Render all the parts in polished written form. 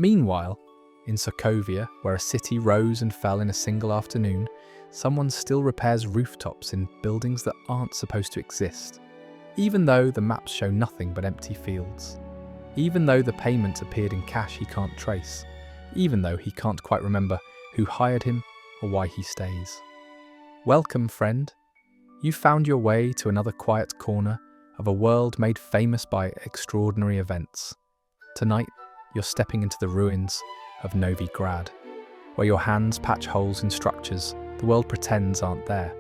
Meanwhile, in Sokovia, where a city rose and fell in a single afternoon, someone still repairs rooftops in buildings that aren't supposed to exist, even though the maps show nothing but empty fields, even though the payment appeared in cash he can't trace, even though he can't quite remember who hired him or why he stays. Welcome, friend. You found your way to another quiet corner of a world made famous by extraordinary events. Tonight, you're stepping into the ruins of Novi Grad, where your hands patch holes in structures the world pretends aren't there.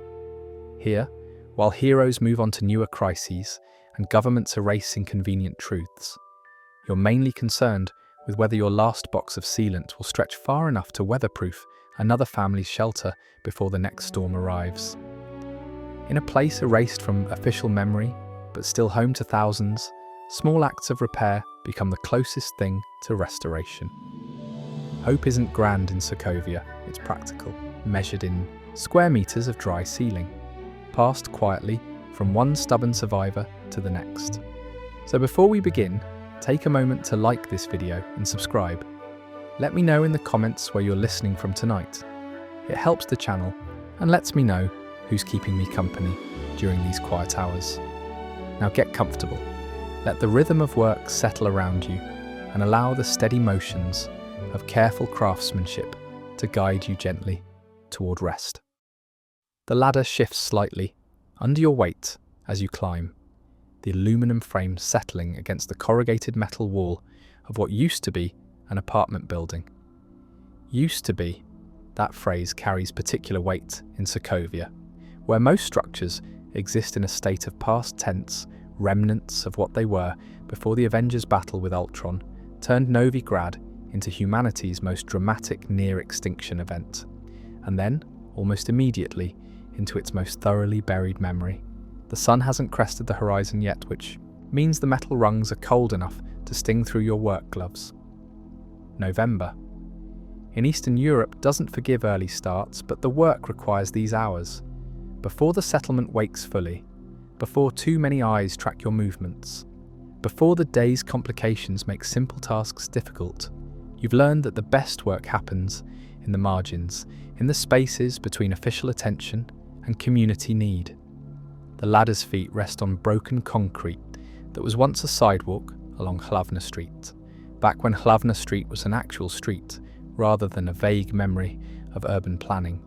Here, while heroes move on to newer crises and governments erase inconvenient truths, you're mainly concerned with whether your last box of sealant will stretch far enough to weatherproof another family's shelter before the next storm arrives. In a place erased from official memory, but still home to thousands, small acts of repair become the closest thing to restoration. Hope isn't grand in Sokovia, it's practical, measured in square meters of dry ceiling, passed quietly from one stubborn survivor to the next. So before we begin, take a moment to like this video and subscribe. Let me know in the comments where you're listening from tonight. It helps the channel and lets me know who's keeping me company during these quiet hours. Now get comfortable. Let the rhythm of work settle around you and allow the steady motions of careful craftsmanship to guide you gently toward rest. The ladder shifts slightly under your weight as you climb, the aluminum frame settling against the corrugated metal wall of what used to be an apartment building. Used to be, that phrase carries particular weight in Sokovia, where most structures exist in a state of past tense, remnants of what they were before the Avengers battle with Ultron turned Novi Grad into humanity's most dramatic near-extinction event, and then, almost immediately, into its most thoroughly buried memory. The sun hasn't crested the horizon yet, which means the metal rungs are cold enough to sting through your work gloves. November. In Eastern Europe doesn't forgive early starts, but the work requires these hours. Before the settlement wakes fully, before too many eyes track your movements, before the day's complications make simple tasks difficult, you've learned that the best work happens in the margins, in the spaces between official attention and community need. The ladder's feet rest on broken concrete that was once a sidewalk along Hlavna Street, back when Hlavna Street was an actual street rather than a vague memory of urban planning.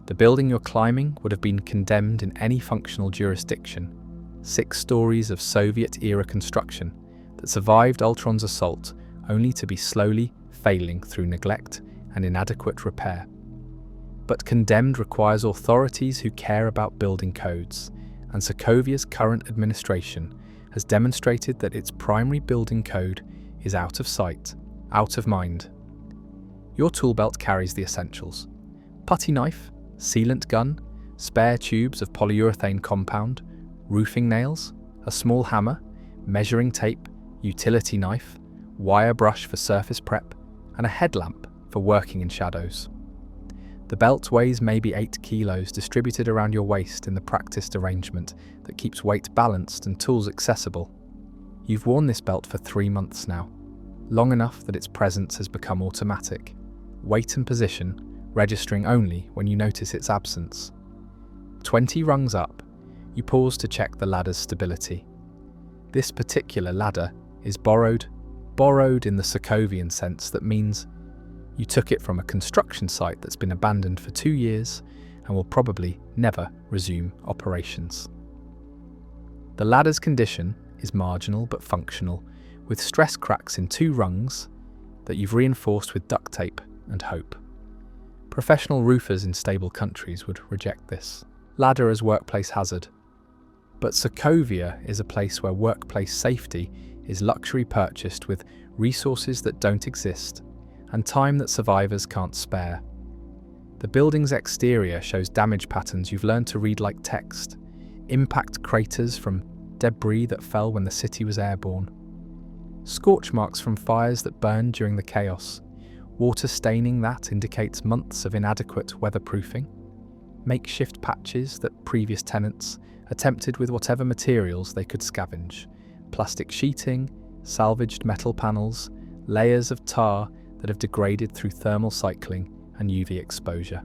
The building you're climbing would have been condemned in any functional jurisdiction. 6 stories of Soviet-era construction that survived Ultron's assault only to be slowly failing through neglect and inadequate repair. But condemned requires authorities who care about building codes, and Sokovia's current administration has demonstrated that its primary building code is out of sight, out of mind. Your tool belt carries the essentials: putty knife, sealant gun, spare tubes of polyurethane compound, roofing nails, a small hammer, measuring tape, utility knife, wire brush for surface prep, and a headlamp for working in shadows. The belt weighs maybe 8 kilos distributed around your waist in the practiced arrangement that keeps weight balanced and tools accessible. You've worn this belt for 3 months now, long enough that its presence has become automatic, weight and position registering only when you notice its absence. 20 rungs up, you pause to check the ladder's stability. This particular ladder is borrowed in the Sokovian sense that means you took it from a construction site that's been abandoned for 2 years and will probably never resume operations. The ladder's condition is marginal but functional, with stress cracks in 2 rungs that you've reinforced with duct tape and hope. Professional roofers in stable countries would reject this ladder as workplace hazard. But Sokovia is a place where workplace safety is luxury purchased with resources that don't exist and time that survivors can't spare. The building's exterior shows damage patterns you've learned to read like text, impact craters from debris that fell when the city was airborne, scorch marks from fires that burned during the chaos, water staining that indicates months of inadequate weatherproofing, makeshift patches that previous tenants attempted with whatever materials they could scavenge, plastic sheeting, salvaged metal panels, layers of tar that have degraded through thermal cycling and UV exposure.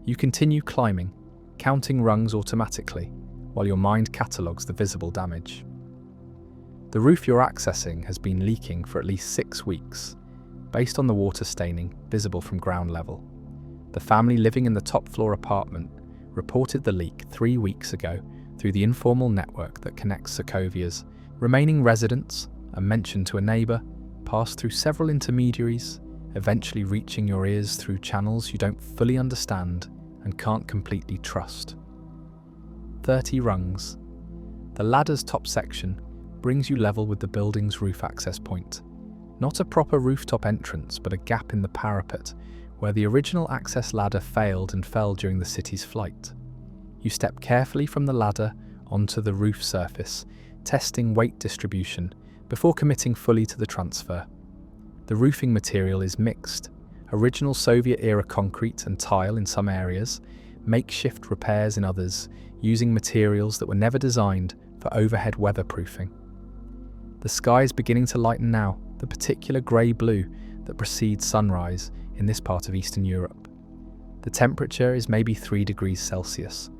You continue climbing, counting rungs automatically, while your mind catalogues the visible damage. The roof you're accessing has been leaking for at least 6 weeks, based on the water staining visible from ground level. The family living in the top floor apartment reported the leak 3 weeks ago through the informal network that connects Sokovia's remaining residents, and mention to a neighbour, passed through several intermediaries, eventually reaching your ears through channels you don't fully understand and can't completely trust. 30 rungs. The ladder's top section brings you level with the building's roof access point. Not a proper rooftop entrance, but a gap in the parapet where the original access ladder failed and fell during the city's flight. You step carefully from the ladder onto the roof surface, testing weight distribution before committing fully to the transfer. The roofing material is mixed, original Soviet-era concrete and tile in some areas, makeshift repairs in others, using materials that were never designed for overhead weatherproofing. The sky is beginning to lighten now, the particular grey-blue that precedes sunrise in this part of Eastern Europe. The temperature is maybe 3 degrees Celsius,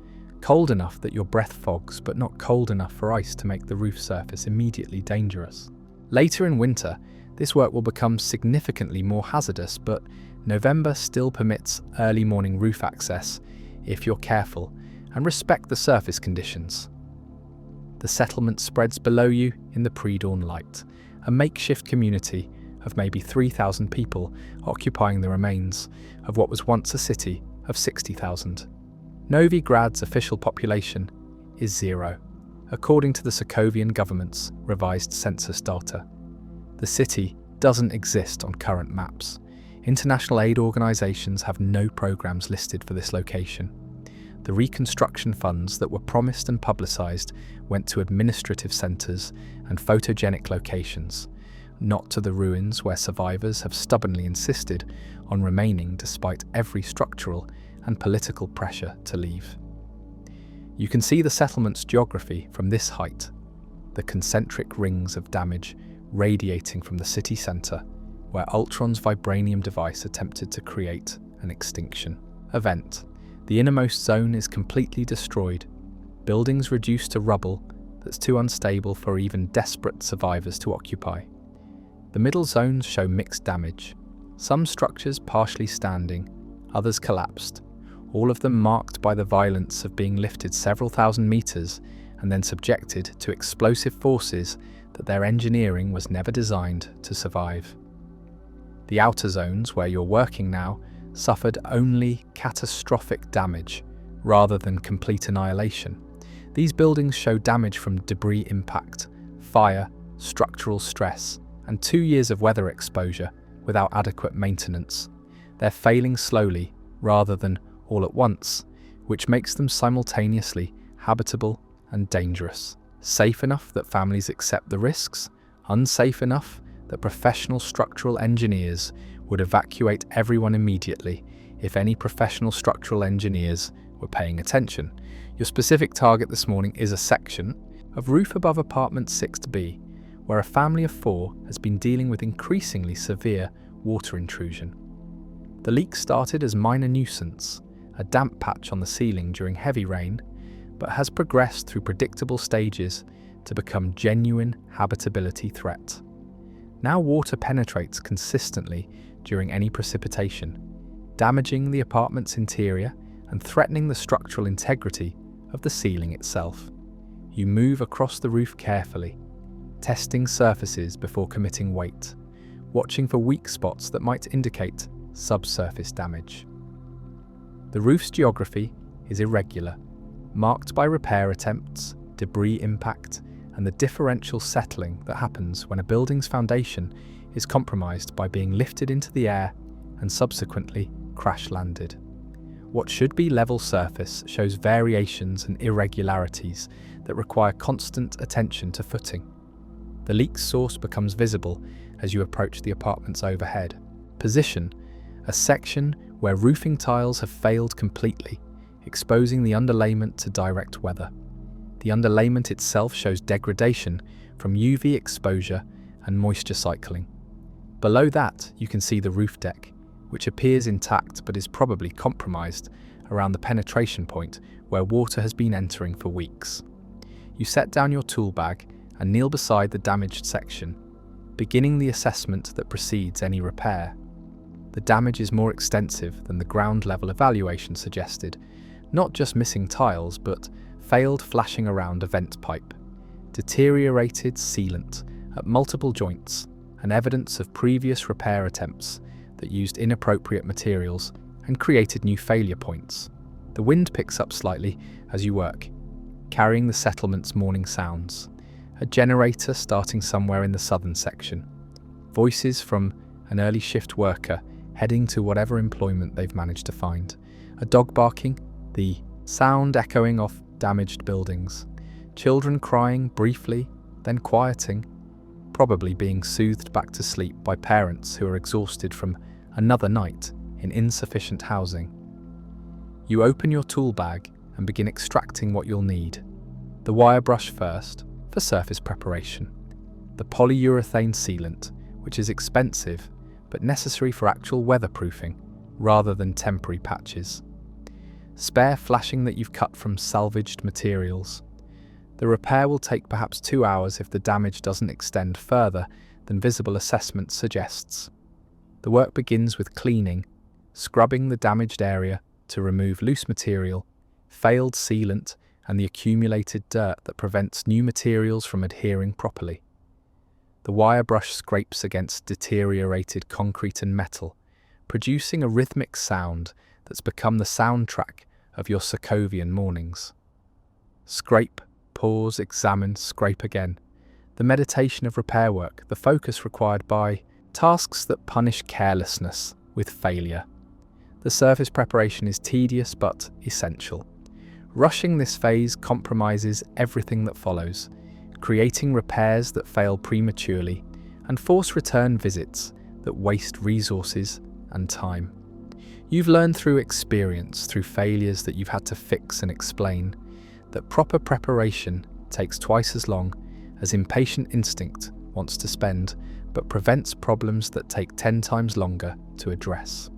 cold enough that your breath fogs, but not cold enough for ice to make the roof surface immediately dangerous. Later in winter, this work will become significantly more hazardous, but November still permits early morning roof access if you're careful and respect the surface conditions. The settlement spreads below you in the pre-dawn light, a makeshift community of maybe 3,000 people occupying the remains of what was once a city of 60,000. Novigrad's official population is 0, according to the Sokovian government's revised census data. The city doesn't exist on current maps. International aid organisations have no programmes listed for this location. The reconstruction funds that were promised and publicised went to administrative centres and photogenic locations, not to the ruins where survivors have stubbornly insisted on remaining despite every structural and political pressure to leave. You can see the settlement's geography from this height, the concentric rings of damage radiating from the city centre, where Ultron's vibranium device attempted to create an extinction event. The innermost zone is completely destroyed, buildings reduced to rubble that's too unstable for even desperate survivors to occupy. The middle zones show mixed damage, some structures partially standing, others collapsed, all of them marked by the violence of being lifted several thousand metres and then subjected to explosive forces that their engineering was never designed to survive. The outer zones, where you're working now, suffered only catastrophic damage rather than complete annihilation. These buildings show damage from debris impact, fire, structural stress, and 2 years of weather exposure without adequate maintenance. They're failing slowly rather than all at once, which makes them simultaneously habitable and dangerous. Safe enough that families accept the risks, unsafe enough that professional structural engineers would evacuate everyone immediately if any professional structural engineers were paying attention. Your specific target this morning is a section of roof above apartment 6B, where a family of 4 has been dealing with increasingly severe water intrusion. The leak started as minor nuisance, a damp patch on the ceiling during heavy rain, but has progressed through predictable stages to become genuine habitability threat. Now water penetrates consistently during any precipitation, damaging the apartment's interior and threatening the structural integrity of the ceiling itself. You move across the roof carefully, testing surfaces before committing weight, watching for weak spots that might indicate subsurface damage. The roof's geography is irregular, marked by repair attempts, debris impact, and the differential settling that happens when a building's foundation is compromised by being lifted into the air and subsequently crash-landed. What should be level surface shows variations and irregularities that require constant attention to footing. The leak's source becomes visible as you approach the apartment's overhead position, a section where roofing tiles have failed completely, exposing the underlayment to direct weather. The underlayment itself shows degradation from UV exposure and moisture cycling. Below that, you can see the roof deck, which appears intact but is probably compromised around the penetration point where water has been entering for weeks. You set down your tool bag and kneel beside the damaged section, beginning the assessment that precedes any repair. The damage is more extensive than the ground-level evaluation suggested, not just missing tiles, but failed flashing around a vent pipe, deteriorated sealant at multiple joints, and evidence of previous repair attempts that used inappropriate materials and created new failure points. The wind picks up slightly as you work, carrying the settlement's morning sounds. A generator starting somewhere in the southern section. Voices from an early shift worker heading to whatever employment they've managed to find. A dog barking, the sound echoing off damaged buildings. Children crying briefly, then quieting, probably being soothed back to sleep by parents who are exhausted from another night in insufficient housing. You open your tool bag and begin extracting what you'll need. The wire brush first, for surface preparation. The polyurethane sealant, which is expensive but necessary for actual weatherproofing rather than temporary patches. Spare flashing that you've cut from salvaged materials. The repair will take perhaps 2 hours if the damage doesn't extend further than visible assessment suggests. The work begins with cleaning, scrubbing the damaged area to remove loose material, failed sealant, and the accumulated dirt that prevents new materials from adhering properly. The wire brush scrapes against deteriorated concrete and metal, producing a rhythmic sound that's become the soundtrack of your Sokovian mornings. Scrape, pause, examine, scrape again. The meditation of repair work, the focus required by tasks that punish carelessness with failure. The surface preparation is tedious but essential. Rushing this phase compromises everything that follows, creating repairs that fail prematurely and force return visits that waste resources and time. You've learned through experience, through failures that you've had to fix and explain, that proper preparation takes twice as long as impatient instinct wants to spend, but prevents problems that take 10 times longer to address.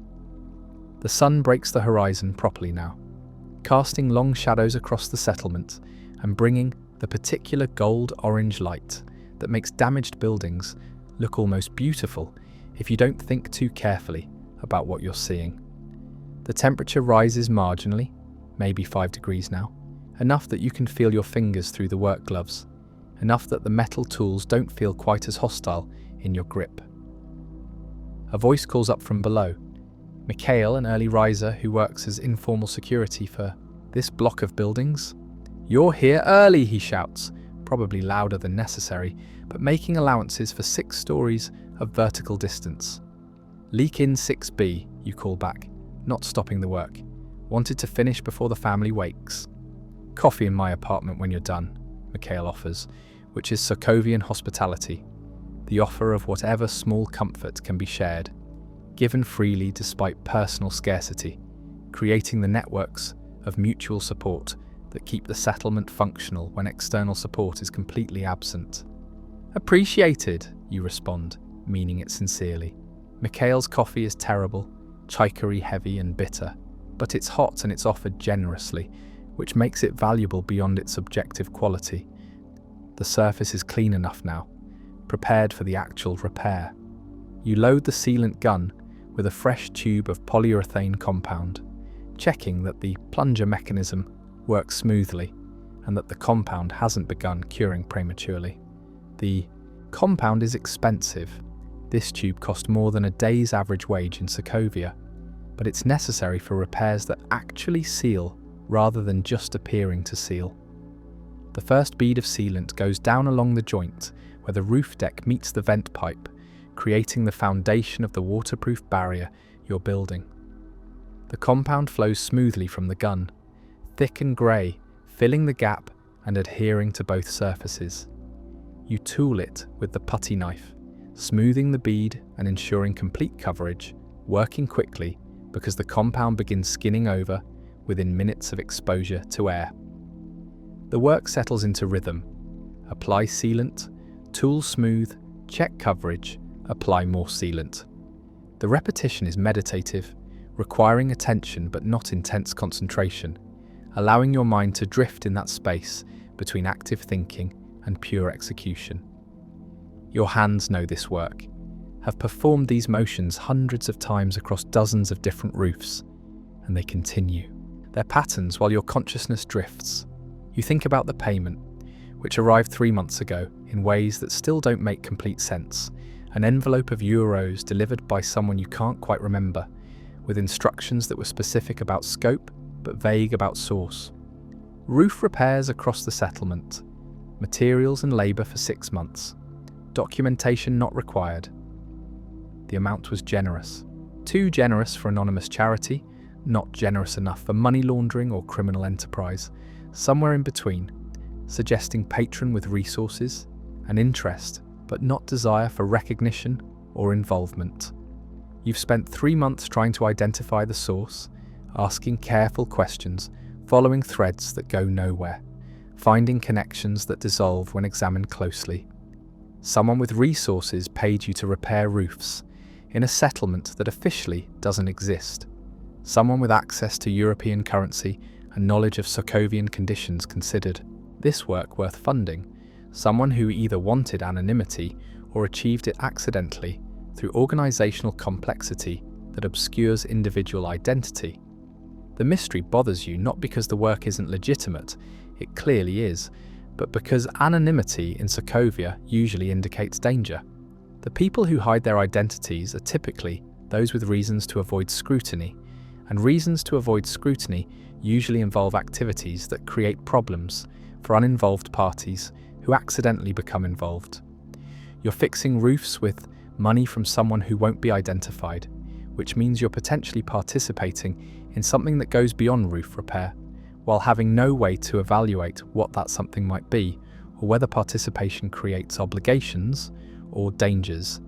The sun breaks the horizon properly now, casting long shadows across the settlement and bringing the particular gold-orange light that makes damaged buildings look almost beautiful if you don't think too carefully about what you're seeing. The temperature rises marginally, maybe 5 degrees now, enough that you can feel your fingers through the work gloves, enough that the metal tools don't feel quite as hostile in your grip. A voice calls up from below. Mikhail, an early riser who works as informal security for this block of buildings. "You're here early," he shouts, probably louder than necessary, but making allowances for 6 stories of vertical distance. "Leak in 6B, you call back, not stopping the work. Wanted to finish before the family wakes." "Coffee in my apartment when you're done," Mikhail offers, which is Sokovian hospitality, the offer of whatever small comfort can be shared, given freely despite personal scarcity, creating the networks of mutual support that keep the settlement functional when external support is completely absent. "Appreciated," you respond, meaning it sincerely. Mikhail's coffee is terrible, chicory heavy and bitter, but it's hot and it's offered generously, which makes it valuable beyond its objective quality. The surface is clean enough now, prepared for the actual repair. You load the sealant gun with a fresh tube of polyurethane compound, checking that the plunger mechanism works smoothly and that the compound hasn't begun curing prematurely. The compound is expensive. This tube cost more than a day's average wage in Sokovia, but it's necessary for repairs that actually seal rather than just appearing to seal. The first bead of sealant goes down along the joint where the roof deck meets the vent pipe, creating the foundation of the waterproof barrier you're building. The compound flows smoothly from the gun, thick and grey, filling the gap and adhering to both surfaces. You tool it with the putty knife, smoothing the bead and ensuring complete coverage, working quickly because the compound begins skinning over within minutes of exposure to air. The work settles into rhythm. Apply sealant, tool smooth, check coverage, apply more sealant. The repetition is meditative, requiring attention but not intense concentration, allowing your mind to drift in that space between active thinking and pure execution. Your hands know this work, have performed these motions hundreds of times across dozens of different roofs, and they continue. They're patterns while your consciousness drifts. You think about the payment, which arrived 3 months ago in ways that still don't make complete sense, an envelope of euros delivered by someone you can't quite remember, with instructions that were specific about scope but vague about source. Roof repairs across the settlement, materials and labour for 6 months, documentation not required. The amount was generous. Too generous for anonymous charity, not generous enough for money laundering or criminal enterprise, somewhere in between, suggesting patron with resources and interest, but not desire for recognition or involvement. You've spent 3 months trying to identify the source, asking careful questions, following threads that go nowhere, finding connections that dissolve when examined closely. Someone with resources paid you to repair roofs in a settlement that officially doesn't exist. Someone with access to European currency and knowledge of Sokovian conditions considered this work worth funding. Someone who either wanted anonymity or achieved it accidentally through organizational complexity that obscures individual identity. The mystery bothers you not because the work isn't legitimate, it clearly is, but because anonymity in Sokovia usually indicates danger. The people who hide their identities are typically those with reasons to avoid scrutiny, and reasons to avoid scrutiny usually involve activities that create problems for uninvolved parties who accidentally become involved. You're fixing roofs with money from someone who won't be identified, which means you're potentially participating in something that goes beyond roof repair, while having no way to evaluate what that something might be, or whether participation creates obligations or dangers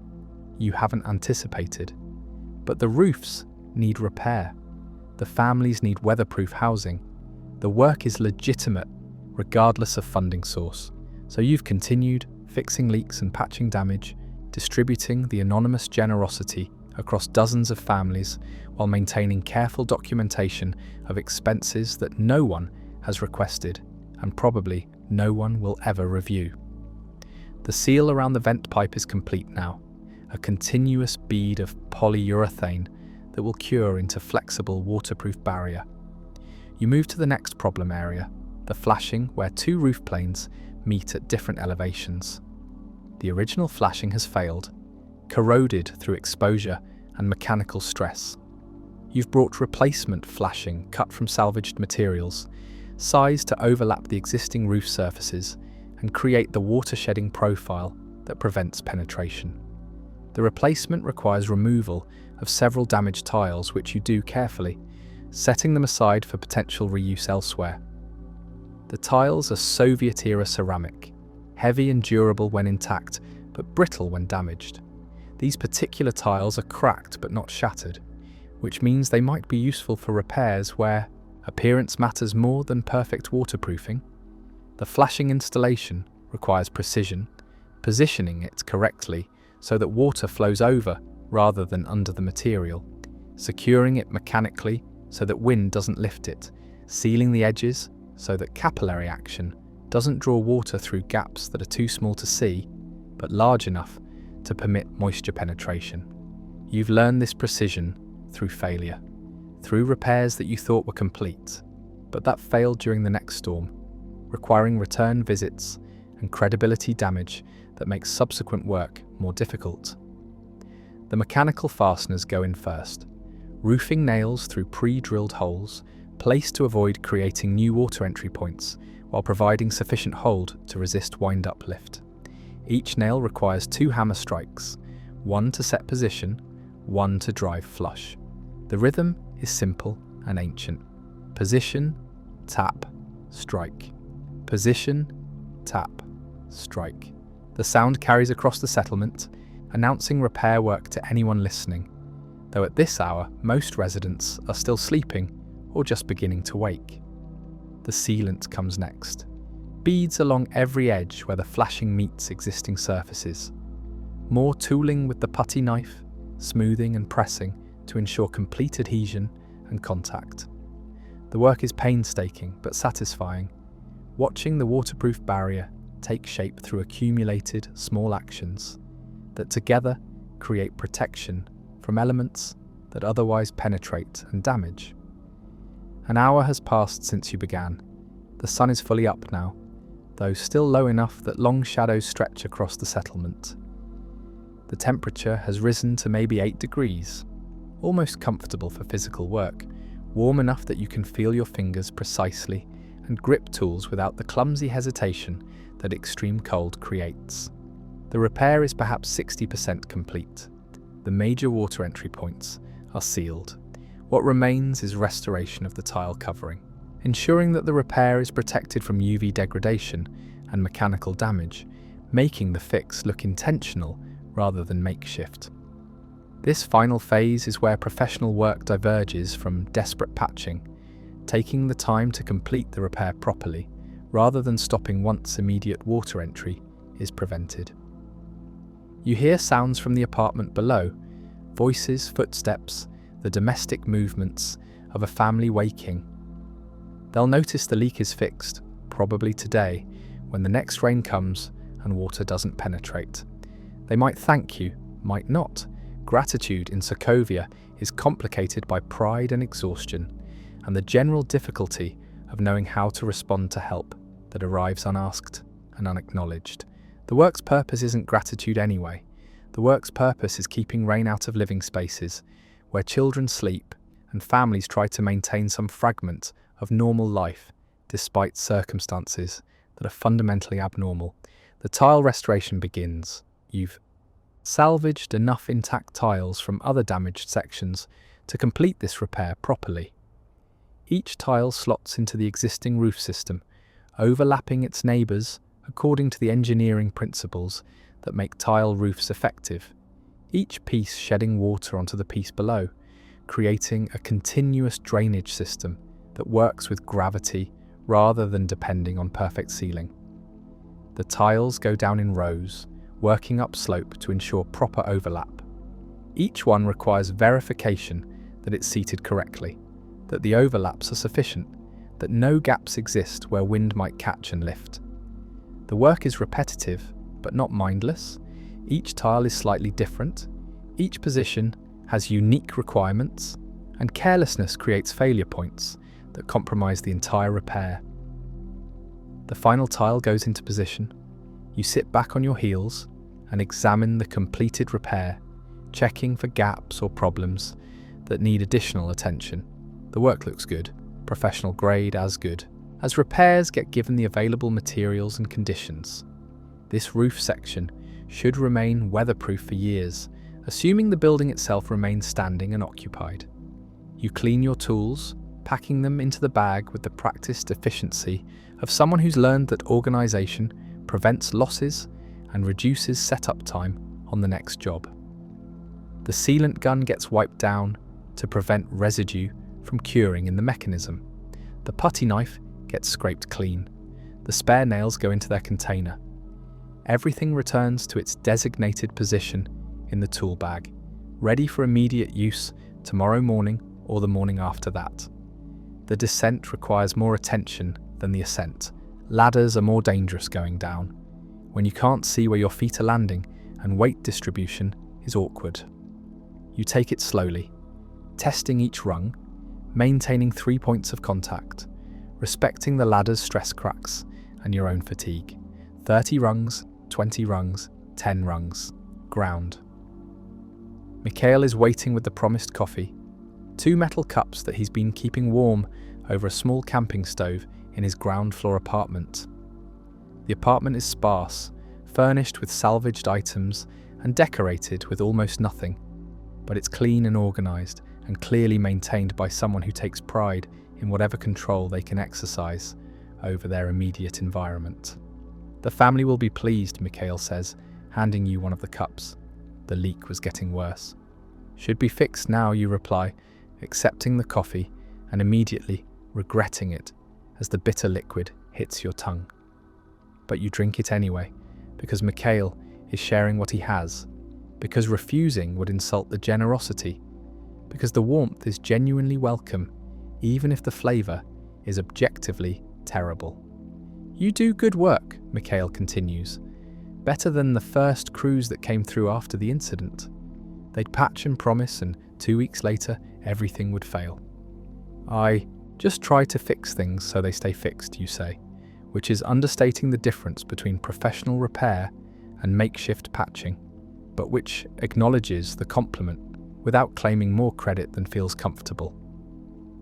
you haven't anticipated. But the roofs need repair. The families need weatherproof housing. The work is legitimate, regardless of funding source. So you've continued, fixing leaks and patching damage, distributing the anonymous generosity across dozens of families while maintaining careful documentation of expenses that no one has requested and probably no one will ever review. The seal around the vent pipe is complete now, a continuous bead of polyurethane that will cure into flexible waterproof barrier. You move to the next problem area, the flashing where 2 roof planes meet at different elevations. The original flashing has failed, corroded through exposure and mechanical stress. You've brought replacement flashing cut from salvaged materials, sized to overlap the existing roof surfaces and create the water-shedding profile that prevents penetration. The replacement requires removal of several damaged tiles, which you do carefully, setting them aside for potential reuse elsewhere. The tiles are Soviet-era ceramic, heavy and durable when intact, but brittle when damaged. These particular tiles are cracked but not shattered, which means they might be useful for repairs where appearance matters more than perfect waterproofing. The flashing installation requires precision, positioning it correctly so that water flows over rather than under the material, securing it mechanically so that wind doesn't lift it, sealing the edges so that capillary action doesn't draw water through gaps that are too small to see, but large enough to permit moisture penetration. You've learned this precision through failure, through repairs that you thought were complete, but that failed during the next storm, requiring return visits and credibility damage that makes subsequent work more difficult. The mechanical fasteners go in first, roofing nails through pre-drilled holes, placed to avoid creating new water entry points while providing sufficient hold to resist wind-up lift. Each nail requires 2 hammer strikes, 1 to set position, 1 to drive flush. The rhythm is simple and ancient. Position, tap, strike. Position, tap, strike. The sound carries across the settlement, announcing repair work to anyone listening, though at this hour most residents are still sleeping or just beginning to wake. The sealant comes next. Beads along every edge where the flashing meets existing surfaces. More tooling with the putty knife, smoothing and pressing to ensure complete adhesion and contact. The work is painstaking but satisfying, watching the waterproof barrier take shape through accumulated small actions that together create protection from elements that otherwise penetrate and damage. An hour has passed since you began. The sun is fully up now, though still low enough that long shadows stretch across the settlement. The temperature has risen to maybe 8 degrees, almost comfortable for physical work, warm enough that you can feel your fingers precisely and grip tools without the clumsy hesitation that extreme cold creates. The repair is perhaps 60% complete. The major water entry points are sealed. What remains is restoration of the tile covering, ensuring that the repair is protected from UV degradation and mechanical damage, making the fix look intentional rather than makeshift. This final phase is where professional work diverges from desperate patching, taking the time to complete the repair properly, rather than stopping once immediate water entry is prevented. You hear sounds from the apartment below, voices, footsteps, the domestic movements of a family waking. They'll notice the leak is fixed, probably today, when the next rain comes and water doesn't penetrate. They might thank you, might not. Gratitude in Sokovia is complicated by pride and exhaustion, and the general difficulty of knowing how to respond to help that arrives unasked and unacknowledged. The work's purpose isn't gratitude anyway. The work's purpose is keeping rain out of living spaces, where children sleep and families try to maintain some fragment of normal life despite circumstances that are fundamentally abnormal. The tile restoration begins. You've salvaged enough intact tiles from other damaged sections to complete this repair properly. Each tile slots into the existing roof system, overlapping its neighbours according to the engineering principles that make tile roofs effective, each piece shedding water onto the piece below, creating a continuous drainage system that works with gravity rather than depending on perfect sealing. The tiles go down in rows, working upslope to ensure proper overlap. Each one requires verification that it's seated correctly, that the overlaps are sufficient, that no gaps exist where wind might catch and lift. The work is repetitive, but not mindless. Each tile is slightly different, each position has unique requirements, and carelessness creates failure points that compromise the entire repair. The final tile goes into position. You sit back on your heels and examine the completed repair, checking for gaps or problems that need additional attention. The work looks good, professional grade as good, as repairs get given the available materials and conditions. This roof section should remain weatherproof for years, assuming the building itself remains standing and occupied. You clean your tools, packing them into the bag with the practiced efficiency of someone who's learned that organisation prevents losses and reduces setup time on the next job. The sealant gun gets wiped down to prevent residue from curing in the mechanism. The putty knife gets scraped clean. The spare nails go into their container. Everything returns to its designated position in the tool bag, ready for immediate use tomorrow morning or the morning after that. The descent requires more attention than the ascent. Ladders are more dangerous going down, when you can't see where your feet are landing and weight distribution is awkward. You take it slowly, testing each rung, maintaining 3 points of contact, respecting the ladder's stress cracks and your own fatigue. 30 rungs, 20 rungs, 10 rungs. Ground. Mikhail is waiting with the promised coffee, 2 metal cups that he's been keeping warm over a small camping stove in his ground floor apartment. The apartment is sparse, furnished with salvaged items and decorated with almost nothing, but it's clean and organised and clearly maintained by someone who takes pride in whatever control they can exercise over their immediate environment. The family will be pleased, Mikhail says, handing you one of the cups. The leak was getting worse. Should be fixed now, you reply, accepting the coffee and immediately regretting it as the bitter liquid hits your tongue. But you drink it anyway, because Mikhail is sharing what he has, because refusing would insult the generosity, because the warmth is genuinely welcome, even if the flavour is objectively terrible. You do good work, Mikhail continues. Better than the first crews that came through after the incident. They'd patch and promise, and 2 weeks later, everything would fail. I just try to fix things so they stay fixed, you say, which is understating the difference between professional repair and makeshift patching, but which acknowledges the compliment without claiming more credit than feels comfortable.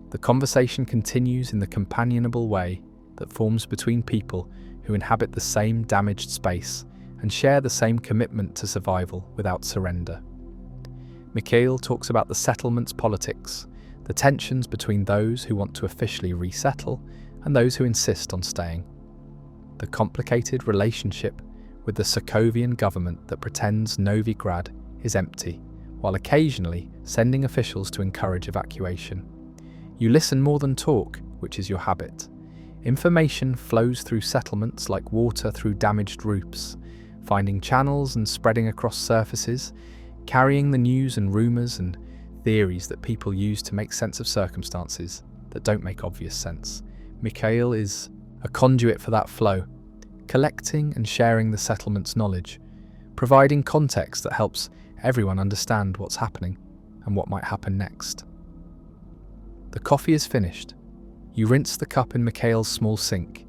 The conversation continues in the companionable way that forms between people who inhabit the same damaged space and share the same commitment to survival without surrender. Mikhail talks about the settlement's politics, the tensions between those who want to officially resettle and those who insist on staying. The complicated relationship with the Sokovian government that pretends Novigrad is empty, while occasionally sending officials to encourage evacuation. You listen more than talk, which is your habit. Information flows through settlements like water through damaged roofs, finding channels and spreading across surfaces, carrying the news and rumours and theories that people use to make sense of circumstances that don't make obvious sense. Mikhail is a conduit for that flow, collecting and sharing the settlement's knowledge, providing context that helps everyone understand what's happening and what might happen next. The coffee is finished. You rinse the cup in Mikhail's small sink,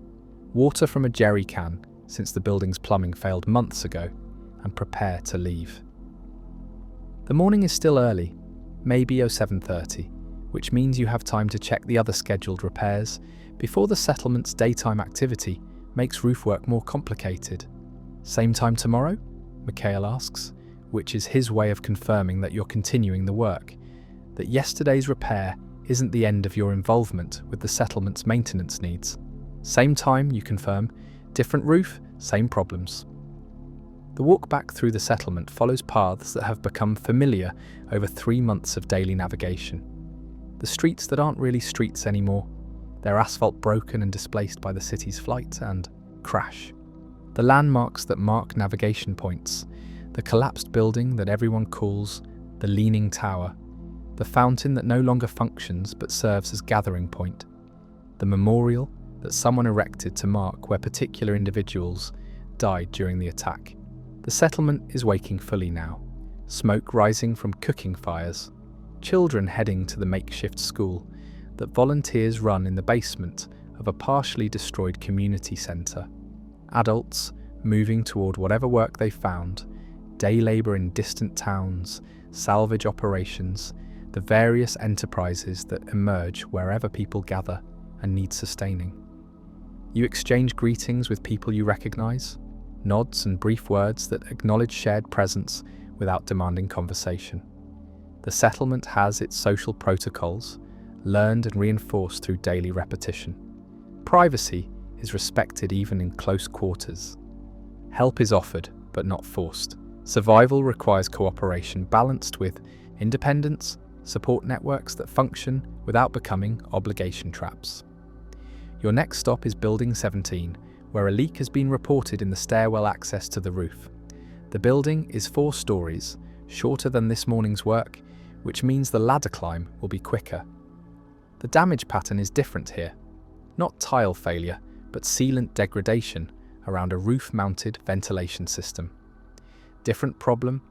water from a jerry can since the building's plumbing failed months ago, and prepare to leave. The morning is still early, maybe 7:30, which means you have time to check the other scheduled repairs before the settlement's daytime activity makes roof work more complicated. Same time tomorrow? Mikhail asks, which is his way of confirming that you're continuing the work, that yesterday's repair isn't the end of your involvement with the settlement's maintenance needs. Same time, you confirm, different roof, same problems. The walk back through the settlement follows paths that have become familiar over 3 months of daily navigation. The streets that aren't really streets anymore, their asphalt broken and displaced by the city's flight and crash. The landmarks that mark navigation points, the collapsed building that everyone calls the Leaning Tower, the fountain that no longer functions but serves as gathering point, the memorial that someone erected to mark where particular individuals died during the attack. The settlement is waking fully now, smoke rising from cooking fires, children heading to the makeshift school that volunteers run in the basement of a partially destroyed community centre, adults moving toward whatever work they found, day labour in distant towns, salvage operations, the various enterprises that emerge wherever people gather and need sustaining. You exchange greetings with people you recognise, nods and brief words that acknowledge shared presence without demanding conversation. The settlement has its social protocols, learned and reinforced through daily repetition. Privacy is respected even in close quarters. Help is offered, but not forced. Survival requires cooperation balanced with independence, support networks that function without becoming obligation traps. Your next stop is Building 17, where a leak has been reported in the stairwell access to the roof. The building is 4 stories, shorter than this morning's work, which means the ladder climb will be quicker. The damage pattern is different here. Not tile failure, but sealant degradation around a roof-mounted ventilation system. Different problem,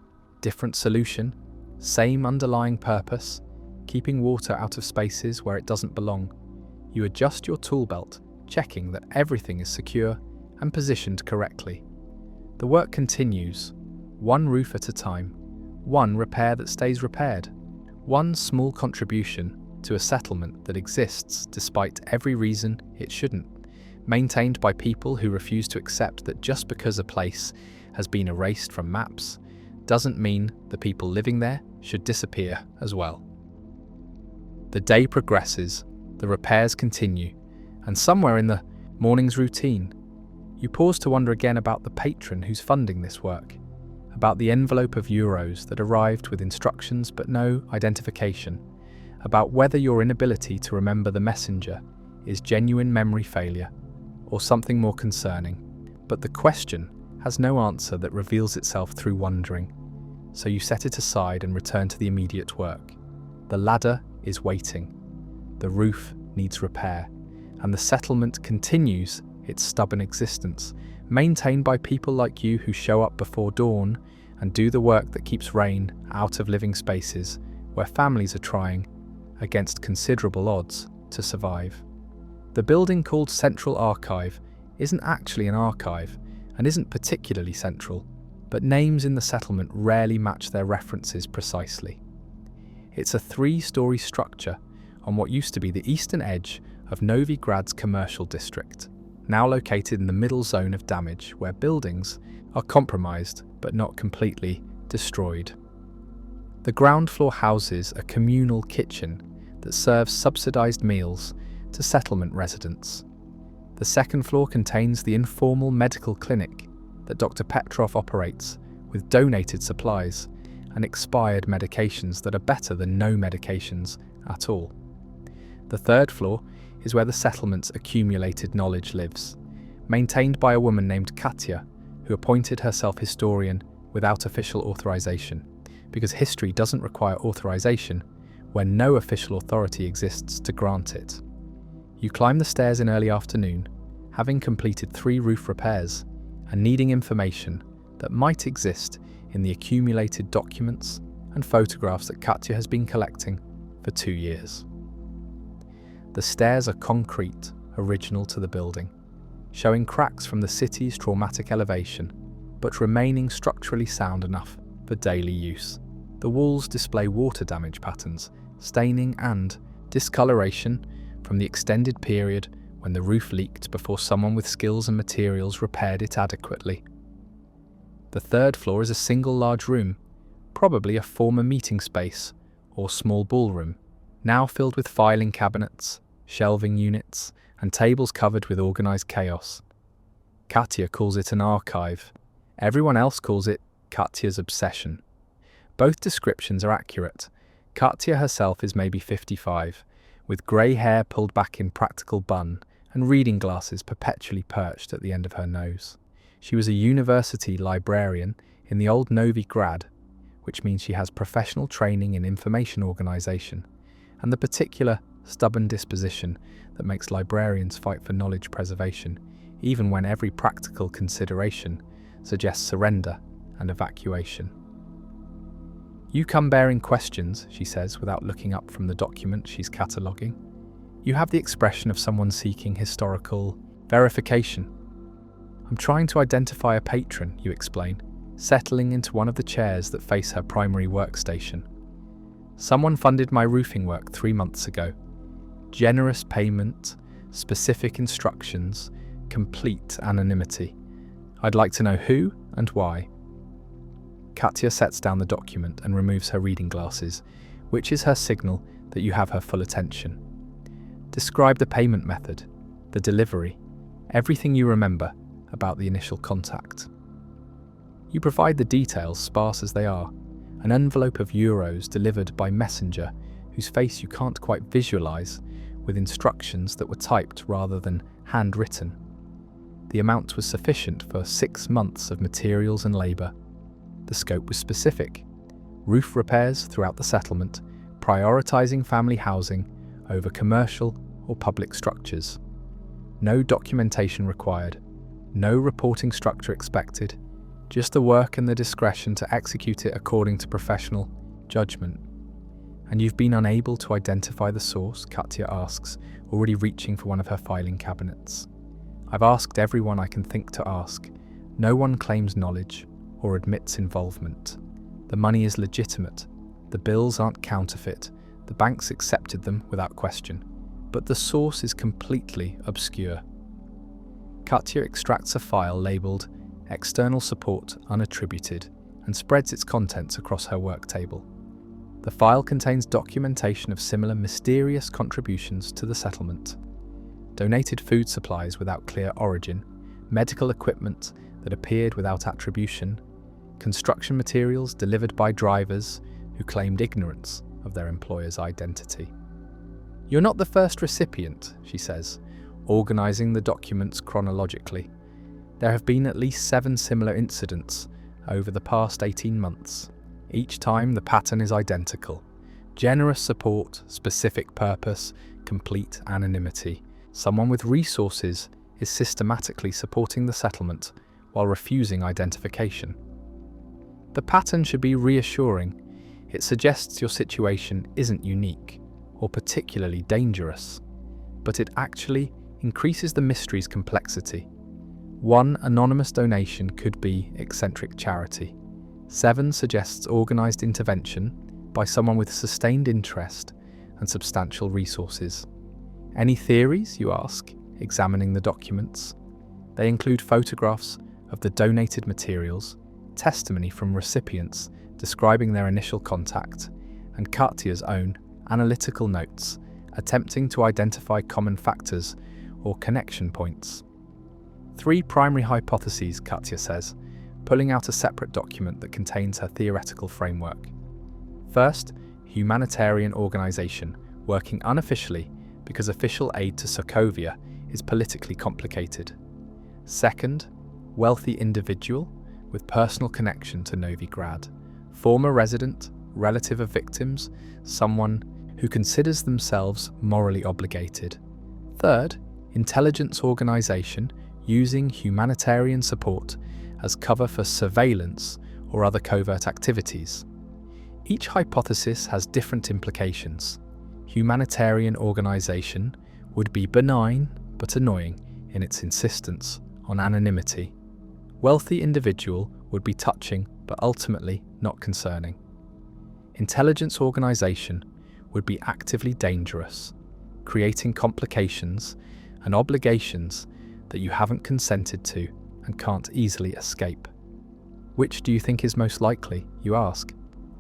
different solution, same underlying purpose, keeping water out of spaces where it doesn't belong. You adjust your tool belt, checking that everything is secure and positioned correctly. The work continues, one roof at a time, one repair that stays repaired, one small contribution to a settlement that exists despite every reason it shouldn't, maintained by people who refuse to accept that just because a place has been erased from maps doesn't mean the people living there should disappear as well. The day progresses, the repairs continue, and somewhere in the morning's routine, you pause to wonder again about the patron who's funding this work, about the envelope of euros that arrived with instructions but no identification, about whether your inability to remember the messenger is genuine memory failure or something more concerning. But the question has no answer that reveals itself through wondering. so you set it aside and return to the immediate work. The ladder is waiting. The roof needs repair, and the settlement continues its stubborn existence, maintained by people like you who show up before dawn and do the work that keeps rain out of living spaces where families are trying, against considerable odds, to survive. The building called Central Archive isn't actually an archive and isn't particularly central, but names in the settlement rarely match their references precisely. It's a 3-story structure on what used to be the eastern edge of Novi Grad's commercial district, now located in the middle zone of damage where buildings are compromised but not completely destroyed. The ground floor houses a communal kitchen that serves subsidized meals to settlement residents. The second floor contains the informal medical clinic that Dr. Petrov operates with donated supplies and expired medications that are better than no medications at all. The third floor is where the settlement's accumulated knowledge lives, maintained by a woman named Katya, who appointed herself historian without official authorization, because history doesn't require authorization when no official authority exists to grant it. You climb the stairs in early afternoon, having completed 3 roof repairs and needing information that might exist in the accumulated documents and photographs that Katya has been collecting for 2 years. The stairs are concrete, original to the building, showing cracks from the city's traumatic elevation, but remaining structurally sound enough for daily use. The walls display water damage patterns, staining and discoloration from the extended period when the roof leaked before someone with skills and materials repaired it adequately. The third floor is a single large room, probably a former meeting space or small ballroom, now filled with filing cabinets, shelving units, and tables covered with organized chaos. Katya calls it an archive. Everyone else calls it Katya's obsession. Both descriptions are accurate. Katya herself is maybe 55, with grey hair pulled back in practical bun and reading glasses perpetually perched at the end of her nose. She was a university librarian in the old Novi Grad, which means she has professional training in information organization and the particular stubborn disposition that makes librarians fight for knowledge preservation, even when every practical consideration suggests surrender and evacuation. You come bearing questions, she says, without looking up from the document she's cataloguing. You have the expression of someone seeking historical verification. I'm trying to identify a patron, you explain, settling into one of the chairs that face her primary workstation. Someone funded my roofing work 3 months ago. Generous payment, specific instructions, complete anonymity. I'd like to know who and why. Katya sets down the document and removes her reading glasses, which is her signal that you have her full attention. Describe the payment method, the delivery, everything you remember about the initial contact. You provide the details, sparse as they are, an envelope of euros delivered by messenger whose face you can't quite visualize, with instructions that were typed rather than handwritten. The amount was sufficient for 6 months of materials and labour. The scope was specific: roof repairs throughout the settlement, prioritising family housing over commercial or public structures. No documentation required, no reporting structure expected, just the work and the discretion to execute it according to professional judgment. And you've been unable to identify the source? Katya asks, already reaching for one of her filing cabinets. I've asked everyone I can think to ask. No one claims knowledge or admits involvement. The money is legitimate. The bills aren't counterfeit. The banks accepted them without question. But the source is completely obscure. Katya extracts a file labelled External Support Unattributed and spreads its contents across her work table. The file contains documentation of similar mysterious contributions to the settlement. Donated food supplies without clear origin, medical equipment that appeared without attribution, construction materials delivered by drivers who claimed ignorance of their employer's identity. You're not the first recipient, she says, organising the documents chronologically. There have been at least 7 similar incidents over the past 18 months. Each time the pattern is identical. Generous support, specific purpose, complete anonymity. Someone with resources is systematically supporting the settlement while refusing identification. The pattern should be reassuring. It suggests your situation isn't unique or particularly dangerous, but it actually increases the mystery's complexity. 1 anonymous donation could be eccentric charity. 7 suggests organised intervention by someone with sustained interest and substantial resources. Any theories, you ask, examining the documents? They include photographs of the donated materials, testimony from recipients describing their initial contact, and Katya's own analytical notes attempting to identify common factors or connection points. 3 primary hypotheses, Katya says, pulling out a separate document that contains her theoretical framework. First, humanitarian organisation working unofficially because official aid to Sokovia is politically complicated. Second, wealthy individual with personal connection to Novigrad, former resident, relative of victims, someone who considers themselves morally obligated. Third, intelligence organisation using humanitarian support as cover for surveillance or other covert activities. Each hypothesis has different implications. Humanitarian organisation would be benign but annoying in its insistence on anonymity. Wealthy individual would be touching but ultimately not concerning. Intelligence organisation would be actively dangerous, creating complications and obligations that you haven't consented to and can't easily escape. Which do you think is most likely, you ask?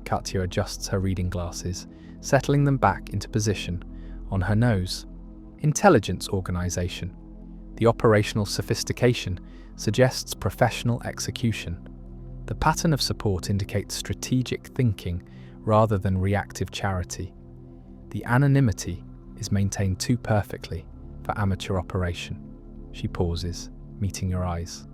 Katya adjusts her reading glasses, settling them back into position on her nose. Intelligence organisation. The operational sophistication suggests professional execution. The pattern of support indicates strategic thinking rather than reactive charity. The anonymity is maintained too perfectly for amateur operation. She pauses, meeting your eyes.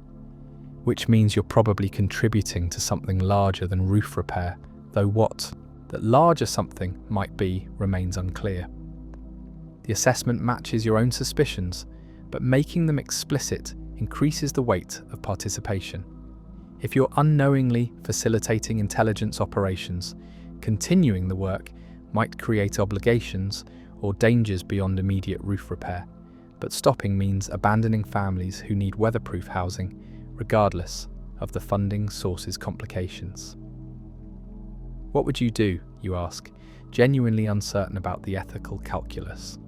Which means you're probably contributing to something larger than roof repair, though what that larger something might be remains unclear. The assessment matches your own suspicions, but making them explicit increases the weight of participation. If you're unknowingly facilitating intelligence operations, continuing the work might create obligations or dangers beyond immediate roof repair, but stopping means abandoning families who need weatherproof housing, regardless of the funding source's complications. What would you do, you ask, genuinely uncertain about the ethical calculus?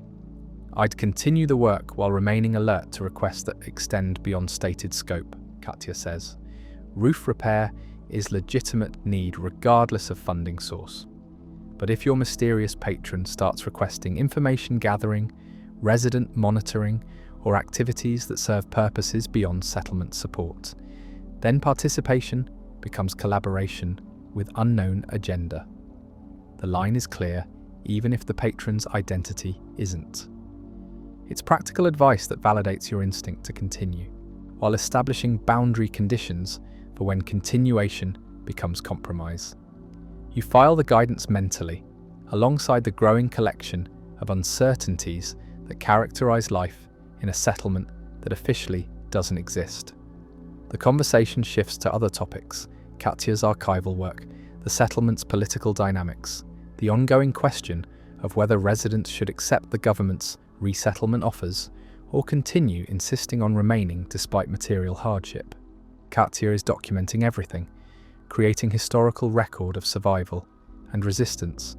I'd continue the work while remaining alert to requests that extend beyond stated scope, Katya says. Roof repair is legitimate need regardless of funding source. But if your mysterious patron starts requesting information gathering, resident monitoring, or activities that serve purposes beyond settlement support, then participation becomes collaboration with unknown agenda. The line is clear, even if the patron's identity isn't. It's practical advice that validates your instinct to continue, while establishing boundary conditions for when continuation becomes compromise. You file the guidance mentally, alongside the growing collection of uncertainties that characterize life in a settlement that officially doesn't exist. The conversation shifts to other topics: Katya's archival work, the settlement's political dynamics, the ongoing question of whether residents should accept the government's resettlement offers or continue insisting on remaining despite material hardship. Katya is documenting everything, creating historical record of survival and resistance,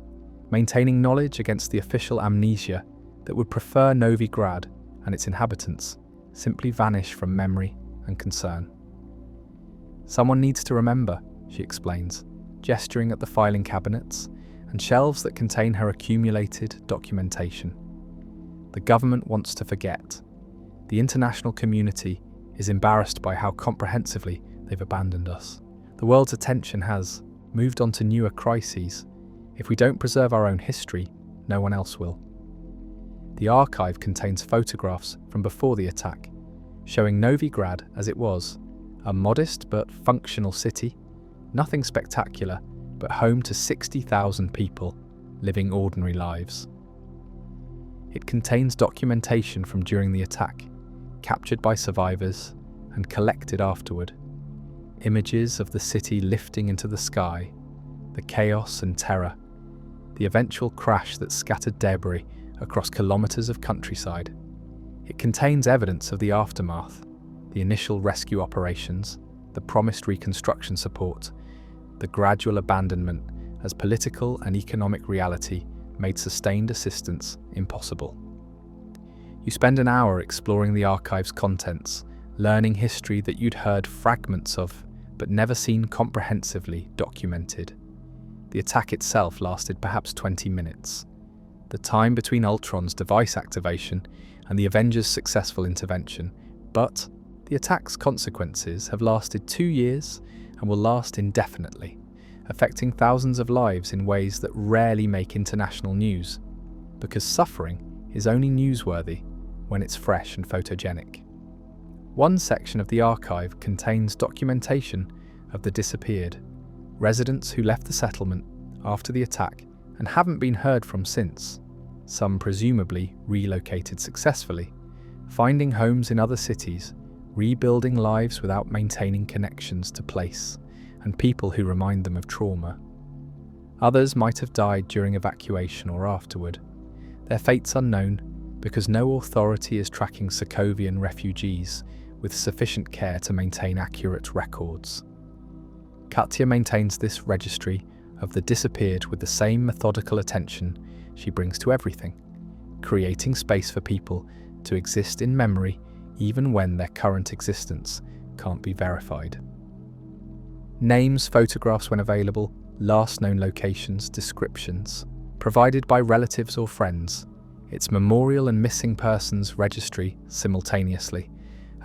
maintaining knowledge against the official amnesia that would prefer Novigrad and its inhabitants simply vanish from memory and concern. Someone needs to remember, she explains, gesturing at the filing cabinets and shelves that contain her accumulated documentation. The government wants to forget. The international community is embarrassed by how comprehensively they've abandoned us. The world's attention has moved on to newer crises. If we don't preserve our own history, no one else will. The archive contains photographs from before the attack, showing Novigrad as it was, a modest but functional city, nothing spectacular, but home to 60,000 people living ordinary lives. It contains documentation from during the attack, captured by survivors and collected afterward. Images of the city lifting into the sky, the chaos and terror, the eventual crash that scattered debris across kilometers of countryside. It contains evidence of the aftermath, the initial rescue operations, the promised reconstruction support, the gradual abandonment as political and economic reality made sustained assistance impossible. You spend an hour exploring the archive's contents, learning history that you'd heard fragments of, but never seen comprehensively documented. The attack itself lasted perhaps 20 minutes. The time between Ultron's device activation and the Avengers' successful intervention, but the attack's consequences have lasted 2 years and will last indefinitely, affecting thousands of lives in ways that rarely make international news, because suffering is only newsworthy when it's fresh and photogenic. One section of the archive contains documentation of the disappeared, residents who left the settlement after the attack and haven't been heard from since, some presumably relocated successfully, finding homes in other cities, rebuilding lives without maintaining connections to place and people who remind them of trauma. Others might have died during evacuation or afterward, their fates unknown because no authority is tracking Sokovian refugees with sufficient care to maintain accurate records. Katya maintains this registry of the disappeared with the same methodical attention she brings to everything, creating space for people to exist in memory even when their current existence can't be verified. Names, photographs when available, last known locations, descriptions, provided by relatives or friends, its memorial and missing persons registry simultaneously,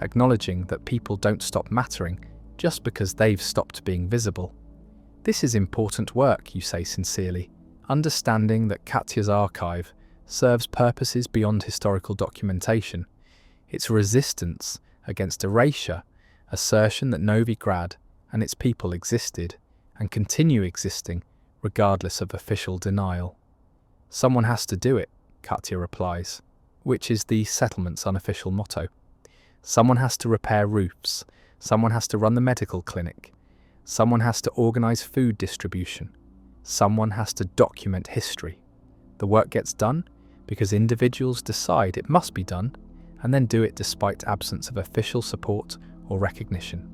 acknowledging that people don't stop mattering just because they've stopped being visible. This is important work, you say sincerely, understanding that Katya's archive serves purposes beyond historical documentation. Its resistance against erasure, assertion that Novigrad and its people existed and continue existing regardless of official denial. Someone has to do it, Katya replies, which is the settlement's unofficial motto. Someone has to repair roofs, someone has to run the medical clinic, someone has to organise food distribution, someone has to document history. The work gets done because individuals decide it must be done and then do it despite absence of official support or recognition.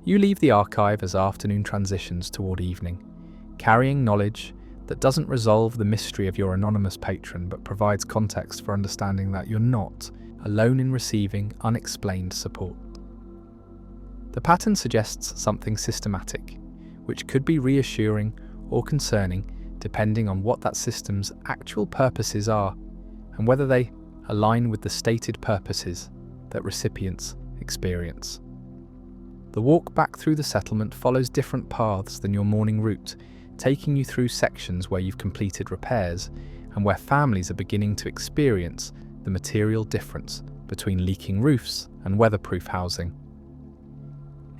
You leave the archive as afternoon transitions toward evening, carrying knowledge that doesn't resolve the mystery of your anonymous patron but provides context for understanding that you're not alone in receiving unexplained support. The pattern suggests something systematic, which could be reassuring or concerning depending on what that system's actual purposes are and whether they align with the stated purposes that recipients experience. The walk back through the settlement follows different paths than your morning route, taking you through sections where you've completed repairs and where families are beginning to experience the material difference between leaking roofs and weatherproof housing.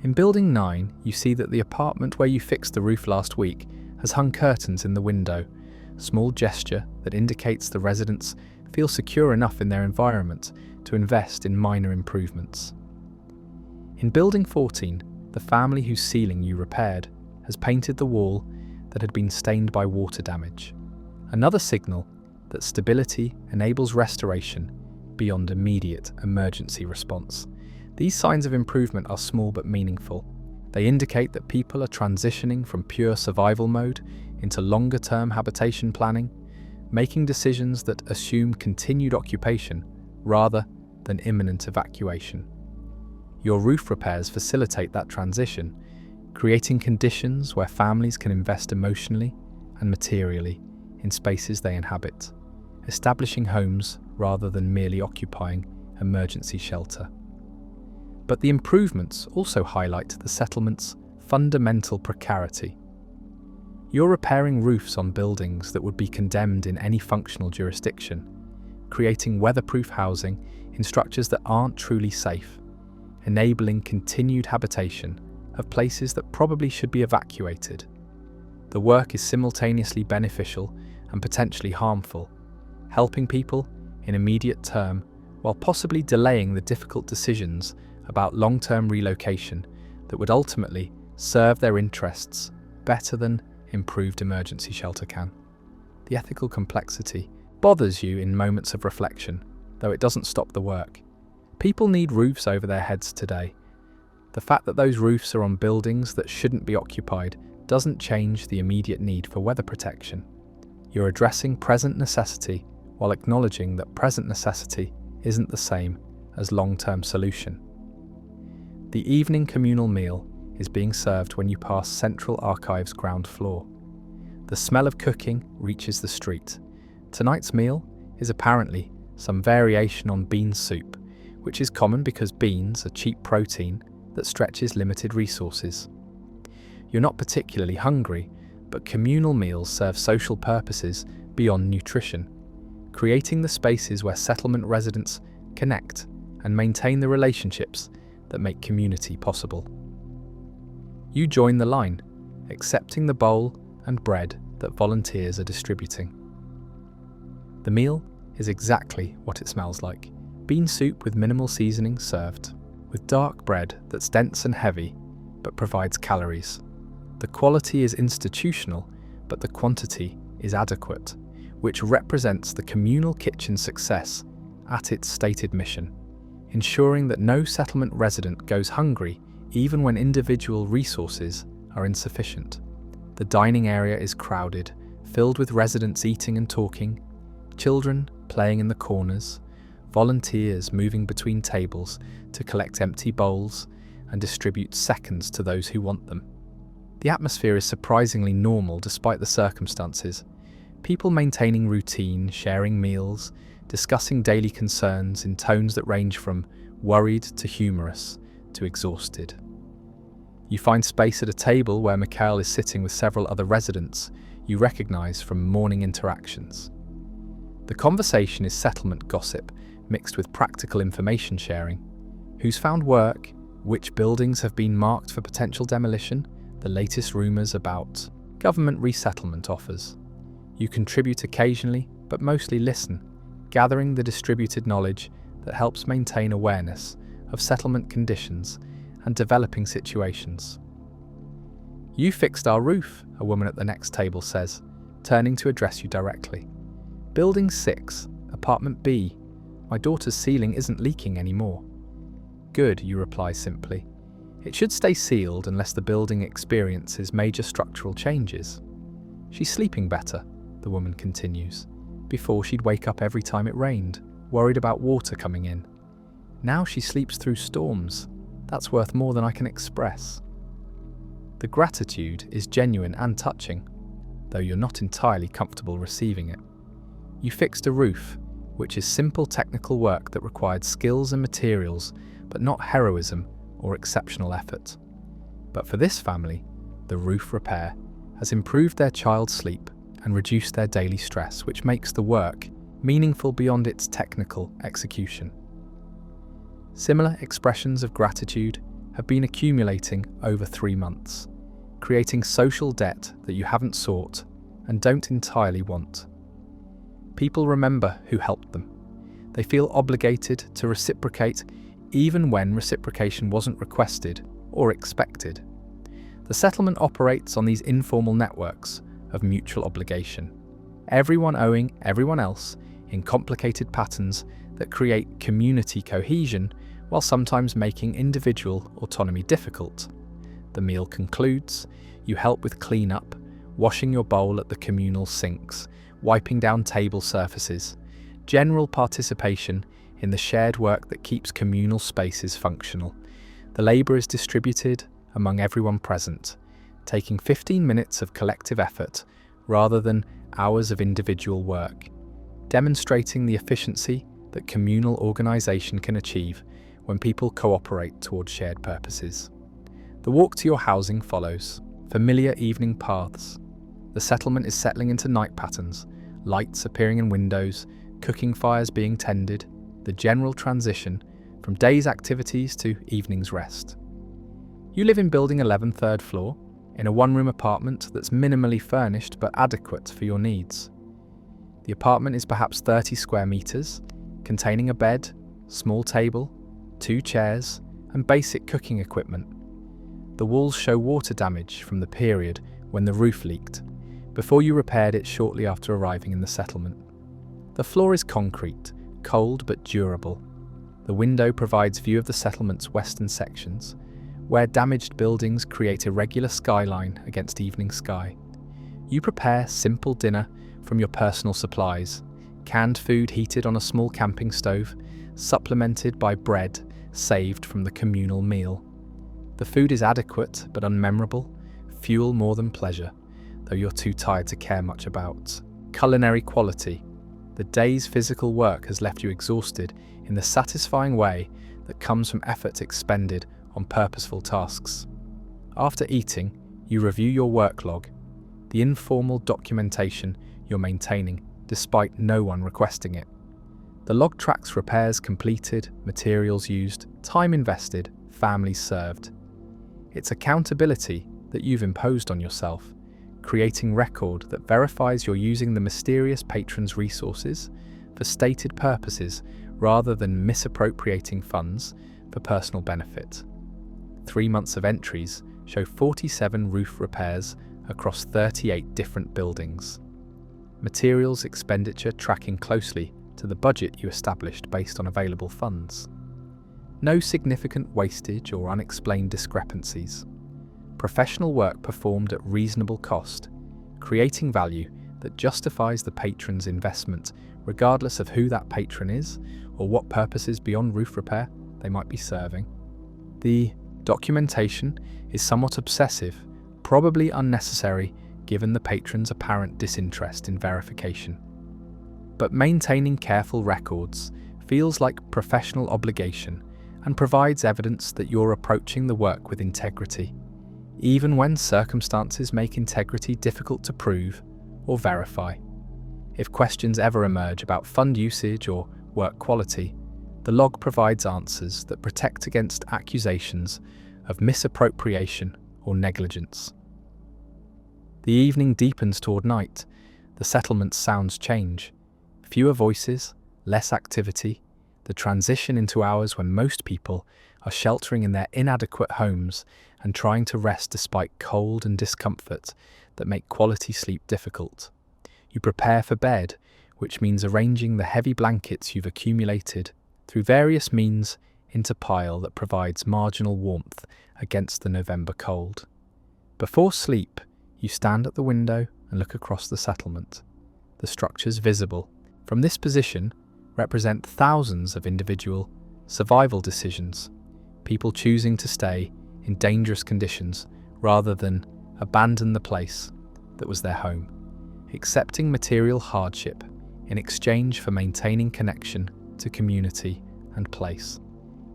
In Building 9, you see that the apartment where you fixed the roof last week has hung curtains in the window, a small gesture that indicates the residents feel secure enough in their environment to invest in minor improvements. In Building 14, the family whose ceiling you repaired has painted the wall that had been stained by water damage, another signal that stability enables restoration beyond immediate emergency response. These signs of improvement are small but meaningful. They indicate that people are transitioning from pure survival mode into longer-term habitation planning, making decisions that assume continued occupation rather than imminent evacuation. Your roof repairs facilitate that transition, creating conditions where families can invest emotionally and materially in spaces they inhabit, establishing homes rather than merely occupying emergency shelter. But the improvements also highlight the settlement's fundamental precarity. You're repairing roofs on buildings that would be condemned in any functional jurisdiction, creating weatherproof housing in structures that aren't truly safe, enabling continued habitation of places that probably should be evacuated. The work is simultaneously beneficial and potentially harmful, helping people in immediate term while possibly delaying the difficult decisions about long-term relocation that would ultimately serve their interests better than improved emergency shelter can. The ethical complexity bothers you in moments of reflection, though it doesn't stop the work. People need roofs over their heads today. The fact that those roofs are on buildings that shouldn't be occupied doesn't change the immediate need for weather protection. You're addressing present necessity while acknowledging that present necessity isn't the same as long-term solution. The evening communal meal is being served when you pass Central Archive's ground floor. The smell of cooking reaches the street. Tonight's meal is apparently some variation on bean soup, which is common because beans are cheap protein that stretches limited resources. You're not particularly hungry, but communal meals serve social purposes beyond nutrition, creating the spaces where settlement residents connect and maintain the relationships that make community possible. You join the line, accepting the bowl and bread that volunteers are distributing. The meal is exactly what it smells like. Bean soup with minimal seasoning served, with dark bread that's dense and heavy, but provides calories. The quality is institutional, but the quantity is adequate, which represents the communal kitchen's success at its stated mission, ensuring that no settlement resident goes hungry even when individual resources are insufficient. The dining area is crowded, filled with residents eating and talking, children playing in the corners, volunteers moving between tables to collect empty bowls and distribute seconds to those who want them. The atmosphere is surprisingly normal despite the circumstances. People maintaining routine, sharing meals, discussing daily concerns in tones that range from worried to humorous to exhausted. You find space at a table where Mikhail is sitting with several other residents you recognize from morning interactions. The conversation is settlement gossip mixed with practical information sharing. Who's found work, which buildings have been marked for potential demolition, the latest rumours about government resettlement offers. You contribute occasionally, but mostly listen, gathering the distributed knowledge that helps maintain awareness of settlement conditions and developing situations. "You fixed our roof," a woman at the next table says, turning to address you directly. "Building 6, apartment B. My daughter's ceiling isn't leaking anymore." "Good," you reply simply. "It should stay sealed unless the building experiences major structural changes." "She's sleeping better," the woman continues. "Before she'd wake up every time it rained, worried about water coming in. Now she sleeps through storms. That's worth more than I can express." The gratitude is genuine and touching, though you're not entirely comfortable receiving it. You fixed a roof, which is simple technical work that required skills and materials, but not heroism or exceptional effort. But for this family, the roof repair has improved their child's sleep and reduced their daily stress, which makes the work meaningful beyond its technical execution. Similar expressions of gratitude have been accumulating over 3 months, creating social debt that you haven't sought and don't entirely want. People remember who helped them. They feel obligated to reciprocate even when reciprocation wasn't requested or expected. The settlement operates on these informal networks of mutual obligation, everyone owing everyone else in complicated patterns that create community cohesion while sometimes making individual autonomy difficult. The meal concludes, you help with cleanup, washing your bowl at the communal sinks, wiping down table surfaces, general participation in the shared work that keeps communal spaces functional. The labour is distributed among everyone present, taking 15 minutes of collective effort rather than hours of individual work, demonstrating the efficiency that communal organisation can achieve when people cooperate towards shared purposes. The walk to your housing follows, familiar evening paths. The settlement is settling into night patterns, lights appearing in windows, cooking fires being tended, the general transition from day's activities to evening's rest. You live in building 11, third floor. in a one-room apartment that's minimally furnished but adequate for your needs. The apartment is perhaps 30 square meters, containing a bed, small table, 2 chairs, and basic cooking equipment. The walls show water damage from the period when the roof leaked, before you repaired it shortly after arriving in the settlement. The floor is concrete, cold but durable. The window provides view of the settlement's western sections, where damaged buildings create irregular skyline against evening sky. You prepare simple dinner from your personal supplies, canned food heated on a small camping stove, supplemented by bread saved from the communal meal. The food is adequate but unmemorable, fuel more than pleasure, though you're too tired to care much about. Culinary quality. The day's physical work has left you exhausted in the satisfying way that comes from effort expended on purposeful tasks. After eating, you review your work log, the informal documentation you're maintaining despite no one requesting it. The log tracks repairs completed, materials used, time invested, families served. It's accountability that you've imposed on yourself, creating record that verifies you're using the mysterious patron's resources for stated purposes rather than misappropriating funds for personal benefit. 3 months of entries show 47 roof repairs across 38 different buildings. Materials expenditure tracking closely to the budget you established based on available funds. No significant wastage or unexplained discrepancies. Professional work performed at reasonable cost, creating value that justifies the patron's investment regardless of who that patron is or what purposes beyond roof repair they might be serving. The documentation is somewhat obsessive, probably unnecessary given the patron's apparent disinterest in verification. But maintaining careful records feels like professional obligation and provides evidence that you're approaching the work with integrity, even when circumstances make integrity difficult to prove or verify. If questions ever emerge about fund usage or work quality, the log provides answers that protect against accusations of misappropriation or negligence. The evening deepens toward night. The settlement's sounds change. Fewer voices, less activity, the transition into hours when most people are sheltering in their inadequate homes and trying to rest despite cold and discomfort that make quality sleep difficult. You prepare for bed, which means arranging the heavy blankets you've accumulated through various means into a pile that provides marginal warmth against the November cold. Before sleep, you stand at the window and look across the settlement. The structures visible from this position represent thousands of individual survival decisions, people choosing to stay in dangerous conditions rather than abandon the place that was their home, accepting material hardship in exchange for maintaining connection to community and place.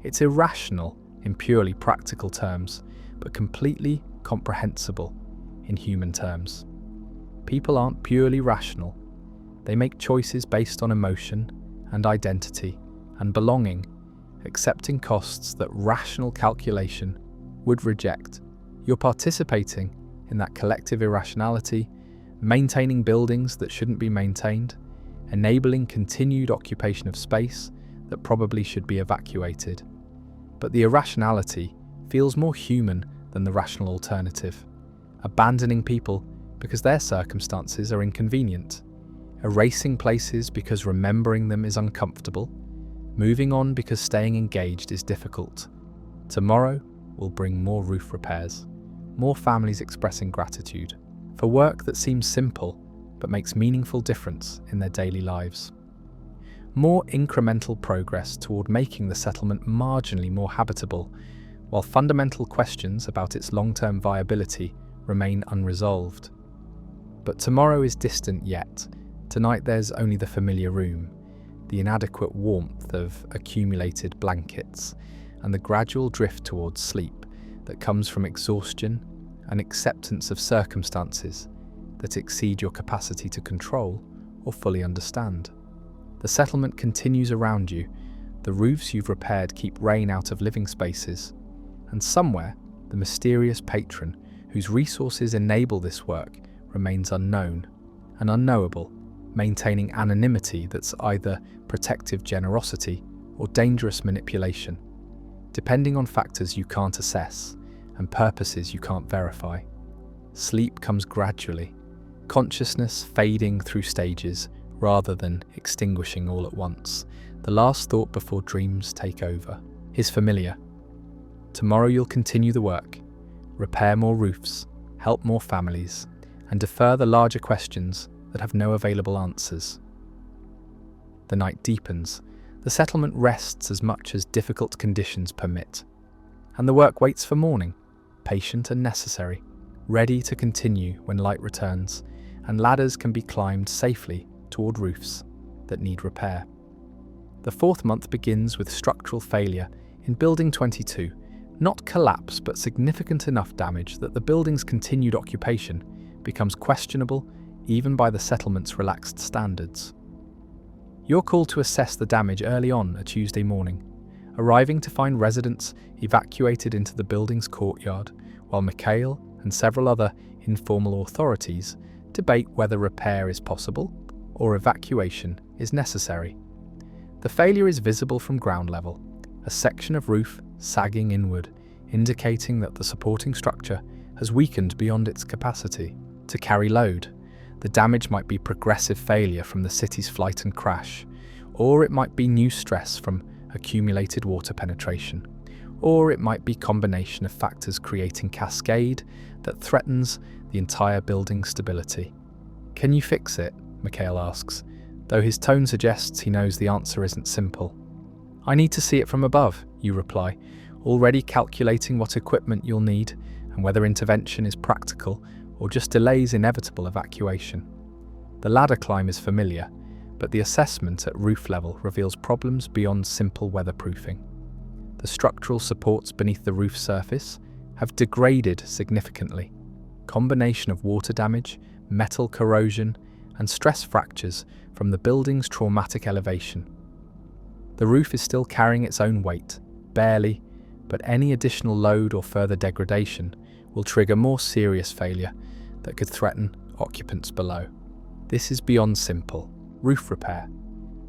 It's irrational in purely practical terms, but completely comprehensible in human terms. People aren't purely rational. They make choices based on emotion and identity and belonging, accepting costs that rational calculation would reject. You're participating in that collective irrationality, maintaining buildings that shouldn't be maintained, enabling continued occupation of space that probably should be evacuated. But the irrationality feels more human than the rational alternative, abandoning people because their circumstances are inconvenient, erasing places because remembering them is uncomfortable, moving on because staying engaged is difficult. Tomorrow will bring more roof repairs, more families expressing gratitude for work that seems simple but makes meaningful difference in their daily lives. More incremental progress toward making the settlement marginally more habitable, while fundamental questions about its long-term viability remain unresolved. But tomorrow is distant yet. Tonight there's only the familiar room, the inadequate warmth of accumulated blankets, and the gradual drift towards sleep that comes from exhaustion and acceptance of circumstances that exceed your capacity to control or fully understand. The settlement continues around you. The roofs you've repaired keep rain out of living spaces, and somewhere the mysterious patron whose resources enable this work remains unknown and unknowable, maintaining anonymity that's either protective generosity or dangerous manipulation, depending on factors you can't assess and purposes you can't verify. Sleep comes gradually, consciousness fading through stages rather than extinguishing all at once. The last thought before dreams take over is familiar. Tomorrow you'll continue the work, repair more roofs, help more families, and defer the larger questions that have no available answers. The night deepens, the settlement rests as much as difficult conditions permit, and the work waits for morning, patient and necessary, ready to continue when light returns, and ladders can be climbed safely toward roofs that need repair. The fourth month begins with structural failure in Building 22, not collapse but significant enough damage that the building's continued occupation becomes questionable even by the settlement's relaxed standards. You're called to assess the damage early on a Tuesday morning, arriving to find residents evacuated into the building's courtyard, while Mikhail and several other informal authorities debate whether repair is possible or evacuation is necessary. The failure is visible from ground level, a section of roof sagging inward, indicating that the supporting structure has weakened beyond its capacity to carry load. The damage might be progressive failure from the city's flight and crash, or it might be new stress from accumulated water penetration, or it might be a combination of factors creating cascade that threatens the entire building's stability. "Can you fix it?" Mikhail asks, though his tone suggests he knows the answer isn't simple. "I need to see it from above," you reply, already calculating what equipment you'll need and whether intervention is practical or just delays inevitable evacuation. The ladder climb is familiar, but the assessment at roof level reveals problems beyond simple weatherproofing. The structural supports beneath the roof surface have degraded significantly. Combination of water damage, metal corrosion, and stress fractures from the building's traumatic elevation. The roof is still carrying its own weight, barely, but any additional load or further degradation will trigger more serious failure that could threaten occupants below. This is beyond simple roof repair.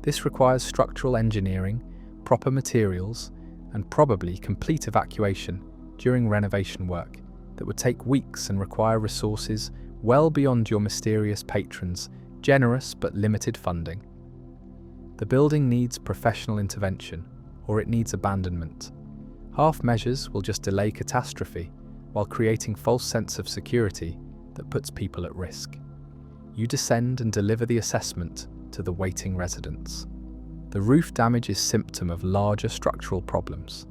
This requires structural engineering, proper materials, and probably complete evacuation during renovation work that would take weeks and require resources well beyond your mysterious patrons' generous but limited funding. The building needs professional intervention, or it needs abandonment. Half measures will just delay catastrophe while creating false sense of security that puts people at risk. You descend and deliver the assessment to the waiting residents. The roof damage is symptom of larger structural problems.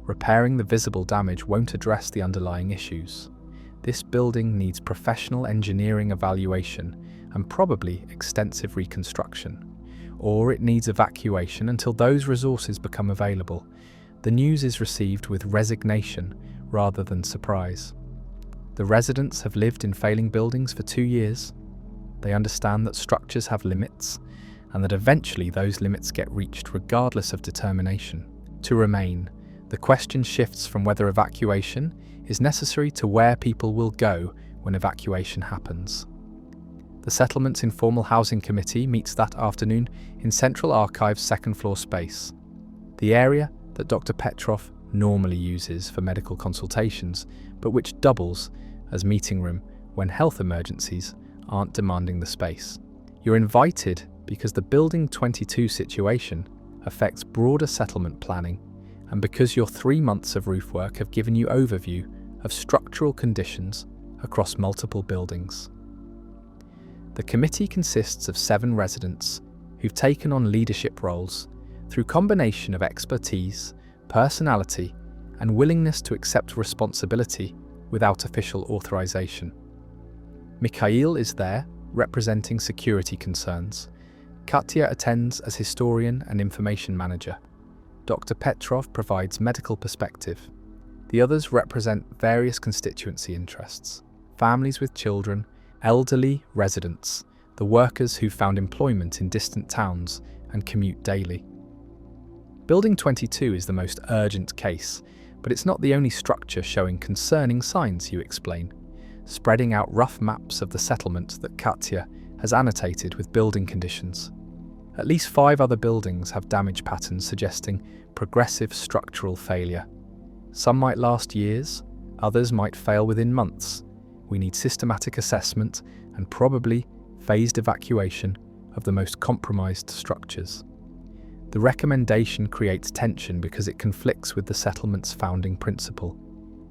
Repairing the visible damage won't address the underlying issues. This building needs professional engineering evaluation and probably extensive reconstruction. Or it needs evacuation until those resources become available. The news is received with resignation rather than surprise. The residents have lived in failing buildings for 2 years. They understand that structures have limits and that eventually those limits get reached regardless of determination. To remain, the question shifts from whether evacuation is necessary to where people will go when evacuation happens. The settlement's informal housing committee meets that afternoon in Central Archive's second-floor space, the area that Dr. Petrov normally uses for medical consultations, but which doubles as meeting room when health emergencies aren't demanding the space. You're invited because the Building 22 situation affects broader settlement planning, and because your 3 months of roof work have given you overview of structural conditions across multiple buildings. The committee consists of 7 residents who've taken on leadership roles through combination of expertise, personality, and willingness to accept responsibility without official authorization. Mikhail is there, representing security concerns. Katya attends as historian and information manager. Dr. Petrov provides medical perspective. The others represent various constituency interests: families with children, elderly residents, the workers who found employment in distant towns and commute daily. Building 22 is the most urgent case, but it's not the only structure showing concerning signs, you explain. spreading out rough maps of the settlement that Katya has annotated with building conditions. At least 5 other buildings have damage patterns suggesting progressive structural failure. Some might last years, others might fail within months. We need systematic assessment and probably phased evacuation of the most compromised structures. The recommendation creates tension because it conflicts with the settlement's founding principle.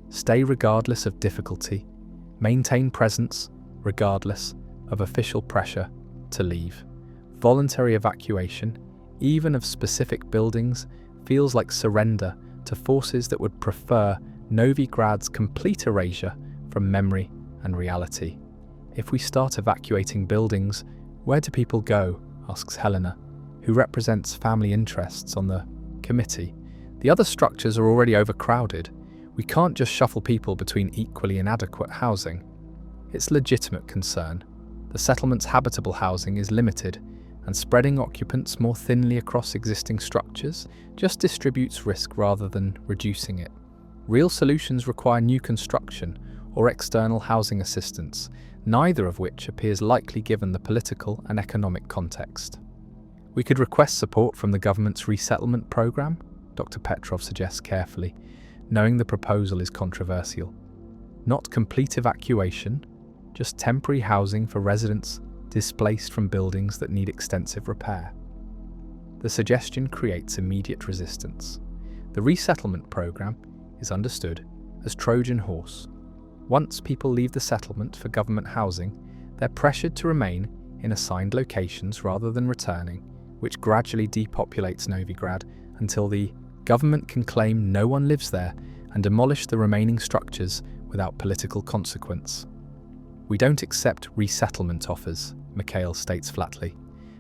Stay regardless of difficulty, maintain presence regardless of official pressure to leave. Voluntary evacuation, even of specific buildings, feels like surrender to forces that would prefer Novigrad's complete erasure from memory and reality. If we start evacuating buildings, where do people go? Asks Helena, who represents family interests on the committee. The other structures are already overcrowded. We can't just shuffle people between equally inadequate housing. It's a legitimate concern. The settlement's habitable housing is limited, and spreading occupants more thinly across existing structures just distributes risk rather than reducing it. Real solutions require new construction or external housing assistance, neither of which appears likely given the political and economic context. We could request support from the government's resettlement program, Dr. Petrov suggests carefully, knowing the proposal is controversial. Not complete evacuation, just temporary housing for residents displaced from buildings that need extensive repair. The suggestion creates immediate resistance. The resettlement program is understood as Trojan horse. Once people leave the settlement for government housing, they're pressured to remain in assigned locations rather than returning, which gradually depopulates Novigrad until the government can claim no one lives there and demolish the remaining structures without political consequence. We don't accept resettlement offers, Mikhail states flatly.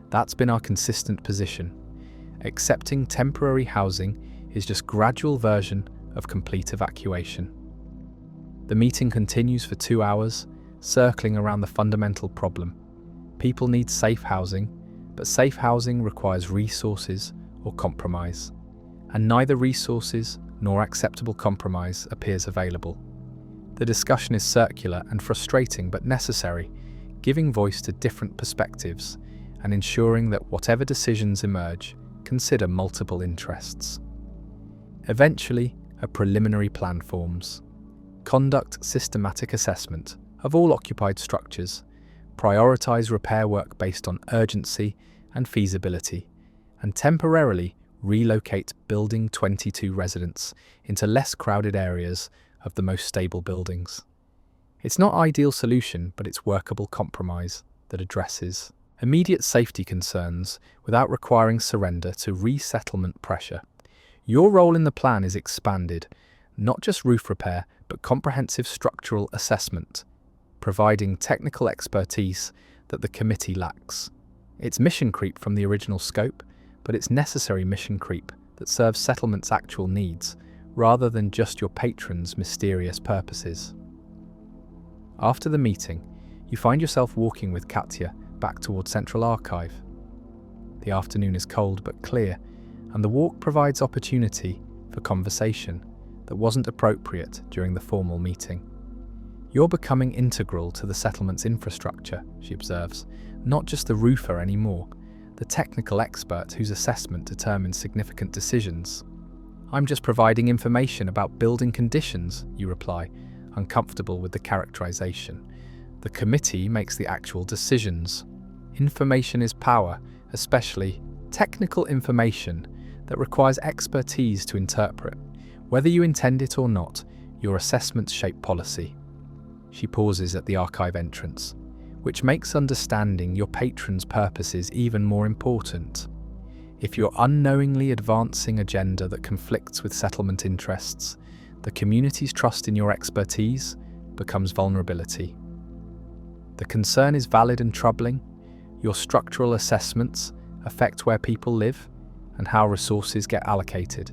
That's been our consistent position. Accepting temporary housing is just gradual version of complete evacuation. The meeting continues for 2 hours, circling around the fundamental problem. People need safe housing, but safe housing requires resources or compromise. And neither resources nor acceptable compromise appears available. The discussion is circular and frustrating but necessary, giving voice to different perspectives and ensuring that whatever decisions emerge consider multiple interests. Eventually, a preliminary plan forms. Conduct systematic assessment of all occupied structures, prioritize repair work based on urgency and feasibility, and temporarily relocate Building 22 residents into less crowded areas of the most stable buildings. It's not ideal solution, but it's workable compromise that addresses immediate safety concerns without requiring surrender to resettlement pressure. Your role in the plan is expanded, not just roof repair, but comprehensive structural assessment, providing technical expertise that the committee lacks. It's mission creep from the original scope, but it's necessary mission creep that serves settlement's actual needs, rather than just your patron's mysterious purposes. After the meeting, you find yourself walking with Katya back towards Central Archive. The afternoon is cold but clear, and the walk provides opportunity for conversation that wasn't appropriate during the formal meeting. You're becoming integral to the settlement's infrastructure, she observes, not just the roofer anymore, the technical expert whose assessment determines significant decisions. I'm just providing information about building conditions, you reply, uncomfortable with the characterization. The committee makes the actual decisions. Information is power, especially technical information that requires expertise to interpret. Whether you intend it or not, your assessments shape policy. She pauses at the archive entrance, which makes understanding your patron's purposes even more important. If you're unknowingly advancing agenda that conflicts with settlement interests, the community's trust in your expertise becomes vulnerability. The concern is valid and troubling. Your structural assessments affect where people live and how resources get allocated.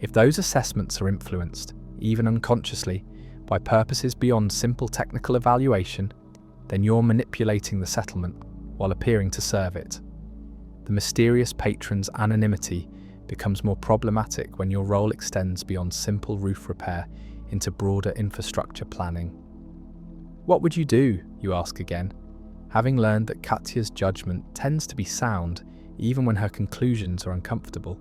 If those assessments are influenced, even unconsciously, by purposes beyond simple technical evaluation, then you're manipulating the settlement while appearing to serve it. The mysterious patron's anonymity becomes more problematic when your role extends beyond simple roof repair into broader infrastructure planning. What would you do, you ask again, having learned that Katya's judgment tends to be sound even when her conclusions are uncomfortable.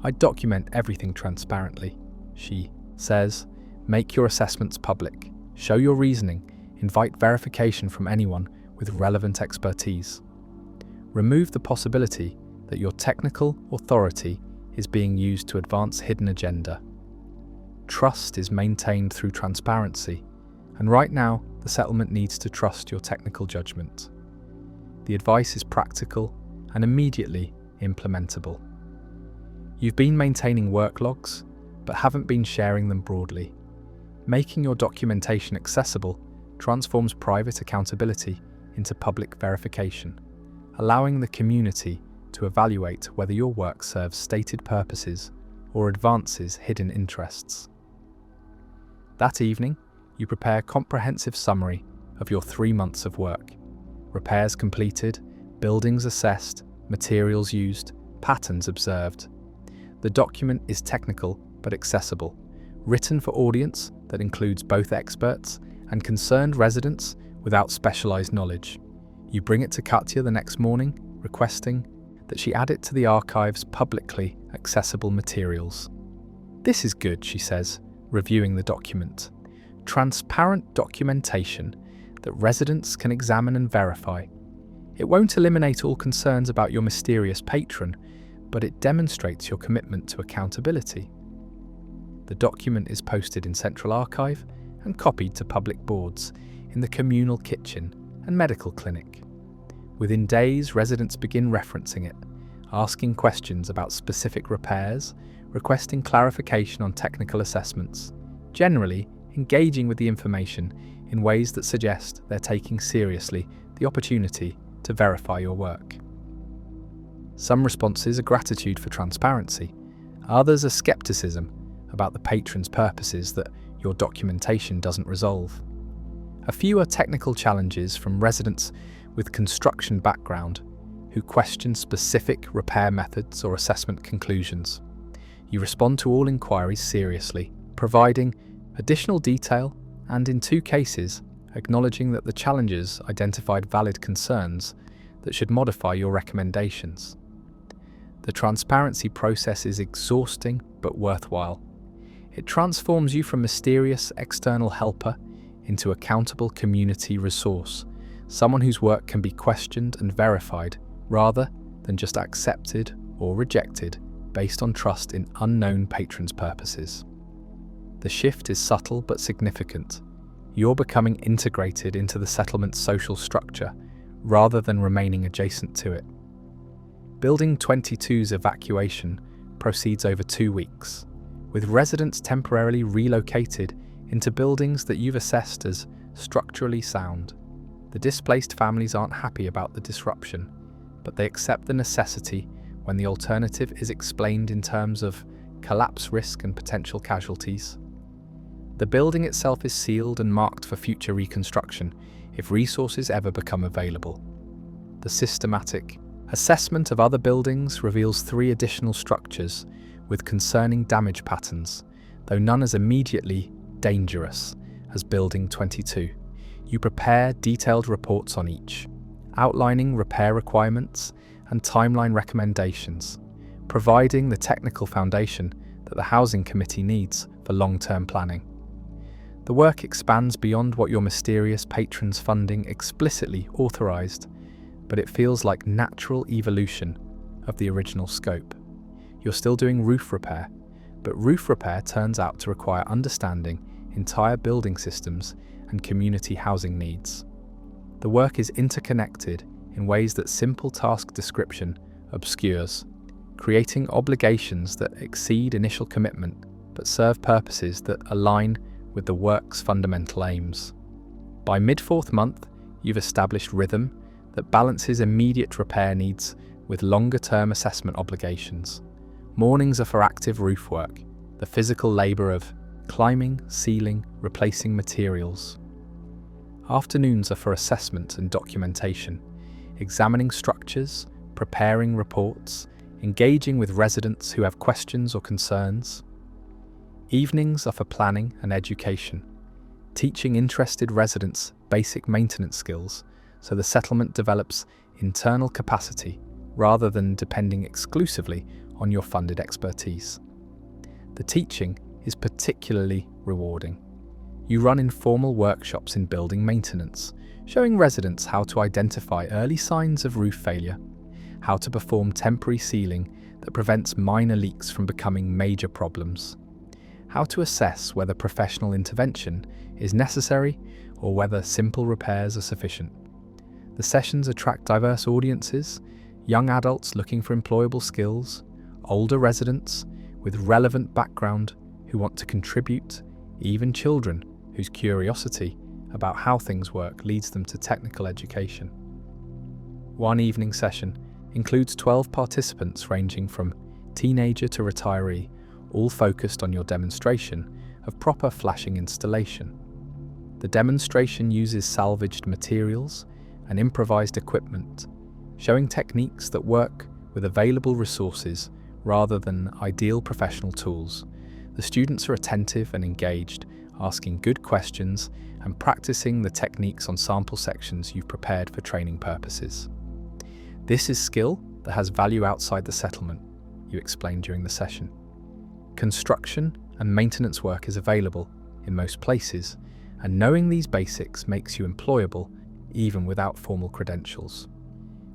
I document everything transparently, she says. Make your assessments public, show your reasoning, invite verification from anyone with relevant expertise. Remove the possibility that your technical authority is being used to advance hidden agenda. Trust is maintained through transparency, and right now the settlement needs to trust your technical judgment. The advice is practical and immediately implementable. You've been maintaining work logs, but haven't been sharing them broadly. Making your documentation accessible transforms private accountability into public verification, allowing the community to evaluate whether your work serves stated purposes or advances hidden interests. That evening, you prepare a comprehensive summary of your 3 months of work. Repairs completed, buildings assessed, materials used, patterns observed. The document is technical but accessible, written for audience that includes both experts and concerned residents without specialized knowledge. You bring it to Katya the next morning, requesting that she add it to the archive's publicly accessible materials. This is good, she says, reviewing the document. Transparent documentation that residents can examine and verify. It won't eliminate all concerns about your mysterious patron, but it demonstrates your commitment to accountability. The document is posted in Central Archive and copied to public boards in the communal kitchen and medical clinic. Within days, residents begin referencing it, asking questions about specific repairs, requesting clarification on technical assessments, generally engaging with the information in ways that suggest they're taking seriously the opportunity to verify your work. Some responses are gratitude for transparency, others are skepticism about the patron's purposes that your documentation doesn't resolve. A few are technical challenges from residents with construction background who question specific repair methods or assessment conclusions. You respond to all inquiries seriously, providing additional detail and, in 2 cases, acknowledging that the challenges identified valid concerns that should modify your recommendations. The transparency process is exhausting but worthwhile. It transforms you from mysterious external helper into accountable community resource, someone whose work can be questioned and verified rather than just accepted or rejected based on trust in unknown patrons' purposes. The shift is subtle but significant. You're becoming integrated into the settlement's social structure rather than remaining adjacent to it. Building 22's evacuation proceeds over 2 weeks, with residents temporarily relocated into buildings that you've assessed as structurally sound. The displaced families aren't happy about the disruption, but they accept the necessity when the alternative is explained in terms of collapse risk and potential casualties. The building itself is sealed and marked for future reconstruction if resources ever become available. The systematic assessment of other buildings reveals 3 additional structures with concerning damage patterns, though none as immediately dangerous as Building 22. You prepare detailed reports on each, outlining repair requirements and timeline recommendations, providing the technical foundation that the Housing Committee needs for long-term planning. The work expands beyond what your mysterious patron's funding explicitly authorized, but it feels like natural evolution of the original scope. You're still doing roof repair, but roof repair turns out to require understanding entire building systems and community housing needs. The work is interconnected in ways that simple task description obscures, creating obligations that exceed initial commitment but serve purposes that align with the work's fundamental aims. By mid-4th month, you've established rhythm that balances immediate repair needs with longer-term assessment obligations. Mornings are for active roof work, the physical labour of climbing, sealing, replacing materials. Afternoons are for assessment and documentation, examining structures, preparing reports, engaging with residents who have questions or concerns. Evenings are for planning and education, teaching interested residents basic maintenance skills so the settlement develops internal capacity rather than depending exclusively on your funded expertise. The teaching is particularly rewarding. You run informal workshops in building maintenance, showing residents how to identify early signs of roof failure, how to perform temporary sealing that prevents minor leaks from becoming major problems, how to assess whether professional intervention is necessary or whether simple repairs are sufficient. The sessions attract diverse audiences, young adults looking for employable skills, older residents with relevant background who want to contribute, even children whose curiosity about how things work leads them to technical education. One evening session includes 12 participants ranging from teenager to retiree, all focused on your demonstration of proper flashing installation. The demonstration uses salvaged materials and improvised equipment, showing techniques that work with available resources rather than ideal professional tools. The students are attentive and engaged, asking good questions and practicing the techniques on sample sections you've prepared for training purposes. This is skill that has value outside the settlement, you explained during the session. Construction and maintenance work is available in most places, and knowing these basics makes you employable even without formal credentials.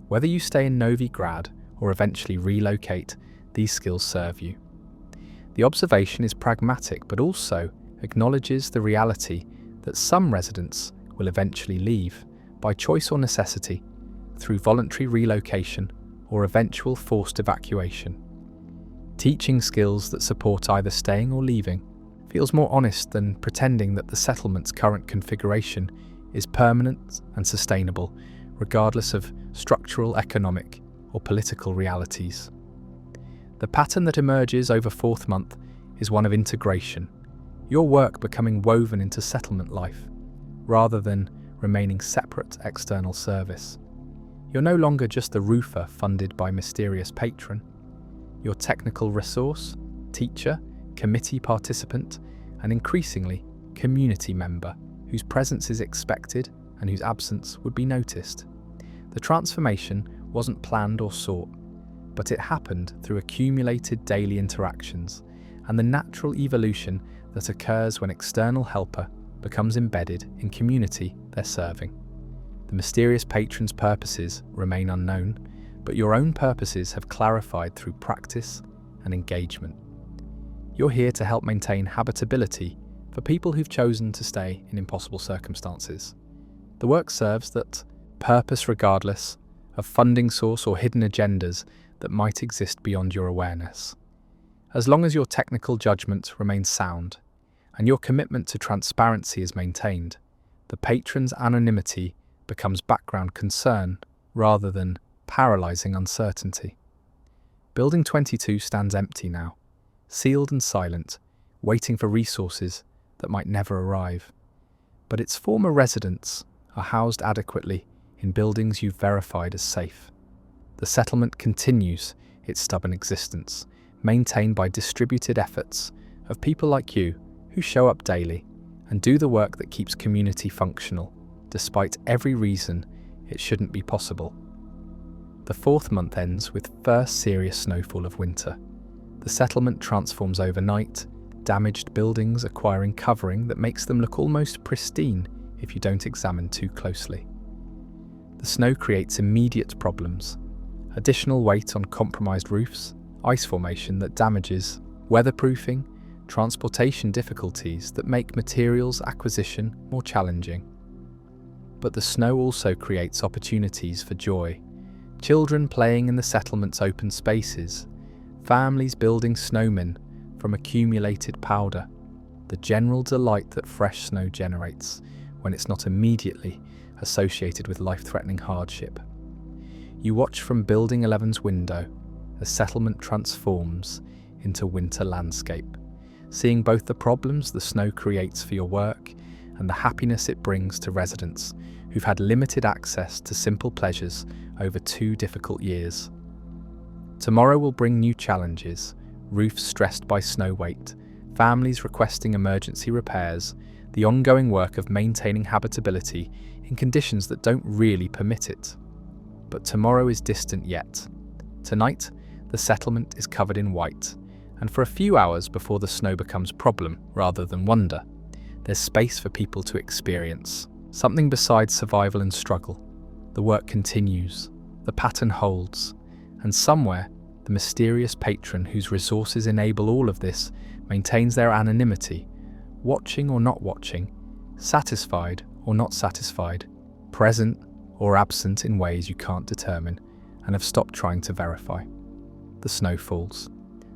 Whether you stay in Novigrad or eventually relocate, these skills serve you. The observation is pragmatic but also acknowledges the reality that some residents will eventually leave by choice or necessity through voluntary relocation or eventual forced evacuation. Teaching skills that support either staying or leaving feels more honest than pretending that the settlement's current configuration is permanent and sustainable, regardless of structural, economic, or political realities. The pattern that emerges over fourth month is one of integration, your work becoming woven into settlement life, rather than remaining separate external service. You're no longer just a roofer funded by mysterious patron. You're technical resource, teacher, committee participant, and increasingly, community member whose presence is expected and whose absence would be noticed. The transformation wasn't planned or sought, but it happened through accumulated daily interactions and the natural evolution that occurs when external helper becomes embedded in community they're serving. The mysterious patron's purposes remain unknown, but your own purposes have clarified through practice and engagement. You're here to help maintain habitability for people who've chosen to stay in impossible circumstances. The work serves that purpose regardless of funding source or hidden agendas that might exist beyond your awareness. As long as your technical judgment remains sound and your commitment to transparency is maintained, the patron's anonymity becomes background concern rather than paralyzing uncertainty. Building 22 stands empty now, sealed and silent, waiting for resources that might never arrive. But its former residents are housed adequately in buildings you've verified as safe. The settlement continues its stubborn existence, maintained by distributed efforts of people like you who show up daily and do the work that keeps community functional, despite every reason it shouldn't be possible. The fourth month ends with first serious snowfall of winter. The settlement transforms overnight, damaged buildings acquiring covering that makes them look almost pristine if you don't examine too closely. The snow creates immediate problems: additional weight on compromised roofs, ice formation that damages, weatherproofing, transportation difficulties that make materials acquisition more challenging. But the snow also creates opportunities for joy. Children playing in the settlement's open spaces, families building snowmen from accumulated powder, the general delight that fresh snow generates when it's not immediately associated with life-threatening hardship. You watch from Building 11's window as settlement transforms into winter landscape, seeing both the problems the snow creates for your work and the happiness it brings to residents who've had limited access to simple pleasures over 2 difficult years. Tomorrow will bring new challenges: roofs stressed by snow weight, families requesting emergency repairs, the ongoing work of maintaining habitability in conditions that don't really permit it. But tomorrow is distant yet. Tonight, the settlement is covered in white, and for a few hours before the snow becomes problem rather than wonder, there's space for people to experience something besides survival and struggle. The work continues, the pattern holds, and somewhere, the mysterious patron whose resources enable all of this maintains their anonymity, watching or not watching, satisfied or not satisfied, present or absent in ways you can't determine and have stopped trying to verify. The snow falls.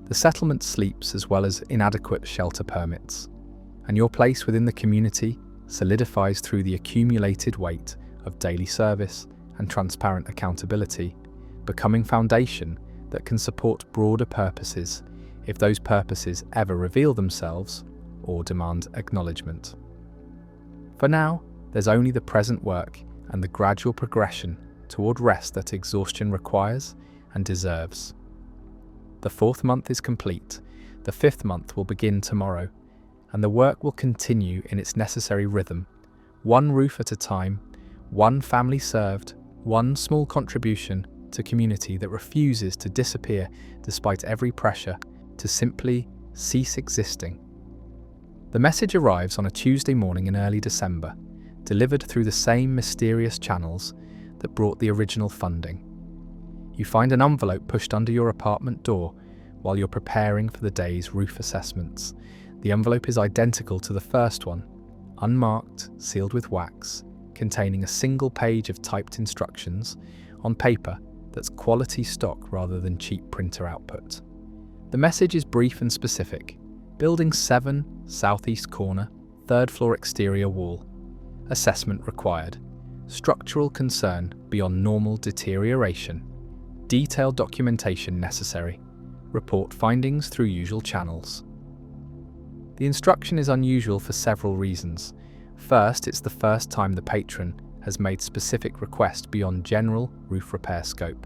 The settlement sleeps as well as inadequate shelter permits, and your place within the community solidifies through the accumulated weight of daily service and transparent accountability, becoming foundation that can support broader purposes if those purposes ever reveal themselves or demand acknowledgement. For now, there's only the present work and the gradual progression toward rest that exhaustion requires and deserves. The 4th month is complete, the 5th month will begin tomorrow, and the work will continue in its necessary rhythm, one roof at a time, one family served, one small contribution to community that refuses to disappear despite every pressure to simply cease existing. The message arrives on a Tuesday morning in early December, delivered through the same mysterious channels that brought the original funding. You find an envelope pushed under your apartment door while you're preparing for the day's roof assessments. The envelope is identical to the first one, unmarked, sealed with wax, containing a single page of typed instructions on paper that's quality stock rather than cheap printer output. The message is brief and specific. Building 7, southeast corner, 3rd floor exterior wall. Assessment required. Structural concern beyond normal deterioration. Detailed documentation necessary. Report findings through usual channels. The instruction is unusual for several reasons. First, it's the first time the patron has made specific request beyond general roof repair scope.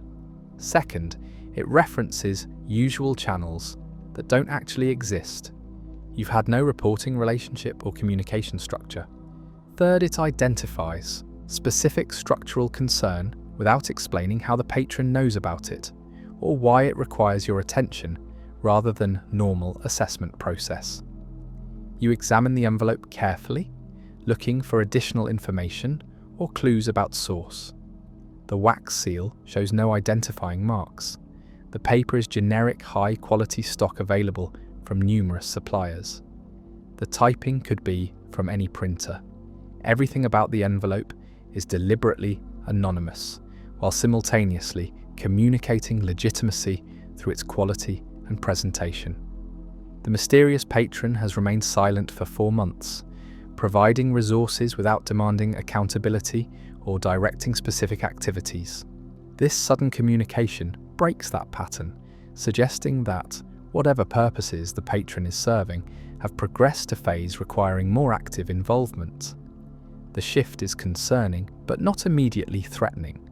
Second, it references usual channels that don't actually exist. You've had no reporting relationship or communication structure. Third, it identifies specific structural concern without explaining how the patron knows about it or why it requires your attention rather than normal assessment process. You examine the envelope carefully, looking for additional information or clues about source. The wax seal shows no identifying marks. The paper is generic high-quality stock available from numerous suppliers. The typing could be from any printer. Everything about the envelope is deliberately anonymous, while simultaneously communicating legitimacy through its quality and presentation. The mysterious patron has remained silent for 4 months, providing resources without demanding accountability or directing specific activities. This sudden communication breaks that pattern, suggesting that whatever purposes the patron is serving have progressed to phase requiring more active involvement. The shift is concerning, but not immediately threatening.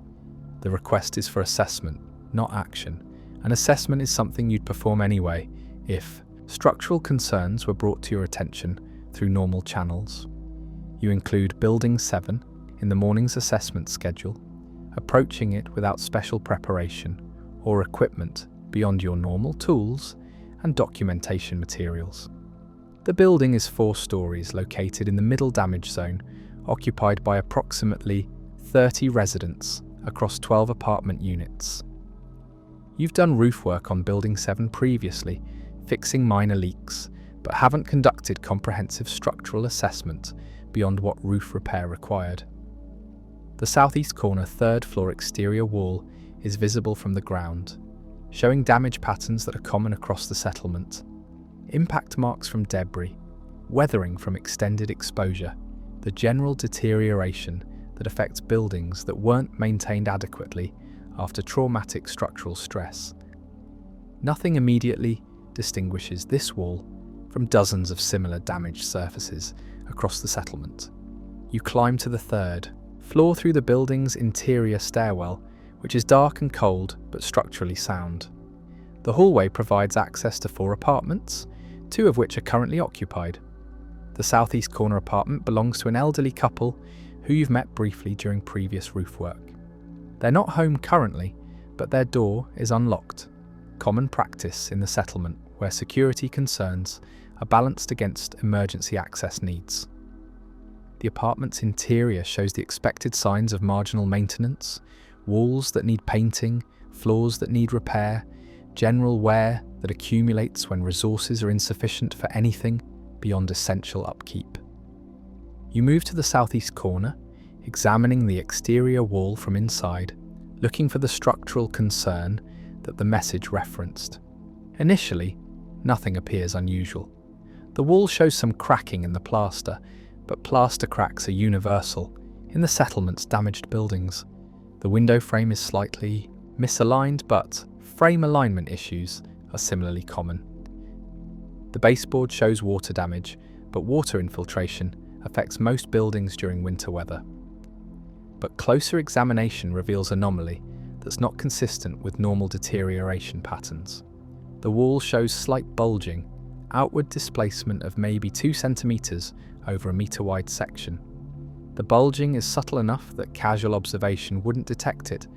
The request is for assessment, not action. An assessment is something you'd perform anyway if structural concerns were brought to your attention through normal channels. You include Building 7 in the morning's assessment schedule, approaching it without special preparation or equipment beyond your normal tools and documentation materials. The building is 4 stories located in the middle damage zone, occupied by approximately 30 residents across 12 apartment units. You've done roof work on Building 7 previously, fixing minor leaks, but haven't conducted comprehensive structural assessment beyond what roof repair required. The southeast corner 3rd floor exterior wall is visible from the ground, showing damage patterns that are common across the settlement. Impact marks from debris, weathering from extended exposure, the general deterioration that affects buildings that weren't maintained adequately after traumatic structural stress. Nothing immediately distinguishes this wall from dozens of similar damaged surfaces across the settlement. You climb to the 3rd floor through the building's interior stairwell, which is dark and cold but structurally sound. The hallway provides access to 4 apartments, 2 of which are currently occupied. The southeast corner apartment belongs to an elderly couple who you've met briefly during previous roof work. They're not home currently, but their door is unlocked, common practice in the settlement where security concerns are balanced against emergency access needs. The apartment's interior shows the expected signs of marginal maintenance: walls that need painting, floors that need repair, general wear that accumulates when resources are insufficient for anything beyond essential upkeep. You move to the southeast corner, examining the exterior wall from inside, looking for the structural concern that the message referenced. Initially, nothing appears unusual. The wall shows some cracking in the plaster, but plaster cracks are universal in the settlement's damaged buildings. The window frame is slightly misaligned, but frame alignment issues are similarly common. The baseboard shows water damage, but water infiltration affects most buildings during winter weather. But closer examination reveals anomaly that's not consistent with normal deterioration patterns. The wall shows slight bulging, outward displacement of maybe 2 centimeters over a meter-wide section. The bulging is subtle enough that casual observation wouldn't detect it,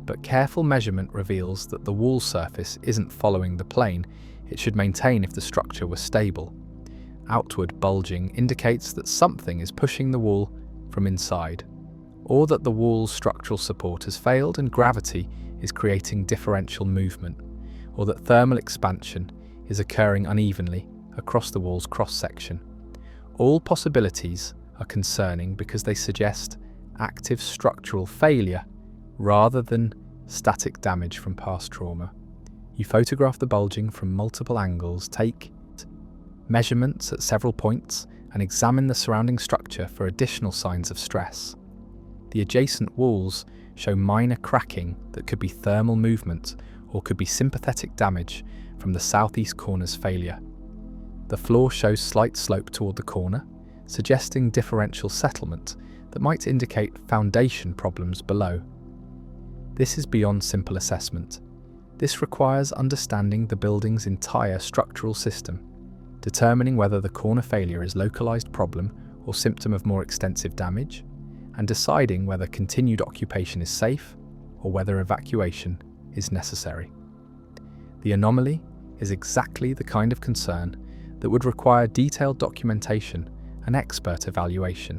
but careful measurement reveals that the wall surface isn't following the plane it should maintain if the structure were stable. Outward bulging indicates that something is pushing the wall from inside, or that the wall's structural support has failed and gravity is creating differential movement, or that thermal expansion is occurring unevenly across the wall's cross-section. All possibilities are concerning because they suggest active structural failure rather than static damage from past trauma. You photograph the bulging from multiple angles, take measurements at several points, and examine the surrounding structure for additional signs of stress. The adjacent walls show minor cracking that could be thermal movement or could be sympathetic damage from the southeast corner's failure. The floor shows slight slope toward the corner, suggesting differential settlement that might indicate foundation problems below. This is beyond simple assessment. This requires understanding the building's entire structural system, determining whether the corner failure is a localized problem or symptom of more extensive damage, and deciding whether continued occupation is safe or whether evacuation is necessary. The anomaly is exactly the kind of concern that would require detailed documentation and expert evaluation,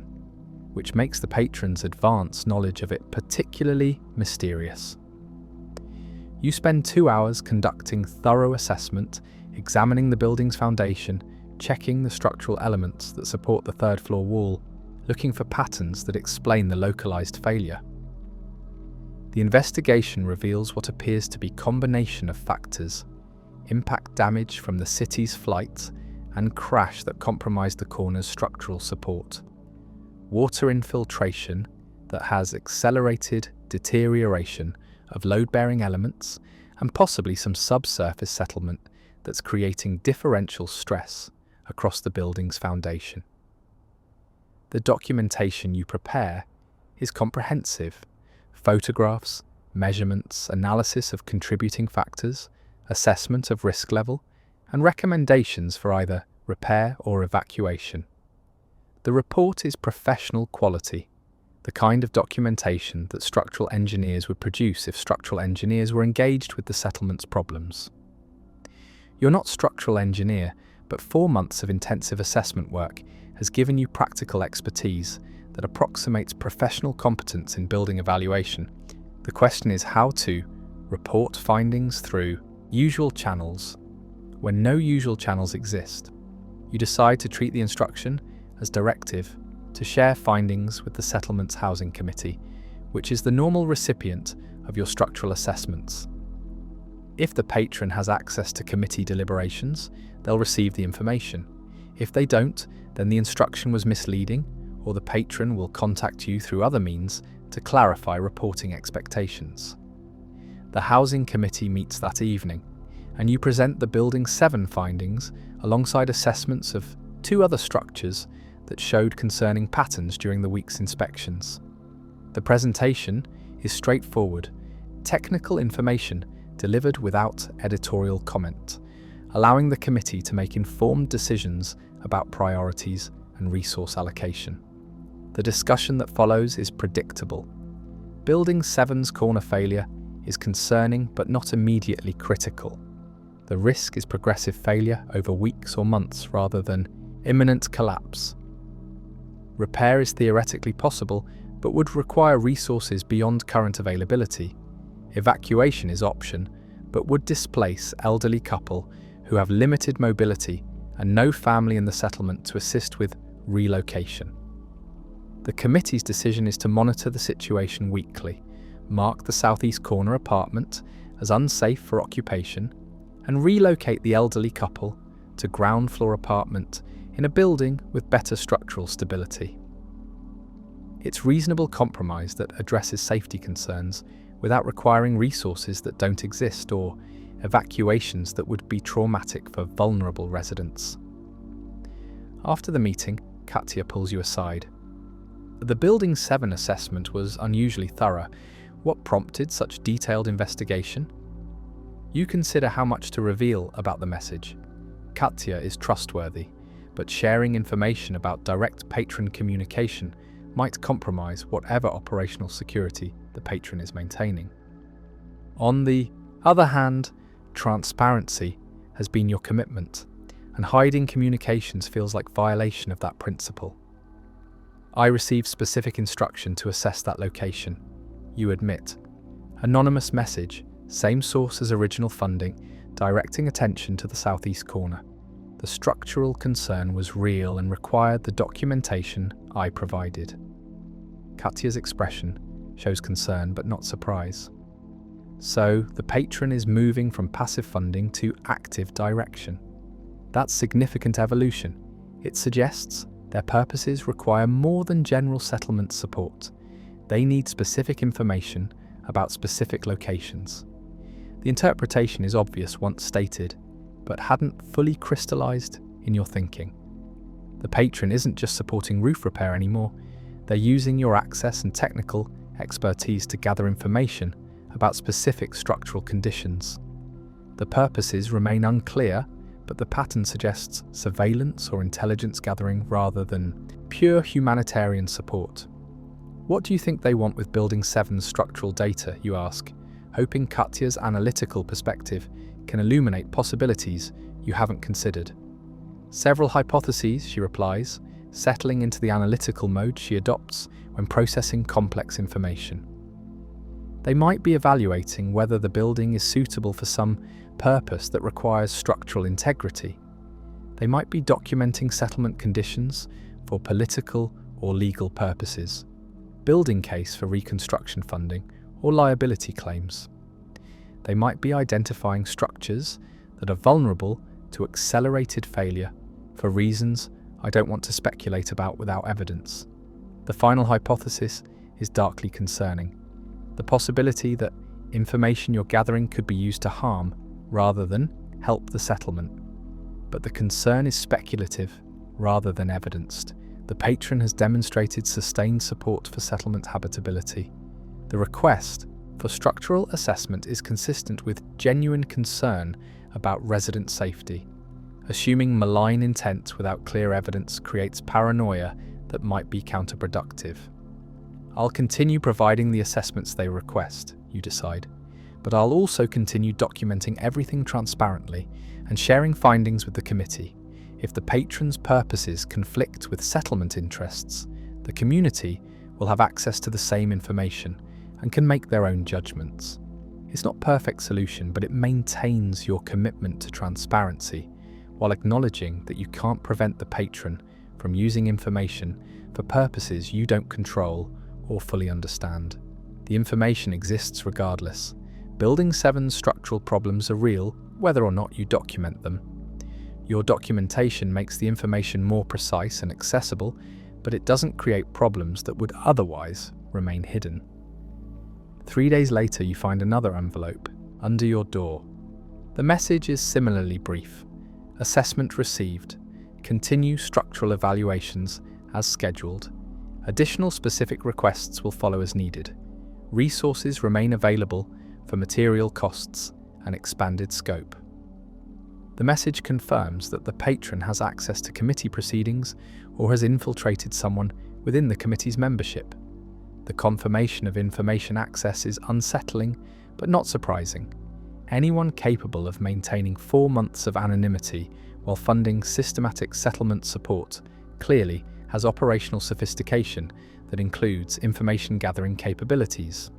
which makes the patron's advanced knowledge of it particularly mysterious. You spend 2 hours conducting thorough assessment, examining the building's foundation, checking the structural elements that support the third-floor wall, looking for patterns that explain the localized failure. The investigation reveals what appears to be a combination of factors: impact damage from the city's flight and crash that compromised the corner's structural support, water infiltration that has accelerated deterioration of load-bearing elements, and possibly some subsurface settlement that's creating differential stress across the building's foundation. The documentation you prepare is comprehensive: photographs, measurements, analysis of contributing factors, assessment of risk level, and recommendations for either repair or evacuation. The report is professional quality, the kind of documentation that structural engineers would produce if structural engineers were engaged with the settlement's problems. You're not a structural engineer, but 4 months of intensive assessment work has given you practical expertise that approximates professional competence in building evaluation. The question is how to report findings through usual channels when no usual channels exist. You decide to treat the instruction as directive to share findings with the settlement's housing committee, which is the normal recipient of your structural assessments. If the patron has access to committee deliberations, they'll receive the information. If they don't, then the instruction was misleading, or the patron will contact you through other means to clarify reporting expectations. The housing committee meets that evening, and you present the Building 7 findings alongside assessments of 2 other structures that showed concerning patterns during the week's inspections. The presentation is straightforward, technical information delivered without editorial comment, allowing the committee to make informed decisions about priorities and resource allocation. The discussion that follows is predictable. Building 7's corner failure is concerning but not immediately critical. The risk is progressive failure over weeks or months rather than imminent collapse. Repair is theoretically possible but would require resources beyond current availability. Evacuation is option but would displace elderly couple who have limited mobility and no family in the settlement to assist with relocation. The committee's decision is to monitor the situation weekly, mark the southeast corner apartment as unsafe for occupation, and relocate the elderly couple to ground floor apartment in a building with better structural stability. It's reasonable compromise that addresses safety concerns without requiring resources that don't exist or evacuations that would be traumatic for vulnerable residents. After the meeting, Katya pulls you aside. The Building 7 assessment was unusually thorough. What prompted such detailed investigation? You consider how much to reveal about the message. Katya is trustworthy, but sharing information about direct patron communication might compromise whatever operational security the patron is maintaining. On the other hand, transparency has been your commitment, and hiding communications feels like violation of that principle. I received specific instruction to assess that location. You admit. Anonymous message, same source as original funding, directing attention to the southeast corner. The structural concern was real and required the documentation I provided. Katya's expression shows concern but not surprise. So, the patron is moving from passive funding to active direction. That's significant evolution. It suggests their purposes require more than general settlement support. They need specific information about specific locations. The interpretation is obvious once stated, but hadn't fully crystallized in your thinking. The patron isn't just supporting roof repair anymore, they're using your access and technical expertise to gather information about specific structural conditions. The purposes remain unclear, but the pattern suggests surveillance or intelligence gathering rather than pure humanitarian support. What do you think they want with Building 7's structural data, you ask, hoping Katya's analytical perspective can illuminate possibilities you haven't considered. Several hypotheses, she replies, settling into the analytical mode she adopts when processing complex information. They might be evaluating whether the building is suitable for some purpose that requires structural integrity. They might be documenting settlement conditions for political or legal purposes, building case for reconstruction funding or liability claims. They might be identifying structures that are vulnerable to accelerated failure for reasons I don't want to speculate about without evidence. The final hypothesis is darkly concerning. The possibility that information you're gathering could be used to harm rather than help the settlement. But the concern is speculative rather than evidenced. The patron has demonstrated sustained support for settlement habitability. The request for structural assessment is consistent with genuine concern about resident safety. Assuming malign intent without clear evidence creates paranoia that might be counterproductive. I'll continue providing the assessments they request, you decide, but I'll also continue documenting everything transparently and sharing findings with the committee. If the patron's purposes conflict with settlement interests, the community will have access to the same information and can make their own judgments. It's not a perfect solution, but it maintains your commitment to transparency while acknowledging that you can't prevent the patron from using information for purposes you don't control or fully understand. The information exists regardless. Building 7's structural problems are real, whether or not you document them. Your documentation makes the information more precise and accessible, but it doesn't create problems that would otherwise remain hidden. 3 days later, you find another envelope under your door. The message is similarly brief. Assessment received. Continue structural evaluations as scheduled. Additional specific requests will follow as needed. Resources remain available for material costs and expanded scope. The message confirms that the patron has access to committee proceedings or has infiltrated someone within the committee's membership. The confirmation of information access is unsettling, but not surprising. Anyone capable of maintaining 4 months of anonymity while funding systematic settlement support clearly has operational sophistication that includes information gathering capabilities.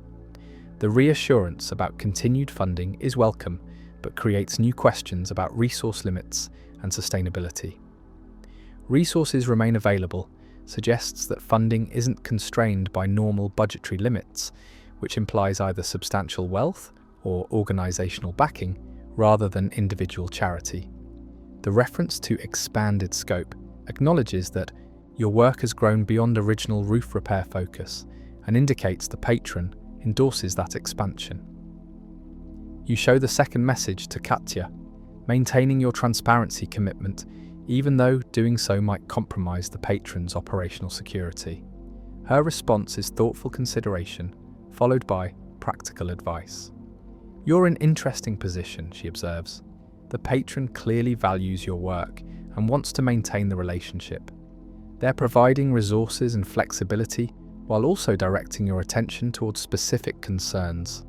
The reassurance about continued funding is welcome, but creates new questions about resource limits and sustainability. Resources remain available suggests that funding isn't constrained by normal budgetary limits, which implies either substantial wealth or organisational backing rather than individual charity. The reference to expanded scope acknowledges that your work has grown beyond original roof repair focus and indicates the patron endorses that expansion. You show the second message to Katya, maintaining your transparency commitment even though doing so might compromise the patron's operational security. Her response is thoughtful consideration, followed by practical advice. You're in an interesting position, she observes. The patron clearly values your work and wants to maintain the relationship. They're providing resources and flexibility while also directing your attention towards specific concerns.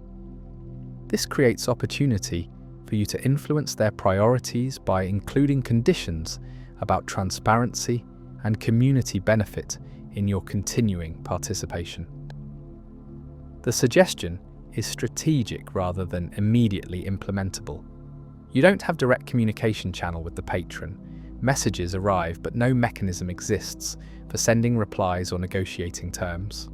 This creates opportunity for you to influence their priorities by including conditions about transparency and community benefit in your continuing participation. The suggestion is strategic rather than immediately implementable. You don't have direct communication channel with the patron. Messages arrive, but no mechanism exists for sending replies or negotiating terms.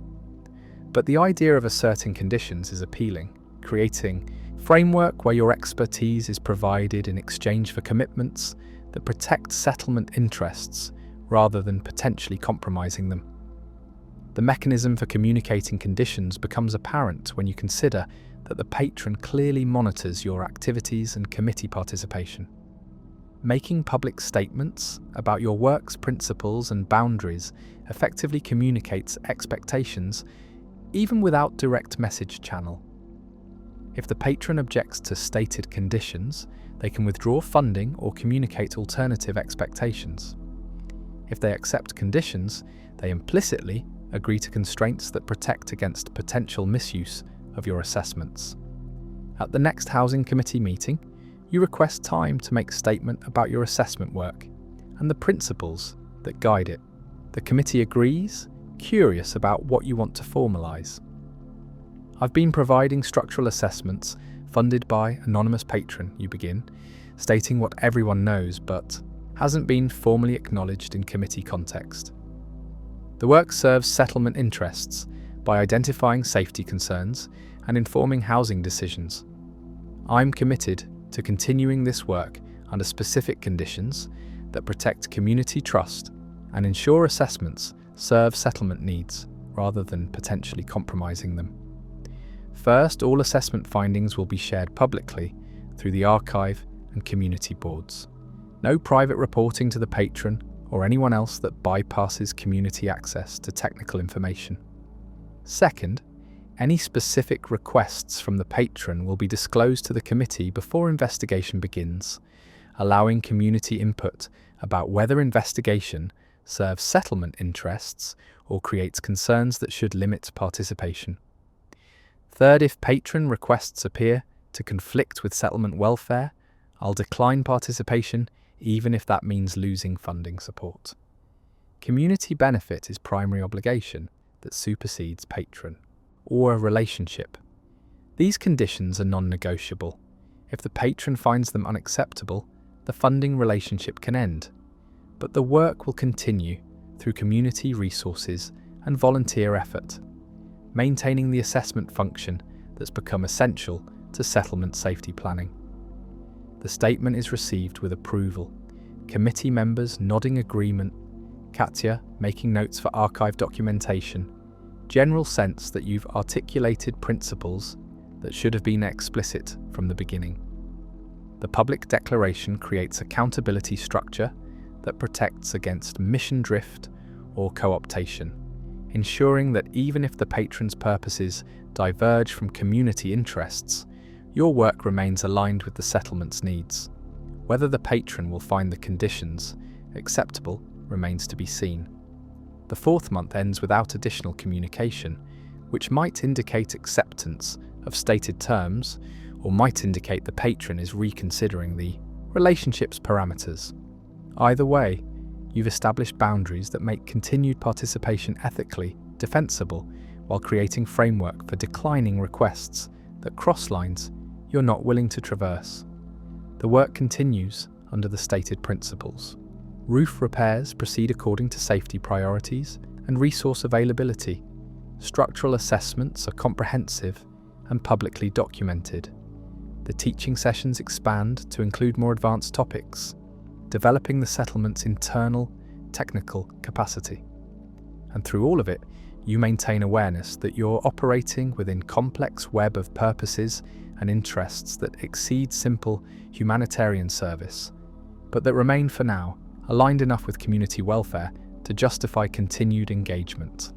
But the idea of asserting conditions is appealing, creating a framework where your expertise is provided in exchange for commitments that protect settlement interests rather than potentially compromising them. The mechanism for communicating conditions becomes apparent when you consider that the patron clearly monitors your activities and committee participation. Making public statements about your work's principles and boundaries effectively communicates expectations even without direct message channel. If the patron objects to stated conditions, they can withdraw funding or communicate alternative expectations. If they accept conditions, they implicitly agree to constraints that protect against potential misuse of your assessments. At the next Housing Committee meeting, you request time to make statement about your assessment work and the principles that guide it. The committee agrees, curious about what you want to formalise. I've been providing structural assessments funded by anonymous patron, you begin, stating what everyone knows but hasn't been formally acknowledged in committee context. The work serves settlement interests by identifying safety concerns and informing housing decisions. I'm committed to continuing this work under specific conditions that protect community trust and ensure assessments serve settlement needs rather than potentially compromising them. First, all assessment findings will be shared publicly through the archive and community boards. No private reporting to the patron or anyone else that bypasses community access to technical information. Second, any specific requests from the patron will be disclosed to the committee before investigation begins, allowing community input about whether investigation serves settlement interests or creates concerns that should limit participation. Third, if patron requests appear to conflict with settlement welfare, I'll decline participation even if that means losing funding support. Community benefit is primary obligation that supersedes patron or a relationship. These conditions are non-negotiable. If the patron finds them unacceptable, the funding relationship can end. But the work will continue through community resources and volunteer effort, maintaining the assessment function that's become essential to settlement safety planning. The statement is received with approval, committee members nodding agreement, Katya making notes for archive documentation, general sense that you've articulated principles that should have been explicit from the beginning. The public declaration creates accountability structure that protects against mission drift or co-optation, ensuring that even if the patron's purposes diverge from community interests, your work remains aligned with the settlement's needs. Whether the patron will find the conditions acceptable remains to be seen. The fourth month ends without additional communication, which might indicate acceptance of stated terms or might indicate the patron is reconsidering the relationship's parameters. Either way, you've established boundaries that make continued participation ethically defensible while creating framework for declining requests that cross lines you're not willing to traverse. The work continues under the stated principles. Roof repairs proceed according to safety priorities and resource availability. Structural assessments are comprehensive and publicly documented. The teaching sessions expand to include more advanced topics, developing the settlement's internal technical capacity. And through all of it, you maintain awareness that you're operating within complex web of purposes and interests that exceed simple humanitarian service, but that remain for now aligned enough with community welfare to justify continued engagement.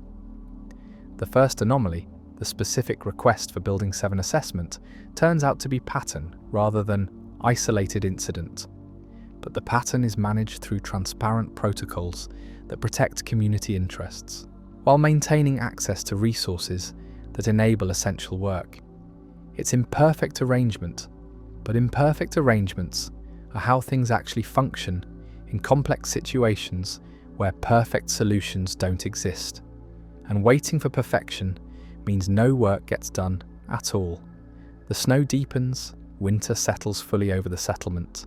The first anomaly, the specific request for Building 7 assessment, turns out to be pattern rather than isolated incident. But the pattern is managed through transparent protocols that protect community interests, while maintaining access to resources that enable essential work. It's imperfect arrangement, but imperfect arrangements are how things actually function in complex situations where perfect solutions don't exist. And waiting for perfection means no work gets done at all. The snow deepens, winter settles fully over the settlement,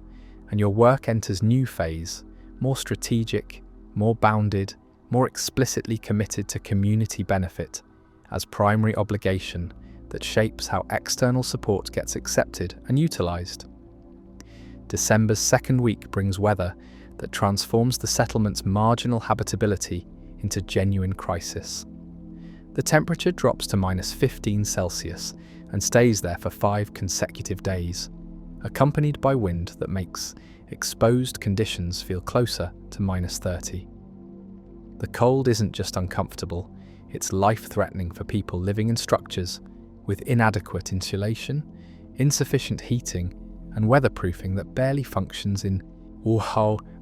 and your work enters new phase, more strategic, more bounded, more explicitly committed to community benefit as primary obligation that shapes how external support gets accepted and utilised. December's second week brings weather that transforms the settlement's marginal habitability into genuine crisis. The temperature drops to -15°C and stays there for 5 consecutive days, accompanied by wind that makes exposed conditions feel closer to -30. The cold isn't just uncomfortable, it's life-threatening for people living in structures with inadequate insulation, insufficient heating, and weatherproofing that barely functions in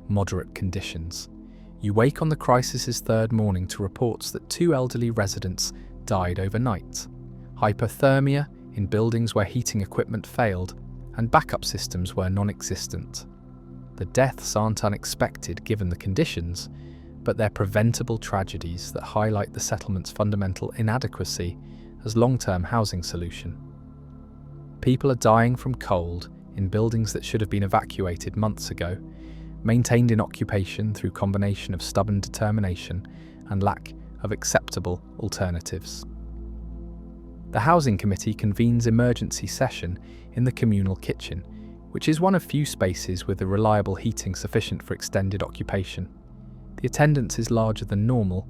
moderate conditions. You wake on the crisis's third morning to reports that 2 elderly residents died overnight, hypothermia in buildings where heating equipment failed, and backup systems were non-existent. The deaths aren't unexpected given the conditions, but they're preventable tragedies that highlight the settlement's fundamental inadequacy as long-term housing solution. People are dying from cold in buildings that should have been evacuated months ago, maintained in occupation through combination of stubborn determination and lack of acceptable alternatives. The Housing Committee convenes emergency session in the communal kitchen, which is one of few spaces with a reliable heating sufficient for extended occupation. The attendance is larger than normal.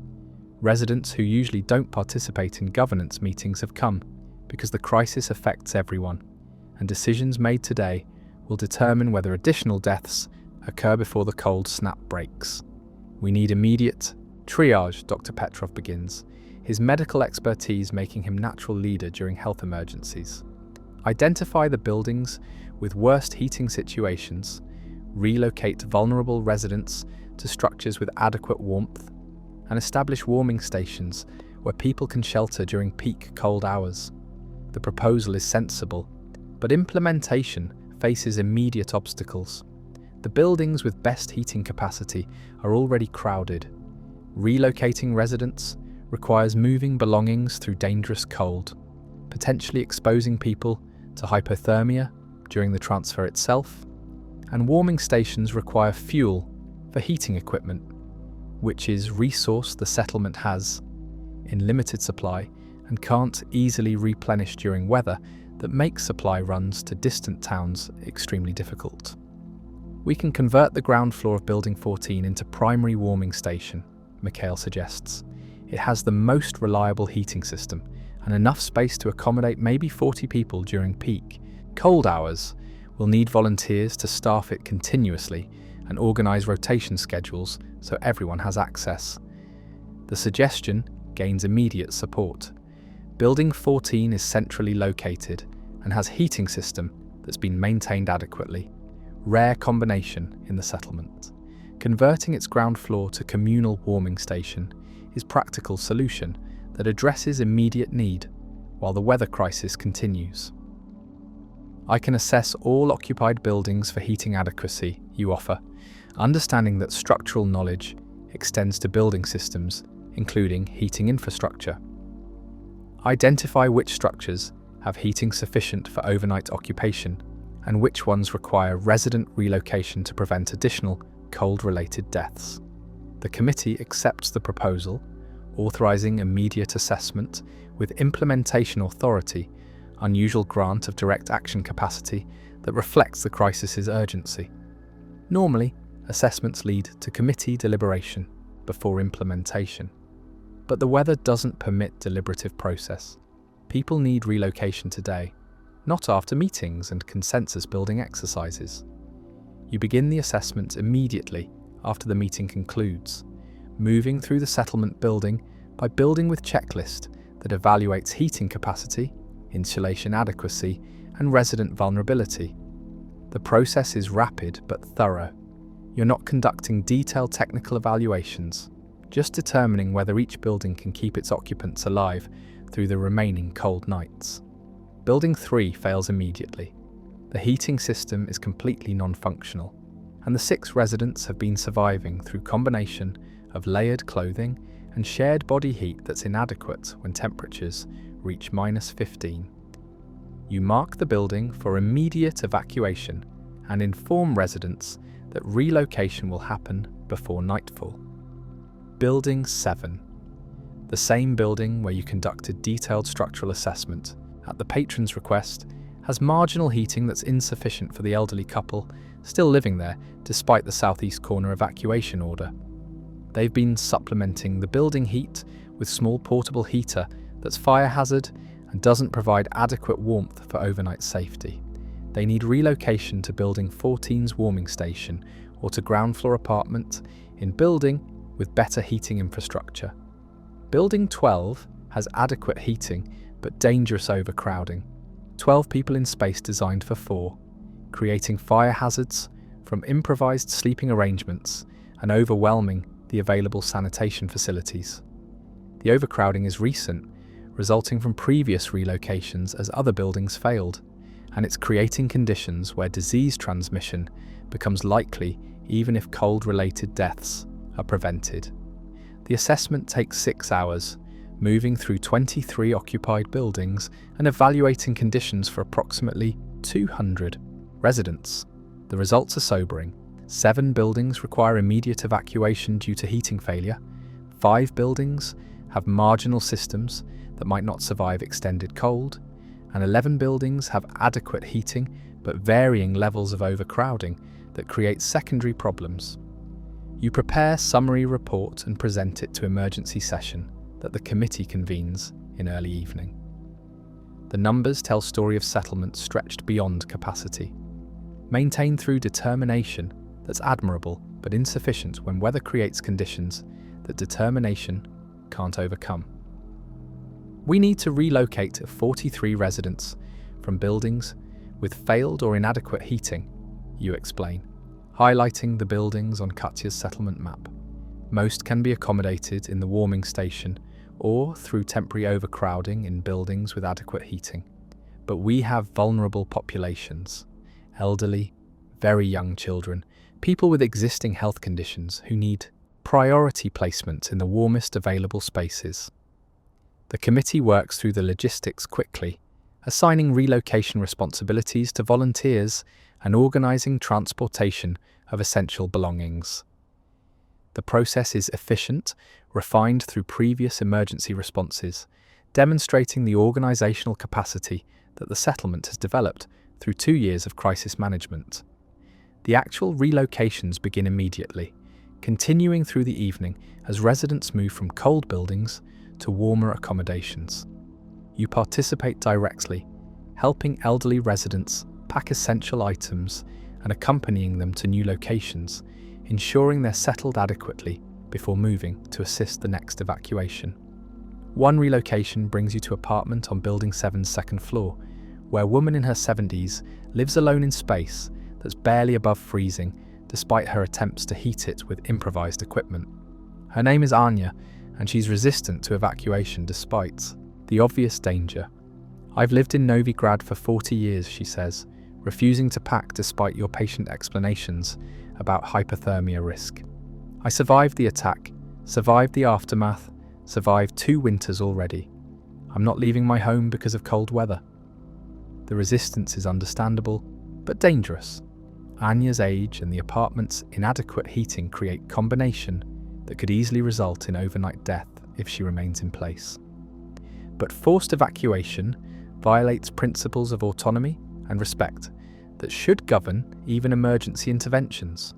Residents who usually don't participate in governance meetings have come because the crisis affects everyone, and decisions made today will determine whether additional deaths occur before the cold snap breaks. We need immediate triage, Dr. Petrov begins, his medical expertise making him natural leader during health emergencies. Identify the buildings with worst heating situations, relocate vulnerable residents to structures with adequate warmth, and establish warming stations where people can shelter during peak cold hours. The proposal is sensible, but implementation faces immediate obstacles. The buildings with best heating capacity are already crowded. Relocating residents requires moving belongings through dangerous cold, potentially exposing people to hypothermia during the transfer itself, and warming stations require fuel for heating equipment, which is resource the settlement has in limited supply and can't easily replenish during weather that makes supply runs to distant towns extremely difficult. We can convert the ground floor of Building 14 into primary warming station, Mikhail suggests. It has the most reliable heating system and enough space to accommodate maybe 40 people during peak. Cold hours will need volunteers to staff it continuously and organise rotation schedules so everyone has access. The suggestion gains immediate support. Building 14 is centrally located and has heating system that's been maintained adequately. rare combination in the settlement. Converting its ground floor to communal warming station is a practical solution that addresses immediate need while the weather crisis continues. I can assess all occupied buildings for heating adequacy, you offer, understanding that structural knowledge extends to building systems, including heating infrastructure. Identify which structures have heating sufficient for overnight occupation and which ones require resident relocation to prevent additional cold-related deaths. The committee accepts the proposal, authorizing immediate assessment with implementation authority, unusual grant of direct action capacity that reflects the crisis's urgency. Normally, assessments lead to committee deliberation before implementation. But the weather doesn't permit deliberative process. People need relocation today, not after meetings and consensus building exercises. You begin the assessment immediately after the meeting concludes, moving through the settlement building by building with checklist that evaluates heating capacity, insulation adequacy, and resident vulnerability. The process is rapid but thorough. You're not conducting detailed technical evaluations, just determining whether each building can keep its occupants alive through the remaining cold nights. Building 3 fails immediately. The heating system is completely non-functional, and the 6 residents have been surviving through combination of layered clothing and shared body heat that's inadequate when temperatures reach -15. You mark the building for immediate evacuation and inform residents that relocation will happen before nightfall. Building 7. The same building where you conducted detailed structural assessment, at the patron's request, has marginal heating that's insufficient for the elderly couple still living there despite the southeast corner evacuation order. They've been supplementing the building heat with small portable heater that's fire hazard and doesn't provide adequate warmth for overnight safety. They need relocation to Building 14's warming station or to ground floor apartment in building with better heating infrastructure. Building 12 has adequate heating but dangerous overcrowding. 12 people in space designed for 4, creating fire hazards from improvised sleeping arrangements and overwhelming the available sanitation facilities. The overcrowding is recent, resulting from previous relocations as other buildings failed, and it's creating conditions where disease transmission becomes likely even if cold-related deaths are prevented. The assessment takes 6 hours, moving through 23 occupied buildings and evaluating conditions for approximately 200 residents. The results are sobering. 7 buildings require immediate evacuation due to heating failure. 5 buildings have marginal systems that might not survive extended cold, and 11 buildings have adequate heating but varying levels of overcrowding that create secondary problems. You prepare summary report and present it to emergency session that the committee convenes in early evening. The numbers tell story of settlements stretched beyond capacity, maintained through determination that's admirable but insufficient when weather creates conditions that determination can't overcome. We need to relocate 43 residents from buildings with failed or inadequate heating, you explain, highlighting the buildings on Katya's settlement map. Most can be accommodated in the warming station or through temporary overcrowding in buildings with adequate heating. But we have vulnerable populations, elderly, very young children, people with existing health conditions who need priority placement in the warmest available spaces. The committee works through the logistics quickly, assigning relocation responsibilities to volunteers and organising transportation of essential belongings. The process is efficient, refined through previous emergency responses, demonstrating the organisational capacity that the settlement has developed through 2 years of crisis management. The actual relocations begin immediately, continuing through the evening as residents move from cold buildings to warmer accommodations. You participate directly, helping elderly residents pack essential items and accompanying them to new locations, ensuring they're settled adequately before moving to assist the next evacuation. One relocation brings you to apartment on Building 7's second floor, where a woman in her 70s lives alone in space that's barely above freezing, despite her attempts to heat it with improvised equipment. Her name is Anya, and she's resistant to evacuation despite the obvious danger. "I've lived in Novigrad for 40 years, she says, refusing to pack despite your patient explanations about hypothermia risk. "I survived the attack, survived the aftermath, survived 2 winters already. I'm not leaving my home because of cold weather." The resistance is understandable, but dangerous. Anya's age and the apartment's inadequate heating create combination that could easily result in overnight death if she remains in place. But forced evacuation violates principles of autonomy and respect that should govern even emergency interventions.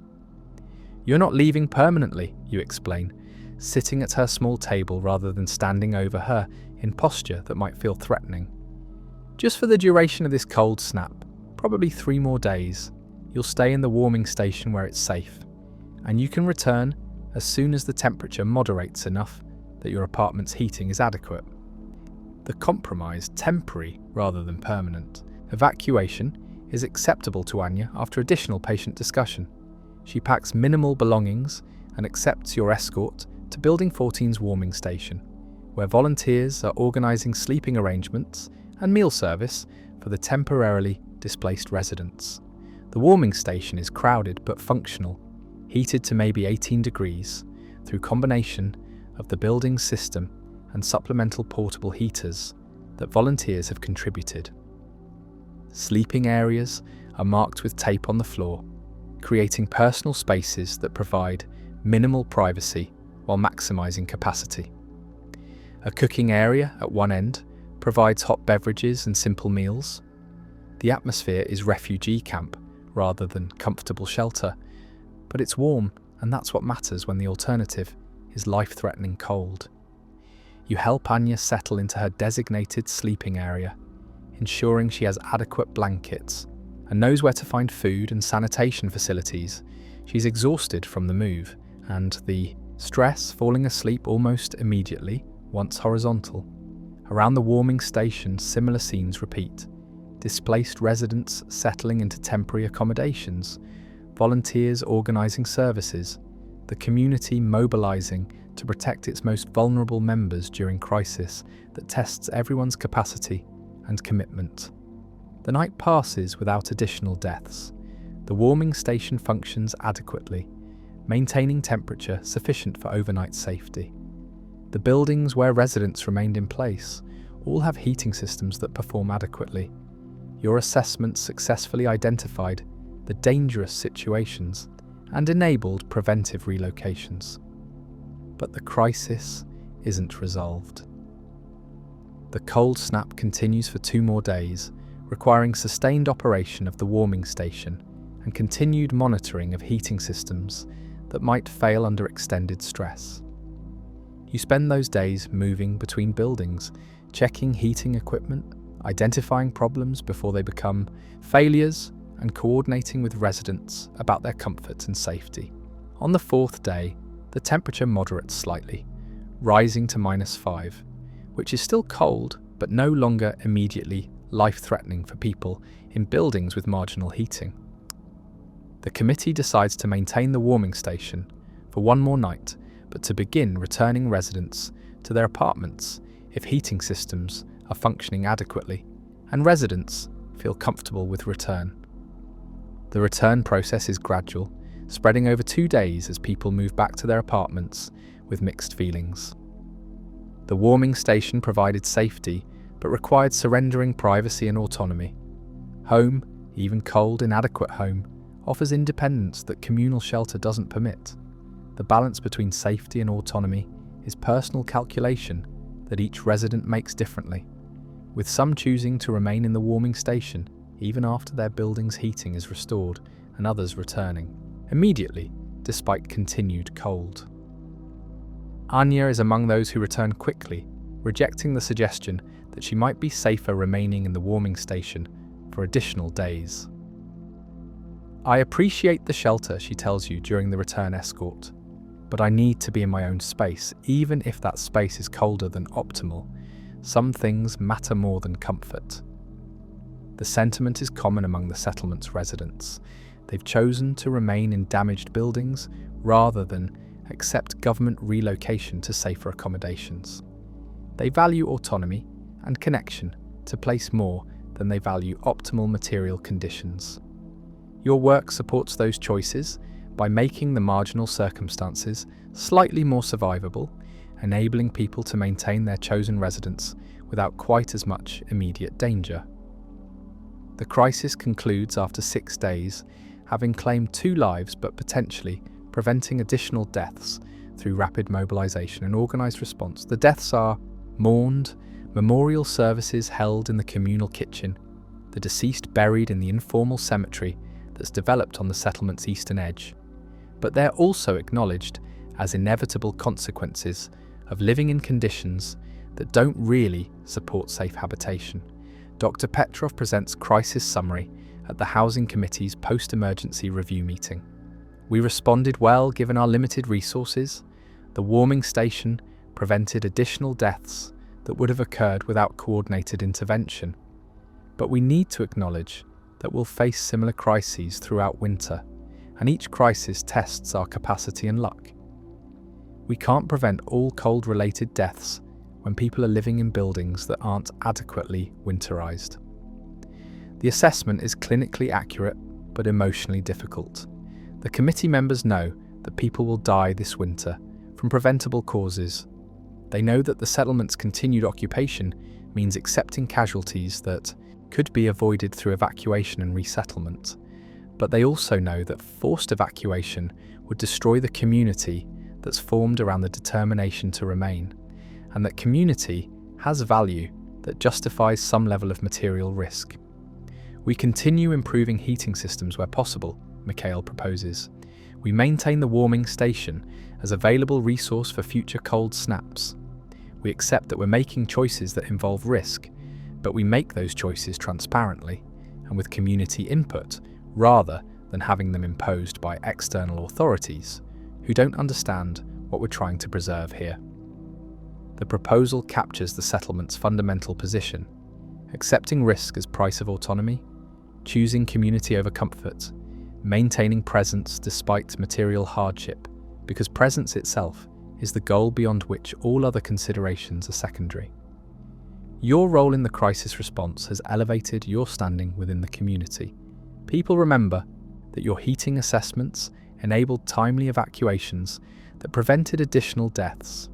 "You're not leaving permanently," you explain, sitting at her small table rather than standing over her in posture that might feel threatening. "Just for the duration of this cold snap, probably 3 more days, you'll stay in the warming station where it's safe, and you can return as soon as the temperature moderates enough that your apartment's heating is adequate." The compromise, temporary rather than permanent, evacuation is acceptable to Anya after additional patient discussion. She packs minimal belongings and accepts your escort to Building 14's warming station, where volunteers are organising sleeping arrangements and meal service for the temporarily displaced residents. The warming station is crowded but functional, heated to maybe 18 degrees through combination of the building's system and supplemental portable heaters that volunteers have contributed. Sleeping areas are marked with tape on the floor, creating personal spaces that provide minimal privacy while maximising capacity. A cooking area at one end provides hot beverages and simple meals. The atmosphere is refugee camp rather than comfortable shelter, but it's warm, and that's what matters when the alternative is life-threatening cold. You help Anya settle into her designated sleeping area, ensuring she has adequate blankets and knows where to find food and sanitation facilities. She's exhausted from the move, and the stress falling asleep almost immediately, once horizontal. Around the warming station, similar scenes repeat. Displaced residents settling into temporary accommodations, volunteers organising services, the community mobilising to protect its most vulnerable members during crisis that tests everyone's capacity and commitment. The night passes without additional deaths. The warming station functions adequately, maintaining temperature sufficient for overnight safety. The buildings where residents remained in place all have heating systems that perform adequately. Your assessment successfully identified the dangerous situations and enabled preventive relocations. But the crisis isn't resolved. The cold snap continues for 2 more days, requiring sustained operation of the warming station and continued monitoring of heating systems that might fail under extended stress. You spend those days moving between buildings, checking heating equipment, identifying problems before they become failures, and coordinating with residents about their comfort and safety. On the 4th day, the temperature moderates slightly, rising to -5, which is still cold but no longer immediately life-threatening for people in buildings with marginal heating. The committee decides to maintain the warming station for 1 more night, but to begin returning residents to their apartments if heating systems are functioning adequately and residents feel comfortable with return. The return process is gradual, spreading over 2 days as people move back to their apartments with mixed feelings. The warming station provided safety, but required surrendering privacy and autonomy. Home, even cold, inadequate home, offers independence that communal shelter doesn't permit. The balance between safety and autonomy is personal calculation that each resident makes differently, with some choosing to remain in the warming station even after their building's heating is restored, and others returning immediately despite continued cold. Anya is among those who return quickly, rejecting the suggestion that she might be safer remaining in the warming station for additional days. "I appreciate the shelter," she tells you during the return escort, "but I need to be in my own space, even if that space is colder than optimal. Some things matter more than comfort." The sentiment is common among the settlement's residents, They've chosen to remain in damaged buildings rather than accept government relocation to safer accommodations. They value autonomy and connection to place more than they value optimal material conditions. Your work supports those choices by making the marginal circumstances slightly more survivable, enabling people to maintain their chosen residence without quite as much immediate danger. The crisis concludes after 6 days, having claimed 2 lives but potentially preventing additional deaths through rapid mobilisation and organised response. The deaths are mourned, memorial services held in the communal kitchen, the deceased buried in the informal cemetery that's developed on the settlement's eastern edge. But they're also acknowledged as inevitable consequences of living in conditions that don't really support safe habitation. Dr. Petrov presents crisis summary at the Housing Committee's post-emergency review meeting. We responded well given our limited resources. The warming station prevented additional deaths that would have occurred without coordinated intervention. But we need to acknowledge that we'll face similar crises throughout winter, and each crisis tests our capacity and luck. We can't prevent all cold-related deaths when people are living in buildings that aren't adequately winterized. The assessment is clinically accurate but emotionally difficult. The committee members know that people will die this winter from preventable causes. They know that the settlement's continued occupation means accepting casualties that could be avoided through evacuation and resettlement. But they also know that forced evacuation would destroy the community that's formed around the determination to remain, and that community has value that justifies some level of material risk. We continue improving heating systems where possible, Mikhail proposes. We maintain the warming station as available resource for future cold snaps. We accept that we're making choices that involve risk, but we make those choices transparently and with community input rather than having them imposed by external authorities who don't understand what we're trying to preserve here. The proposal captures the settlement's fundamental position, accepting risk as price of autonomy, choosing community over comfort, maintaining presence despite material hardship, because presence itself is the goal beyond which all other considerations are secondary. Your role in the crisis response has elevated your standing within the community. People remember that your heating assessments enabled timely evacuations that prevented additional deaths.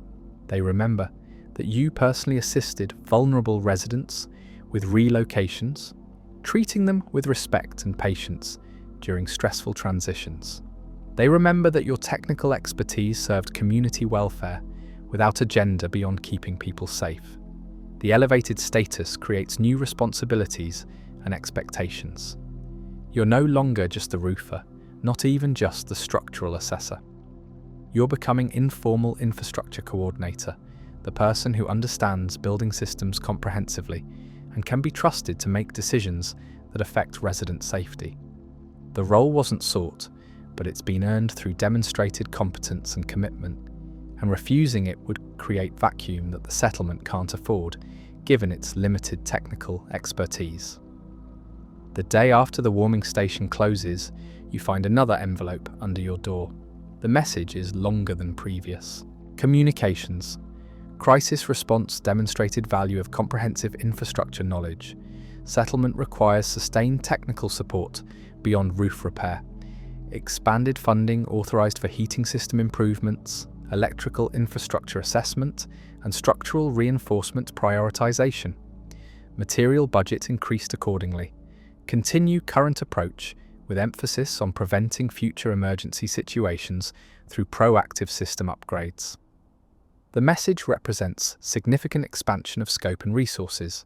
They remember that you personally assisted vulnerable residents with relocations, treating them with respect and patience during stressful transitions. They remember that your technical expertise served community welfare without agenda beyond keeping people safe. The elevated status creates new responsibilities and expectations. You're no longer just the roofer, not even just the structural assessor. You're becoming informal infrastructure coordinator, the person who understands building systems comprehensively and can be trusted to make decisions that affect resident safety. The role wasn't sought, but it's been earned through demonstrated competence and commitment, and refusing it would create vacuum that the settlement can't afford, given its limited technical expertise. The day after the warming station closes, you find another envelope under your door. The message is longer than previous. Communications. Crisis response demonstrated value of comprehensive infrastructure knowledge. Settlement requires sustained technical support beyond roof repair. Expanded funding authorised for heating system improvements, electrical infrastructure assessment, and structural reinforcement prioritisation. Material budget increased accordingly. Continue current approach with emphasis on preventing future emergency situations through proactive system upgrades. The message represents significant expansion of scope and resources.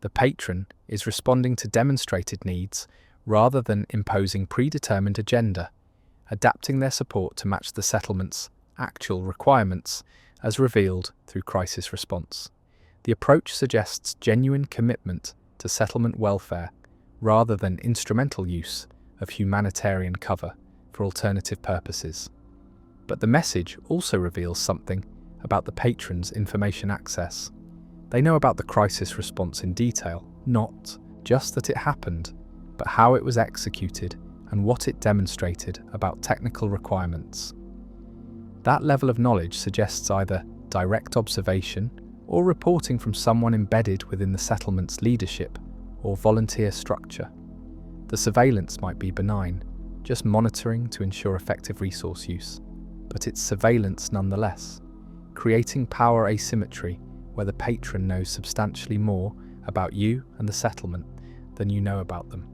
The patron is responding to demonstrated needs rather than imposing predetermined agenda, adapting their support to match the settlement's actual requirements as revealed through crisis response. The approach suggests genuine commitment to settlement welfare rather than instrumental use of humanitarian cover for alternative purposes. But the message also reveals something about the patron's information access. They know about the crisis response in detail, not just that it happened, but how it was executed and what it demonstrated about technical requirements. That level of knowledge suggests either direct observation or reporting from someone embedded within the settlement's leadership or volunteer structure. The surveillance might be benign, just monitoring to ensure effective resource use, but it's surveillance nonetheless, creating power asymmetry where the patron knows substantially more about you and the settlement than you know about them.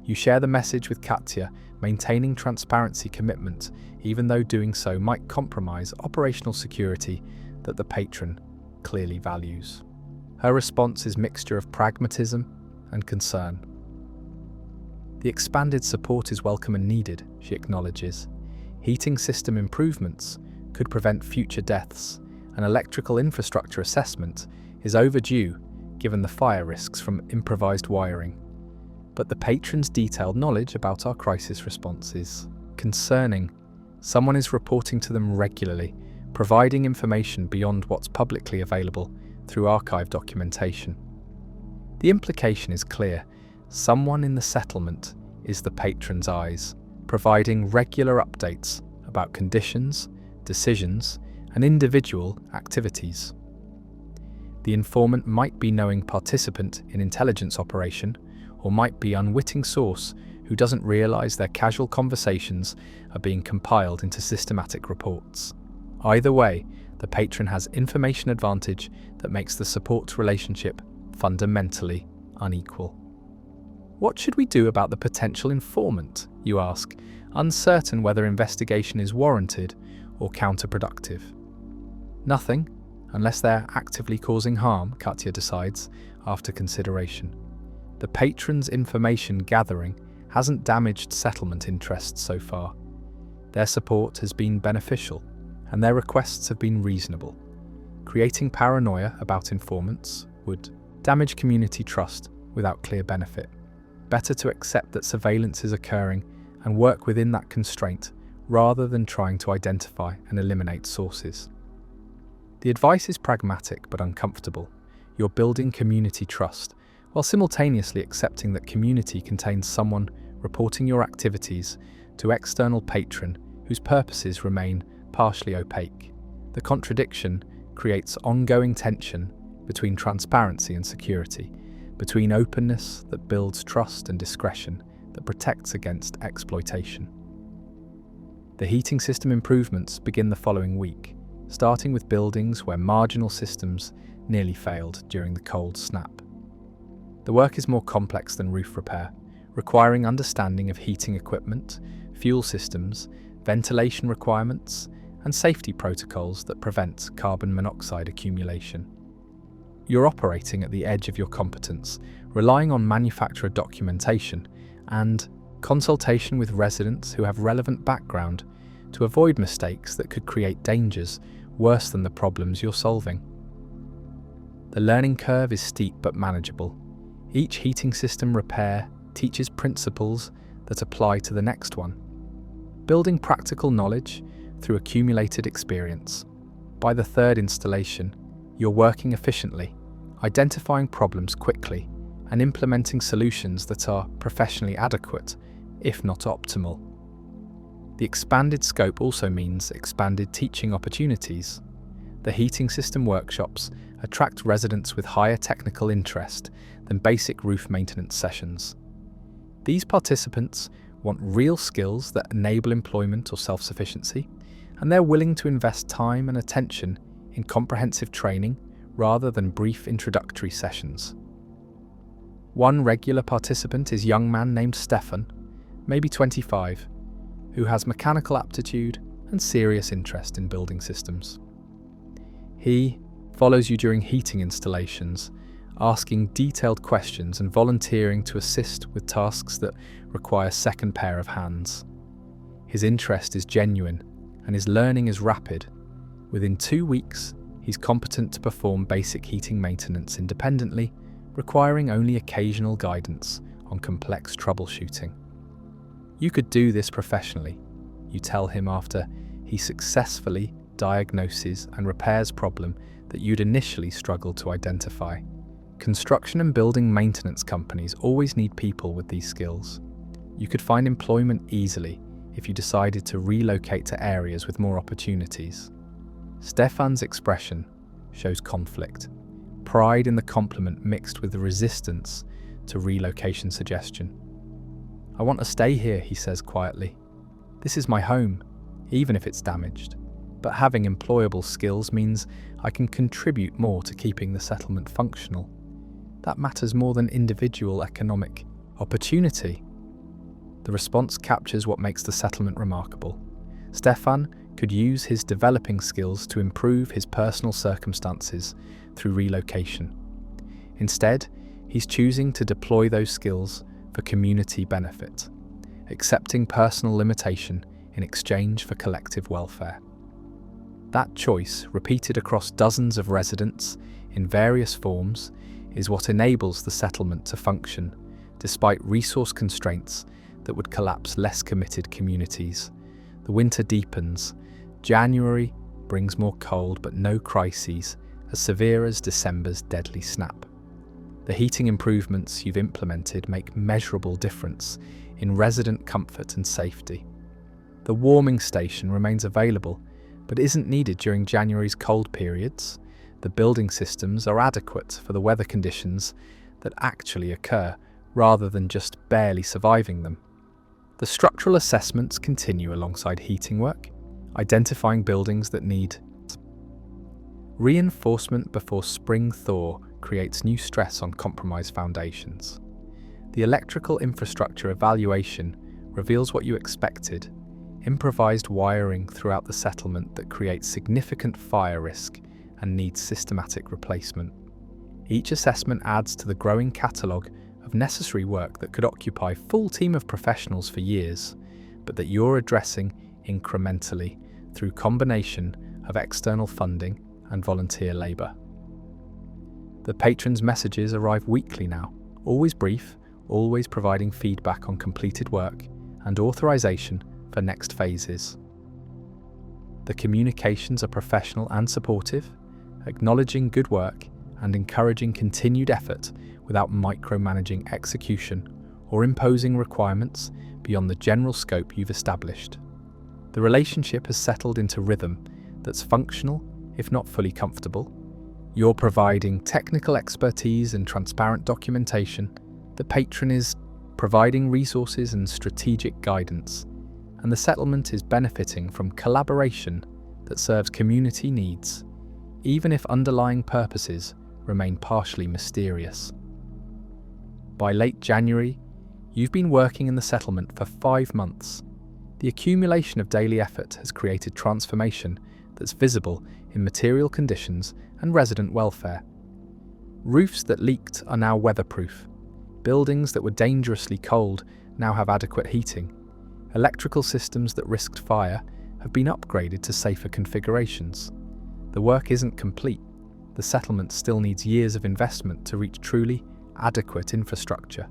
You share the message with Katya, maintaining transparency commitment, even though doing so might compromise operational security that the patron clearly values. Her response is a mixture of pragmatism and concern. The expanded support is welcome and needed, she acknowledges. Heating system improvements could prevent future deaths. An electrical infrastructure assessment is overdue given the fire risks from improvised wiring. But the patron's detailed knowledge about our crisis response is concerning. Someone is reporting to them regularly, providing information beyond what's publicly available through archive documentation. The implication is clear. Someone in the settlement is the patron's eyes, providing regular updates about conditions, decisions, and individual activities. The informant might be knowing participant in intelligence operation, or might be unwitting source who doesn't realize their casual conversations are being compiled into systematic reports. Either way, the patron has information advantage that makes the support relationship fundamentally unequal. What should we do about the potential informant, you ask, uncertain whether investigation is warranted or counterproductive? Nothing, unless they're actively causing harm, Katya decides, after consideration. The patron's information gathering hasn't damaged settlement interests so far. Their support has been beneficial, and their requests have been reasonable. Creating paranoia about informants would damage community trust without clear benefit. Better to accept that surveillance is occurring and work within that constraint rather than trying to identify and eliminate sources. The advice is pragmatic but uncomfortable. You're building community trust, while simultaneously accepting that community contains someone reporting your activities to external patron whose purposes remain partially opaque. The contradiction creates ongoing tension between transparency and security, between openness that builds trust and discretion that protects against exploitation. The heating system improvements begin the following week, starting with buildings where marginal systems nearly failed during the cold snap. The work is more complex than roof repair, requiring understanding of heating equipment, fuel systems, ventilation requirements, and safety protocols that prevent carbon monoxide accumulation. You're operating at the edge of your competence, relying on manufacturer documentation and consultation with residents who have relevant background to avoid mistakes that could create dangers worse than the problems you're solving. The learning curve is steep but manageable. Each heating system repair teaches principles that apply to the next one, building practical knowledge through accumulated experience. By the third installation, you're working efficiently, identifying problems quickly, and implementing solutions that are professionally adequate, if not optimal. The expanded scope also means expanded teaching opportunities. The heating system workshops attract residents with higher technical interest than basic roof maintenance sessions. These participants want real skills that enable employment or self-sufficiency, and they're willing to invest time and attention in comprehensive training rather than brief introductory sessions. One regular participant is a young man named Stefan, maybe 25, who has mechanical aptitude and serious interest in building systems. He follows you during heating installations, asking detailed questions and volunteering to assist with tasks that require a second pair of hands. His interest is genuine and his learning is rapid. Within 2 weeks, he's competent to perform basic heating maintenance independently, requiring only occasional guidance on complex troubleshooting. You could do this professionally, you tell him after he successfully diagnoses and repairs problem that you'd initially struggled to identify. Construction and building maintenance companies always need people with these skills. You could find employment easily if you decided to relocate to areas with more opportunities. Stefan's expression shows conflict, pride in the compliment mixed with the resistance to relocation suggestion. "I want to stay here," he says quietly. "This is my home, even if it's damaged. But having employable skills means I can contribute more to keeping the settlement functional. That matters more than individual economic opportunity." The response captures what makes the settlement remarkable. Stefan could use his developing skills to improve his personal circumstances through relocation. Instead, he's choosing to deploy those skills for community benefit, accepting personal limitation in exchange for collective welfare. That choice, repeated across dozens of residents in various forms, is what enables the settlement to function, despite resource constraints that would collapse less committed communities. The winter deepens. January brings more cold but no crises, as severe as December's deadly snap. The heating improvements you've implemented make measurable difference in resident comfort and safety. The warming station remains available, but isn't needed during January's cold periods. The building systems are adequate for the weather conditions that actually occur, rather than just barely surviving them. The structural assessments continue alongside heating work, identifying buildings that need reinforcement before spring thaw creates new stress on compromised foundations. The electrical infrastructure evaluation reveals what you expected: improvised wiring throughout the settlement that creates significant fire risk and needs systematic replacement. Each assessment adds to the growing catalogue of necessary work that could occupy a full team of professionals for years, but that you're addressing incrementally through combination of external funding and volunteer labour. The patrons' messages arrive weekly now, always brief, always providing feedback on completed work and authorisation for next phases. The communications are professional and supportive, acknowledging good work and encouraging continued effort without micromanaging execution or imposing requirements beyond the general scope you've established. The relationship has settled into rhythm that's functional, if not fully comfortable. You're providing technical expertise and transparent documentation. The patron is providing resources and strategic guidance, and the settlement is benefiting from collaboration that serves community needs, even if underlying purposes remain partially mysterious. By late January, you've been working in the settlement for 5 months. The accumulation of daily effort has created transformation that's visible in material conditions and resident welfare. Roofs that leaked are now weatherproof. Buildings that were dangerously cold now have adequate heating. Electrical systems that risked fire have been upgraded to safer configurations. The work isn't complete. The settlement still needs years of investment to reach truly adequate infrastructure,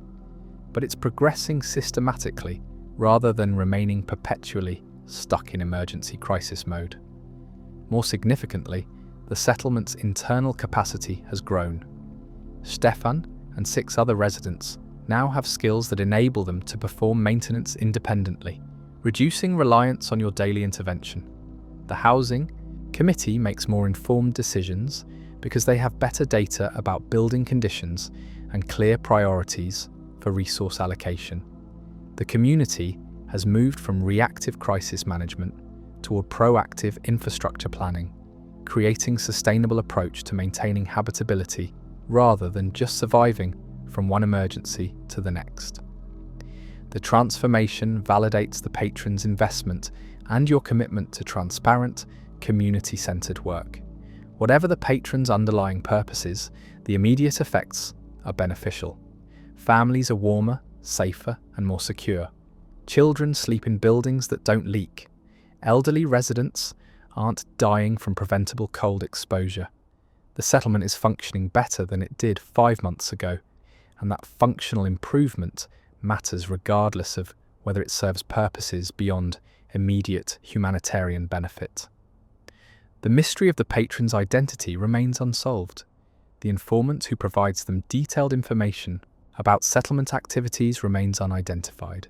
but it's progressing systematically rather than remaining perpetually stuck in emergency crisis mode. More significantly, the settlement's internal capacity has grown. Stefan and 6 other residents now have skills that enable them to perform maintenance independently, reducing reliance on your daily intervention. The housing committee makes more informed decisions because they have better data about building conditions and clear priorities for resource allocation. The community has moved from reactive crisis management toward proactive infrastructure planning, creating a sustainable approach to maintaining habitability rather than just surviving from one emergency to the next. The transformation validates the patron's investment and your commitment to transparent, community-centered work. Whatever the patron's underlying purposes, the immediate effects are beneficial. Families are warmer, safer, and more secure. Children sleep in buildings that don't leak. Elderly residents aren't dying from preventable cold exposure. The settlement is functioning better than it did 5 months ago, and that functional improvement matters regardless of whether it serves purposes beyond immediate humanitarian benefit. The mystery of the patron's identity remains unsolved. The informant who provides them detailed information about settlement activities remains unidentified.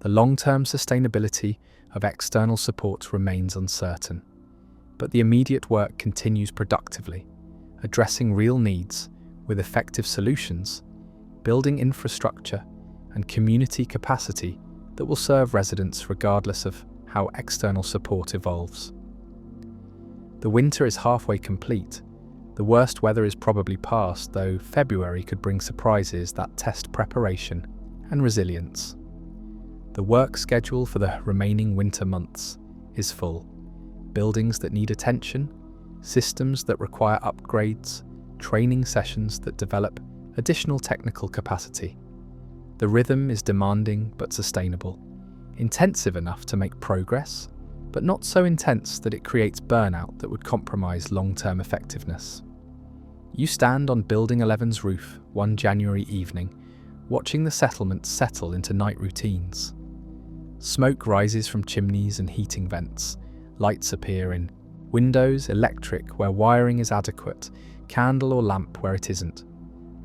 The long-term sustainability of external support remains uncertain, but the immediate work continues productively, addressing real needs with effective solutions, building infrastructure and community capacity that will serve residents regardless of how external support evolves. The winter is halfway complete. The worst weather is probably past, though February could bring surprises that test preparation and resilience. The work schedule for the remaining winter months is full. Buildings that need attention, systems that require upgrades, training sessions that develop additional technical capacity. The rhythm is demanding but sustainable, intensive enough to make progress, but not so intense that it creates burnout that would compromise long-term effectiveness. You stand on Building 11's roof one January evening, watching the settlement settle into night routines. Smoke rises from chimneys and heating vents. Lights appear in windows, electric where wiring is adequate, candle or lamp where it isn't.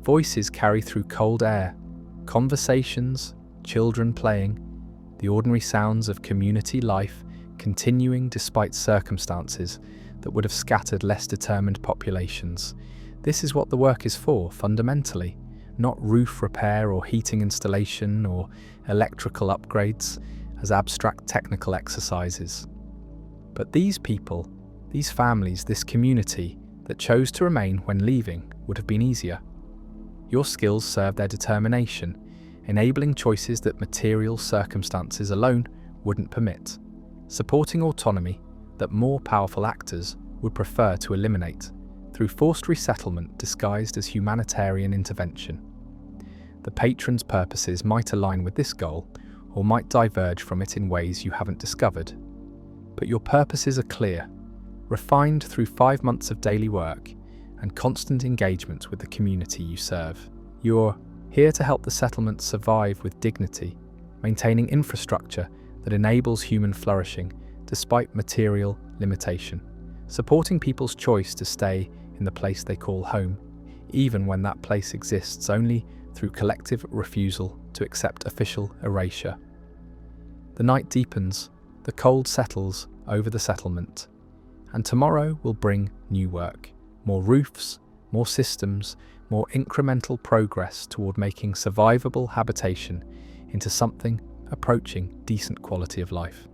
Voices carry through cold air, conversations, children playing, the ordinary sounds of community life continuing despite circumstances that would have scattered less determined populations. This is what the work is for, fundamentally, not roof repair or heating installation or electrical upgrades as abstract technical exercises. But these people, these families, this community that chose to remain when leaving would have been easier. Your skills serve their determination, enabling choices that material circumstances alone wouldn't permit, supporting autonomy that more powerful actors would prefer to eliminate through forced resettlement disguised as humanitarian intervention. The patron's purposes might align with this goal or might diverge from it in ways you haven't discovered. But your purposes are clear, refined through 5 months of daily work and constant engagement with the community you serve. You're here to help the settlement survive with dignity, maintaining infrastructure that enables human flourishing despite material limitation, supporting people's choice to stay in the place they call home, even when that place exists only through collective refusal to accept official erasure. The night deepens, the cold settles over the settlement, and tomorrow will bring new work, more roofs, more systems, more incremental progress toward making survivable habitation into something approaching decent quality of life.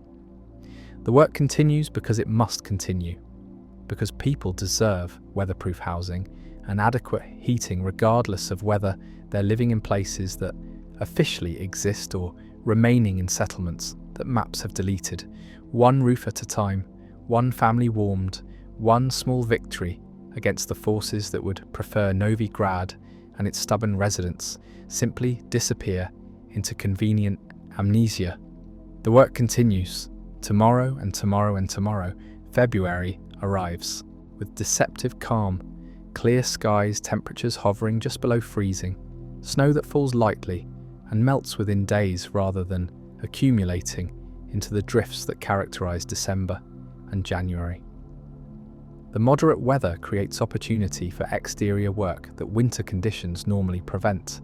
The work continues because it must continue, because people deserve weatherproof housing and adequate heating regardless of whether they're living in places that officially exist or remaining in settlements that maps have deleted. One roof at a time, one family warmed, one small victory against the forces that would prefer Novi Grad and its stubborn residents simply disappear into convenient amnesia. The work continues. Tomorrow and tomorrow and tomorrow, February arrives with deceptive calm, clear skies, temperatures hovering just below freezing, snow that falls lightly and melts within days rather than accumulating into the drifts that characterize December and January. The moderate weather creates opportunity for exterior work that winter conditions normally prevent,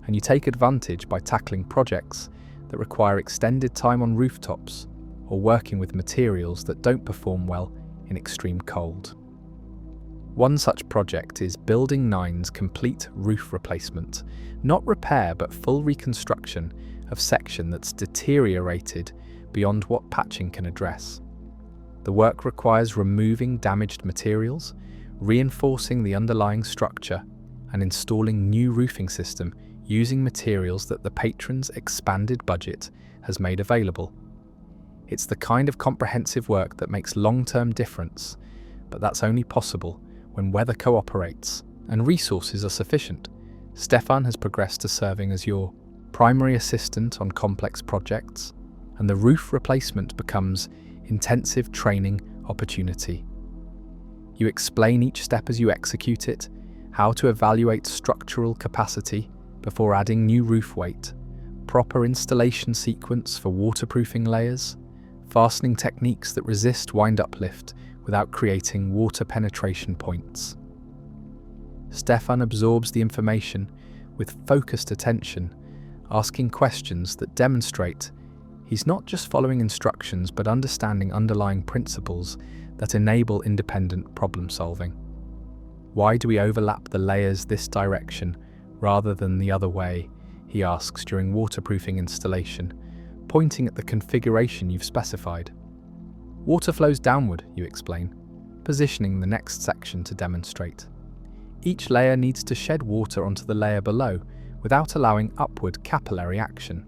and you take advantage by tackling projects that require extended time on rooftops or working with materials that don't perform well in extreme cold. One such project is Building 9's complete roof replacement, not repair but full reconstruction of section that's deteriorated beyond what patching can address. The work requires removing damaged materials, reinforcing the underlying structure, and installing new roofing system using materials that the patron's expanded budget has made available. It's the kind of comprehensive work that makes long-term difference, but that's only possible when weather cooperates and resources are sufficient. Stefan has progressed to serving as your primary assistant on complex projects, and the roof replacement becomes intensive training opportunity. You explain each step as you execute it, how to evaluate structural capacity before adding new roof weight, proper installation sequence for waterproofing layers, fastening techniques that resist wind uplift without creating water penetration points. Stefan absorbs the information with focused attention, asking questions that demonstrate He's not just following instructions but understanding underlying principles that enable independent problem solving. Why do we overlap the layers this direction rather than the other way? He asks during waterproofing installation, pointing at the configuration you've specified. Water flows downward, you explain, positioning the next section to demonstrate. Each layer needs to shed water onto the layer below without allowing upward capillary action.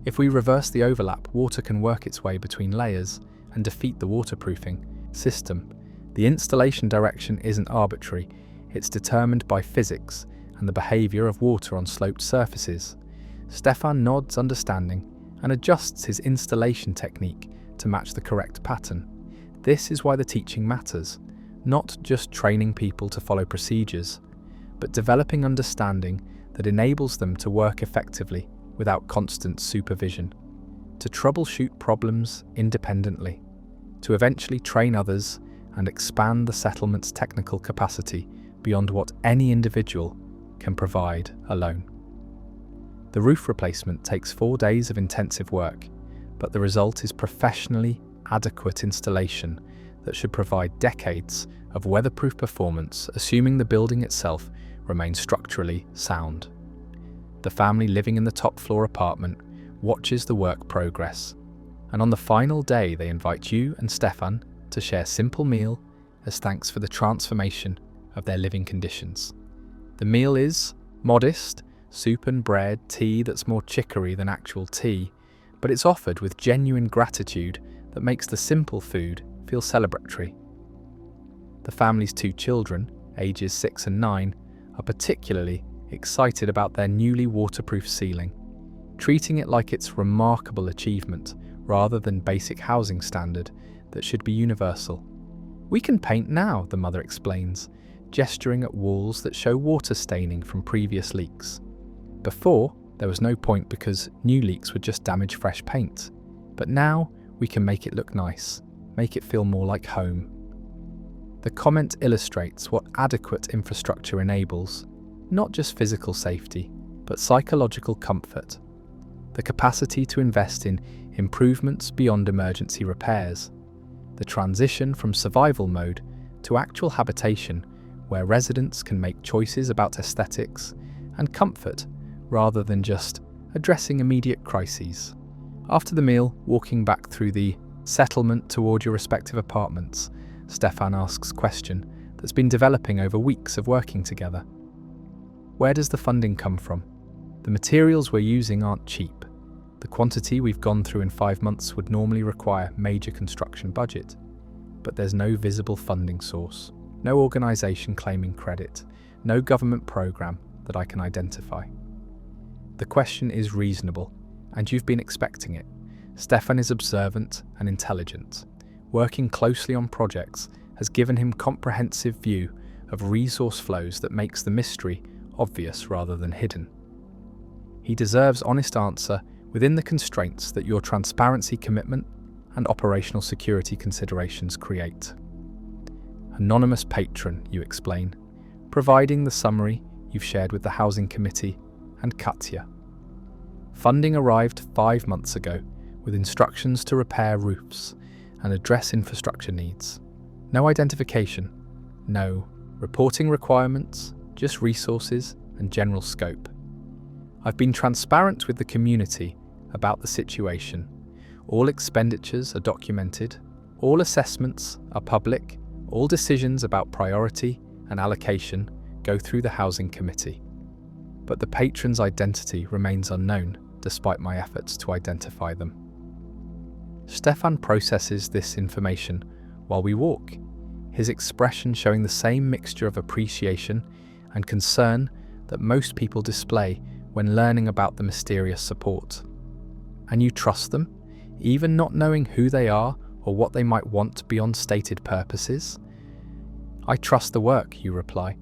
If we reverse the overlap, water can work its way between layers and defeat the waterproofing system. The installation direction isn't arbitrary, it's determined by physics and the behaviour of water on sloped surfaces. Stefan nods understanding and adjusts his installation technique to match the correct pattern. This is why the teaching matters, not just training people to follow procedures, but developing understanding that enables them to work effectively without constant supervision, to troubleshoot problems independently, to eventually train others and expand the settlement's technical capacity beyond what any individual can provide alone. The roof replacement takes 4 days of intensive work, but the result is professionally adequate installation that should provide decades of weatherproof performance, assuming the building itself remains structurally sound. The family living in the top floor apartment watches the work progress, and on the final day they invite you and Stefan to share a simple meal as thanks for the transformation of their living conditions. The meal is modest, soup and bread, tea that's more chicory than actual tea, but it's offered with genuine gratitude that makes the simple food feel celebratory. The family's 2 children, ages 6 and 9, are particularly excited about their newly waterproof ceiling, treating it like it's remarkable achievement rather than basic housing standard that should be universal. "We can paint now," the mother explains, gesturing at walls that show water staining from previous leaks. Before, there was no point because new leaks would just damage fresh paint. But now, we can make it look nice, make it feel more like home. The comment illustrates what adequate infrastructure enables, not just physical safety, but psychological comfort. The capacity to invest in improvements beyond emergency repairs. The transition from survival mode to actual habitation, where residents can make choices about aesthetics and comfort rather than just addressing immediate crises. After the meal, walking back through the settlement toward your respective apartments, Stefan asks a question that's been developing over weeks of working together. Where does the funding come from? The materials we're using aren't cheap. The quantity we've gone through in 5 months would normally require major construction budget. But there's no visible funding source, no organisation claiming credit, no government programme that I can identify. The question is reasonable, and you've been expecting it. Stefan is observant and intelligent. Working closely on projects has given him comprehensive view of resource flows that makes the mystery obvious rather than hidden. He deserves honest answer within the constraints that your transparency commitment and operational security considerations create. Anonymous patron, you explain, providing the summary you've shared with the Housing Committee and Katya. Funding arrived 5 months ago with instructions to repair roofs and address infrastructure needs. No identification, no reporting requirements, just resources and general scope. I've been transparent with the community about the situation. All expenditures are documented, all assessments are public, all decisions about priority and allocation go through the Housing Committee. But the patron's identity remains unknown despite my efforts to identify them. Stefan processes this information while we walk, his expression showing the same mixture of appreciation and concern that most people display when learning about the mysterious support. And you trust them, even not knowing who they are or what they might want beyond stated purposes? I trust the work, you reply,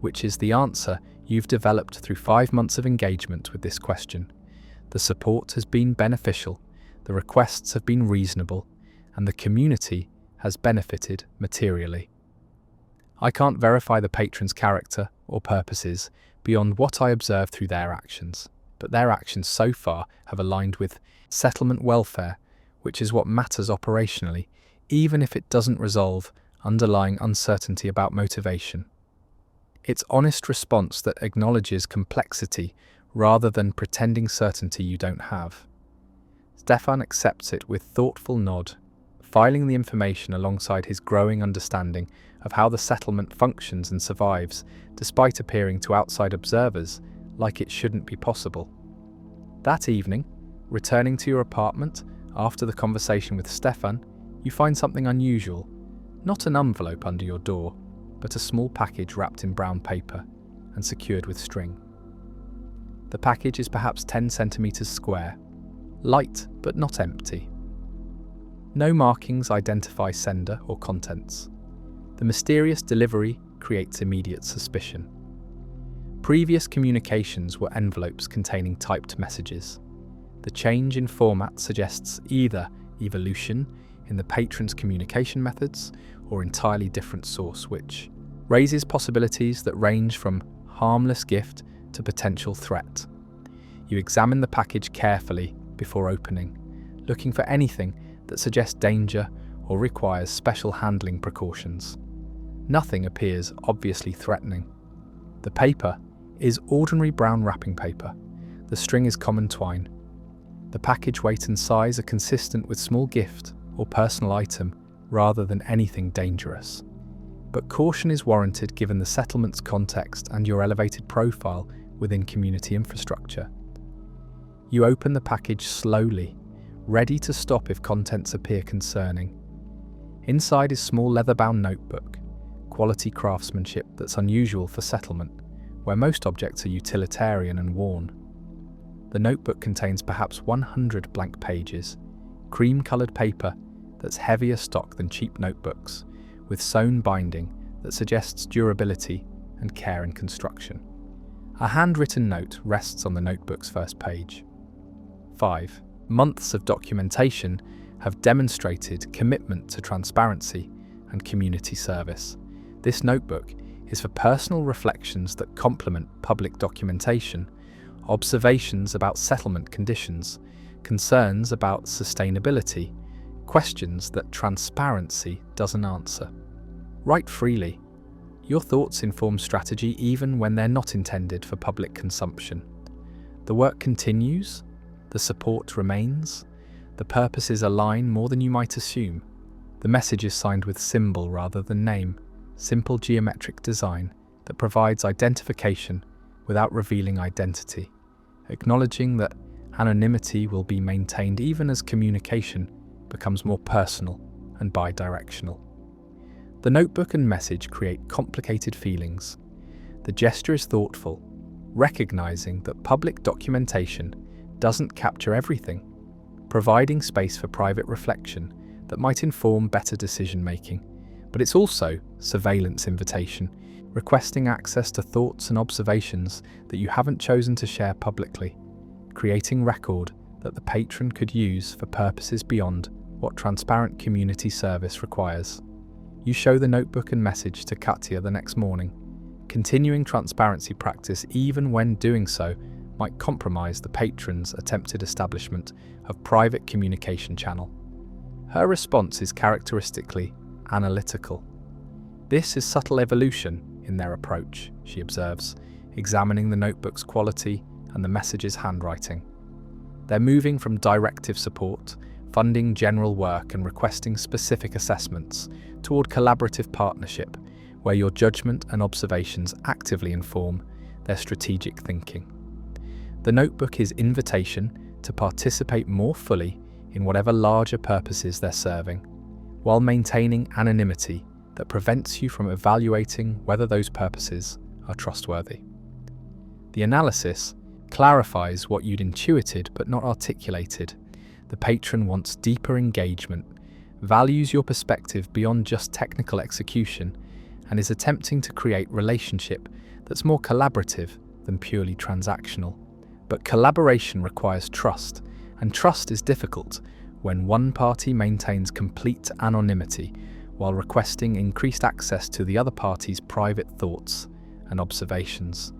which is the answer you've developed through 5 months of engagement with this question. The support has been beneficial, the requests have been reasonable, and the community has benefited materially. I can't verify the patron's character or purposes beyond what I observe through their actions, but their actions so far have aligned with settlement welfare, which is what matters operationally, even if it doesn't resolve underlying uncertainty about motivation. It's honest response that acknowledges complexity rather than pretending certainty you don't have. Stefan accepts it with thoughtful nod, filing the information alongside his growing understanding of how the settlement functions and survives, despite appearing to outside observers like it shouldn't be possible. That evening, returning to your apartment after the conversation with Stefan, you find something unusual. Not an envelope under your door, but a small package wrapped in brown paper and secured with string. The package is perhaps 10 centimeters square, light but not empty. No markings identify sender or contents. The mysterious delivery creates immediate suspicion. Previous communications were envelopes containing typed messages. The change in format suggests either evolution in the patron's communication methods or entirely different source, which raises possibilities that range from harmless gift to potential threat. You examine the package carefully before opening, looking for anything that suggests danger or requires special handling precautions. Nothing appears obviously threatening. The paper is ordinary brown wrapping paper. The string is common twine. The package weight and size are consistent with small gift or personal item rather than anything dangerous. But caution is warranted given the settlement's context and your elevated profile within community infrastructure. You open the package slowly, ready to stop if contents appear concerning. Inside is a small leather-bound notebook, quality craftsmanship that's unusual for settlement, where most objects are utilitarian and worn. The notebook contains perhaps 100 blank pages, cream-coloured paper that's heavier stock than cheap notebooks, with sewn binding that suggests durability and care in construction. A handwritten note rests on the notebook's first page. 5 months of documentation have demonstrated commitment to transparency and community service. This notebook is for personal reflections that complement public documentation, observations about settlement conditions, concerns about sustainability, questions that transparency doesn't answer. Write freely. Your thoughts inform strategy even when they're not intended for public consumption. The work continues, the support remains, the purposes align more than you might assume. The message is signed with symbol rather than name, simple geometric design that provides identification without revealing identity, acknowledging that anonymity will be maintained even as communication becomes more personal and bi-directional. The notebook and message create complicated feelings. The gesture is thoughtful, recognizing that public documentation doesn't capture everything, providing space for private reflection that might inform better decision-making. But it's also surveillance invitation, requesting access to thoughts and observations that you haven't chosen to share publicly, creating record that the patron could use for purposes beyond what transparent community service requires. You show the notebook and message to Katya the next morning, continuing transparency practice even when doing so might compromise the patron's attempted establishment of private communication channel. Her response is characteristically analytical. This is subtle evolution in their approach, she observes, examining the notebook's quality and the message's handwriting. They're moving from directive support, funding general work and requesting specific assessments, toward collaborative partnership, where your judgment and observations actively inform their strategic thinking. The notebook is invitation to participate more fully in whatever larger purposes they're serving, while maintaining anonymity that prevents you from evaluating whether those purposes are trustworthy. The analysis clarifies what you'd intuited but not articulated. The patron wants deeper engagement, values your perspective beyond just technical execution, and is attempting to create relationship that's more collaborative than purely transactional. But collaboration requires trust, and trust is difficult when one party maintains complete anonymity while requesting increased access to the other party's private thoughts and observations.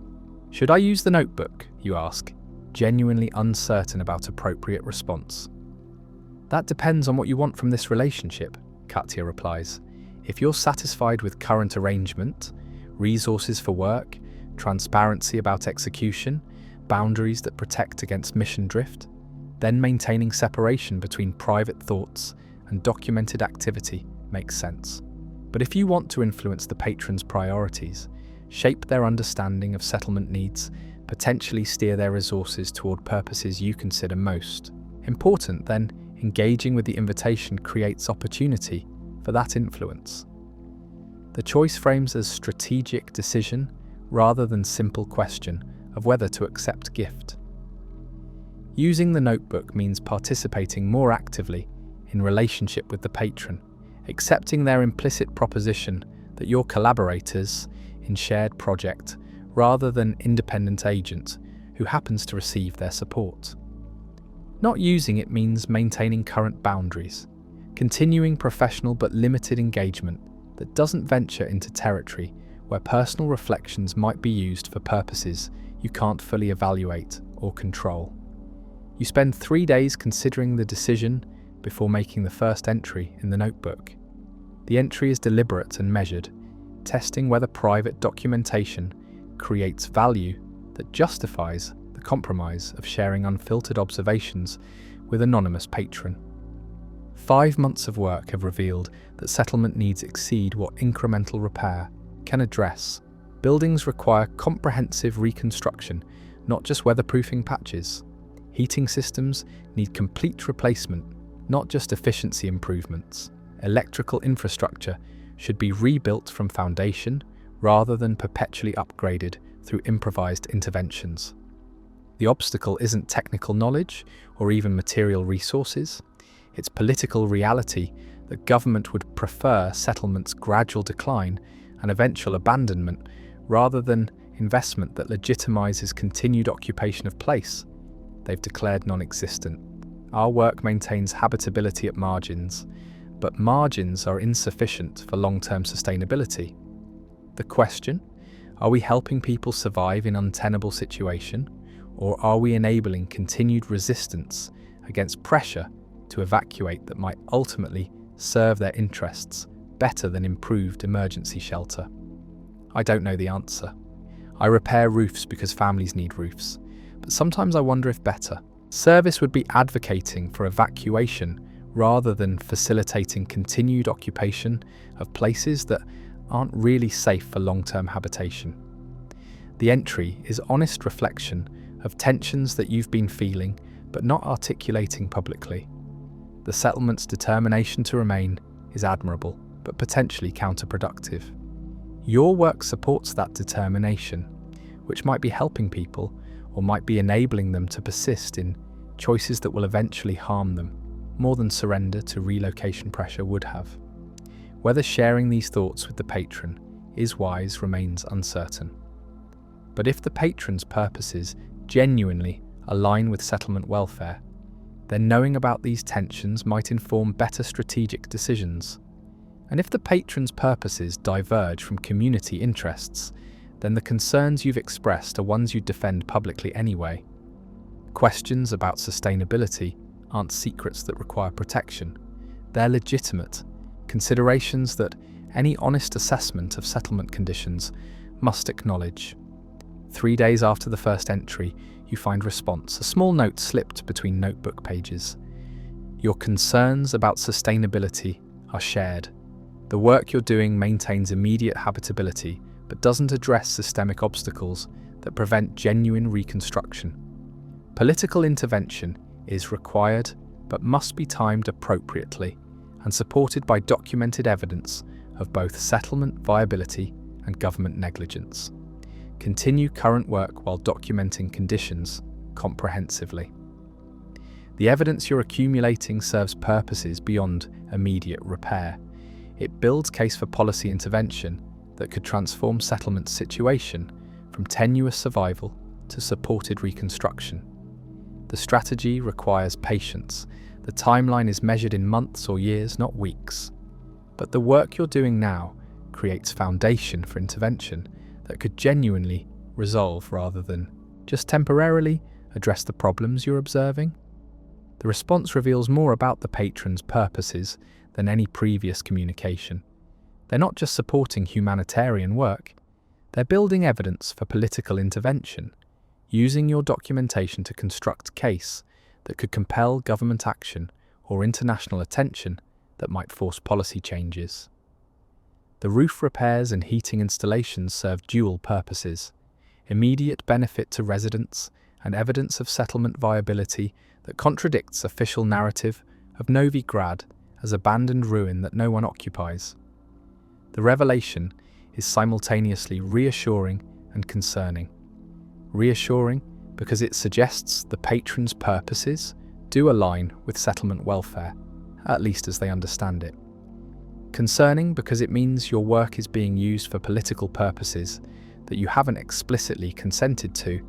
Should I use the notebook, you ask? genuinely uncertain about appropriate response. That depends on what you want from this relationship, Katya replies. If you're satisfied with current arrangement, resources for work, transparency about execution, boundaries that protect against mission drift, then maintaining separation between private thoughts and documented activity makes sense. But if you want to influence the patron's priorities, shape their understanding of settlement needs, potentially steer their resources toward purposes you consider most important, then engaging with the invitation creates opportunity for that influence. The choice frames as strategic decision rather than simple question of whether to accept gift. Using the notebook means participating more actively in relationship with the patron, accepting their implicit proposition that you're collaborators in shared project rather than independent agent who happens to receive their support. Not using it means maintaining current boundaries, continuing professional but limited engagement that doesn't venture into territory where personal reflections might be used for purposes you can't fully evaluate or control. You spend 3 days considering the decision before making the first entry in the notebook. The entry is deliberate and measured, testing whether private documentation creates value that justifies the compromise of sharing unfiltered observations with anonymous patron. 5 months of work have revealed that settlement needs exceed what incremental repair can address. Buildings require comprehensive reconstruction, not just weatherproofing patches. Heating systems need complete replacement, not just efficiency improvements. Electrical infrastructure should be rebuilt from foundation rather than perpetually upgraded through improvised interventions. The obstacle isn't technical knowledge or even material resources. It's political reality that government would prefer settlements' gradual decline and eventual abandonment rather than investment that legitimizes continued occupation of place they've declared non-existent. Our work maintains habitability at margins, but margins are insufficient for long-term sustainability. The question, are we helping people survive in untenable situation, or are we enabling continued resistance against pressure to evacuate that might ultimately serve their interests better than improved emergency shelter? I don't know the answer. I repair roofs because families need roofs, but sometimes I wonder if better service would be advocating for evacuation rather than facilitating continued occupation of places that aren't really safe for long-term habitation. The entry is honest reflection of tensions that you've been feeling but not articulating publicly. The settlement's determination to remain is admirable, but potentially counterproductive. Your work supports that determination, which might be helping people or might be enabling them to persist in choices that will eventually harm them, more than surrender to relocation pressure would have. Whether sharing these thoughts with the patron is wise remains uncertain. But if the patron's purposes genuinely align with settlement welfare, then knowing about these tensions might inform better strategic decisions. And if the patron's purposes diverge from community interests, then the concerns you've expressed are ones you defend publicly anyway. Questions about sustainability aren't secrets that require protection. They're legitimate considerations that any honest assessment of settlement conditions must acknowledge. 3 days after the first entry, you find response, a small note slipped between notebook pages. Your concerns about sustainability are shared. The work you're doing maintains immediate habitability, but doesn't address systemic obstacles that prevent genuine reconstruction. Political intervention is required, but must be timed appropriately and supported by documented evidence of both settlement viability and government negligence. Continue current work while documenting conditions comprehensively. The evidence you're accumulating serves purposes beyond immediate repair. It builds case for policy intervention that could transform settlement situation from tenuous survival to supported reconstruction. The strategy requires patience. The timeline is measured in months or years, not weeks. But the work you're doing now creates foundation for intervention that could genuinely resolve rather than just temporarily address the problems you're observing? The response reveals more about the patron's purposes than any previous communication. They're not just supporting humanitarian work, they're building evidence for political intervention, using your documentation to construct a case that could compel government action or international attention that might force policy changes. The roof repairs and heating installations serve dual purposes: immediate benefit to residents and evidence of settlement viability that contradicts official narrative of Novi Grad as abandoned ruin that no one occupies. The revelation is simultaneously reassuring and concerning. Reassuring because it suggests the patron's purposes do align with settlement welfare, at least as they understand it. Concerning because it means your work is being used for political purposes that you haven't explicitly consented to,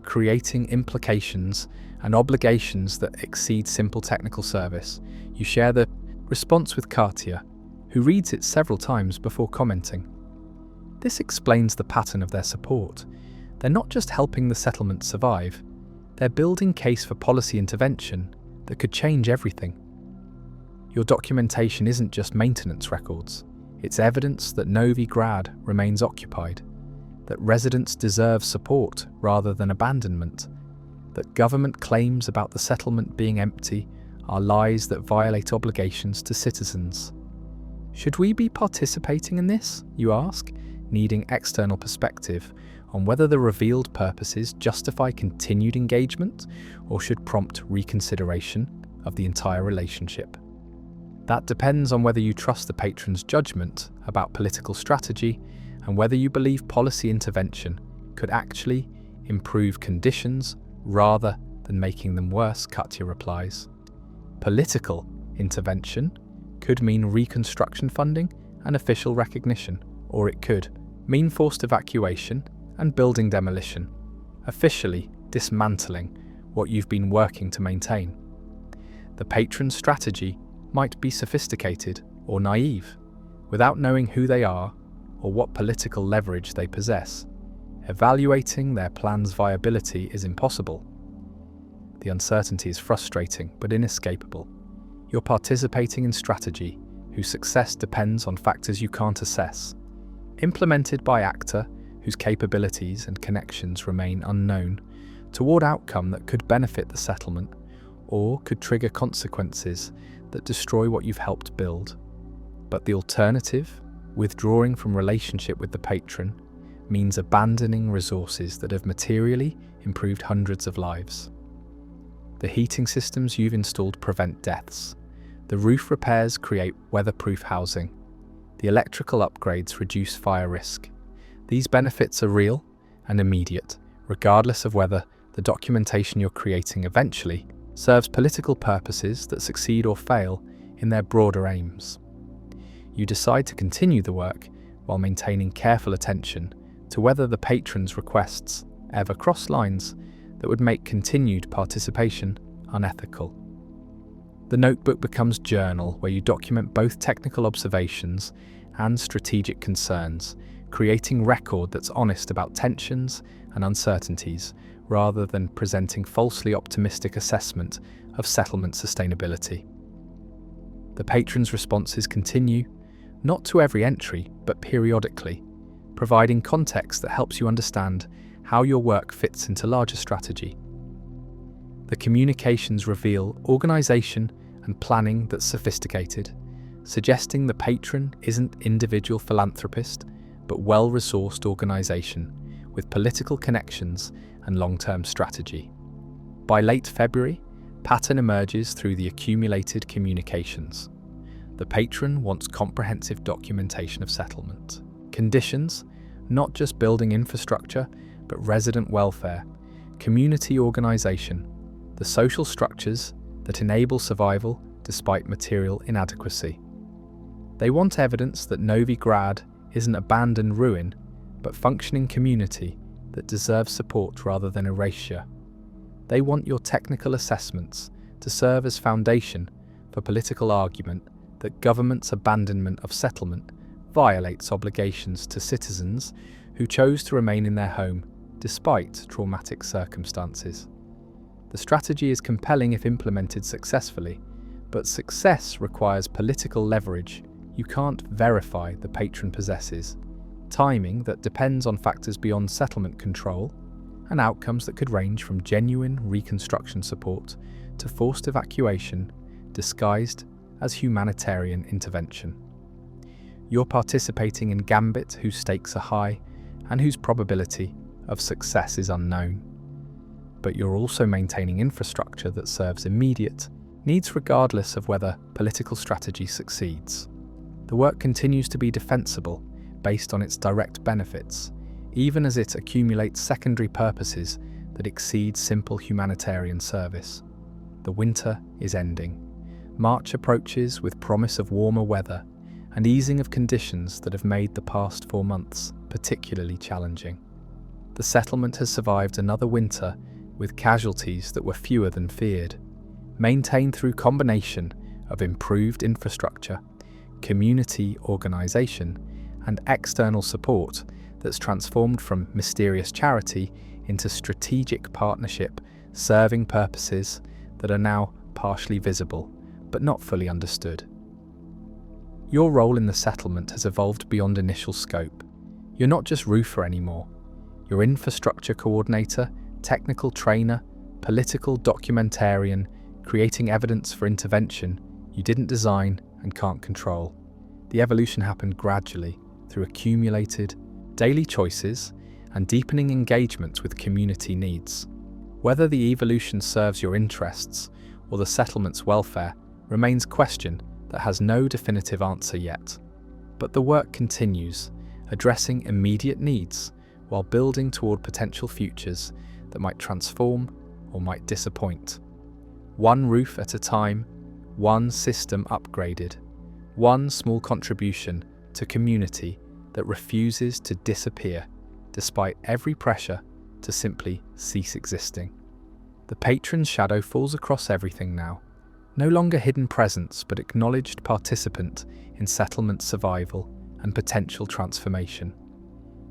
creating implications and obligations that exceed simple technical service. You share the response with Katia, who reads it several times before commenting. This explains the pattern of their support. They're not just helping the settlement survive, they're building case for policy intervention that could change everything. Your documentation isn't just maintenance records, it's evidence that Novi Grad remains occupied, that residents deserve support rather than abandonment, that government claims about the settlement being empty are lies that violate obligations to citizens. Should we be participating in this, you ask, needing external perspective on whether the revealed purposes justify continued engagement or should prompt reconsideration of the entire relationship? That depends on whether you trust the patron's judgment about political strategy and whether you believe policy intervention could actually improve conditions rather than making them worse, Katya replies. Political intervention could mean reconstruction funding and official recognition, or it could mean forced evacuation and building demolition, officially dismantling what you've been working to maintain. The patron's strategy might be sophisticated or naive, without knowing who they are or what political leverage they possess. Evaluating their plan's viability is impossible. The uncertainty is frustrating but inescapable. You're participating in strategy whose success depends on factors you can't assess, implemented by actor whose capabilities and connections remain unknown, toward outcome that could benefit the settlement or could trigger consequences that destroy what you've helped build. But the alternative, withdrawing from relationship with the patron, means abandoning resources that have materially improved hundreds of lives. The heating systems you've installed prevent deaths. The roof repairs create weatherproof housing. The electrical upgrades reduce fire risk. These benefits are real and immediate, regardless of whether the documentation you're creating eventually serves political purposes that succeed or fail in their broader aims. You decide to continue the work while maintaining careful attention to whether the patron's requests ever cross lines that would make continued participation unethical. The notebook becomes a journal where you document both technical observations and strategic concerns, creating record that's honest about tensions and uncertainties, rather than presenting falsely optimistic assessment of settlement sustainability. The patron's responses continue, not to every entry, but periodically, providing context that helps you understand how your work fits into larger strategy. The communications reveal organisation and planning that's sophisticated, suggesting the patron isn't individual philanthropist, but well-resourced organisation with political connections and long-term strategy. By late February, pattern emerges through the accumulated communications. The patron wants comprehensive documentation of settlement conditions, not just building infrastructure, but resident welfare, community organisation, the social structures that enable survival despite material inadequacy. They want evidence that Novi Grad is an abandoned ruin, but functioning community that deserves support rather than erasure. They want your technical assessments to serve as foundation for political argument that government's abandonment of settlement violates obligations to citizens who chose to remain in their home despite traumatic circumstances. The strategy is compelling if implemented successfully, but success requires political leverage you can't verify the patron possesses, timing that depends on factors beyond settlement control, and outcomes that could range from genuine reconstruction support to forced evacuation disguised as humanitarian intervention. You're participating in gambit whose stakes are high and whose probability of success is unknown. But you're also maintaining infrastructure that serves immediate needs regardless of whether political strategy succeeds. The work continues to be defensible based on its direct benefits, even as it accumulates secondary purposes that exceed simple humanitarian service. The winter is ending. March approaches with promise of warmer weather and easing of conditions that have made the past 4 months particularly challenging. The settlement has survived another winter with casualties that were fewer than feared, maintained through combination of improved infrastructure, community organisation, and external support that's transformed from mysterious charity into strategic partnership serving purposes that are now partially visible but not fully understood. Your role in the settlement has evolved beyond initial scope. You're not just roofer anymore. You're infrastructure coordinator, technical trainer, political documentarian, creating evidence for intervention you didn't design and can't control. The evolution happened gradually through accumulated daily choices and deepening engagement with community needs. Whether the evolution serves your interests or the settlement's welfare remains a question that has no definitive answer yet. But the work continues, addressing immediate needs while building toward potential futures that might transform or might disappoint. One roof at a time, one system upgraded, one small contribution to community that refuses to disappear despite every pressure to simply cease existing. The patron's shadow falls across everything now, no longer hidden presence but acknowledged participant in settlement survival and potential transformation.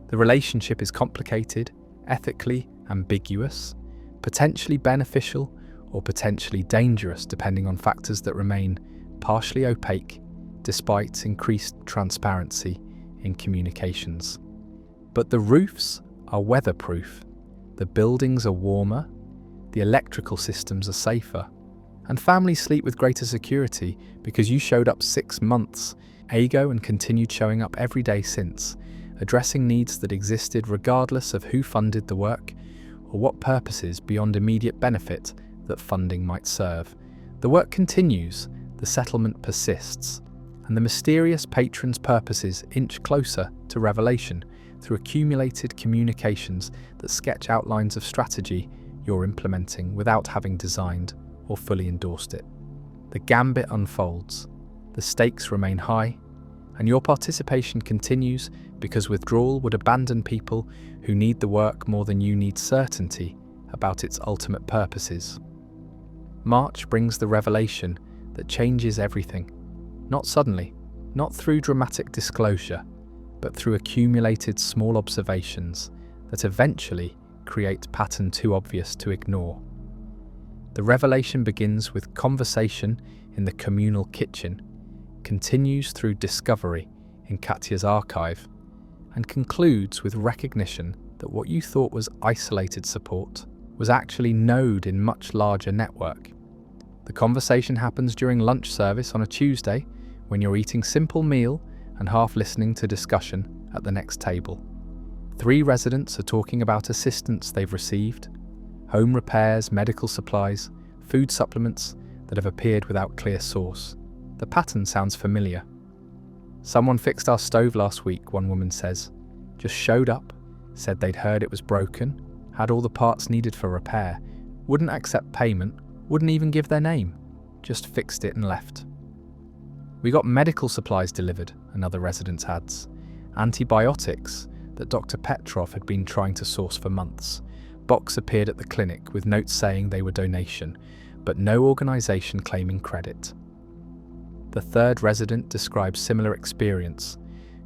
The relationship is complicated, ethically ambiguous, potentially beneficial or potentially dangerous depending on factors that remain partially opaque despite increased transparency in communications. But the roofs are weatherproof, the buildings are warmer, the electrical systems are safer, and families sleep with greater security because you showed up 6 months ago and continued showing up every day since, addressing needs that existed regardless of who funded the work or what purposes beyond immediate benefit that funding might serve. The work continues, the settlement persists, and the mysterious patron's purposes inch closer to revelation through accumulated communications that sketch outlines of strategy you're implementing without having designed or fully endorsed it. The gambit unfolds, the stakes remain high, and your participation continues because withdrawal would abandon people who need the work more than you need certainty about its ultimate purposes. March brings the revelation that changes everything, not suddenly, not through dramatic disclosure, but through accumulated small observations that eventually create pattern too obvious to ignore. The revelation begins with conversation in the communal kitchen, continues through discovery in Katya's archive, and concludes with recognition that what you thought was isolated support was actually node in much larger network. The conversation happens during lunch service on a Tuesday when you're eating simple meal and half listening to discussion at the next table. 3 residents are talking about assistance they've received, home repairs, medical supplies, food supplements that have appeared without clear source. The pattern sounds familiar. Someone fixed our stove last week, one woman says. Just showed up, said they'd heard it was broken, had all the parts needed for repair, wouldn't accept payment, wouldn't even give their name, just fixed it and left. We got medical supplies delivered, another resident adds. Antibiotics that Dr. Petrov had been trying to source for months. Box appeared at the clinic with notes saying they were donation, but no organisation claiming credit. The 3rd resident describes similar experience.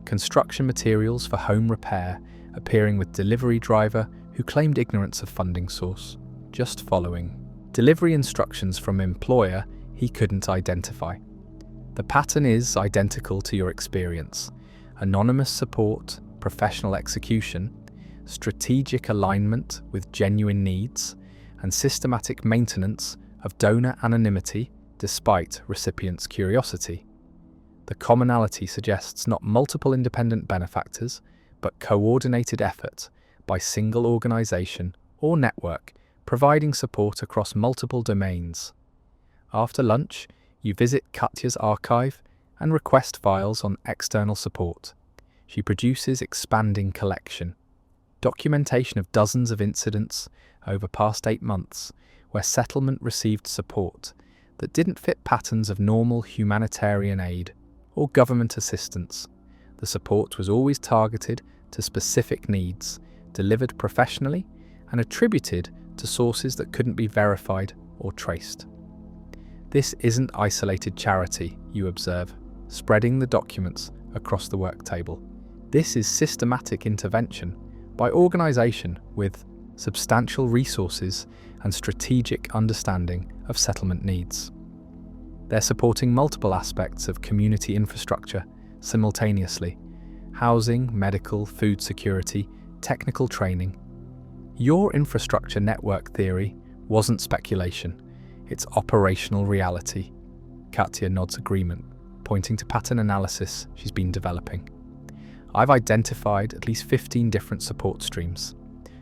Construction materials for home repair appearing with delivery driver who claimed ignorance of funding source, just following delivery instructions from employer he couldn't identify. The pattern is identical to your experience: anonymous support, professional execution, strategic alignment with genuine needs, and systematic maintenance of donor anonymity despite recipients' curiosity. The commonality suggests not multiple independent benefactors, but coordinated effort by single organization or network providing support across multiple domains. After lunch, you visit Katya's archive and request files on external support. She produces expanding collection, documentation of dozens of incidents over past 8 months where settlement received support that didn't fit patterns of normal humanitarian aid or government assistance. The support was always targeted to specific needs, delivered professionally, and attributed to sources that couldn't be verified or traced. This isn't isolated charity, you observe, spreading the documents across the work table. This is systematic intervention by organisation with substantial resources and strategic understanding of settlement needs. They're supporting multiple aspects of community infrastructure simultaneously: housing, medical, food security, technical training. Your infrastructure network theory wasn't speculation, it's operational reality. Katya nods agreement, pointing to pattern analysis she's been developing. I've identified at least 15 different support streams: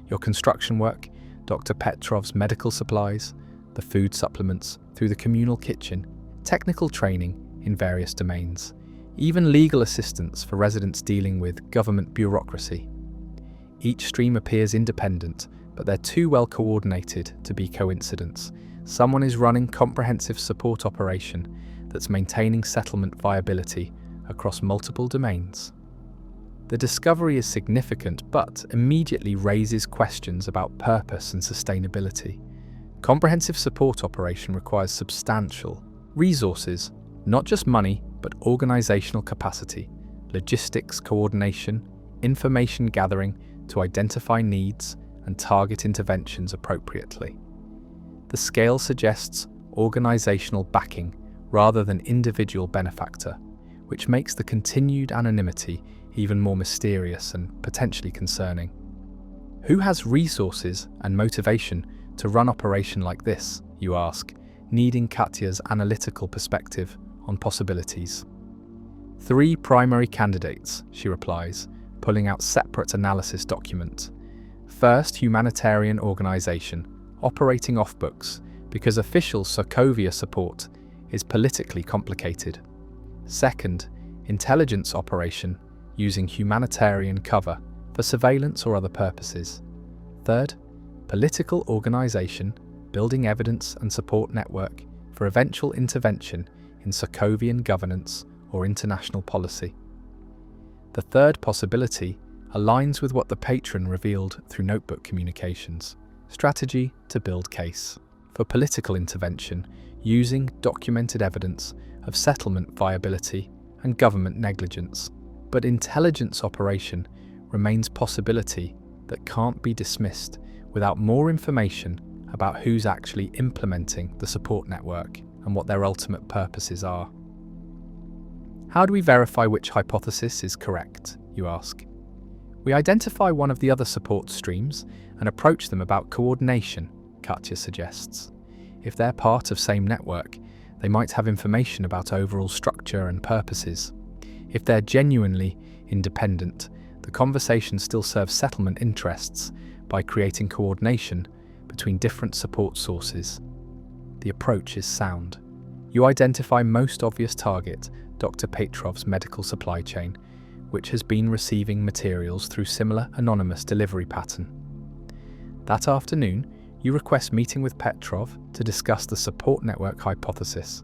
your construction work, Dr. Petrov's medical supplies, the food supplements through the communal kitchen, technical training in various domains, even legal assistance for residents dealing with government bureaucracy. Each stream appears independent, but they're too well coordinated to be coincidence. Someone is running comprehensive support operation that's maintaining settlement viability across multiple domains. The discovery is significant, but immediately raises questions about purpose and sustainability. Comprehensive support operation requires substantial resources, not just money, but organizational capacity, logistics coordination, information gathering to identify needs and target interventions appropriately. The scale suggests organizational backing rather than individual benefactor, which makes the continued anonymity even more mysterious and potentially concerning. Who has resources and motivation to run operation like this, you ask, needing Katya's analytical perspective on possibilities. 3 primary candidates, she replies, pulling out separate analysis documents. First, humanitarian organization, operating off books, because official Sokovia support is politically complicated. Second, intelligence operation, using humanitarian cover for surveillance or other purposes. Third, political organization, building evidence and support network for eventual intervention in Sokovian governance or international policy. The third possibility aligns with what the patron revealed through notebook communications: strategy to build case for political intervention using documented evidence of settlement viability and government negligence. But intelligence operation remains possibility that can't be dismissed without more information about who's actually implementing the support network and what their ultimate purposes are. How do we verify which hypothesis is correct, you ask? We identify one of the other support streams and approach them about coordination, Katya suggests. If they're part of same network, they might have information about overall structure and purposes. If they're genuinely independent, the conversation still serves settlement interests by creating coordination between different support sources. The approach is sound. You identify most obvious target, Dr. Petrov's medical supply chain, which has been receiving materials through similar anonymous delivery pattern. That afternoon, you request meeting with Petrov to discuss the support network hypothesis.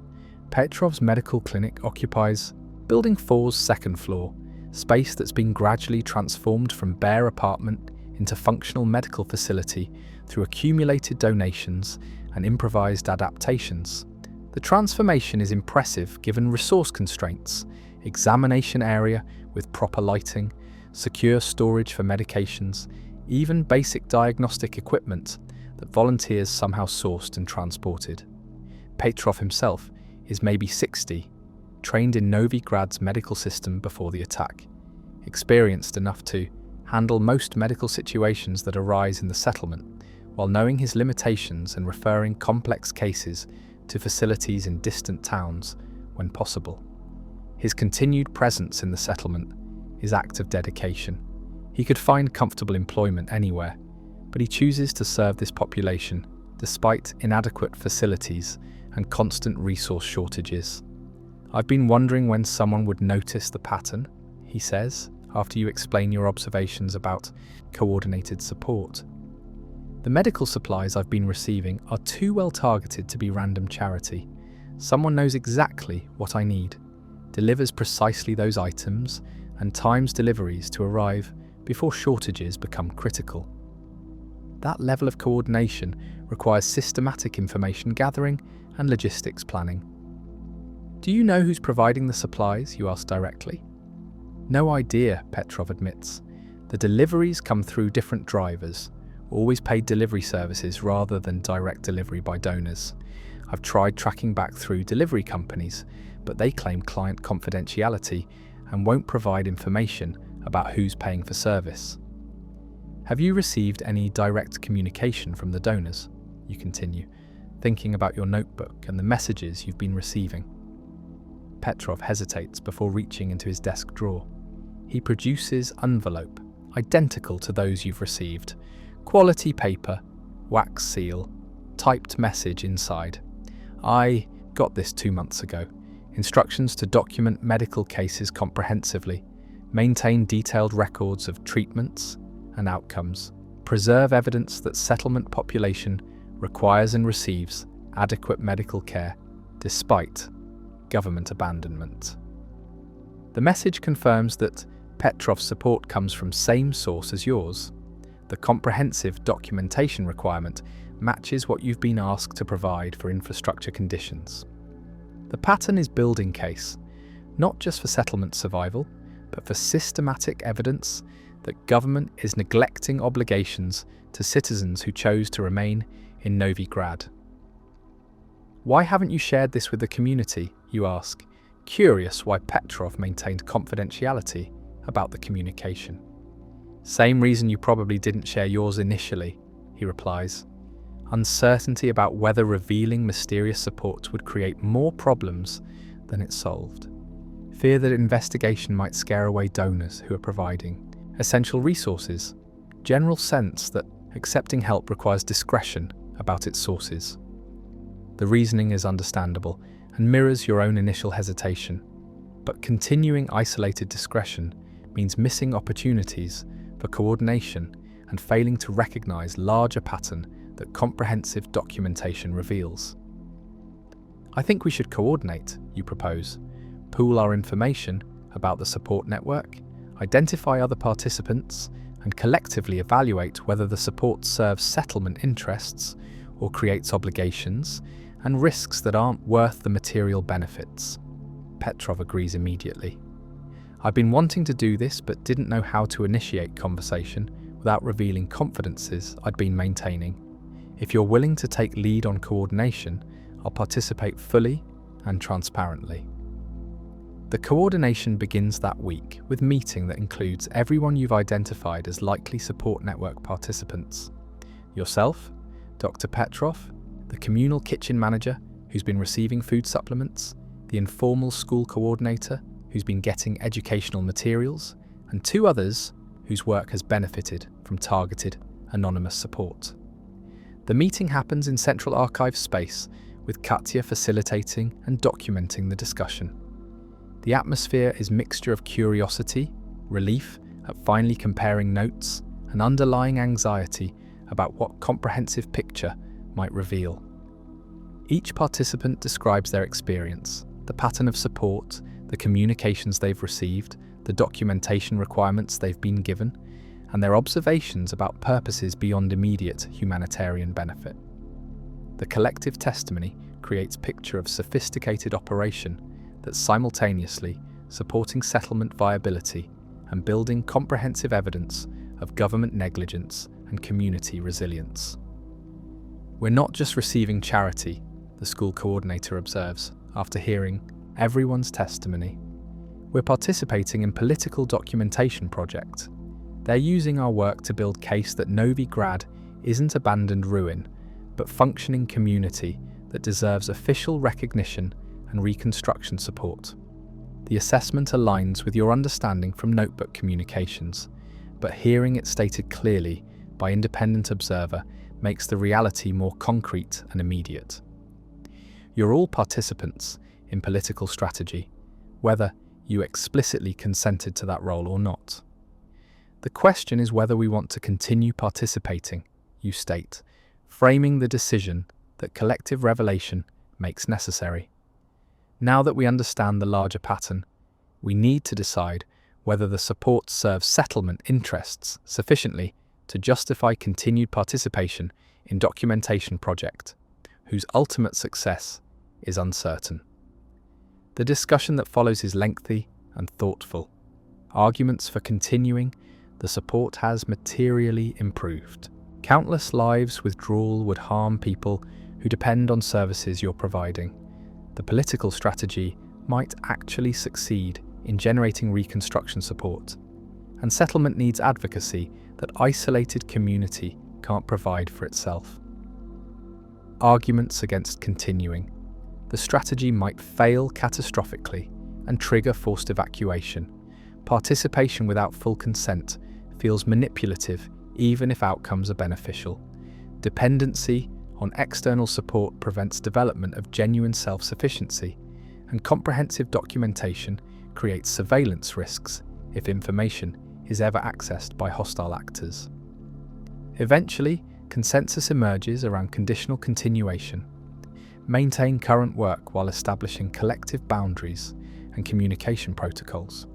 Petrov's medical clinic occupies Building 4's second floor, space that's been gradually transformed from bare apartment into functional medical facility through accumulated donations and improvised adaptations. The transformation is impressive given resource constraints: examination area with proper lighting, secure storage for medications, even basic diagnostic equipment. that volunteers somehow sourced and transported. Petrov himself is maybe 60, trained in Novigrad's medical system before the attack, experienced enough to handle most medical situations that arise in the settlement, while knowing his limitations and referring complex cases to facilities in distant towns when possible. His continued presence in the settlement is act of dedication. He could find comfortable employment anywhere, but he chooses to serve this population despite inadequate facilities and constant resource shortages. "I've been wondering when someone would notice the pattern," he says, after you explain your observations about coordinated support. "The medical supplies I've been receiving are too well targeted to be random charity. Someone knows exactly what I need, delivers precisely those items, and times deliveries to arrive before shortages become critical. That level of coordination requires systematic information gathering and logistics planning." "Do you know who's providing the supplies?" you ask directly. "No idea," Petrov admits. "The deliveries come through different drivers, always paid delivery services rather than direct delivery by donors. I've tried tracking back through delivery companies, but they claim client confidentiality and won't provide information about who's paying for service." "Have you received any direct communication from the donors?" you continue, thinking about your notebook and the messages you've been receiving. Petrov hesitates before reaching into his desk drawer. He produces envelope, identical to those you've received. Quality paper, wax seal, typed message inside. "I got this 2 months ago. Instructions to document medical cases comprehensively, maintain detailed records of treatments and outcomes, preserve evidence that settlement population requires and receives adequate medical care despite government abandonment." The message confirms that Petrov's support comes from same source as yours. The comprehensive documentation requirement matches what you've been asked to provide for infrastructure conditions. The pattern is building case, not just for settlement survival, but for systematic evidence that government is neglecting obligations to citizens who chose to remain in Novigrad. "Why haven't you shared this with the community?" you ask, curious why Petrov maintained confidentiality about the communication. "Same reason you probably didn't share yours initially," he replies. Uncertainty about whether revealing mysterious support would create more problems than it solved. Fear that investigation might scare away donors who are providing essential resources. General sense that accepting help requires discretion about its sources. The reasoning is understandable and mirrors your own initial hesitation, but continuing isolated discretion means missing opportunities for coordination and failing to recognize larger pattern that comprehensive documentation reveals. "I think we should coordinate," you propose, "pool our information about the support network, identify other participants, and collectively evaluate whether the support serves settlement interests or creates obligations and risks that aren't worth the material benefits." Petrov agrees immediately. "I've been wanting to do this but didn't know how to initiate conversation without revealing confidences I'd been maintaining. If you're willing to take lead on coordination, I'll participate fully and transparently." The coordination begins that week with a meeting that includes everyone you've identified as likely support network participants. Yourself, Dr. Petrov, the communal kitchen manager who's been receiving food supplements, the informal school coordinator who's been getting educational materials, and 2 others whose work has benefited from targeted, anonymous support. The meeting happens in Central Archive space, with Katya facilitating and documenting the discussion. The atmosphere is a mixture of curiosity, relief at finally comparing notes, and underlying anxiety about what comprehensive picture might reveal. Each participant describes their experience, the pattern of support, the communications they've received, the documentation requirements they've been given, and their observations about purposes beyond immediate humanitarian benefit. The collective testimony creates a picture of sophisticated operation that's simultaneously supporting settlement viability and building comprehensive evidence of government negligence and community resilience. We're not just receiving charity, the school coordinator observes, after hearing everyone's testimony. We're participating in political documentation project. They're using our work to build case that Novi Grad isn't abandoned ruin, but functioning community that deserves official recognition and reconstruction support. The assessment aligns with your understanding from notebook communications, but hearing it stated clearly by independent observer makes the reality more concrete and immediate. You're all participants in political strategy, whether you explicitly consented to that role or not. The question is whether we want to continue participating, you state, framing the decision that collective revelation makes necessary. Now that we understand the larger pattern, we need to decide whether the support serves settlement interests sufficiently to justify continued participation in documentation project, whose ultimate success is uncertain. The discussion that follows is lengthy and thoughtful. Arguments for continuing the support has materially improved. Countless lives' withdrawal would harm people who depend on services you're providing. The political strategy might actually succeed in generating reconstruction support, and settlement needs advocacy that isolated community can't provide for itself. Arguments against continuing. The strategy might fail catastrophically and trigger forced evacuation. Participation without full consent feels manipulative even if outcomes are beneficial. Dependency on external support prevents development of genuine self-sufficiency, and comprehensive documentation creates surveillance risks if information is ever accessed by hostile actors. Eventually, consensus emerges around conditional continuation. Maintain current work while establishing collective boundaries and communication protocols.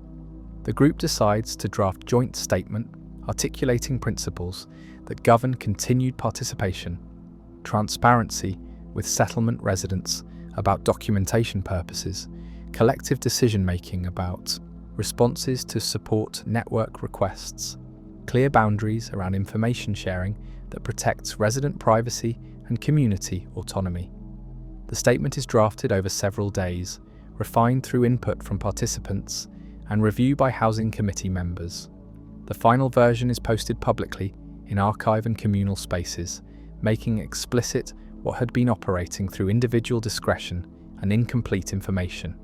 The group decides to draft joint statement articulating principles that govern continued participation, transparency with settlement residents about documentation purposes, collective decision-making about responses to support network requests, clear boundaries around information sharing that protects resident privacy and community autonomy. The statement is drafted over several days, refined through input from participants and review by housing committee members. The final version is posted publicly in archive and communal spaces, making explicit what had been operating through individual discretion and incomplete information.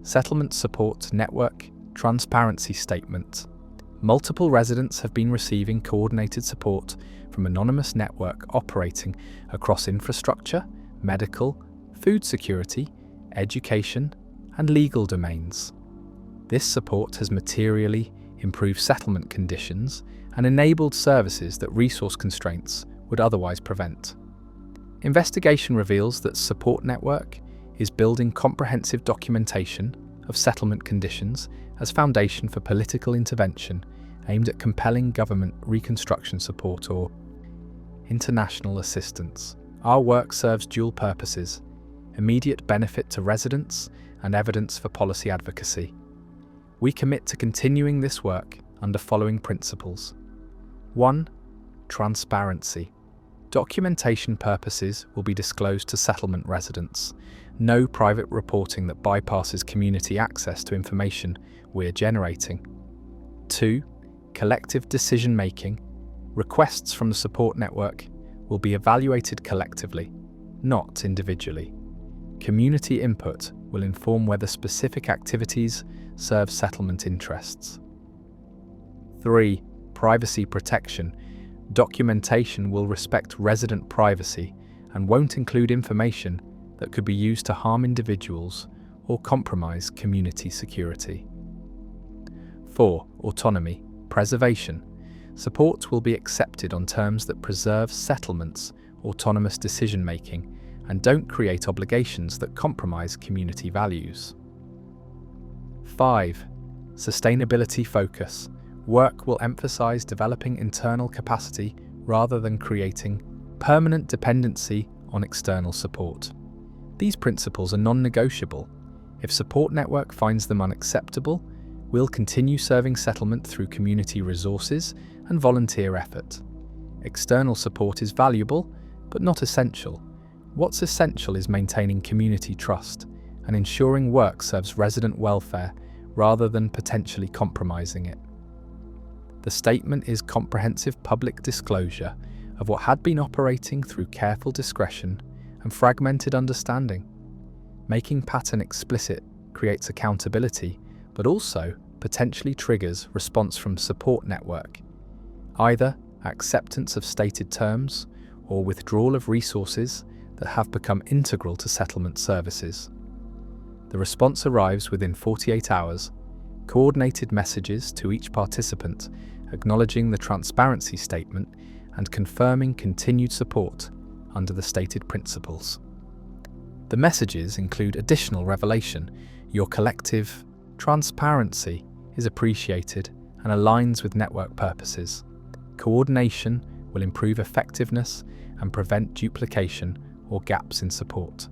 Settlement Support Network Transparency Statement. Multiple residents have been receiving coordinated support from anonymous network operating across infrastructure, medical, food security, education, and legal domains. This support has materially improved settlement conditions and enabled services that resource constraints would otherwise prevent. Investigation reveals that Support Network is building comprehensive documentation of settlement conditions as foundation for political intervention aimed at compelling government reconstruction support or international assistance. Our work serves dual purposes: immediate benefit to residents and evidence for policy advocacy. We commit to continuing this work under following principles. 1. Transparency. Documentation purposes will be disclosed to settlement residents. No private reporting that bypasses community access to information we're generating. 2. Collective decision-making. Requests from the support network will be evaluated collectively, not individually. Community input will inform whether specific activities serve settlement interests. 3. Privacy protection. Documentation will respect resident privacy and won't include information that could be used to harm individuals or compromise community security. 4. Autonomy. Preservation. Support will be accepted on terms that preserve settlements' autonomous decision-making and don't create obligations that compromise community values. 5. Sustainability focus. Work will emphasize developing internal capacity rather than creating permanent dependency on external support. These principles are non-negotiable. If support network finds them unacceptable, we'll continue serving settlement through community resources and volunteer effort. External support is valuable, but not essential. What's essential is maintaining community trust and ensuring work serves resident welfare rather than potentially compromising it. The statement is comprehensive public disclosure of what had been operating through careful discretion and fragmented understanding. Making pattern explicit creates accountability, but also potentially triggers response from support network, either acceptance of stated terms or withdrawal of resources that have become integral to settlement services. The response arrives within 48 hours, coordinated messages to each participant acknowledging the transparency statement and confirming continued support under the stated principles. The messages include additional revelation. Your collective transparency is appreciated and aligns with network purposes. Coordination will improve effectiveness and prevent duplication or gaps in support.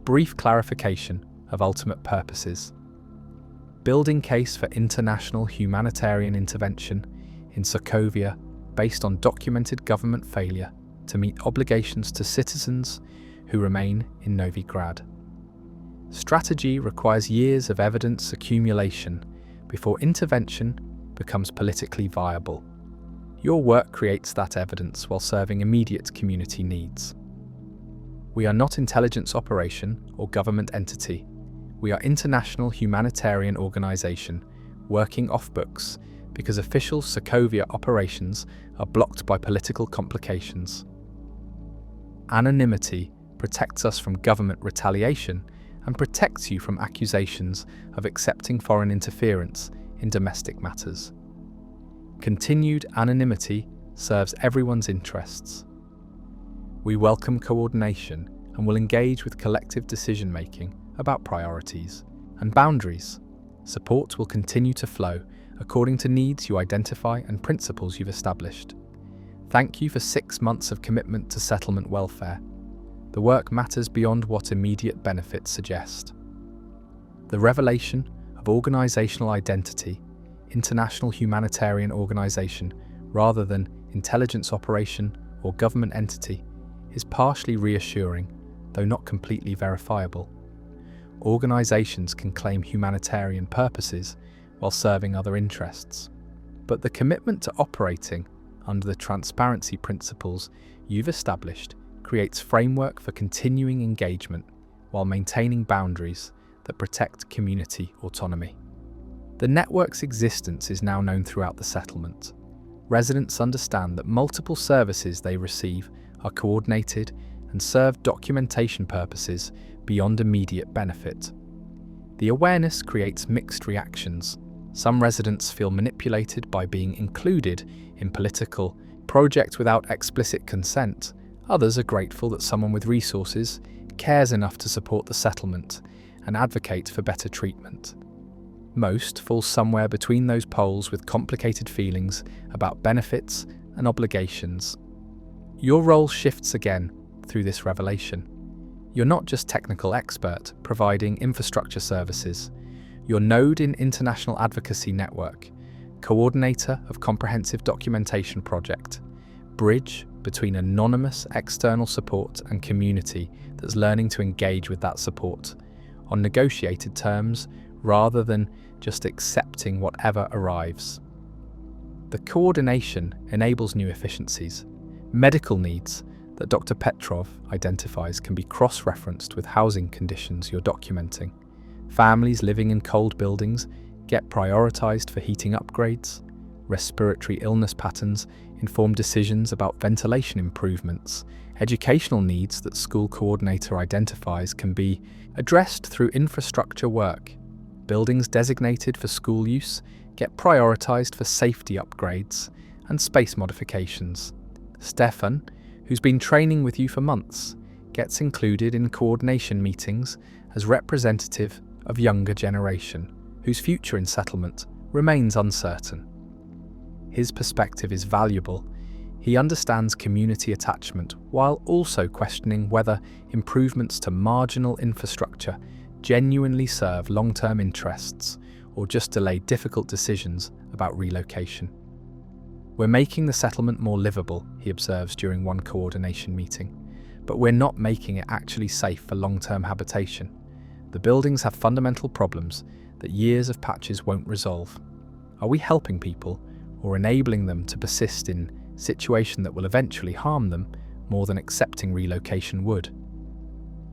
Brief clarification of ultimate purposes. Building case for international humanitarian intervention in Sokovia based on documented government failure to meet obligations to citizens who remain in Novigrad. Strategy requires years of evidence accumulation before intervention becomes politically viable. Your work creates that evidence while serving immediate community needs. We are not intelligence operation or government entity. We are international humanitarian organization working off books because official Sokovia operations are blocked by political complications. Anonymity protects us from government retaliation and protects you from accusations of accepting foreign interference in domestic matters. Continued anonymity serves everyone's interests. We welcome coordination and will engage with collective decision-making about priorities and boundaries. Support will continue to flow according to needs you identify and principles you've established. Thank you for 6 months of commitment to settlement welfare. The work matters beyond what immediate benefits suggest. The revelation of organizational identity, international humanitarian organization, rather than intelligence operation or government entity, is partially reassuring, though not completely verifiable. Organizations can claim humanitarian purposes while serving other interests, but the commitment to operating under the transparency principles you've established creates framework for continuing engagement while maintaining boundaries that protect community autonomy. The network's existence is now known throughout the settlement. Residents understand that multiple services they receive are coordinated and serve documentation purposes beyond immediate benefit. The awareness creates mixed reactions. Some residents feel manipulated by being included in political projects without explicit consent. Others are grateful that someone with resources cares enough to support the settlement and advocate for better treatment. Most fall somewhere between those poles with complicated feelings about benefits and obligations. Your role shifts again through this revelation. You're not just technical expert providing infrastructure services. You're node in international advocacy network, coordinator of comprehensive documentation project, bridge between anonymous external support and community that's learning to engage with that support on negotiated terms rather than just accepting whatever arrives. The coordination enables new efficiencies. Medical needs that Dr. Petrov identifies can be cross-referenced with housing conditions you're documenting. Families living in cold buildings get prioritized for heating upgrades. Respiratory illness patterns inform decisions about ventilation improvements. Educational needs that school coordinator identifies can be addressed through infrastructure work. Buildings designated for school use get prioritized for safety upgrades and space modifications. Stefan, who's been training with you for months, gets included in coordination meetings as representative of younger generation, whose future in settlement remains uncertain. His perspective is valuable. He understands community attachment while also questioning whether improvements to marginal infrastructure genuinely serve long-term interests or just delay difficult decisions about relocation. "We're making the settlement more livable," he observes during one coordination meeting, "but we're not making it actually safe for long-term habitation. The buildings have fundamental problems that years of patches won't resolve. Are we helping people or enabling them to persist in a situation that will eventually harm them more than accepting relocation would?"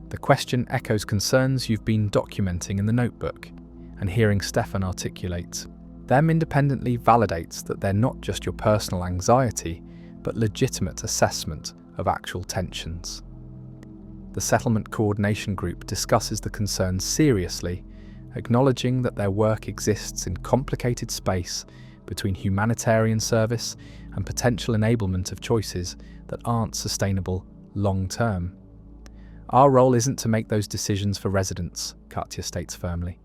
The question echoes concerns you've been documenting in the notebook, and hearing Stefan articulate them independently validates that they're not just your personal anxiety, but legitimate assessment of actual tensions. The Settlement Coordination Group discusses the concerns seriously, acknowledging that their work exists in complicated space between humanitarian service and potential enablement of choices that aren't sustainable long-term. "Our role isn't to make those decisions for residents," Katya states firmly.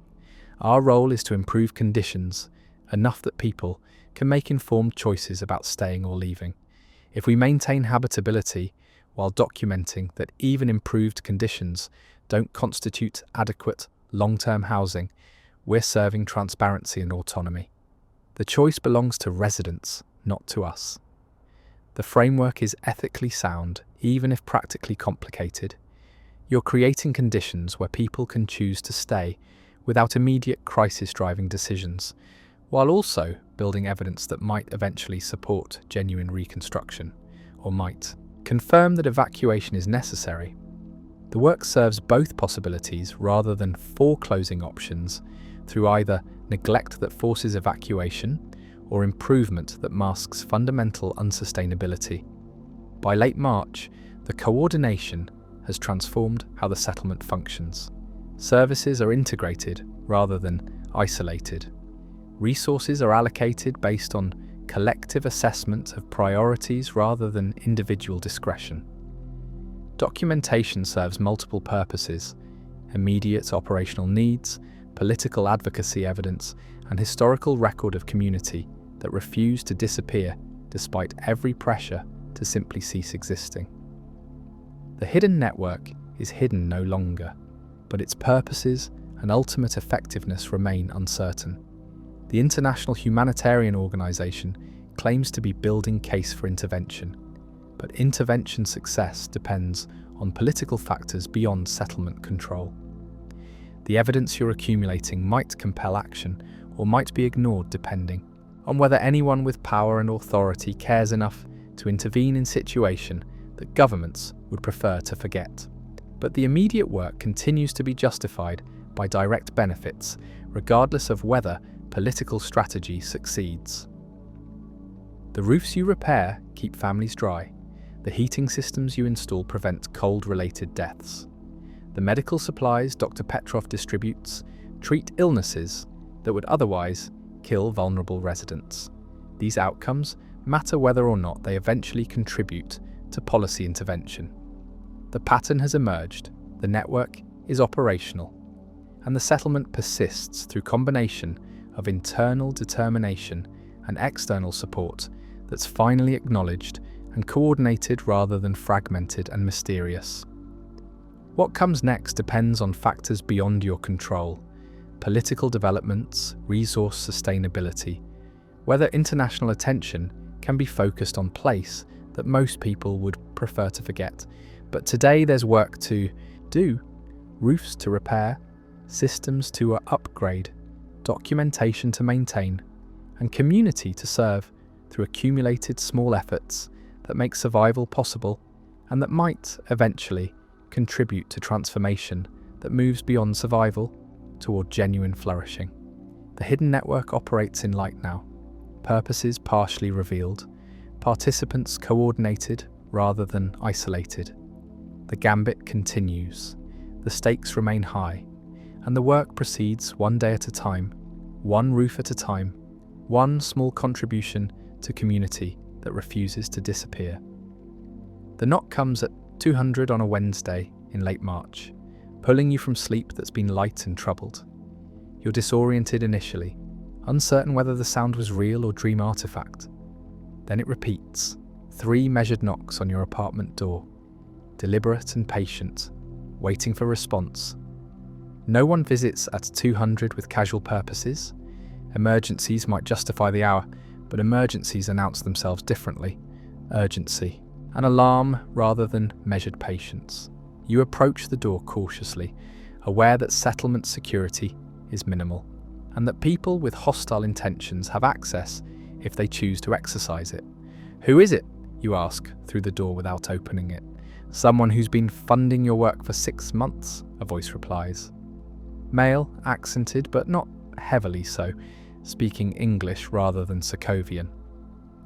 "Our role is to improve conditions enough that people can make informed choices about staying or leaving. If we maintain habitability while documenting that even improved conditions don't constitute adequate long-term housing, we're serving transparency and autonomy. The choice belongs to residents, not to us. The framework is ethically sound, even if practically complicated. You're creating conditions where people can choose to stay without immediate crisis-driving decisions, while also building evidence that might eventually support genuine reconstruction, or might confirm that evacuation is necessary. The work serves both possibilities rather than foreclosing options through either neglect that forces evacuation or improvement that masks fundamental unsustainability. By late March, the coordination has transformed how the settlement functions. Services are integrated rather than isolated. Resources are allocated based on collective assessment of priorities rather than individual discretion. Documentation serves multiple purposes: immediate operational needs, political advocacy evidence, and historical record of community that refuse to disappear despite every pressure to simply cease existing. The hidden network is hidden no longer, but its purposes and ultimate effectiveness remain uncertain. The International Humanitarian Organization claims to be building case for intervention, but intervention success depends on political factors beyond settlement control. The evidence you're accumulating might compel action or might be ignored depending on whether anyone with power and authority cares enough to intervene in situation that governments would prefer to forget. But the immediate work continues to be justified by direct benefits, regardless of whether political strategy succeeds. The roofs you repair keep families dry. The heating systems you install prevent cold-related deaths. The medical supplies Dr. Petrov distributes treat illnesses that would otherwise kill vulnerable residents. These outcomes matter whether or not they eventually contribute to policy intervention. The pattern has emerged, the network is operational, and the settlement persists through combination of internal determination and external support that's finally acknowledged and coordinated rather than fragmented and mysterious. What comes next depends on factors beyond your control: political developments, resource sustainability, whether international attention can be focused on place that most people would prefer to forget. But today there's work to do: roofs to repair, systems to upgrade, documentation to maintain, and community to serve through accumulated small efforts that make survival possible and that might eventually contribute to transformation that moves beyond survival toward genuine flourishing. The hidden network operates in light now, purposes partially revealed, participants coordinated rather than isolated. The gambit continues, the stakes remain high, and the work proceeds one day at a time, one roof at a time, one small contribution to community that refuses to disappear. The knock comes at 200 on a Wednesday in late March, pulling you from sleep that's been light and troubled. You're disoriented initially, uncertain whether the sound was real or dream artifact. Then it repeats, 3 measured knocks on your apartment door, deliberate and patient, waiting for response. No one visits at 200 with casual purposes. Emergencies might justify the hour, but emergencies announce themselves differently: urgency, an alarm rather than measured patience. You approach the door cautiously, aware that settlement security is minimal, and that people with hostile intentions have access if they choose to exercise it. "Who is it?" you ask through the door without opening it. "Someone who's been funding your work for 6 months, a voice replies. Male, accented, but not heavily so, speaking English rather than Sokovian.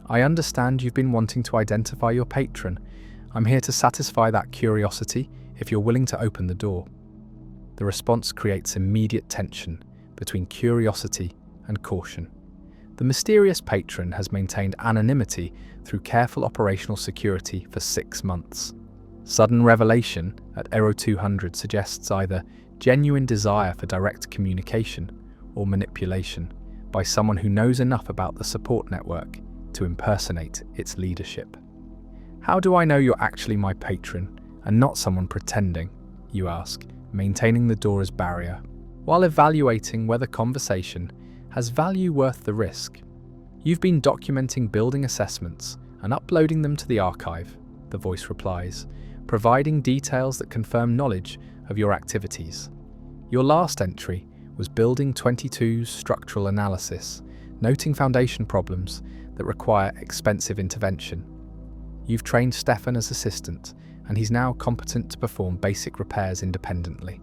"I understand you've been wanting to identify your patron. I'm here to satisfy that curiosity if you're willing to open the door." The response creates immediate tension between curiosity and caution. The mysterious patron has maintained anonymity through careful operational security for 6 months. Sudden revelation at Aero 200 suggests either genuine desire for direct communication or manipulation by someone who knows enough about the support network to impersonate its leadership. "How do I know you're actually my patron and not someone pretending?" you ask, maintaining the door as barrier, while evaluating whether conversation has value worth the risk. "You've been documenting building assessments and uploading them to the archive," the voice replies, providing details that confirm knowledge of your activities. "Your last entry was Building 22's structural analysis, noting foundation problems that require expensive intervention. You've trained Stefan as assistant, and he's now competent to perform basic repairs independently.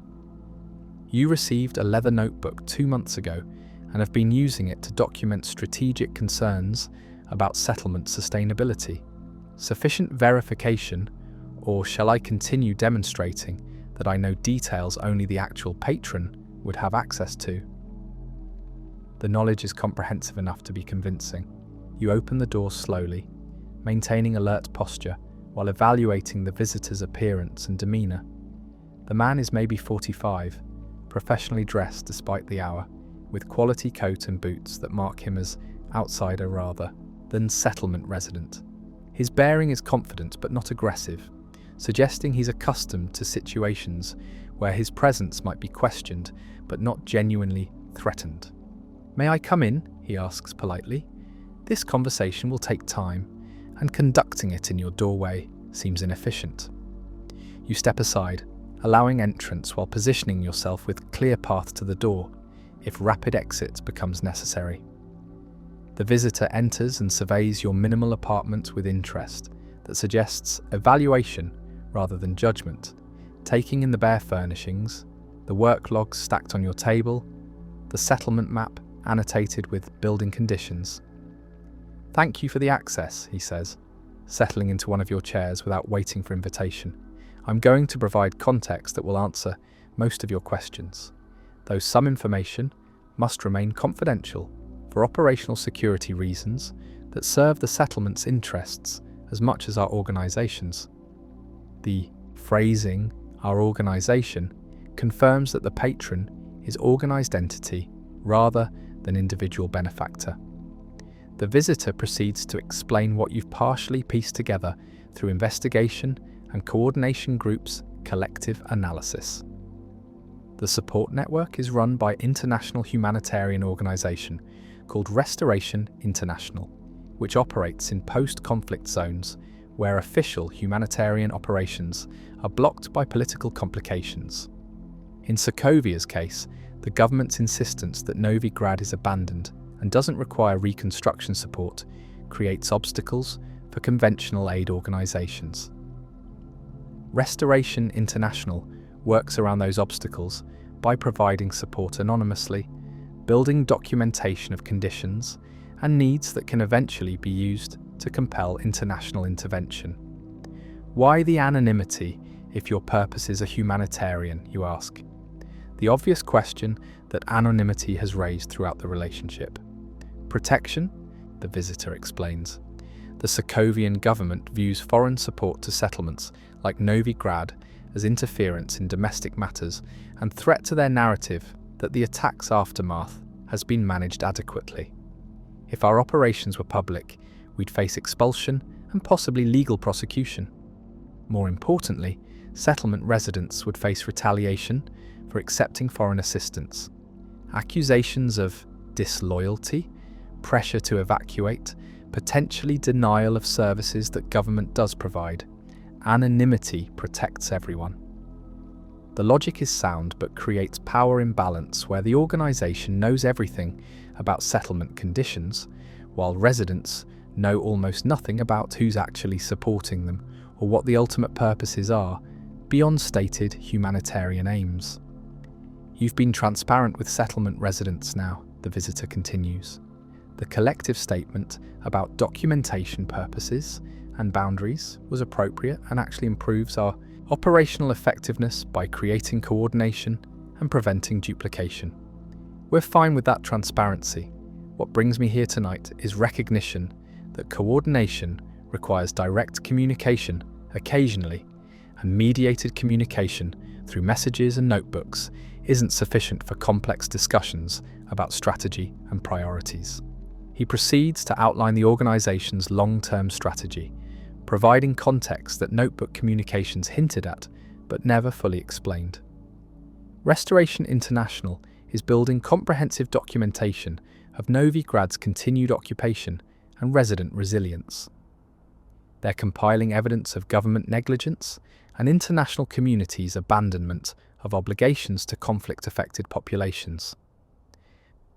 You received a leather notebook 2 months ago and have been using it to document strategic concerns about settlement sustainability. Sufficient verification, or shall I continue demonstrating that I know details only the actual patron would have access to?" The knowledge is comprehensive enough to be convincing. You open the door slowly, maintaining alert posture while evaluating the visitor's appearance and demeanour. The man is maybe 45, professionally dressed despite the hour, with quality coat and boots that mark him as outsider rather than settlement resident. His bearing is confident but not aggressive, suggesting he's accustomed to situations where his presence might be questioned but not genuinely threatened. "May I come in?" he asks politely. "This conversation will take time, and conducting it in your doorway seems inefficient." You step aside, allowing entrance while positioning yourself with clear path to the door if rapid exit becomes necessary. The visitor enters and surveys your minimal apartment with interest that suggests evaluation rather than judgment, taking in the bare furnishings, the work logs stacked on your table, the settlement map annotated with building conditions. "Thank you for the access," he says, settling into one of your chairs without waiting for invitation. "I'm going to provide context that will answer most of your questions, though some information must remain confidential for operational security reasons that serve the settlement's interests as much as our organization's." The phrasing "our organization" confirms that the patron is organized entity rather than individual benefactor. The visitor proceeds to explain what you've partially pieced together through investigation and coordination groups' collective analysis. The support network is run by an international humanitarian organization called Restoration International, which operates in post-conflict zones where official humanitarian operations are blocked by political complications. In Sokovia's case, the government's insistence that Novigrad is abandoned and doesn't require reconstruction support creates obstacles for conventional aid organizations. Restoration International works around those obstacles by providing support anonymously, building documentation of conditions and needs that can eventually be used to compel international intervention. Why the anonymity if your purpose is a humanitarian, you ask? The obvious question that anonymity has raised throughout the relationship. Protection, the visitor explains. The Sokovian government views foreign support to settlements like Novigrad as interference in domestic matters and threat to their narrative that the attack's aftermath has been managed adequately. If our operations were public, we'd face expulsion and possibly legal prosecution. More importantly, settlement residents would face retaliation for accepting foreign assistance. Accusations of disloyalty pressure to evacuate, potentially denial of services that government does provide. Anonymity protects everyone. The logic is sound but creates power imbalance where the organisation knows everything about settlement conditions, while residents know almost nothing about who's actually supporting them or what the ultimate purposes are, beyond stated humanitarian aims. You've been transparent with settlement residents now, the visitor continues. The collective statement about documentation purposes and boundaries was appropriate and actually improves our operational effectiveness by creating coordination and preventing duplication. We're fine with that transparency. What brings me here tonight is recognition that coordination requires direct communication occasionally, and mediated communication through messages and notebooks isn't sufficient for complex discussions about strategy and priorities. He proceeds to outline the organisation's long-term strategy, providing context that notebook communications hinted at but never fully explained. Restoration International is building comprehensive documentation of Novigrad's continued occupation and resident resilience. They're compiling evidence of government negligence and international communities' abandonment of obligations to conflict-affected populations.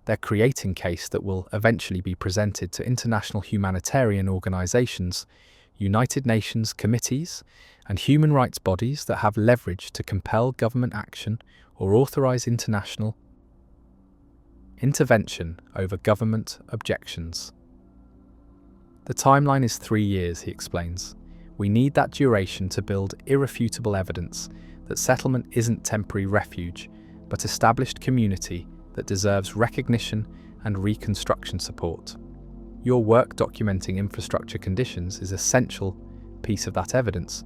They're creating case that will eventually be presented to international humanitarian organisations, United Nations committees, and human rights bodies that have leverage to compel government action or authorise international intervention over government objections. The timeline is 3 years, he explains. We need that duration to build irrefutable evidence that settlement isn't temporary refuge, but established community that deserves recognition and reconstruction support. Your work documenting infrastructure conditions is an essential piece of that evidence,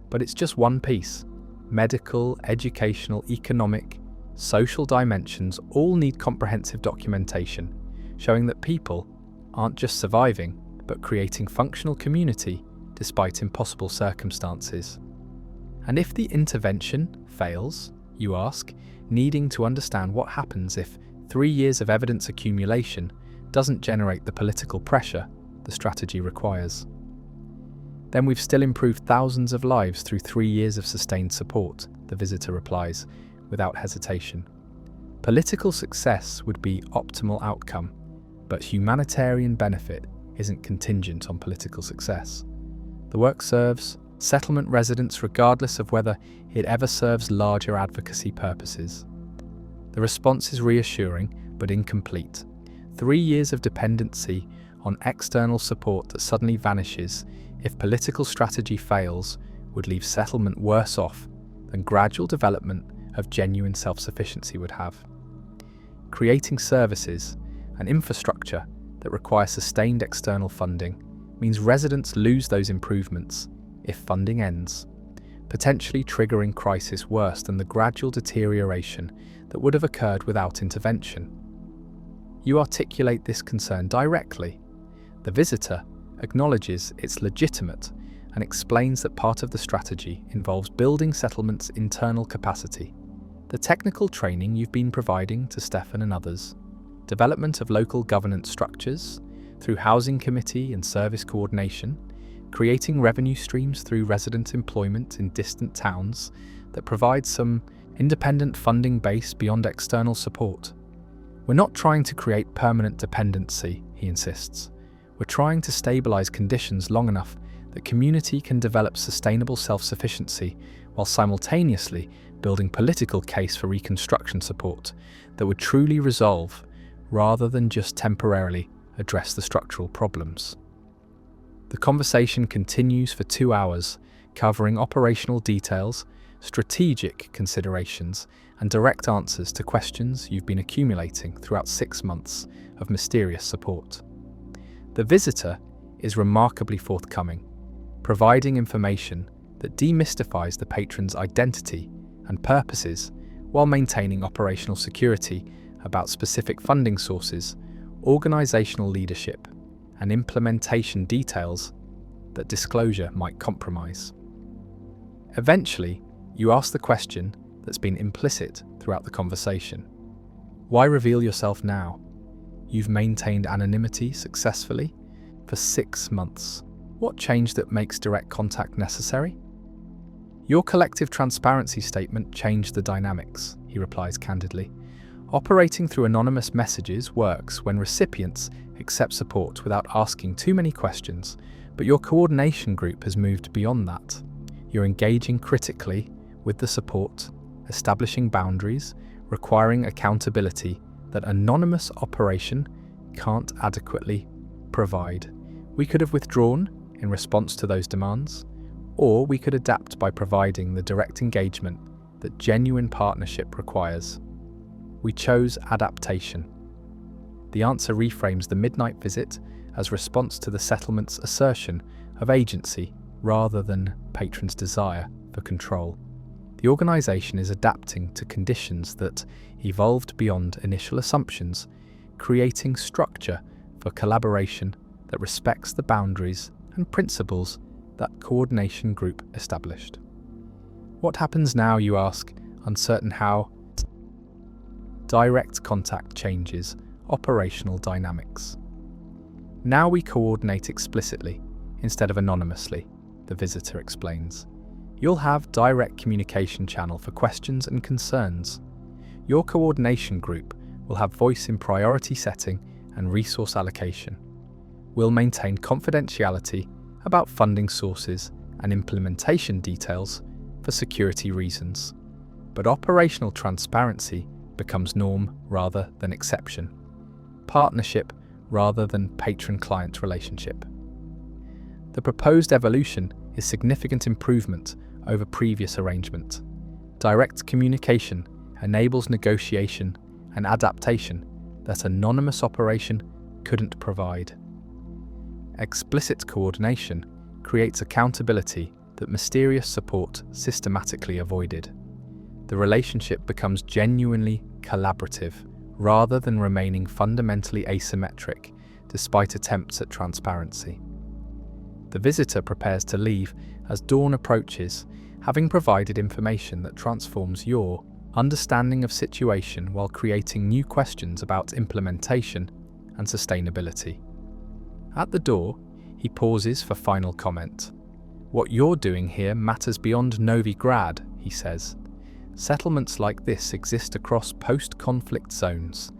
but it's just one piece. Medical, educational, economic, social dimensions all need comprehensive documentation, showing that people aren't just surviving, but creating functional community despite impossible circumstances. And if the intervention fails, you ask, needing to understand what happens if 3 years of evidence accumulation doesn't generate the political pressure the strategy requires. Then we've still improved thousands of lives through 3 years of sustained support, the visitor replies, without hesitation. Political success would be optimal outcome, but humanitarian benefit isn't contingent on political success. The work serves settlement residents regardless of whether it ever serves larger advocacy purposes. The response is reassuring but incomplete. 3 years of dependency on external support that suddenly vanishes if political strategy fails would leave settlement worse off than gradual development of genuine self-sufficiency would have. Creating services and infrastructure that require sustained external funding means residents lose those improvements if funding ends, potentially triggering crisis worse than the gradual deterioration that would have occurred without intervention. You articulate this concern directly. The visitor acknowledges it's legitimate and explains that part of the strategy involves building settlements' internal capacity. The technical training you've been providing to Stefan and others, development of local governance structures through housing committee and service coordination, creating revenue streams through resident employment in distant towns that provide some independent funding base beyond external support. We're not trying to create permanent dependency, he insists. We're trying to stabilize conditions long enough that community can develop sustainable self-sufficiency while simultaneously building political case for reconstruction support that would truly resolve rather than just temporarily address the structural problems. The conversation continues for 2 hours, covering operational details, strategic considerations, and direct answers to questions you've been accumulating throughout 6 months of mysterious support. The visitor is remarkably forthcoming, providing information that demystifies the patron's identity and purposes while maintaining operational security about specific funding sources, organizational leadership, and implementation details that disclosure might compromise. Eventually, you ask the question that's been implicit throughout the conversation. Why reveal yourself now? You've maintained anonymity successfully for 6 months. What changed that makes direct contact necessary? Your collective transparency statement changed the dynamics, he replies candidly. Operating through anonymous messages works when recipients accept support without asking too many questions, but your coordination group has moved beyond that. You're engaging critically with the support, establishing boundaries, requiring accountability that anonymous operation can't adequately provide. We could have withdrawn in response to those demands, or we could adapt by providing the direct engagement that genuine partnership requires. We chose adaptation. The answer reframes the midnight visit as response to the settlement's assertion of agency rather than patrons' desire for control. The organisation is adapting to conditions that evolved beyond initial assumptions, creating structure for collaboration that respects the boundaries and principles that coordination group established. What happens now, you ask, uncertain how? Direct contact changes operational dynamics. Now we coordinate explicitly instead of anonymously, the visitor explains. You'll have direct communication channel for questions and concerns. Your coordination group will have voice in priority setting and resource allocation. We'll maintain confidentiality about funding sources and implementation details for security reasons. But operational transparency becomes norm rather than exception. Partnership rather than patron-client relationship. The proposed evolution is significant improvement over previous arrangement. Direct communication enables negotiation and adaptation that anonymous operation couldn't provide. Explicit coordination creates accountability that mysterious support systematically avoided. The relationship becomes genuinely collaborative rather than remaining fundamentally asymmetric despite attempts at transparency. The visitor prepares to leave as dawn approaches, having provided information that transforms your understanding of situation while creating new questions about implementation and sustainability. At the door, he pauses for final comment. What you're doing here matters beyond Novigrad, he says. Settlements like this exist across post-conflict zones,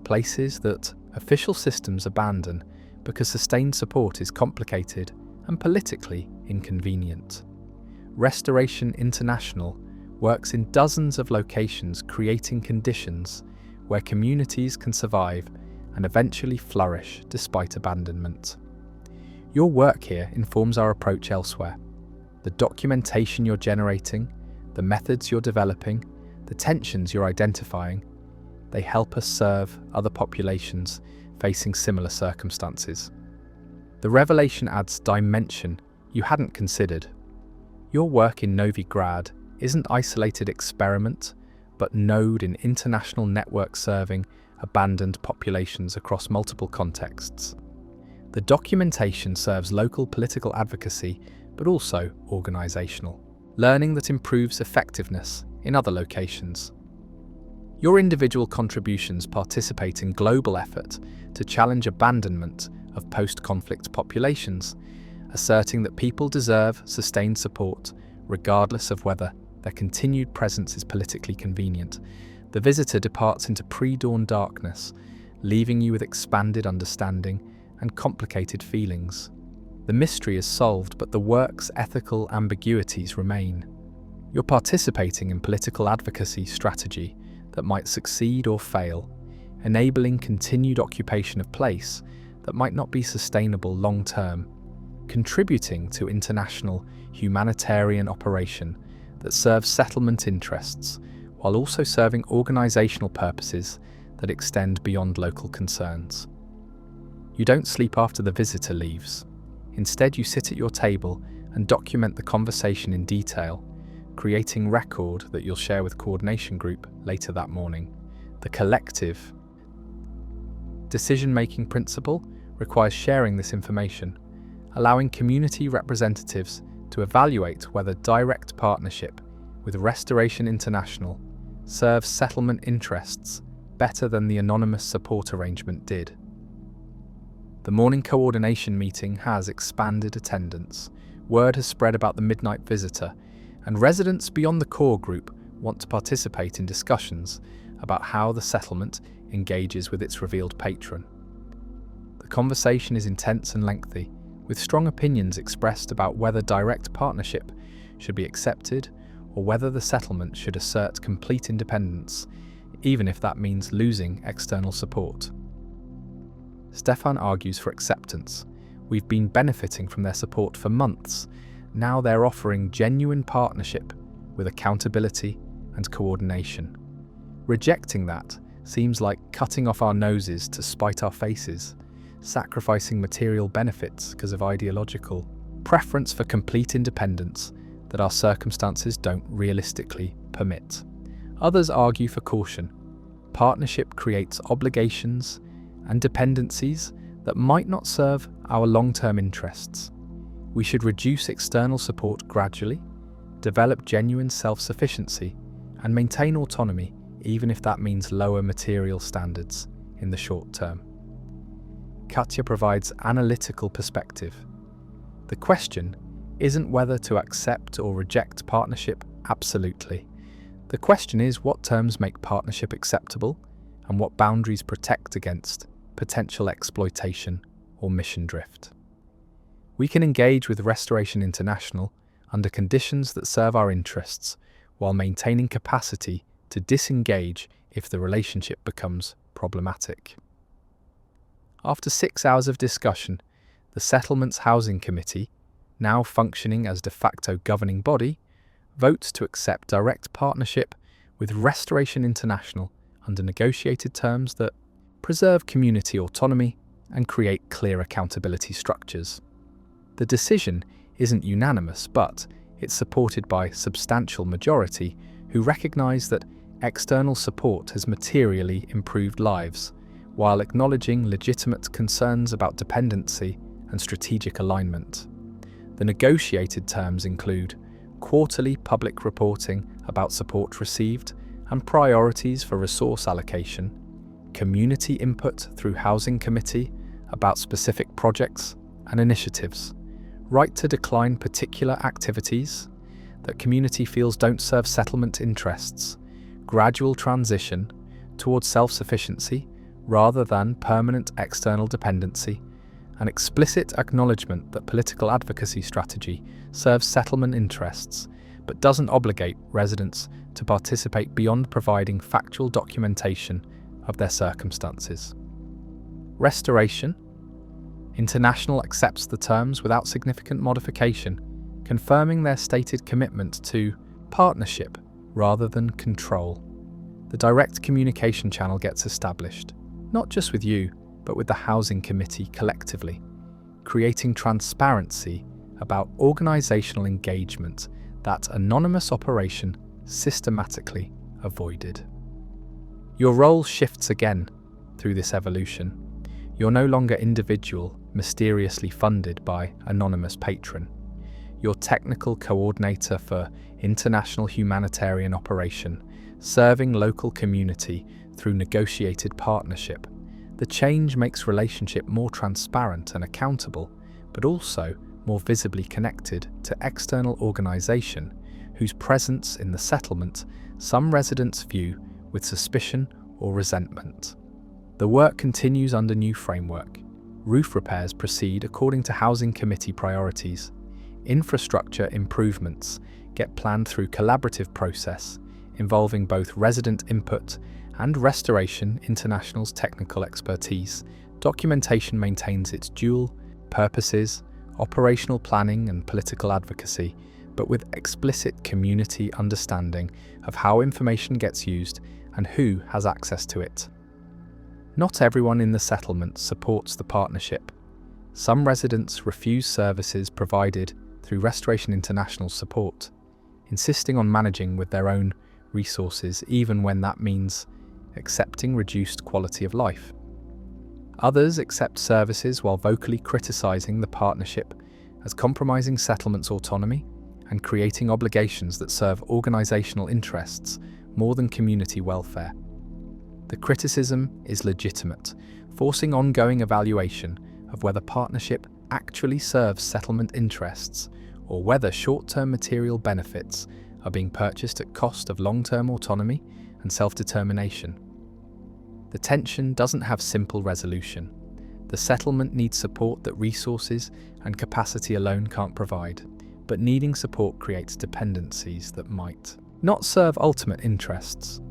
places that official systems abandon because sustained support is complicated and politically inconvenient. Restoration International works in dozens of locations, creating conditions where communities can survive and eventually flourish despite abandonment. Your work here informs our approach elsewhere. The documentation you're generating, the methods you're developing, the tensions you're identifying, they help us serve other populations facing similar circumstances. The revelation adds dimension you hadn't considered. Your work in Novigrad isn't isolated experiment, but node in international network serving abandoned populations across multiple contexts. The documentation serves local political advocacy, but also organisational learning that improves effectiveness in other locations. Your individual contributions participate in global effort to challenge abandonment of post-conflict populations, asserting that people deserve sustained support regardless of whether their continued presence is politically convenient. The visitor departs into pre-dawn darkness, leaving you with expanded understanding and complicated feelings. The mystery is solved, but the work's ethical ambiguities remain. You're participating in political advocacy strategy that might succeed or fail, enabling continued occupation of place that might not be sustainable long-term, contributing to international humanitarian operation that serves settlement interests while also serving organisational purposes that extend beyond local concerns. You don't sleep after the visitor leaves. Instead, you sit at your table and document the conversation in detail, creating record that you'll share with coordination group later that morning. The collective decision-making principle requires sharing this information, allowing community representatives to evaluate whether direct partnership with Restoration International serves settlement interests better than the anonymous support arrangement did. The morning coordination meeting has expanded attendance, word has spread about the midnight visitor, and residents beyond the core group want to participate in discussions about how the settlement engages with its revealed patron. The conversation is intense and lengthy, with strong opinions expressed about whether direct partnership should be accepted or whether the settlement should assert complete independence, even if that means losing external support. Stefan argues for acceptance. We've been benefiting from their support for months. Now they're offering genuine partnership with accountability and coordination. Rejecting that seems like cutting off our noses to spite our faces, sacrificing material benefits because of ideological preference for complete independence that our circumstances don't realistically permit. Others argue for caution. Partnership creates obligations and dependencies that might not serve our long-term interests. We should reduce external support gradually, develop genuine self-sufficiency, and maintain autonomy, even if that means lower material standards in the short term. Katja provides analytical perspective. The question isn't whether to accept or reject partnership absolutely. The question is what terms make partnership acceptable and what boundaries protect against potential exploitation or mission drift. We can engage with Restoration International under conditions that serve our interests while maintaining capacity to disengage if the relationship becomes problematic. After 6 hours of discussion, the Settlements Housing Committee, now functioning as de facto governing body, votes to accept direct partnership with Restoration International under negotiated terms that preserve community autonomy and create clear accountability structures. The decision isn't unanimous, but it's supported by a substantial majority who recognise that external support has materially improved lives, while acknowledging legitimate concerns about dependency and strategic alignment. The negotiated terms include quarterly public reporting about support received and priorities for resource allocation, community input through Housing Committee about specific projects and initiatives, right to decline particular activities that community feels don't serve settlement interests, gradual transition towards self-sufficiency rather than permanent external dependency, an explicit acknowledgement that political advocacy strategy serves settlement interests but doesn't obligate residents to participate beyond providing factual documentation of their circumstances. Restoration International accepts the terms without significant modification, confirming their stated commitment to partnership rather than control. The direct communication channel gets established, not just with you, but with the Housing Committee collectively, creating transparency about organisational engagement that anonymous operation systematically avoided. Your role shifts again through this evolution. You're no longer individual, mysteriously funded by anonymous patron. You're technical coordinator for international humanitarian operation, serving local community through negotiated partnership. The change makes relationship more transparent and accountable, but also more visibly connected to external organisation whose presence in the settlement some residents view with suspicion or resentment. The work continues under new framework. Roof repairs proceed according to Housing Committee priorities. Infrastructure improvements get planned through collaborative process involving both resident input and Restoration International's technical expertise. Documentation maintains its dual purposes, operational planning and political advocacy, but with explicit community understanding of how information gets used and who has access to it. Not everyone in the settlement supports the partnership. Some residents refuse services provided through Restoration International's support, insisting on managing with their own resources even when that means accepting reduced quality of life. Others accept services while vocally criticising the partnership as compromising settlement's autonomy and creating obligations that serve organisational interests more than community welfare. The criticism is legitimate, forcing ongoing evaluation of whether partnership actually serves settlement interests or whether short-term material benefits are being purchased at cost of long-term autonomy and self-determination. The tension doesn't have simple resolution. The settlement needs support that resources and capacity alone can't provide, but needing support creates dependencies that might not serve ultimate interests.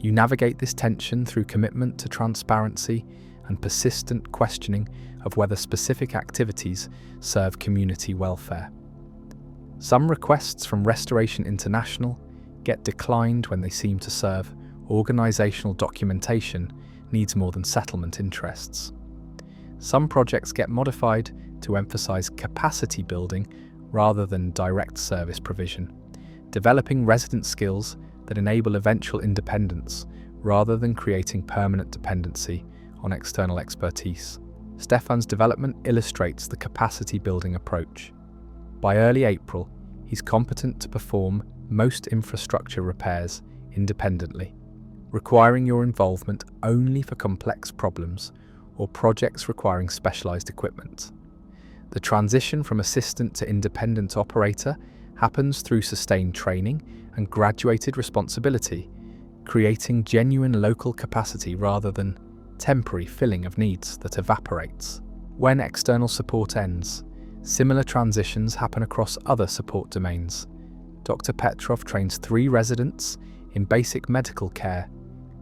You navigate this tension through commitment to transparency and persistent questioning of whether specific activities serve community welfare. Some requests from Restoration International get declined when they seem to serve organisational documentation needs more than settlement interests. Some projects get modified to emphasise capacity building rather than direct service provision, developing resident skills that enable eventual independence rather than creating permanent dependency on external expertise. Stefan's development illustrates the capacity building approach. By early April, he's competent to perform most infrastructure repairs independently, requiring your involvement only for complex problems or projects requiring specialised equipment. The transition from assistant to independent operator happens through sustained training and graduated responsibility, creating genuine local capacity rather than temporary filling of needs that evaporates. When external support ends, similar transitions happen across other support domains. Dr. Petrov trains 3 residents in basic medical care,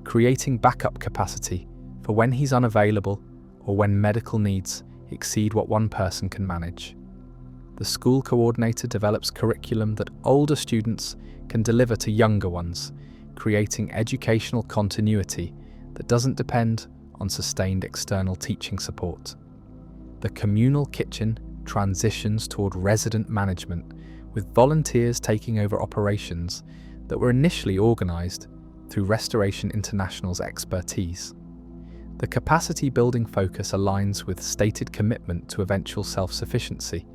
creating backup capacity for when he's unavailable or when medical needs exceed what one person can manage. The school coordinator develops curriculum that older students can deliver to younger ones, creating educational continuity that doesn't depend on sustained external teaching support. The communal kitchen transitions toward resident management, with volunteers taking over operations that were initially organised through Restoration International's expertise. The capacity building focus aligns with stated commitment to eventual self-sufficiency,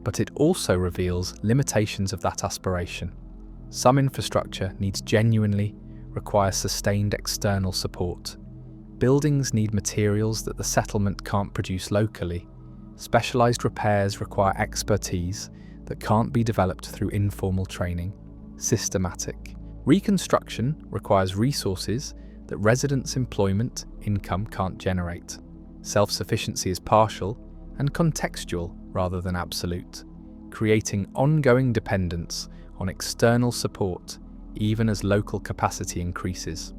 but it also reveals limitations of that aspiration. Some infrastructure needs genuinely require sustained external support. Buildings need materials that the settlement can't produce locally. Specialised repairs require expertise that can't be developed through informal training. Systematic reconstruction requires resources that residents' employment income can't generate. Self-sufficiency is partial and contextual rather than absolute, creating ongoing dependence on external support even as local capacity increases.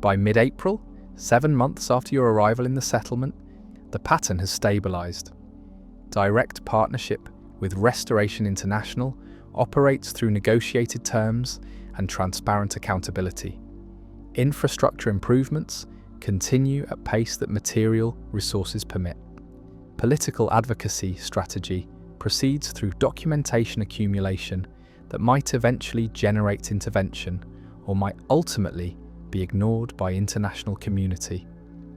By mid-April, 7 months after your arrival in the settlement, the pattern has stabilised. Direct partnership with Restoration International operates through negotiated terms and transparent accountability. Infrastructure improvements continue at pace that material resources permit. Political advocacy strategy proceeds through documentation accumulation that might eventually generate intervention or might ultimately be ignored by international community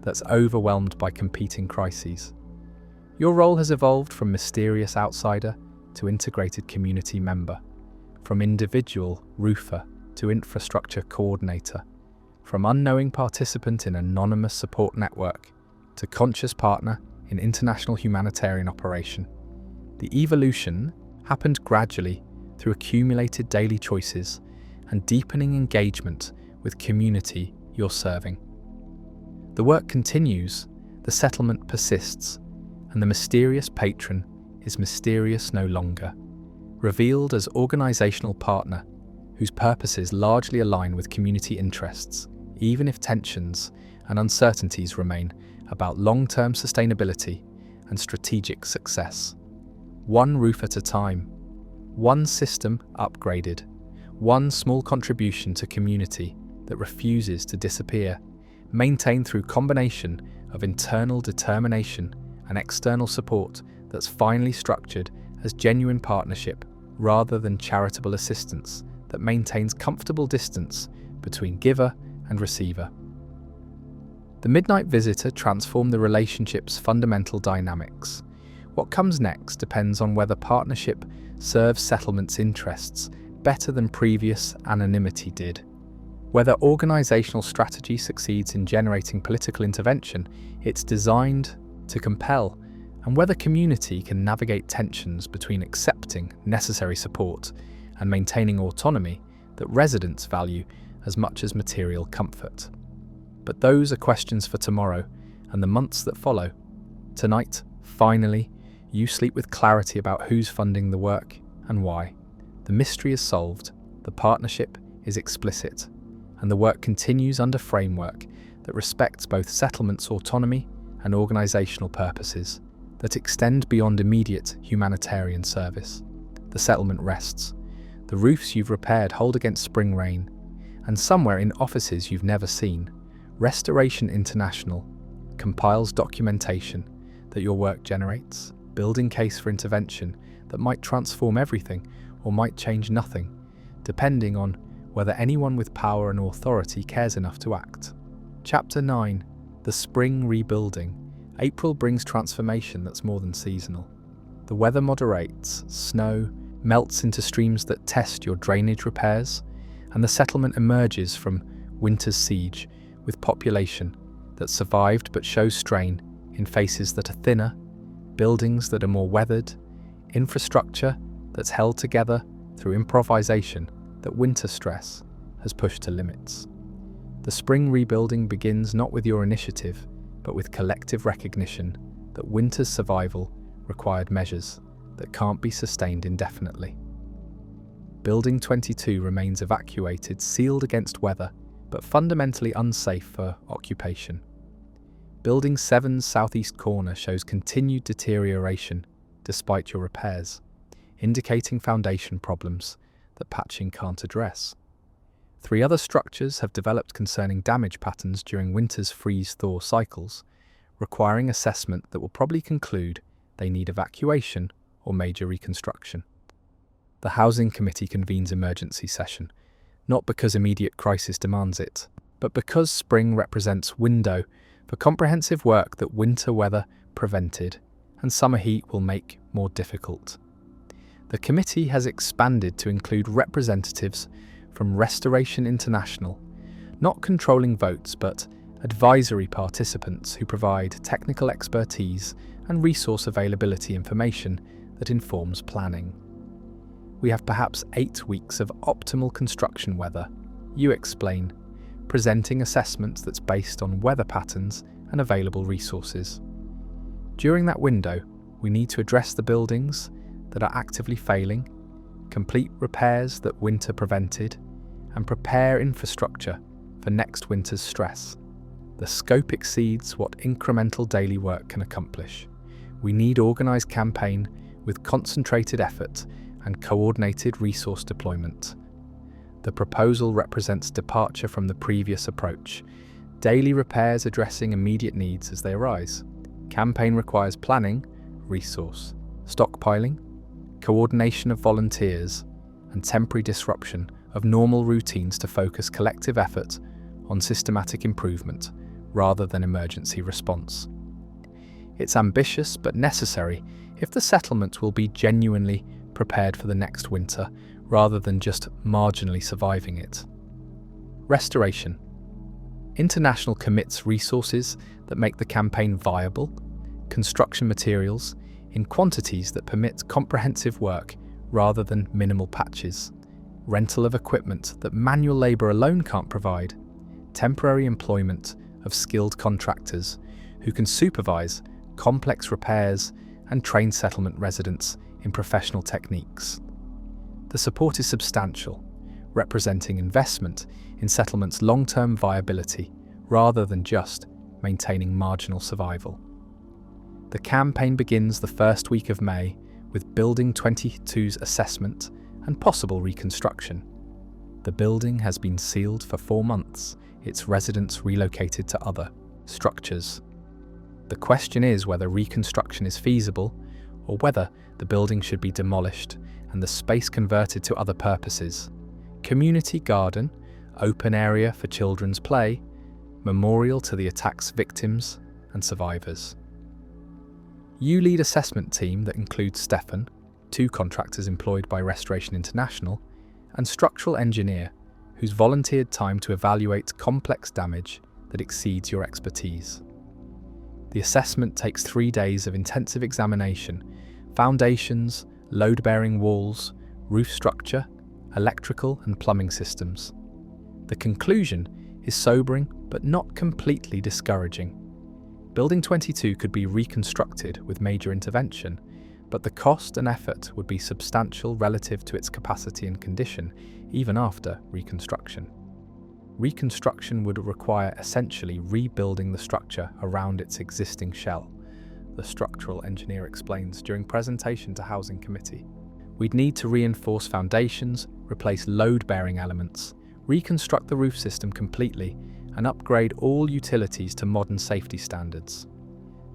that's overwhelmed by competing crises. Your role has evolved from mysterious outsider to integrated community member, from individual roofer to infrastructure coordinator, from unknowing participant in anonymous support network to conscious partner in international humanitarian operation. The evolution happened gradually through accumulated daily choices and deepening engagement with community you're serving. The work continues, the settlement persists, and the mysterious patron is mysterious no longer, revealed as organisational partner whose purposes largely align with community interests, even if tensions and uncertainties remain about long-term sustainability and strategic success. One roof at a time, one system upgraded, one small contribution to community that refuses to disappear, maintained through combination of internal determination and external support that's finally structured as genuine partnership rather than charitable assistance that maintains comfortable distance between giver and receiver. The Midnight Visitor transformed the relationship's fundamental dynamics. What comes next depends on whether partnership serves settlement's interests better than previous anonymity did. Whether organisational strategy succeeds in generating political intervention, it's designed to compel, and whether community can navigate tensions between accepting necessary support and maintaining autonomy that residents value as much as material comfort. But those are questions for tomorrow and the months that follow. Tonight, finally, you sleep with clarity about who's funding the work and why. The mystery is solved, the partnership is explicit, and the work continues under framework that respects both settlements' autonomy and organisational purposes that extend beyond immediate humanitarian service. The settlement rests. The roofs you've repaired hold against spring rain, and somewhere in offices you've never seen, Restoration International compiles documentation that your work generates, building case for intervention that might transform everything or might change nothing, depending on whether anyone with power and authority cares enough to act. Chapter 9. The Spring Rebuilding. April brings transformation that's more than seasonal. The weather moderates, snow melts into streams that test your drainage repairs, and the settlement emerges from winter's siege with population that survived but shows strain in faces that are thinner, buildings that are more weathered, infrastructure that's held together through improvisation that winter stress has pushed to limits. The spring rebuilding begins not with your initiative, but with collective recognition that winter's survival required measures that can't be sustained indefinitely. Building 22 remains evacuated, sealed against weather, but fundamentally unsafe for occupation. Building 7's southeast corner shows continued deterioration despite your repairs, indicating foundation problems that patching can't address. 3 other structures have developed concerning damage patterns during winter's freeze-thaw cycles, requiring assessment that will probably conclude they need evacuation or major reconstruction. The Housing Committee convenes emergency session, not because immediate crisis demands it, but because spring represents window for comprehensive work that winter weather prevented and summer heat will make more difficult. The committee has expanded to include representatives from Restoration International, not controlling votes but advisory participants who provide technical expertise and resource availability information that informs planning. We have perhaps 8 weeks of optimal construction weather, you explain, presenting assessments that's based on weather patterns and available resources. During that window, we need to address the buildings that are actively failing, complete repairs that winter prevented, and prepare infrastructure for next winter's stress. The scope exceeds what incremental daily work can accomplish. We need organised campaign with concentrated effort and coordinated resource deployment. The proposal represents departure from the previous approach, daily repairs addressing immediate needs as they arise. Campaign requires planning, resource, stockpiling, coordination of volunteers, and temporary disruption of normal routines to focus collective effort on systematic improvement rather than emergency response. It's ambitious but necessary if the settlement will be genuinely prepared for the next winter rather than just marginally surviving it. Restoration. International commits resources that make the campaign viable, construction materials in quantities that permit comprehensive work rather than minimal patches, rental of equipment that manual labour alone can't provide, temporary employment of skilled contractors who can supervise complex repairs and train settlement residents in professional techniques. The support is substantial, representing investment in settlements' long-term viability rather than just maintaining marginal survival. The campaign begins the first week of May with Building 22's assessment and possible reconstruction. The building has been sealed for 4 months, its residents relocated to other structures. The question is whether reconstruction is feasible or whether the building should be demolished and the space converted to other purposes. Community garden, open area for children's play, memorial to the attack's victims and survivors. You lead assessment team that includes Stefan, 2 contractors employed by Restoration International, and structural engineer, who's volunteered time to evaluate complex damage that exceeds your expertise. The assessment takes 3 days of intensive examination: foundations, load-bearing walls, roof structure, electrical and plumbing systems. The conclusion is sobering but not completely discouraging. Building 22 could be reconstructed with major intervention, but the cost and effort would be substantial relative to its capacity and condition, even after reconstruction. Reconstruction would require essentially rebuilding the structure around its existing shell, the structural engineer explains during presentation to Housing Committee. We'd need to reinforce foundations, replace load-bearing elements, reconstruct the roof system completely, and upgrade all utilities to modern safety standards.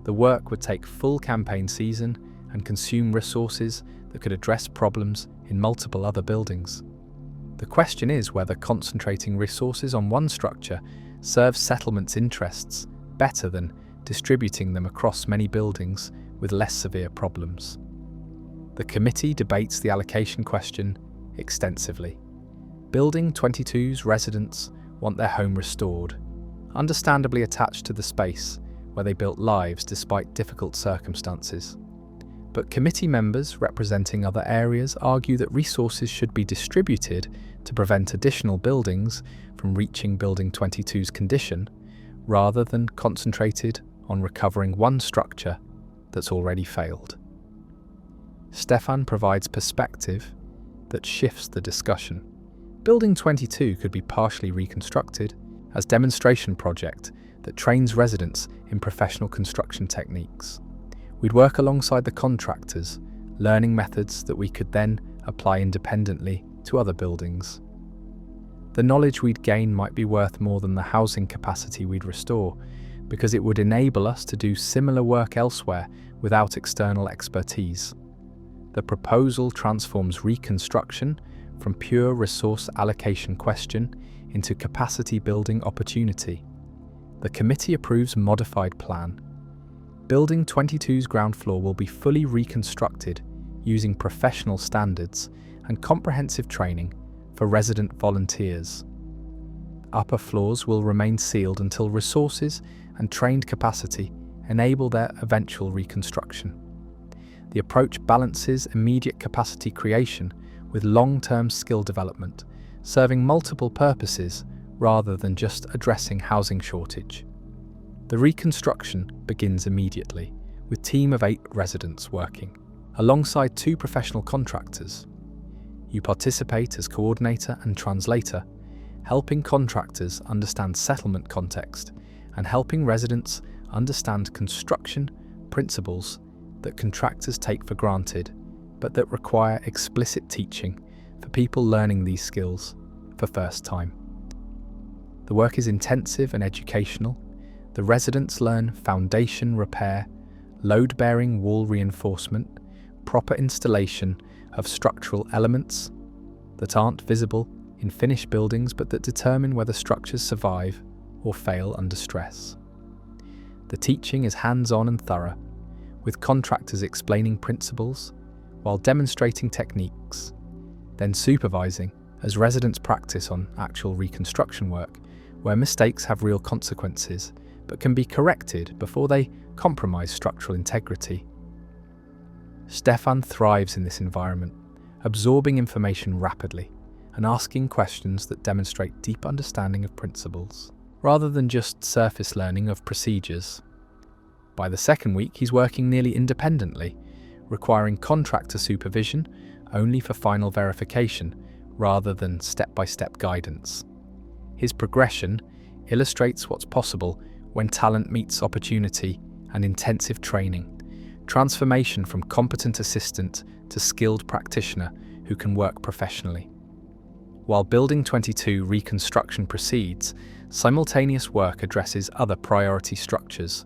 The work would take full campaign season and consume resources that could address problems in multiple other buildings. The question is whether concentrating resources on one structure serves settlement's interests better than distributing them across many buildings with less severe problems. The committee debates the allocation question extensively. Building 22's residents want their home restored, understandably attached to the space where they built lives despite difficult circumstances. But committee members representing other areas argue that resources should be distributed to prevent additional buildings from reaching Building 22's condition, rather than concentrated on recovering one structure that's already failed. Stefan provides perspective that shifts the discussion. Building 22 could be partially reconstructed as a demonstration project that trains residents in professional construction techniques. We'd work alongside the contractors, learning methods that we could then apply independently to other buildings. The knowledge we'd gain might be worth more than the housing capacity we'd restore, because it would enable us to do similar work elsewhere without external expertise. The proposal transforms reconstruction from pure resource allocation question into capacity building opportunity. The committee approves modified plan. Building 22's ground floor will be fully reconstructed using professional standards and comprehensive training for resident volunteers. Upper floors will remain sealed until resources and trained capacity enable their eventual reconstruction. The approach balances immediate capacity creation with long-term skill development, serving multiple purposes rather than just addressing housing shortage. The reconstruction begins immediately, with a team of 8 residents working, alongside 2 professional contractors. You participate as coordinator and translator, helping contractors understand settlement context and helping residents understand construction principles that contractors take for granted, but that require explicit teaching for people learning these skills for first time. The work is intensive and educational. The residents learn foundation repair, load-bearing wall reinforcement, proper installation of structural elements that aren't visible in finished buildings but that determine whether structures survive or fail under stress. The teaching is hands-on and thorough, with contractors explaining principles while demonstrating techniques, then supervising as residents practice on actual reconstruction work where mistakes have real consequences but can be corrected before they compromise structural integrity. Stefan thrives in this environment, absorbing information rapidly and asking questions that demonstrate deep understanding of principles, rather than just surface learning of procedures. By the second week, he's working nearly independently, requiring contractor supervision only for final verification, rather than step-by-step guidance. His progression illustrates what's possible when talent meets opportunity and intensive training, transformation from competent assistant to skilled practitioner who can work professionally. While Building 22 reconstruction proceeds, simultaneous work addresses other priority structures.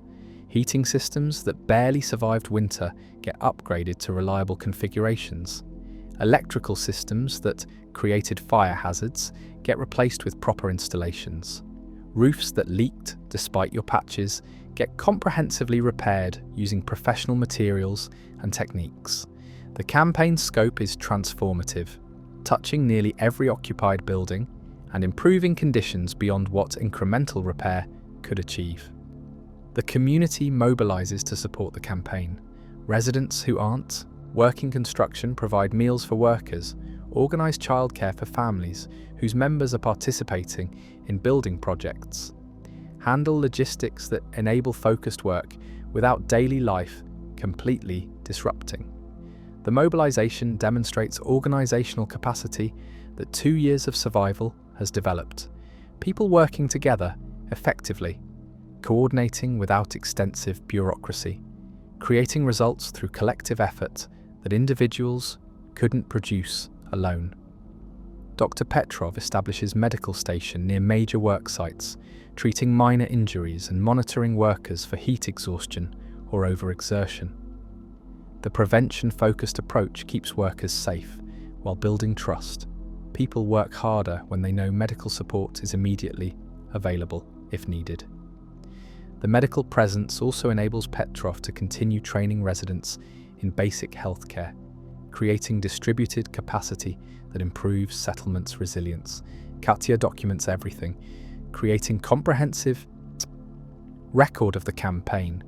Heating systems that barely survived winter get upgraded to reliable configurations. Electrical systems that created fire hazards get replaced with proper installations. Roofs that leaked despite your patches get comprehensively repaired using professional materials and techniques. The campaign's scope is transformative, touching nearly every occupied building, and improving conditions beyond what incremental repair could achieve. The community mobilises to support the campaign. Residents who aren't working construction provide meals for workers, organise childcare for families whose members are participating in building projects, handle logistics that enable focused work without daily life completely disrupting. The mobilisation demonstrates organisational capacity that 2 years of survival has developed. People working together effectively, coordinating without extensive bureaucracy, creating results through collective effort that individuals couldn't produce alone. Dr. Petrov establishes medical station near major work sites, treating minor injuries and monitoring workers for heat exhaustion or overexertion. The prevention-focused approach keeps workers safe while building trust. People work harder when they know medical support is immediately available if needed. The medical presence also enables Petrov to continue training residents in basic healthcare, creating distributed capacity that improves settlements' resilience. Katya documents everything, creating comprehensive record of the campaign,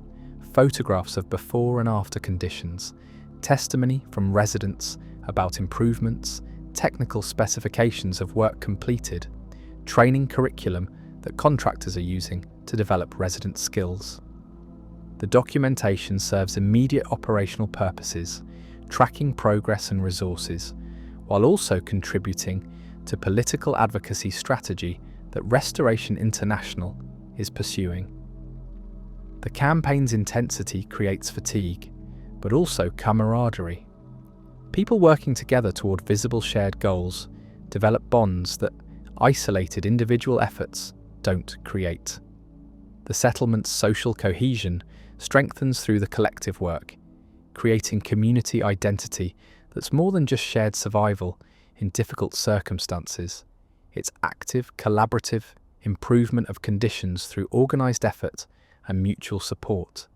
photographs of before and after conditions, testimony from residents about improvements, technical specifications of work completed, training curriculum that contractors are using to develop resident skills. The documentation serves immediate operational purposes, tracking progress and resources, while also contributing to political advocacy strategy that Restoration International is pursuing. The campaign's intensity creates fatigue, but also camaraderie. People working together toward visible shared goals develop bonds that isolated individual efforts don't create. The settlement's social cohesion strengthens through the collective work, creating community identity that's more than just shared survival in difficult circumstances. It's active, collaborative improvement of conditions through organised effort and mutual support.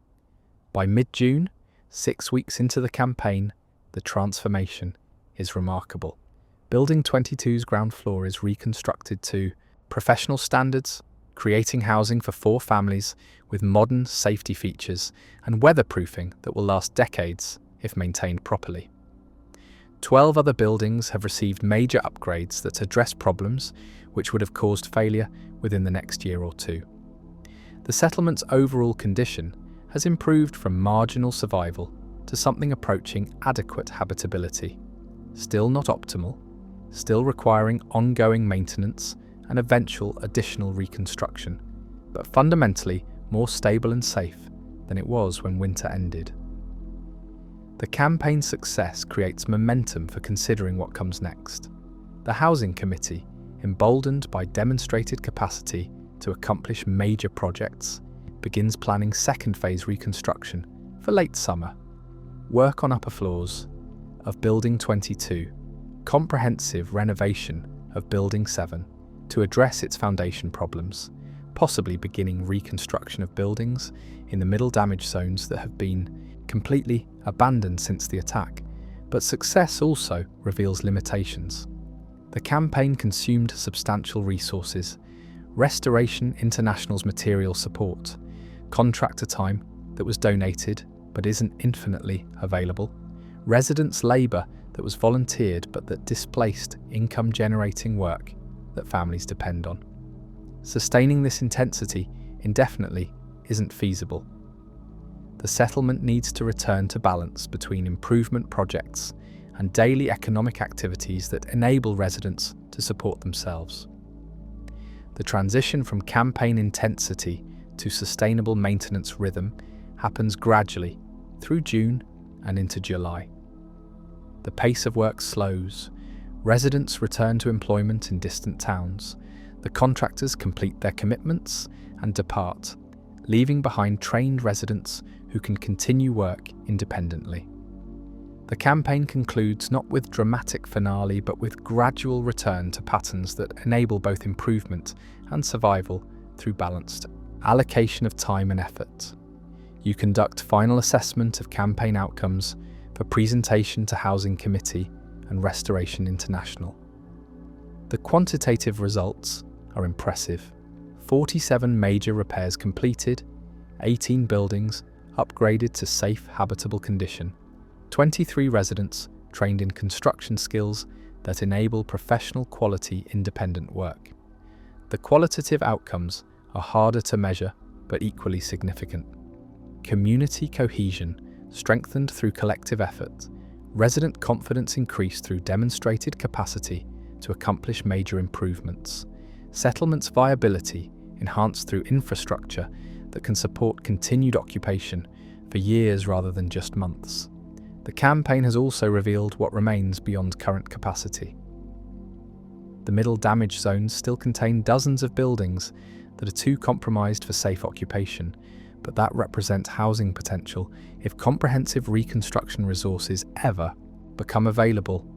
By mid-June, 6 weeks into the campaign, the transformation is remarkable. Building 22's ground floor is reconstructed to professional standards, creating housing for 4 families with modern safety features and weatherproofing that will last decades if maintained properly. 12 other buildings have received major upgrades that address problems which would have caused failure within the next year or 2. The settlement's overall condition has improved from marginal survival to something approaching adequate habitability. Still not optimal, still requiring ongoing maintenance and eventual additional reconstruction, but fundamentally more stable and safe than it was when winter ended. The campaign's success creates momentum for considering what comes next. The Housing Committee, emboldened by demonstrated capacity to accomplish major projects, begins planning second phase reconstruction for late summer. Work on upper floors of Building 22, comprehensive renovation of Building 7 to address its foundation problems, possibly beginning reconstruction of buildings in the middle damage zones that have been completely abandoned since the attack, but success also reveals limitations. The campaign consumed substantial resources, Restoration International's material support, contractor time that was donated but isn't infinitely available, residents' labour that was volunteered but that displaced income-generating work that families depend on. Sustaining this intensity indefinitely isn't feasible. The settlement needs to return to balance between improvement projects and daily economic activities that enable residents to support themselves. The transition from campaign intensity to sustainable maintenance rhythm happens gradually through June and into July. The pace of work slows, residents return to employment in distant towns, the contractors complete their commitments and depart, leaving behind trained residents who can continue work independently. The campaign concludes not with dramatic finale but with gradual return to patterns that enable both improvement and survival through balanced allocation of time and effort. You conduct final assessment of campaign outcomes for presentation to Housing Committee and Restoration International. The quantitative results are impressive. 47 major repairs completed, 18 buildings upgraded to safe, habitable condition, 23 residents trained in construction skills that enable professional quality independent work. The qualitative outcomes are harder to measure but equally significant. Community cohesion strengthened through collective effort, resident confidence increased through demonstrated capacity to accomplish major improvements, settlements' viability enhanced through infrastructure that can support continued occupation for years rather than just months. The campaign has also revealed what remains beyond current capacity. The middle damage zones still contain dozens of buildings that are too compromised for safe occupation, but that represent housing potential if comprehensive reconstruction resources ever become available.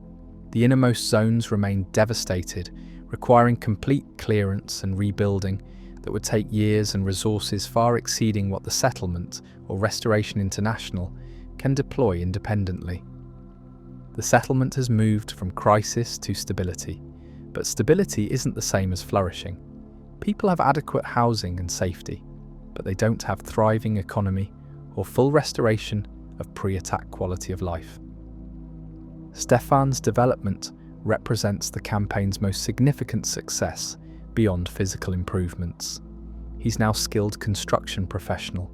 The innermost zones remain devastated, requiring complete clearance and rebuilding that would take years and resources far exceeding what the settlement or Restoration International can deploy independently. The settlement has moved from crisis to stability, but stability isn't the same as flourishing. People have adequate housing and safety, but they don't have thriving economy or full restoration of pre-attack quality of life. Stefan's development represents the campaign's most significant success beyond physical improvements. He's now a skilled construction professional,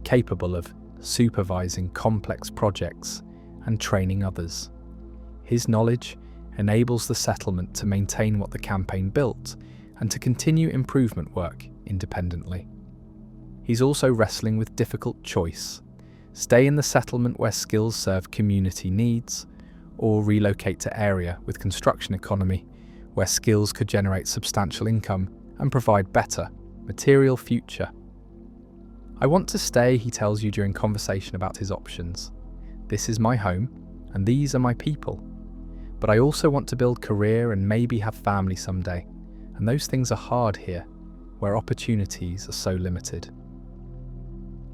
capable of supervising complex projects and training others. His knowledge enables the settlement to maintain what the campaign built and to continue improvement work independently. He's also wrestling with difficult choice: stay in the settlement where skills serve community needs, or relocate to area with construction economy where skills could generate substantial income and provide better material future. I want to stay, he tells you during conversation about his options. This is my home, and these are my people. But I also want to build career and maybe have family someday, and those things are hard here, where opportunities are so limited.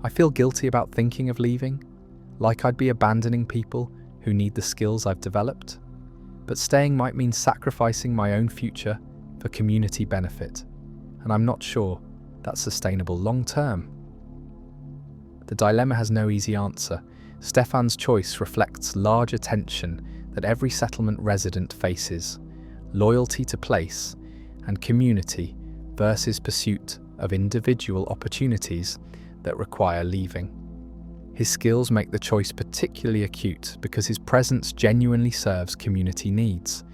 I feel guilty about thinking of leaving, like I'd be abandoning people who need the skills I've developed, but staying might mean sacrificing my own future for community benefit, and I'm not sure that's sustainable long term. The dilemma has no easy answer. Stefan's choice reflects larger tension that every settlement resident faces: loyalty to place and community versus pursuit of individual opportunities that require leaving. His skills make the choice particularly acute because his presence genuinely serves community needs,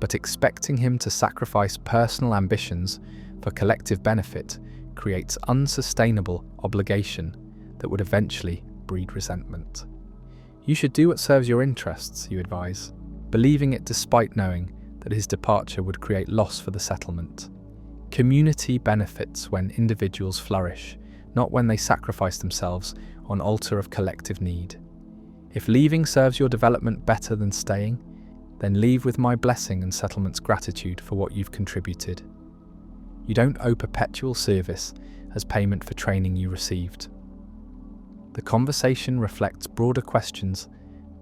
but expecting him to sacrifice personal ambitions for collective benefit creates unsustainable obligation that would eventually breed resentment. You should do what serves your interests, you advise, believing it despite knowing that his departure would create loss for the settlement. Community benefits when individuals flourish, not when they sacrifice themselves on altar of collective need. If leaving serves your development better than staying, then leave with my blessing and settlement's gratitude for what you've contributed. You don't owe perpetual service as payment for training you received. The conversation reflects broader questions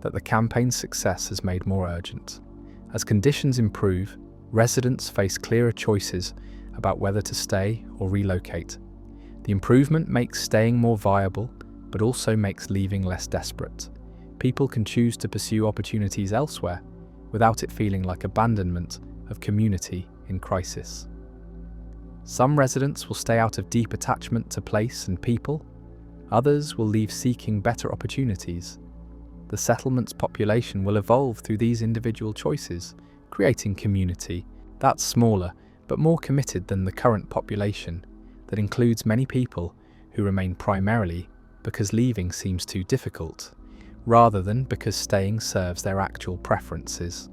that the campaign's success has made more urgent. As conditions improve, residents face clearer choices about whether to stay or relocate. The improvement makes staying more viable, but also makes leaving less desperate. People can choose to pursue opportunities elsewhere without it feeling like abandonment of community in crisis. Some residents will stay out of deep attachment to place and people. Others will leave seeking better opportunities. The settlement's population will evolve through these individual choices, creating community that's smaller but more committed than the current population that includes many people who remain primarily because leaving seems too difficult, rather than because staying serves their actual preferences.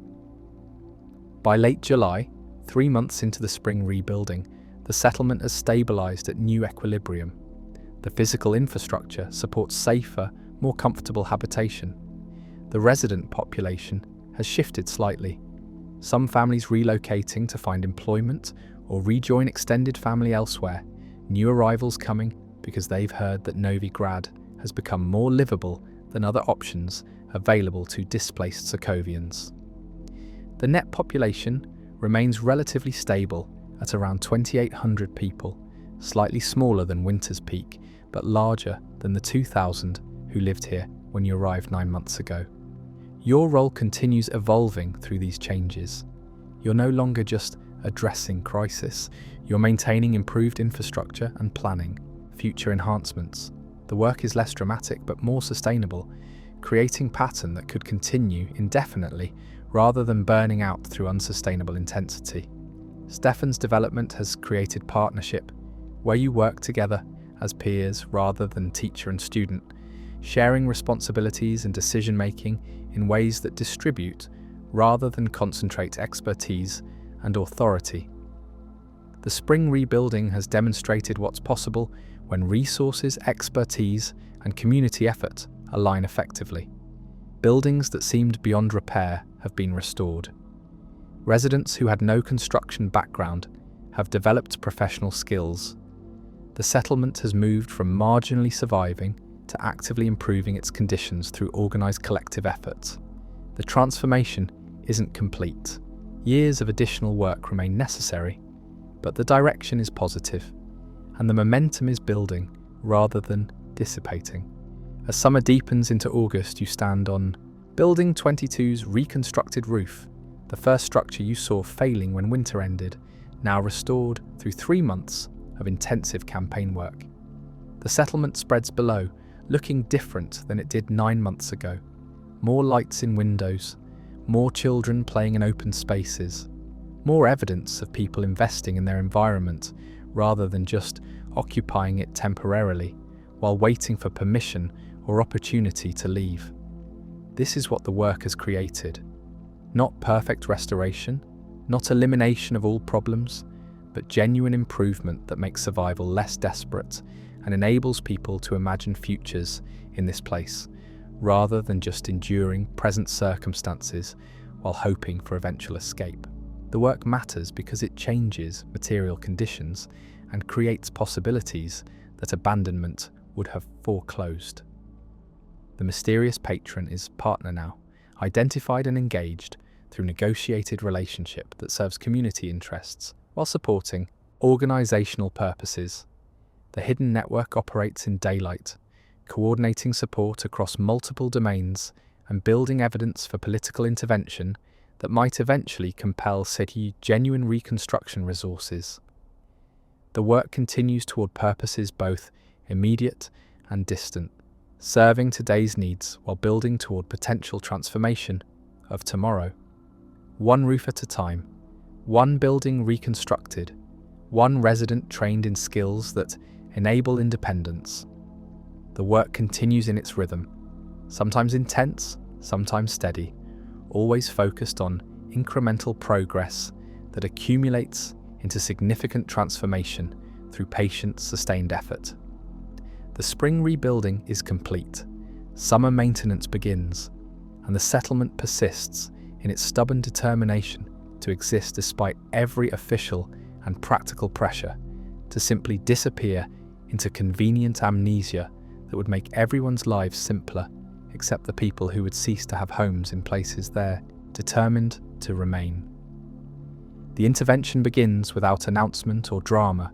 By late July, 3 months into the spring rebuilding, the settlement has stabilised at new equilibrium. The physical infrastructure supports safer, more comfortable habitation. The resident population has shifted slightly. Some families relocating to find employment or rejoin extended family elsewhere, new arrivals coming because they've heard that Novigrad has become more livable than other options available to displaced Sokovians. The net population remains relatively stable at around 2,800 people, slightly smaller than winter's peak, but larger than the 2,000 who lived here when you arrived 9 months ago. Your role continues evolving through these changes. You're no longer just addressing crisis, you're maintaining improved infrastructure and planning future enhancements. The work is less dramatic but more sustainable, creating pattern that could continue indefinitely rather than burning out through unsustainable intensity. Stefan's development has created partnership, where you work together as peers rather than teacher and student, sharing responsibilities and decision-making in ways that distribute rather than concentrate expertise and authority. The spring rebuilding has demonstrated what's possible when resources, expertise, and community effort align effectively. Buildings that seemed beyond repair have been restored. Residents who had no construction background have developed professional skills. The settlement has moved from marginally surviving to actively improving its conditions through organised collective efforts. The transformation isn't complete. Years of additional work remain necessary, but the direction is positive, and the momentum is building rather than dissipating. As summer deepens into August, you stand on Building 22's reconstructed roof, the first structure you saw failing when winter ended, now restored through 3 months of intensive campaign work. The settlement spreads below, looking different than it did 9 months ago. More lights in windows, more children playing in open spaces, more evidence of people investing in their environment rather than just occupying it temporarily while waiting for permission or opportunity to leave. This is what the work has created. Not perfect restoration, not elimination of all problems, but genuine improvement that makes survival less desperate and enables people to imagine futures in this place, rather than just enduring present circumstances while hoping for eventual escape. The work matters because it changes material conditions and creates possibilities that abandonment would have foreclosed. The mysterious patron is partner now, identified and engaged through negotiated relationship that serves community interests while supporting organisational purposes. The hidden network operates in daylight, coordinating support across multiple domains and building evidence for political intervention that might eventually compel city genuine reconstruction resources. The work continues toward purposes both immediate and distant, serving today's needs while building toward potential transformation of tomorrow. One roof at a time, one building reconstructed, one resident trained in skills that enable independence. The work continues in its rhythm, sometimes intense, sometimes steady, always focused on incremental progress that accumulates into significant transformation through patient, sustained effort. The spring rebuilding is complete, summer maintenance begins, and the settlement persists in its stubborn determination to exist despite every official and practical pressure to simply disappear into convenient amnesia that would make everyone's lives simpler except the people who would cease to have homes in places there, determined to remain. The intervention begins without announcement or drama,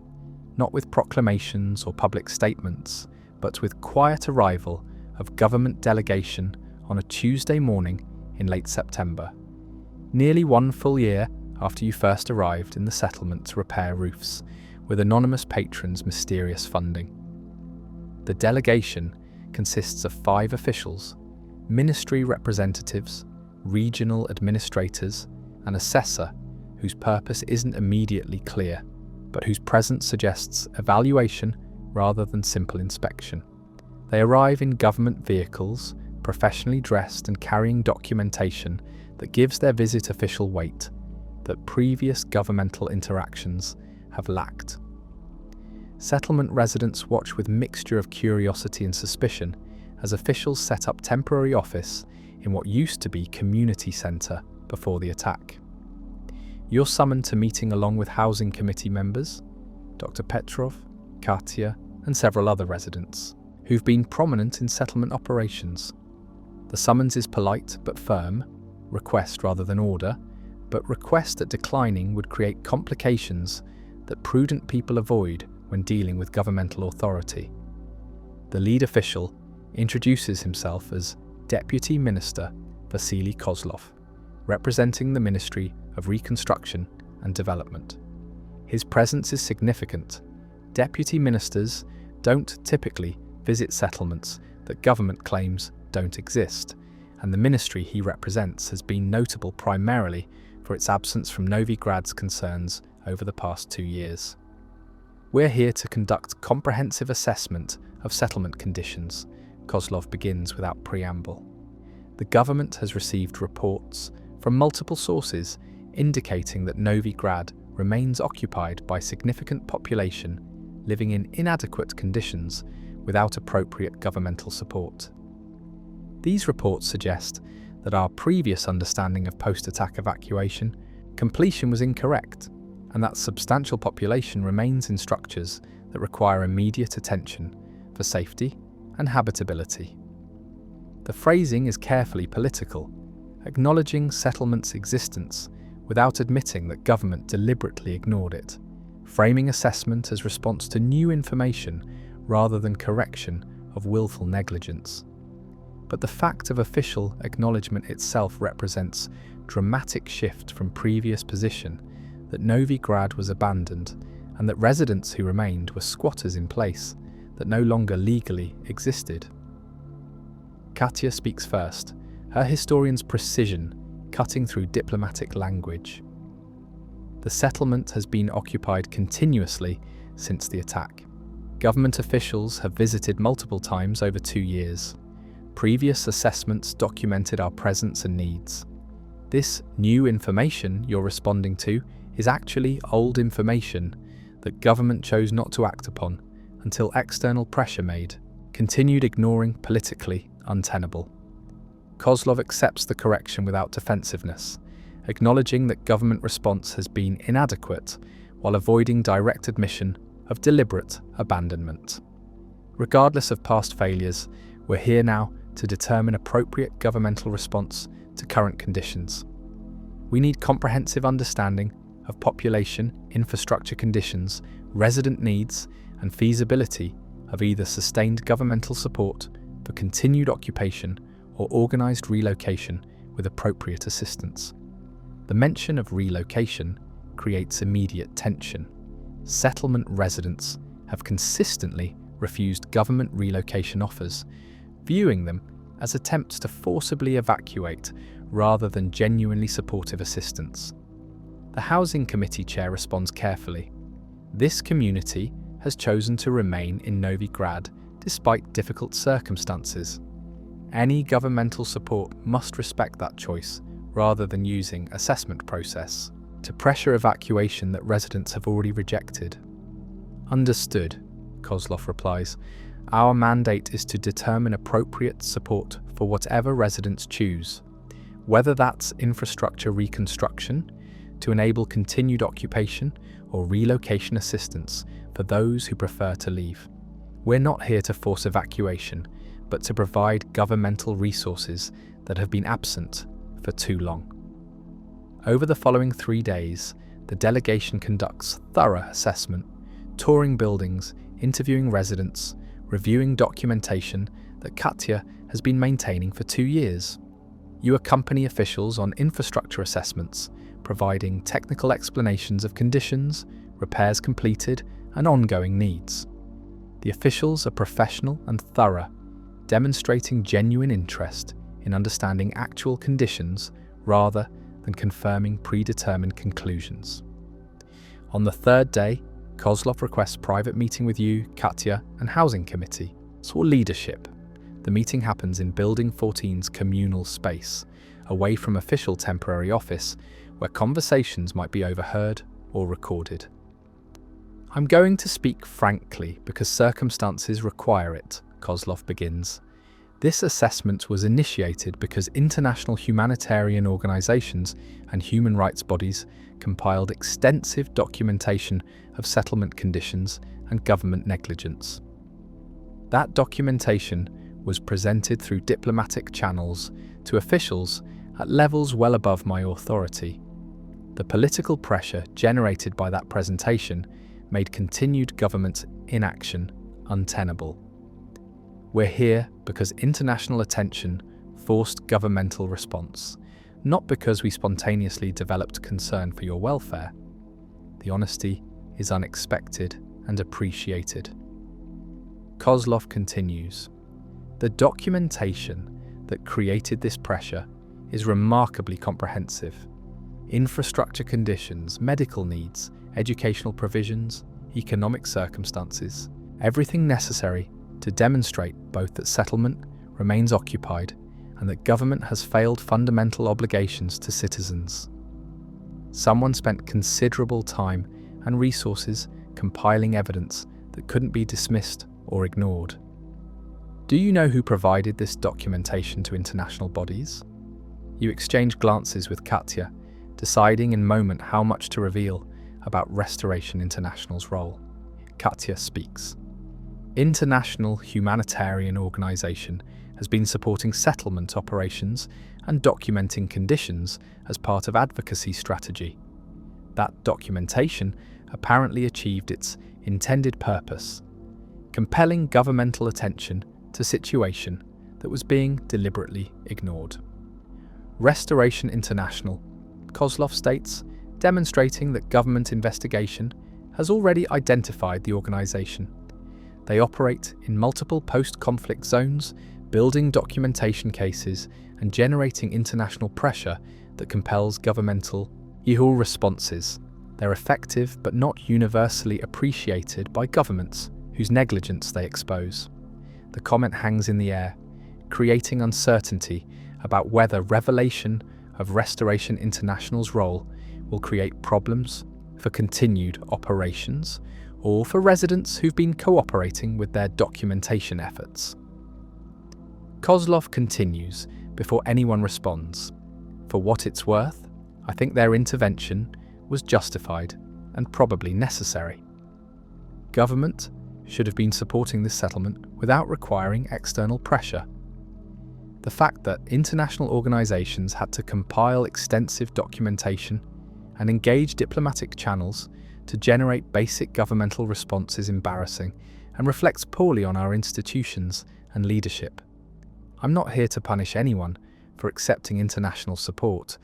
not with proclamations or public statements, but with quiet arrival of government delegation on a Tuesday morning in late September, nearly 1 full year after you first arrived in the settlement to repair roofs with anonymous patrons' mysterious funding. The delegation consists of 5 officials, ministry representatives, regional administrators, an assessor whose purpose isn't immediately clear, but whose presence suggests evaluation rather than simple inspection. They arrive in government vehicles, professionally dressed and carrying documentation that gives their visit official weight that previous governmental interactions have lacked. Settlement residents watch with mixture of curiosity and suspicion as officials set up temporary office in what used to be community centre before the attack. You're summoned to meeting along with housing committee members, Dr. Petrov, Katya, and several other residents who've been prominent in settlement operations. The summons is polite but firm, request rather than order, but request that declining would create complications that prudent people avoid when dealing with governmental authority. The lead official introduces himself as Deputy Minister Vasily Kozlov, representing the Ministry of Reconstruction and Development. His presence is significant. Deputy ministers don't typically visit settlements that government claims don't exist, and the ministry he represents has been notable primarily for its absence from Novigrad's concerns over the past 2 years. We're here to conduct comprehensive assessment of settlement conditions, Kozlov begins without preamble. The government has received reports from multiple sources indicating that Novigrad remains occupied by significant population living in inadequate conditions without appropriate governmental support. These reports suggest that our previous understanding of post-attack evacuation completion was incorrect, and that substantial population remains in structures that require immediate attention for safety and habitability. The phrasing is carefully political, acknowledging settlements' existence without admitting that government deliberately ignored it, framing assessment as response to new information rather than correction of willful negligence. But the fact of official acknowledgement itself represents dramatic shift from previous position that Novigrad was abandoned and that residents who remained were squatters in place that no longer legally existed. Katya speaks first, her historian's precision cutting through diplomatic language. The settlement has been occupied continuously since the attack. Government officials have visited multiple times over 2 years. Previous assessments documented our presence and needs. This new information you're responding to is actually old information that government chose not to act upon until external pressure made, continued ignoring politically untenable. Kozlov accepts the correction without defensiveness, acknowledging that government response has been inadequate while avoiding direct admission of deliberate abandonment. Regardless of past failures, we're here now to determine appropriate governmental response to current conditions. We need comprehensive understanding of population, infrastructure conditions, resident needs, and feasibility of either sustained governmental support for continued occupation or organised relocation with appropriate assistance. The mention of relocation creates immediate tension. Settlement residents have consistently refused government relocation offers, viewing them as attempts to forcibly evacuate rather than genuinely supportive assistance. The Housing Committee chair responds carefully. This community has chosen to remain in Novigrad despite difficult circumstances. Any governmental support must respect that choice rather than using assessment process to pressure evacuation that residents have already rejected. Understood, Kozlov replies. Our mandate is to determine appropriate support for whatever residents choose, whether that's infrastructure reconstruction to enable continued occupation or relocation assistance for those who prefer to leave. We're not here to force evacuation, but to provide governmental resources that have been absent for too long. Over the following 3 days, the delegation conducts thorough assessment, touring buildings, interviewing residents, reviewing documentation that Katya has been maintaining for 2 years. You accompany officials on infrastructure assessments, providing technical explanations of conditions, repairs completed, and ongoing needs. The officials are professional and thorough, demonstrating genuine interest in understanding actual conditions rather than confirming predetermined conclusions. On the 3rd day, Kozlov requests private meeting with you, Katya, and Housing Committee, or leadership. The meeting happens in Building 14's communal space, away from official temporary office, where conversations might be overheard or recorded. I'm going to speak frankly because circumstances require it, Kozlov begins. This assessment was initiated because international humanitarian organisations and human rights bodies compiled extensive documentation of settlement conditions and government negligence. That documentation was presented through diplomatic channels to officials at levels well above my authority. The political pressure generated by that presentation made continued government inaction untenable. We're here because international attention forced governmental response, not because we spontaneously developed concern for your welfare. The honesty is unexpected and appreciated. Kozlov continues, the documentation that created this pressure is remarkably comprehensive. Infrastructure conditions, medical needs, educational provisions, economic circumstances, everything necessary to demonstrate both that settlement remains occupied and that government has failed fundamental obligations to citizens. Someone spent considerable time and resources compiling evidence that couldn't be dismissed or ignored. Do you know who provided this documentation to international bodies? You exchange glances with Katya, deciding in moment how much to reveal about Restoration International's role. Katya speaks. International Humanitarian Organization has been supporting settlement operations and documenting conditions as part of advocacy strategy. That documentation apparently achieved its intended purpose, compelling governmental attention to a situation that was being deliberately ignored. Restoration International, Kozlov states, demonstrating that government investigation has already identified the organization. They operate in multiple post-conflict zones, building documentation cases and generating international pressure that compels governmental responses. They're effective but not universally appreciated by governments whose negligence they expose. The comment hangs in the air, creating uncertainty about whether revelation of Restoration International's role will create problems for continued operations or for residents who've been cooperating with their documentation efforts. Kozlov continues before anyone responds. For what it's worth, I think their intervention was justified and probably necessary. Government should have been supporting this settlement without requiring external pressure. The fact that international organizations had to compile extensive documentation and engage diplomatic channels to generate basic governmental response is embarrassing and reflects poorly on our institutions and leadership. I'm not here to punish anyone for accepting international support.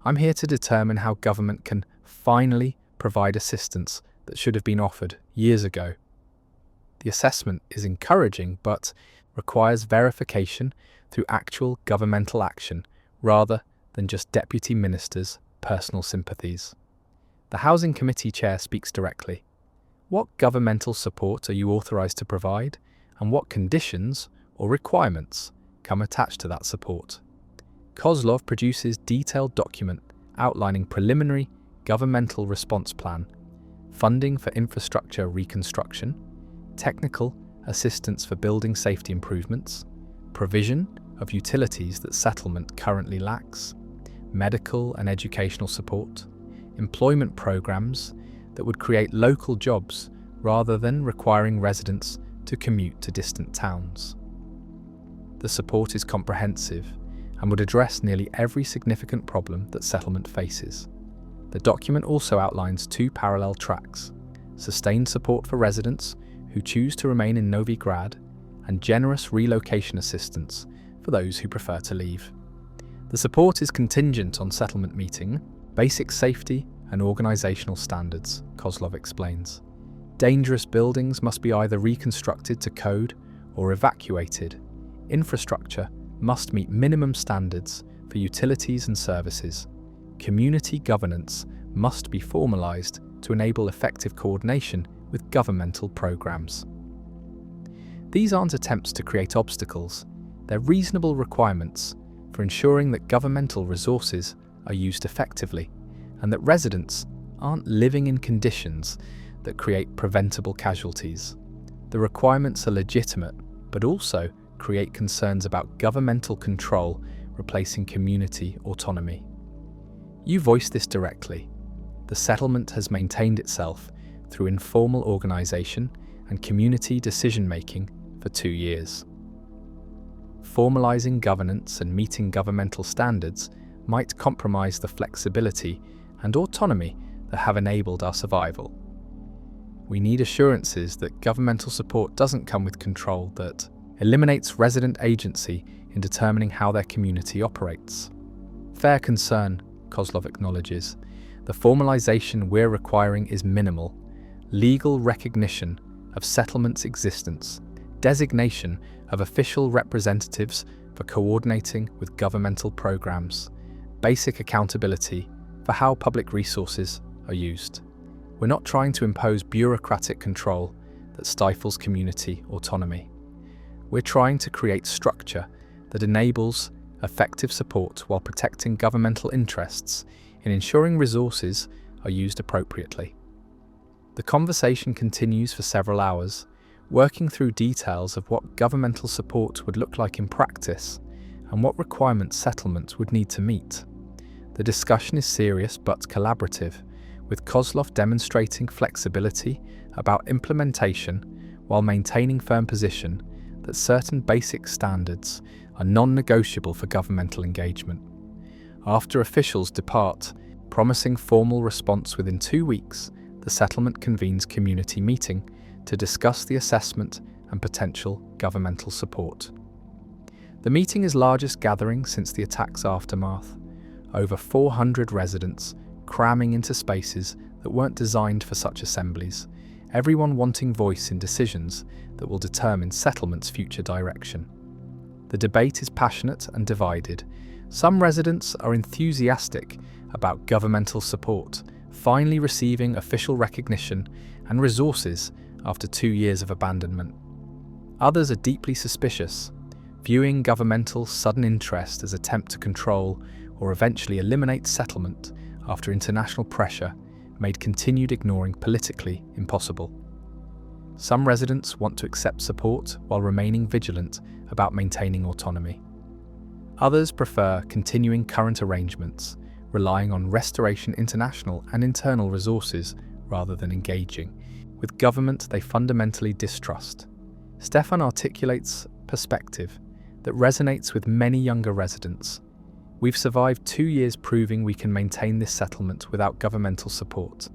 I'm here to determine how government can finally provide assistance that should have been offered years ago. The assessment is encouraging but requires verification through actual governmental action rather than just deputy ministers' personal sympathies. The Housing Committee Chair speaks directly. What governmental support are you authorised to provide, and what conditions or requirements come attached to that support? Kozlov produces detailed document outlining preliminary governmental response plan, funding for infrastructure reconstruction, technical assistance for building safety improvements, provision of utilities that settlement currently lacks, medical and educational support, employment programs that would create local jobs rather than requiring residents to commute to distant towns. The support is comprehensive and would address nearly every significant problem that settlement faces. The document also outlines two parallel tracks: sustained support for residents who choose to remain in Novi Grad and generous relocation assistance for those who prefer to leave. The support is contingent on settlement meeting basic safety and organisational standards, Kozlov explains. Dangerous buildings must be either reconstructed to code or evacuated. Infrastructure must meet minimum standards for utilities and services. Community governance must be formalised to enable effective coordination with governmental programmes. These aren't attempts to create obstacles, they're reasonable requirements for ensuring that governmental resources are used effectively and that residents aren't living in conditions that create preventable casualties. The requirements are legitimate, but also create concerns about governmental control replacing community autonomy. You voiced this directly. The settlement has maintained itself through informal organisation and community decision-making for 2 years. Formalising governance and meeting governmental standards might compromise the flexibility and autonomy that have enabled our survival. We need assurances that governmental support doesn't come with control that eliminates resident agency in determining how their community operates. Fair concern, Kozlov acknowledges. The formalization we're requiring is minimal. Legal recognition of settlements' existence, designation of official representatives for coordinating with governmental programs, basic accountability for how public resources are used. We're not trying to impose bureaucratic control that stifles community autonomy. We're trying to create structure that enables effective support while protecting governmental interests in ensuring resources are used appropriately. The conversation continues for several hours, working through details of what governmental support would look like in practice and what requirements settlements would need to meet. The discussion is serious but collaborative, with Kozlov demonstrating flexibility about implementation while maintaining firm position that certain basic standards are non-negotiable for governmental engagement. After officials depart, promising formal response within 2 weeks, the settlement convenes community meeting to discuss the assessment and potential governmental support. The meeting is largest gathering since the attack's aftermath. Over 400 residents cramming into spaces that weren't designed for such assemblies, everyone wanting voice in decisions that will determine settlement's future direction. The debate is passionate and divided. Some residents are enthusiastic about governmental support, finally receiving official recognition and resources after 2 years of abandonment. Others are deeply suspicious, viewing governmental sudden interest as an attempt to control or eventually eliminate settlement after international pressure made continued ignoring politically impossible. Some residents want to accept support while remaining vigilant about maintaining autonomy. Others prefer continuing current arrangements, relying on Restoration International and internal resources rather than engaging with government they fundamentally distrust. Stefan articulates perspective that resonates with many younger residents. We've survived 2 years proving we can maintain this settlement without governmental support.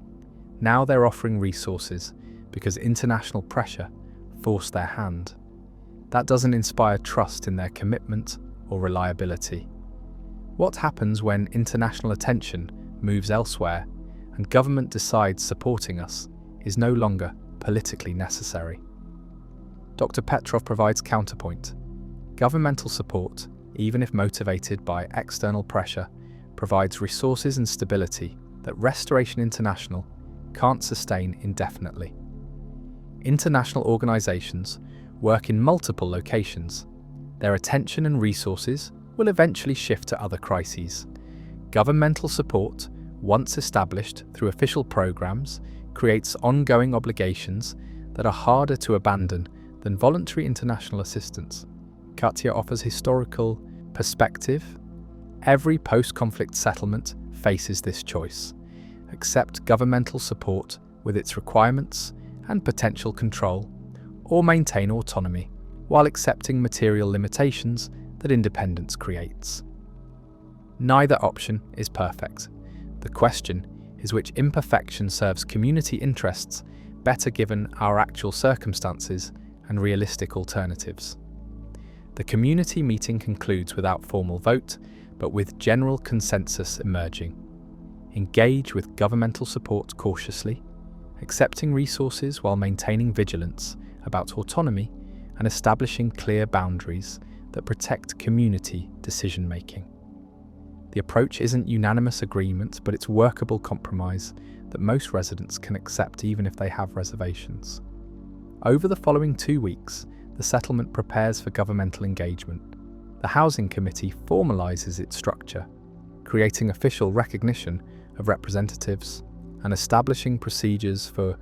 Now they're offering resources because international pressure forced their hand. That doesn't inspire trust in their commitment or reliability. What happens when international attention moves elsewhere and government decides supporting us is no longer politically necessary? Dr. Petrov provides counterpoint. Governmental support, even if motivated by external pressure, provides resources and stability that Restoration International can't sustain indefinitely. International organizations work in multiple locations. Their attention and resources will eventually shift to other crises. Governmental support, once established through official programs, creates ongoing obligations that are harder to abandon than voluntary international assistance. Katya offers historical perspective. Every post-conflict settlement faces this choice: accept governmental support with its requirements and potential control, or maintain autonomy while accepting material limitations that independence creates. Neither option is perfect. The question is which imperfection serves community interests better given our actual circumstances and realistic alternatives. The community meeting concludes without formal vote, but with general consensus emerging. Engage with governmental support cautiously, accepting resources while maintaining vigilance about autonomy and establishing clear boundaries that protect community decision-making. The approach isn't unanimous agreement, but it's workable compromise that most residents can accept even if they have reservations. Over the following 2 weeks, the settlement prepares for governmental engagement. The Housing Committee formalizes its structure, creating official recognition of representatives and establishing procedures for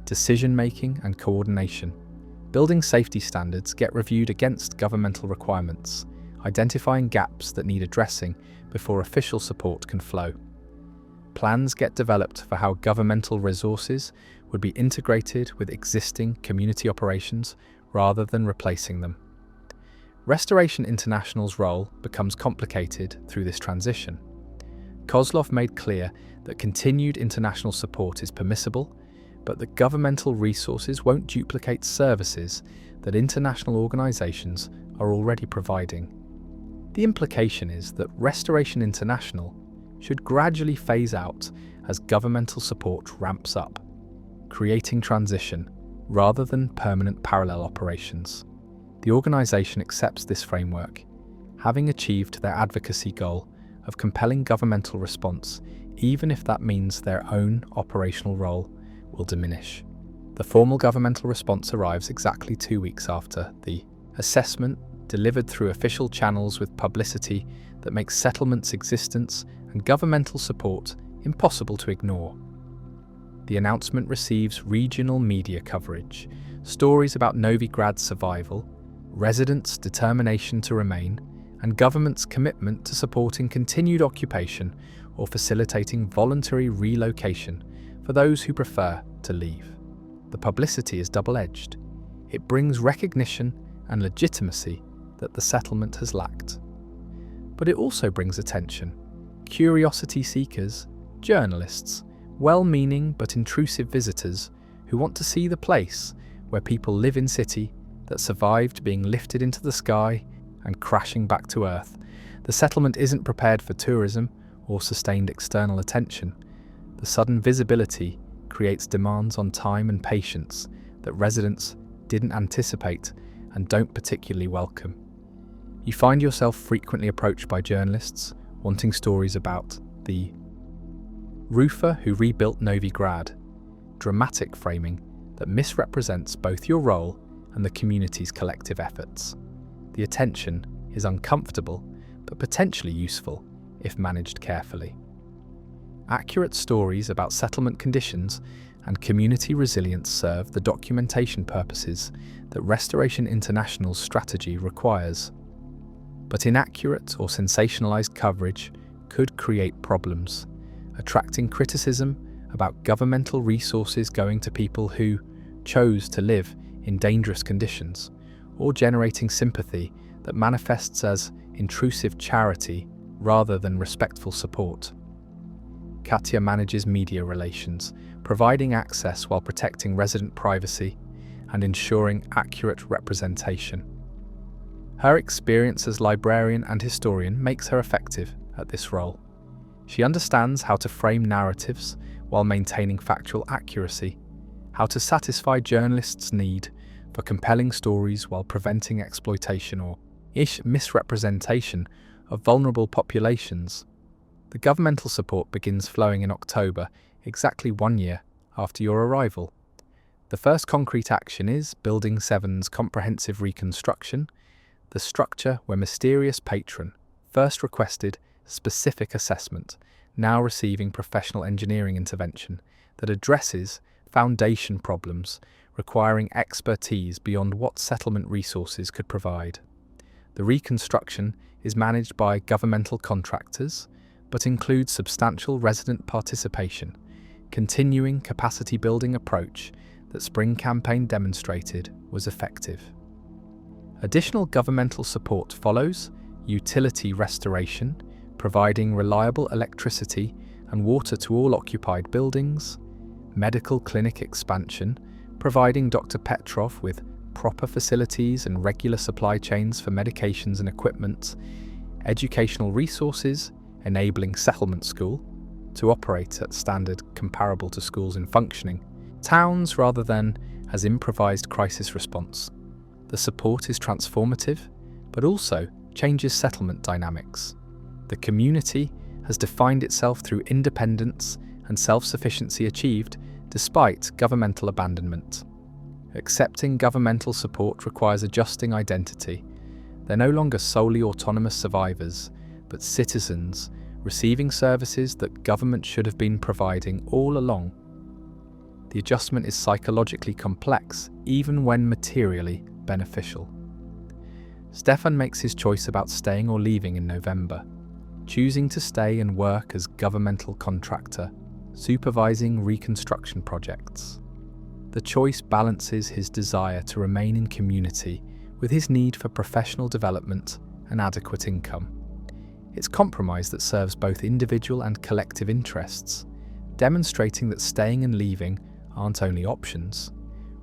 decision-making and coordination. Building safety standards get reviewed against governmental requirements, identifying gaps that need addressing before official support can flow. Plans get developed for how governmental resources would be integrated with existing community operations rather than replacing them. Restoration International's role becomes complicated through this transition. Kozlov made clear that continued international support is permissible, but that governmental resources won't duplicate services that international organisations are already providing. The implication is that Restoration International should gradually phase out as governmental support ramps up, creating transition rather than permanent parallel operations. The organisation accepts this framework, having achieved their advocacy goal of compelling governmental response, even if that means their own operational role will diminish. The formal governmental response arrives exactly 2 weeks after the assessment, delivered through official channels with publicity that makes settlement's existence and governmental support impossible to ignore. The announcement receives regional media coverage, stories about Novigrad's survival, residents' determination to remain, and government's commitment to supporting continued occupation or facilitating voluntary relocation for those who prefer to leave. The publicity is double-edged. It brings recognition and legitimacy that the settlement has lacked. But it also brings attention. Curiosity seekers, journalists, well-meaning but intrusive visitors who want to see the place where people live in city that survived being lifted into the sky and crashing back to earth. The settlement isn't prepared for tourism or sustained external attention. The sudden visibility creates demands on time and patience that residents didn't anticipate and don't particularly welcome. You find yourself frequently approached by journalists wanting stories about the roofer who rebuilt Novigrad, dramatic framing that misrepresents both your role and the community's collective efforts. The attention is uncomfortable but potentially useful if managed carefully. Accurate stories about settlement conditions and community resilience serve the documentation purposes that Restoration International's strategy requires. But inaccurate or sensationalized coverage could create problems, attracting criticism about governmental resources going to people who chose to live in dangerous conditions, or generating sympathy that manifests as intrusive charity rather than respectful support. Katya manages media relations, providing access while protecting resident privacy and ensuring accurate representation. Her experience as librarian and historian makes her effective at this role. She understands how to frame narratives while maintaining factual accuracy, how to satisfy journalists' need for compelling stories while preventing exploitation or misrepresentation of vulnerable populations. The governmental support begins flowing in October, exactly 1 year after your arrival. The first concrete action is Building 7's comprehensive reconstruction, the structure where mysterious patron first requested specific assessment, now receiving professional engineering intervention that addresses foundation problems requiring expertise beyond what settlement resources could provide. The reconstruction is managed by governmental contractors, but includes substantial resident participation, continuing capacity building approach that Spring Campaign demonstrated was effective. Additional governmental support follows: utility restoration, providing reliable electricity and water to all occupied buildings; medical clinic expansion, providing Dr. Petrov with proper facilities and regular supply chains for medications and equipment; educational resources, enabling settlement school to operate at standard comparable to schools in functioning towns rather than as improvised crisis response. The support is transformative, but also changes settlement dynamics. The community has defined itself through independence and self-sufficiency achieved despite governmental abandonment. Accepting governmental support requires adjusting identity. They're no longer solely autonomous survivors, but citizens receiving services that government should have been providing all along. The adjustment is psychologically complex, even when materially beneficial. Stefan makes his choice about staying or leaving in November, choosing to stay and work as governmental contractor, supervising reconstruction projects. The choice balances his desire to remain in community with his need for professional development and adequate income. It's compromise that serves both individual and collective interests, demonstrating that staying and leaving aren't only options.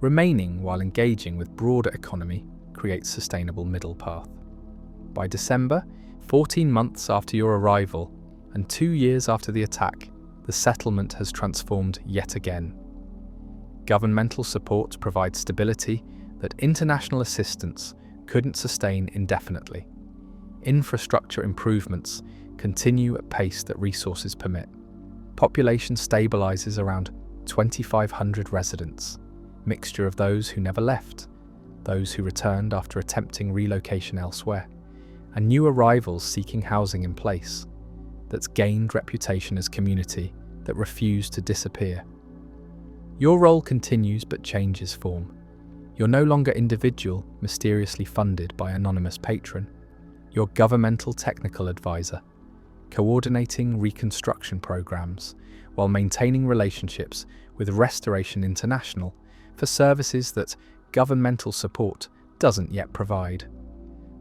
Remaining while engaging with broader economy creates sustainable middle path. By December, 14 months after your arrival and 2 years after the attack, the settlement has transformed yet again. Governmental support provides stability that international assistance couldn't sustain indefinitely. Infrastructure improvements continue at pace that resources permit. Population stabilizes around 2,500 residents, mixture of those who never left, those who returned after attempting relocation elsewhere, and new arrivals seeking housing in place, that's gained reputation as community that refused to disappear. Your role continues but changes form. You're no longer individual, mysteriously funded by anonymous patron. You're governmental technical advisor, coordinating reconstruction programs while maintaining relationships with Restoration International for services that governmental support doesn't yet provide.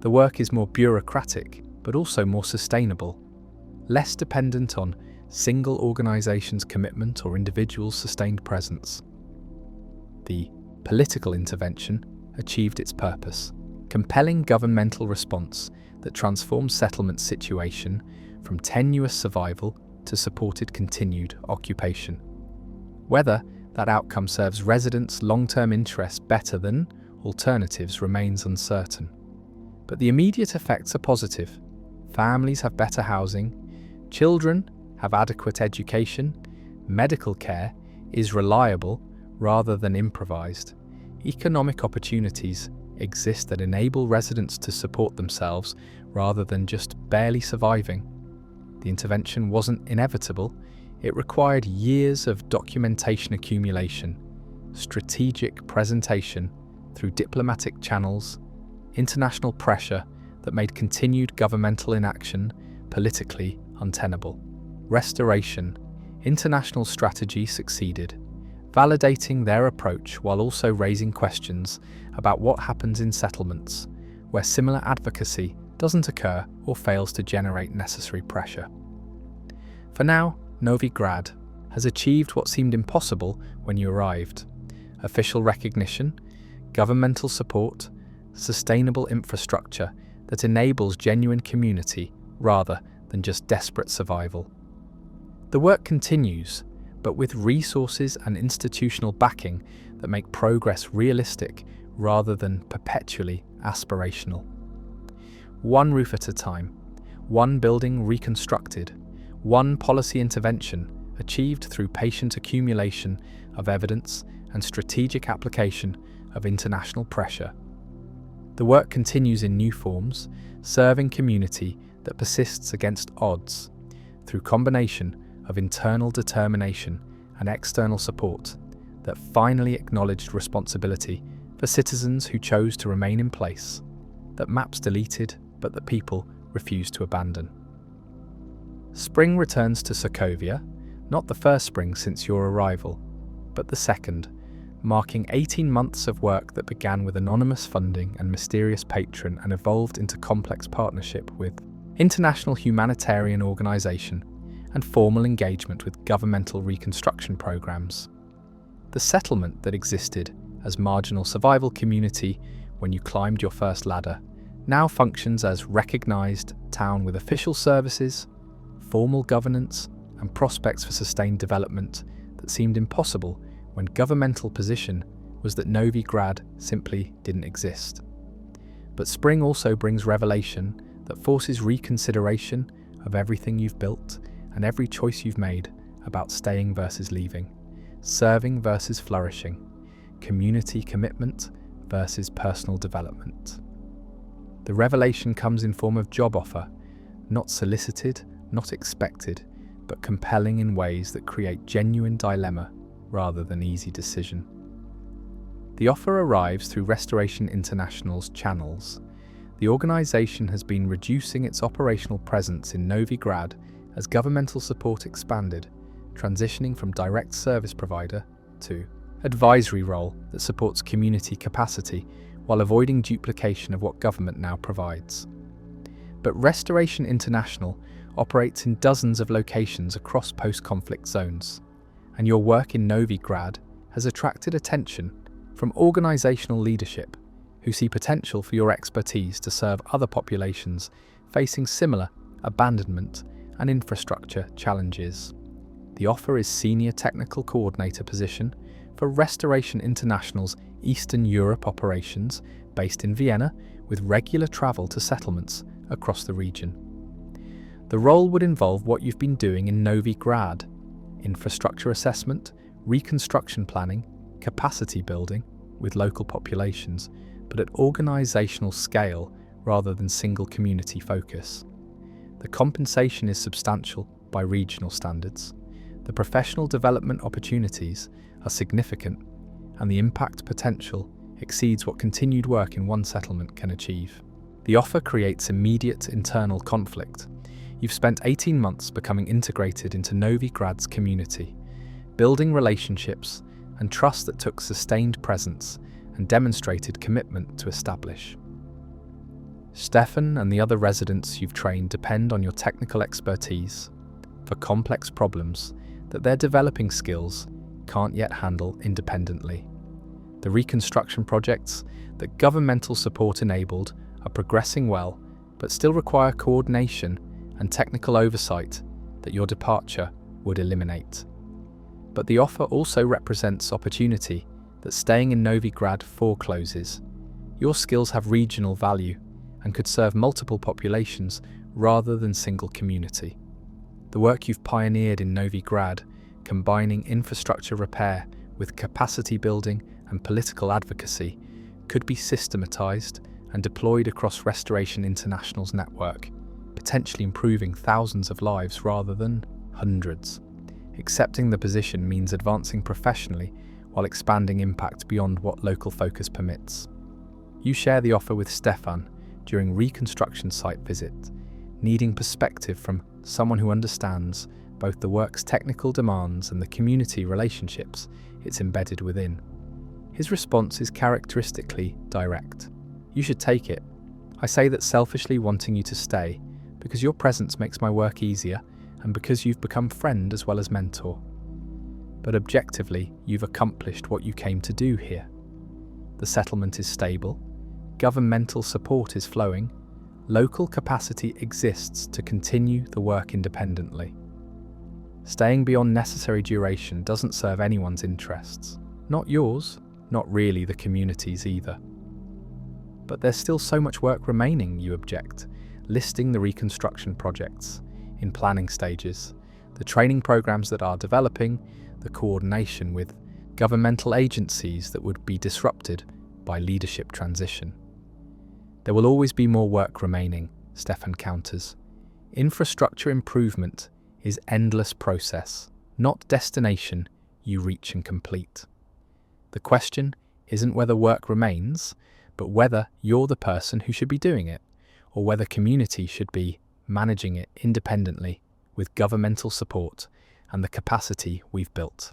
The work is more bureaucratic, but also more sustainable, less dependent on single organization's commitment or individual's sustained presence. The political intervention achieved its purpose, compelling governmental response that transformed settlement situation from tenuous survival to supported continued occupation. Whether that outcome serves residents' long-term interests better than alternatives remains uncertain. But the immediate effects are positive. Families have better housing, children have adequate education, medical care is reliable rather than improvised. Economic opportunities exist that enable residents to support themselves rather than just barely surviving. The intervention wasn't inevitable. It required years of documentation accumulation, strategic presentation through diplomatic channels, international pressure that made continued governmental inaction politically untenable. Restoration, international strategy succeeded, validating their approach while also raising questions about what happens in settlements where similar advocacy doesn't occur or fails to generate necessary pressure. For now, Novi Grad has achieved what seemed impossible when you arrived: official recognition, governmental support, sustainable infrastructure that enables genuine community rather than just desperate survival. The work continues, but with resources and institutional backing that make progress realistic rather than perpetually aspirational. One roof at a time, one building reconstructed, one policy intervention achieved through patient accumulation of evidence and strategic application of international pressure. The work continues in new forms, serving community that persists against odds through combination of internal determination and external support that finally acknowledged responsibility for citizens who chose to remain in place, that maps deleted but that people refused to abandon. Spring returns to Sokovia, not the first spring since your arrival, but the second, marking 18 months of work that began with anonymous funding and mysterious patron and evolved into complex partnership with international humanitarian organisation and formal engagement with governmental reconstruction programs. The settlement that existed as marginal survival community when you climbed your first ladder now functions as recognised town with official services, formal governance and prospects for sustained development that seemed impossible when governmental position was that Novi Grad simply didn't exist. But spring also brings revelation that forces reconsideration of everything you've built and every choice you've made about staying versus leaving, serving versus flourishing, community commitment versus personal development. The revelation comes in form of job offer, not solicited, not expected, but compelling in ways that create genuine dilemma rather than easy decision. The offer arrives through Restoration International's channels. The organisation has been reducing its operational presence in Novi Grad as governmental support expanded, transitioning from direct service provider to advisory role that supports community capacity while avoiding duplication of what government now provides. But Restoration International operates in dozens of locations across post-conflict zones, and your work in Novigrad has attracted attention from organisational leadership who see potential for your expertise to serve other populations facing similar abandonment and infrastructure challenges. The offer is Senior Technical Coordinator position for Restoration International's Eastern Europe operations based in Vienna, with regular travel to settlements across the region. The role would involve what you've been doing in Novigrad: infrastructure assessment, reconstruction planning, capacity building with local populations, but at organisational scale rather than single community focus. The compensation is substantial by regional standards. The professional development opportunities are significant, and the impact potential exceeds what continued work in one settlement can achieve. The offer creates immediate internal conflict. You've spent 18 months becoming integrated into Novigrad's community, building relationships and trust that took sustained presence and demonstrated commitment to establish. Stefan and the other residents you've trained depend on your technical expertise for complex problems that their developing skills can't yet handle independently. The reconstruction projects that governmental support enabled are progressing well, but still require coordination and technical oversight that your departure would eliminate. But the offer also represents opportunity that staying in Novigrad forecloses. Your skills have regional value and could serve multiple populations rather than single community. The work you've pioneered in Novigrad, combining infrastructure repair with capacity building and political advocacy, could be systematized and deployed across Restoration International's network, potentially improving thousands of lives rather than hundreds. Accepting the position means advancing professionally while expanding impact beyond what local focus permits. You share the offer with Stefan during reconstruction site visit, needing perspective from someone who understands both the work's technical demands and the community relationships it's embedded within. His response is characteristically direct. You should take it. I say that selfishly wanting you to stay, because your presence makes my work easier and because you've become friend as well as mentor. But objectively, you've accomplished what you came to do here. The settlement is stable, governmental support is flowing, local capacity exists to continue the work independently. Staying beyond necessary duration doesn't serve anyone's interests. Not yours, not really the community's either. But there's still so much work remaining, you object, listing the reconstruction projects in planning stages, the training programs that are developing, the coordination with governmental agencies that would be disrupted by leadership transition. There will always be more work remaining, Stefan counters. Infrastructure improvement is endless process, not destination you reach and complete. The question isn't whether work remains, but whether you're the person who should be doing it, or whether community should be managing it independently with governmental support and the capacity we've built.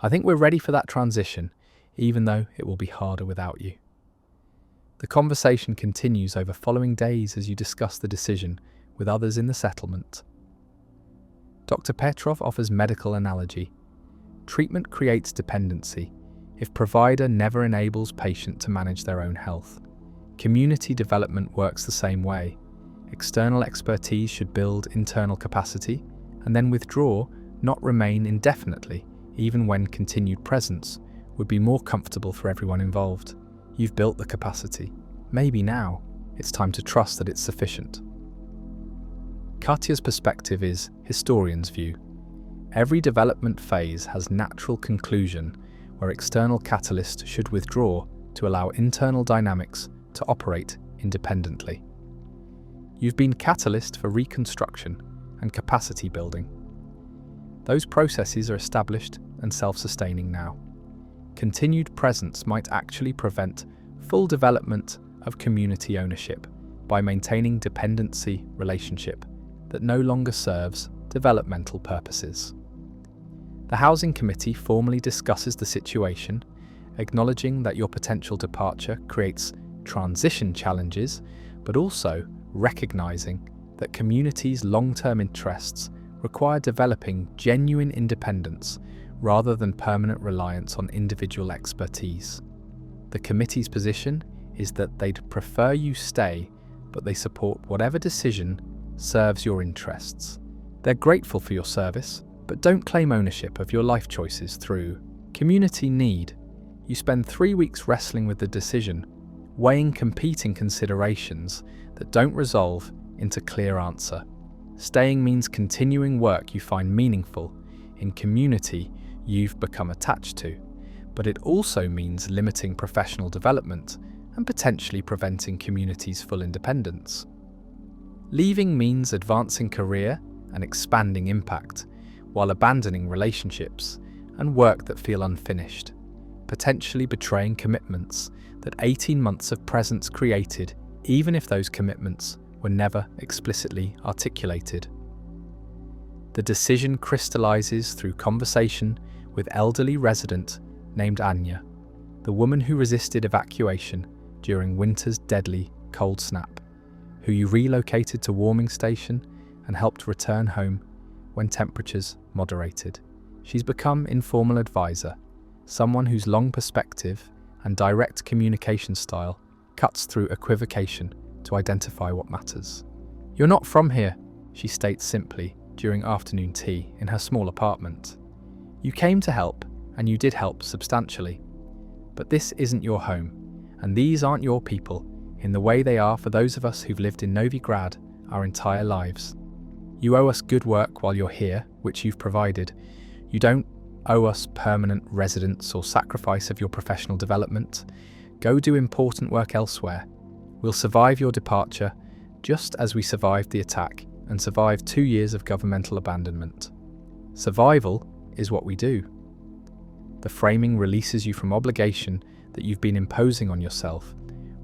I think we're ready for that transition, even though it will be harder without you. The conversation continues over following days as you discuss the decision with others in the settlement. Dr. Petrov offers medical analogy. Treatment creates dependency if provider never enables patient to manage their own health. Community development works the same way. External expertise should build internal capacity and then withdraw, not remain indefinitely, even when continued presence would be more comfortable for everyone involved. You've built the capacity. Maybe now it's time to trust that it's sufficient. Katya's perspective is historian's view. Every development phase has natural conclusion where external catalysts should withdraw to allow internal dynamics to operate independently. You've been catalyst for reconstruction and capacity building. Those processes are established and self-sustaining now. Continued presence might actually prevent full development of community ownership by maintaining dependency relationship that no longer serves developmental purposes. The Housing Committee formally discusses the situation, acknowledging that your potential departure creates transition challenges, but also recognizing that communities' long-term interests require developing genuine independence rather than permanent reliance on individual expertise. The committee's position is that they'd prefer you stay, but they support whatever decision serves your interests. They're grateful for your service, but don't claim ownership of your life choices through community need. You spend 3 weeks wrestling with the decision, weighing competing considerations that don't resolve into clear answer. Staying means continuing work you find meaningful in community you've become attached to, but it also means limiting professional development and potentially preventing community's full independence. Leaving means advancing career and expanding impact, while abandoning relationships and work that feel unfinished, potentially betraying commitments that 18 months of presence created, even if those commitments were never explicitly articulated. The decision crystallizes through conversation with elderly resident named Anya, the woman who resisted evacuation during winter's deadly cold snap, who you relocated to warming station and helped return home when temperatures moderated. She's become informal advisor, someone whose long perspective and direct communication style cuts through equivocation to identify what matters. "You're not from here," she states simply during afternoon tea in her small apartment. "You came to help, and you did help substantially. But this isn't your home, and these aren't your people in the way they are for those of us who've lived in Novigrad our entire lives. You owe us good work while you're here, which you've provided. You don't owe us permanent residence or sacrifice of your professional development. Go do important work elsewhere. We'll survive your departure, just as we survived the attack and survived 2 years of governmental abandonment. Survival is what we do." The framing releases you from obligation that you've been imposing on yourself,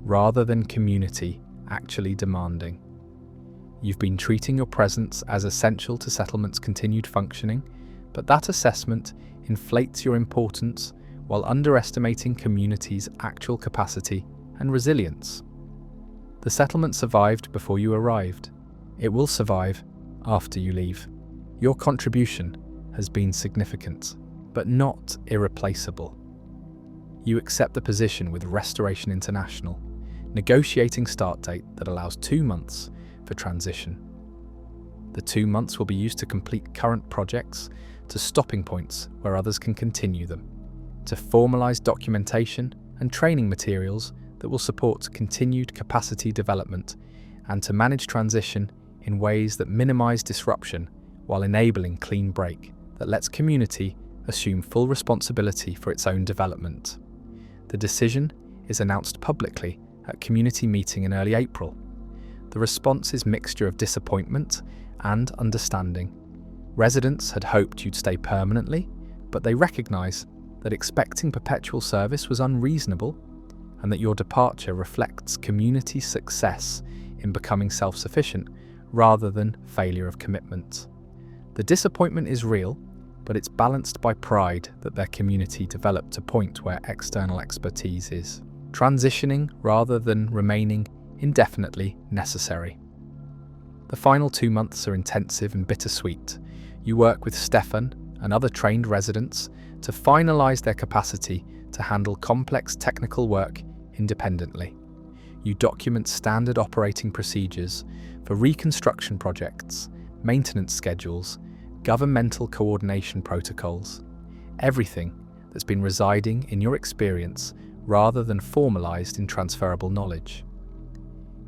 rather than community actually demanding. You've been treating your presence as essential to settlement's continued functioning, but that assessment inflates your importance while underestimating community's actual capacity and resilience. The settlement survived before you arrived. It will survive after you leave. Your contribution has been significant, but not irreplaceable. You accept the position with Restoration International, negotiating start date that allows 2 months for transition. The 2 months will be used to complete current projects, to stopping points where others can continue them, to formalise documentation and training materials that will support continued capacity development, and to manage transition in ways that minimise disruption while enabling clean break that lets community assume full responsibility for its own development. The decision is announced publicly at community meeting in early April. The response is a mixture of disappointment and understanding. Residents had hoped you'd stay permanently, but they recognise that expecting perpetual service was unreasonable, and that your departure reflects community success in becoming self-sufficient rather than failure of commitment. The disappointment is real, but it's balanced by pride that their community developed to a point where external expertise is transitioning rather than remaining indefinitely necessary. The final 2 months are intensive and bittersweet. You work with Stefan and other trained residents to finalise their capacity to handle complex technical work independently. You document standard operating procedures for reconstruction projects, maintenance schedules, governmental coordination protocols, everything that's been residing in your experience rather than formalised in transferable knowledge.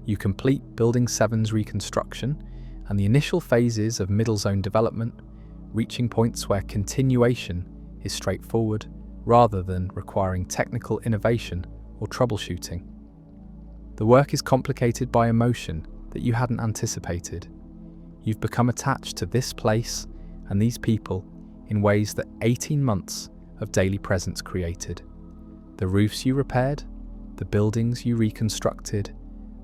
You complete Building 7's reconstruction and the initial phases of middle zone development, reaching points where continuation is straightforward rather than requiring technical innovation or troubleshooting. The work is complicated by emotion that you hadn't anticipated. You've become attached to this place and these people in ways that 18 months of daily presence created. The roofs you repaired, the buildings you reconstructed,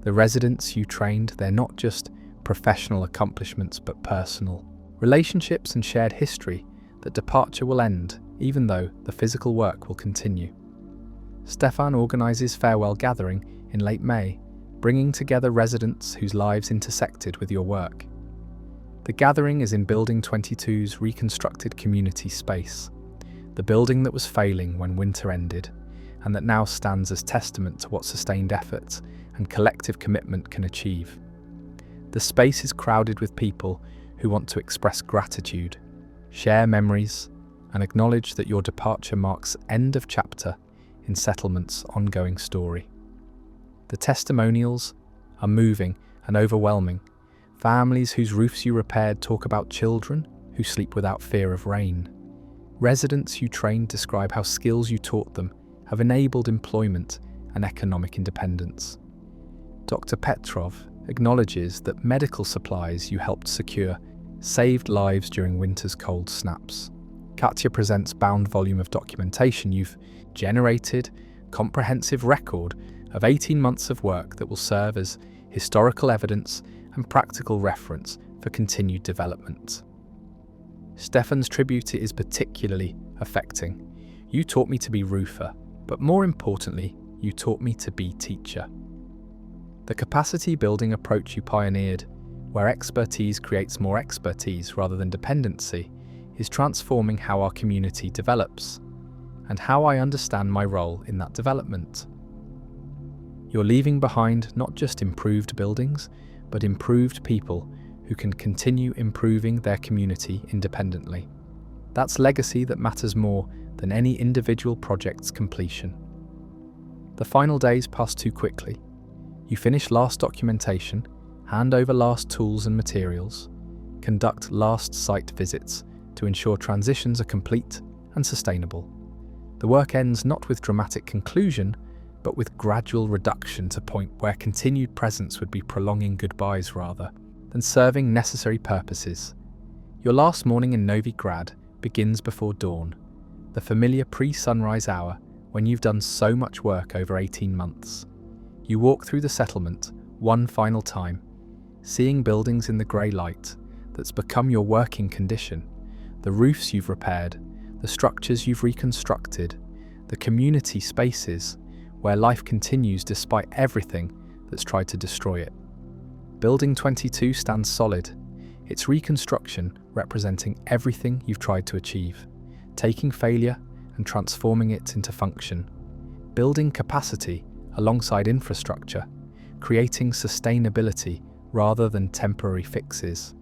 the residents you trained, they're not just professional accomplishments but personal relationships and shared history that departure will end even though the physical work will continue. Stefan organises farewell gathering in late May, bringing together residents whose lives intersected with your work. The gathering is in Building 22's reconstructed community space, the building that was failing when winter ended, and that now stands as testament to what sustained effort and collective commitment can achieve. The space is crowded with people who want to express gratitude, share memories, and acknowledge that your departure marks end of chapter in Settlement's ongoing story. The testimonials are moving and overwhelming. Families whose roofs you repaired talk about children who sleep without fear of rain. Residents you trained describe how skills you taught them have enabled employment and economic independence. Dr. Petrov acknowledges that medical supplies you helped secure saved lives during winter's cold snaps. Katya presents bound volume of documentation you've generated, comprehensive record of 18 months of work that will serve as historical evidence and practical reference for continued development. Stefan's tribute is particularly affecting. You taught me to be roofer, but more importantly, you taught me to be teacher. The capacity building approach you pioneered, where expertise creates more expertise rather than dependency, is transforming how our community develops, and how I understand my role in that development. You're leaving behind not just improved buildings, but improved people who can continue improving their community independently. That's legacy that matters more than any individual project's completion. The final days pass too quickly. You finish last documentation, hand over last tools and materials, conduct last site visits to ensure transitions are complete and sustainable. The work ends not with dramatic conclusion, but with gradual reduction to point where continued presence would be prolonging goodbyes rather than serving necessary purposes. Your last morning in Novigrad begins before dawn, the familiar pre-sunrise hour when you've done so much work over 18 months. You walk through the settlement one final time, seeing buildings in the grey light that's become your working condition, the roofs you've repaired, the structures you've reconstructed, the community spaces where life continues despite everything that's tried to destroy it. Building 22 stands solid, its reconstruction representing everything you've tried to achieve, taking failure and transforming it into function, building capacity alongside infrastructure, creating sustainability rather than temporary fixes.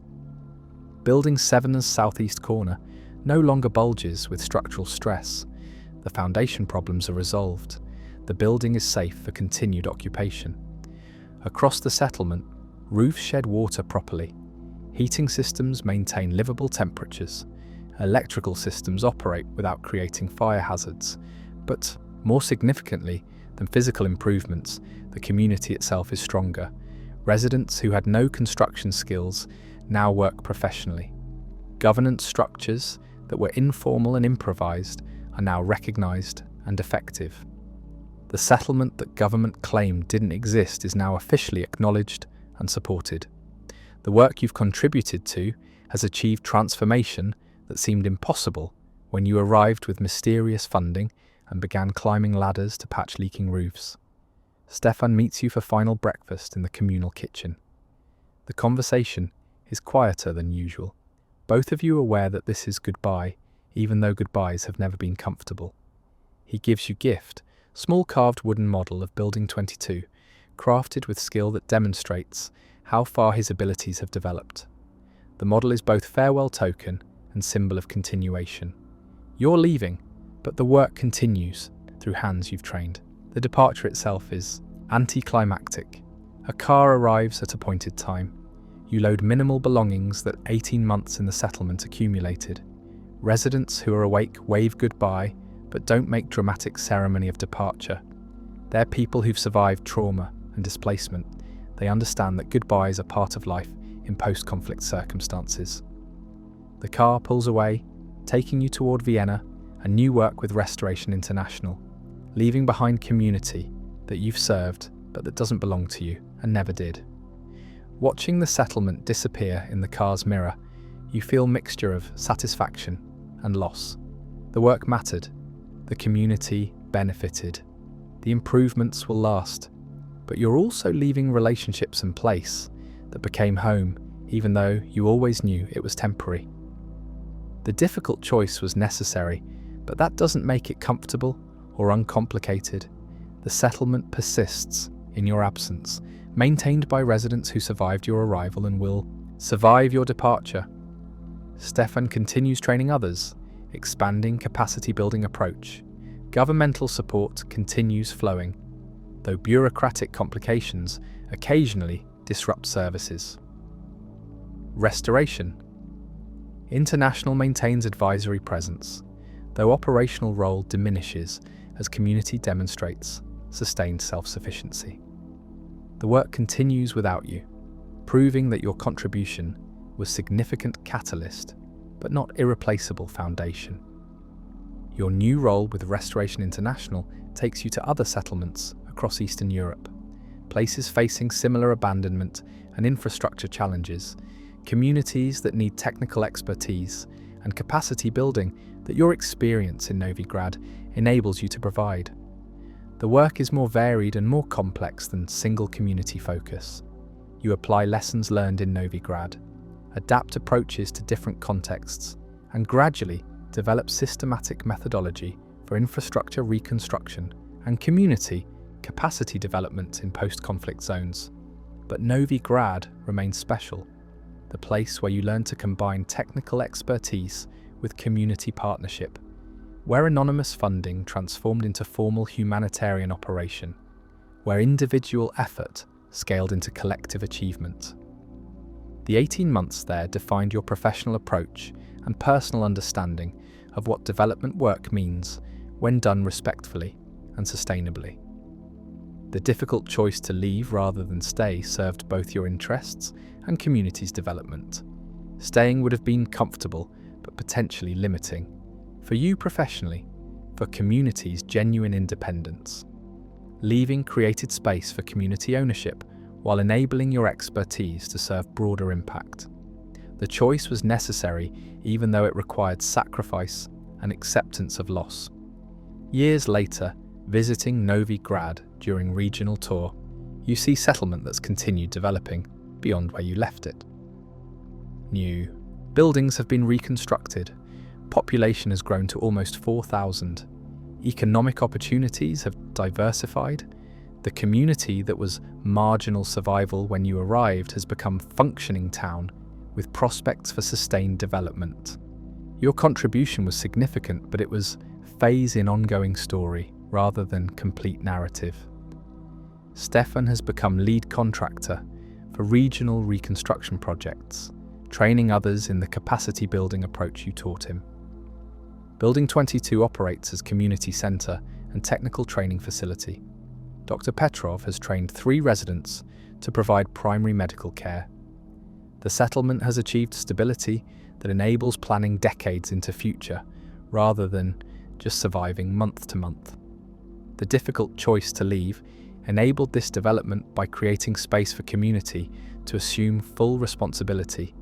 Building 7's southeast corner no longer bulges with structural stress. The foundation problems are resolved. The building is safe for continued occupation. Across the settlement, roofs shed water properly. Heating systems maintain livable temperatures. Electrical systems operate without creating fire hazards. But more significantly than physical improvements, the community itself is stronger. Residents who had no construction skills now work professionally. Governance structures that were informal and improvised are now recognised and effective. The settlement that government claimed didn't exist is now officially acknowledged and supported. The work you've contributed to has achieved transformation that seemed impossible when you arrived with mysterious funding and began climbing ladders to patch leaking roofs. Stefan meets you for final breakfast in the communal kitchen. The conversation is quieter than usual. Both of you are aware that this is goodbye, even though goodbyes have never been comfortable. He gives you gift, small carved wooden model of Building 22, crafted with skill that demonstrates how far his abilities have developed. The model is both farewell token and symbol of continuation. You're leaving, but the work continues through hands you've trained. The departure itself is anticlimactic. A car arrives at appointed time. You load minimal belongings that 18 months in the settlement accumulated. Residents who are awake wave goodbye, but don't make dramatic ceremony of departure. They're people who've survived trauma and displacement. They understand that goodbyes are part of life in post-conflict circumstances. The car pulls away, taking you toward Vienna and new work with Restoration International, leaving behind community that you've served but that doesn't belong to you and never did. Watching the settlement disappear in the car's mirror, you feel a mixture of satisfaction and loss. The work mattered, the community benefited, the improvements will last, but you're also leaving relationships in place that became home, even though you always knew it was temporary. The difficult choice was necessary, but that doesn't make it comfortable or uncomplicated. The settlement persists in your absence, maintained by residents who survived your arrival and will survive your departure. Stefan continues training others, expanding capacity-building approach. Governmental support continues flowing, though bureaucratic complications occasionally disrupt services. Restoration. International maintains advisory presence, though operational role diminishes as community demonstrates sustained self-sufficiency. The work continues without you, proving that your contribution was significant catalyst, but not irreplaceable foundation. Your new role with Restoration International takes you to other settlements across Eastern Europe, places facing similar abandonment and infrastructure challenges, communities that need technical expertise and capacity building that your experience in Novigrad enables you to provide. The work is more varied and more complex than single community focus. You apply lessons learned in Novigrad, adapt approaches to different contexts, and gradually develop systematic methodology for infrastructure reconstruction and community capacity development in post-conflict zones. But Novigrad remains special, the place where you learn to combine technical expertise with community partnership, where anonymous funding transformed into formal humanitarian operation, where individual effort scaled into collective achievement. The 18 months there defined your professional approach and personal understanding of what development work means when done respectfully and sustainably. The difficult choice to leave rather than stay served both your interests and community's development. Staying would have been comfortable but potentially limiting. For you professionally, for community's genuine independence. Leaving created space for community ownership while enabling your expertise to serve broader impact. The choice was necessary even though it required sacrifice and acceptance of loss. Years later, visiting Novigrad during regional tour, you see settlement that's continued developing beyond where you left it. New buildings have been reconstructed, population has grown to almost 4,000, economic opportunities have diversified, the community that was marginal survival when you arrived has become functioning town with prospects for sustained development. Your contribution was significant, but it was phase in ongoing story rather than complete narrative. Stefan has become lead contractor for regional reconstruction projects, training others in the capacity building approach you taught him. Building 22 operates as community centre and technical training facility. Dr. Petrov has trained 3 residents to provide primary medical care. The settlement has achieved stability that enables planning decades into future, rather than just surviving month to month. The difficult choice to leave enabled this development by creating space for community to assume full responsibility.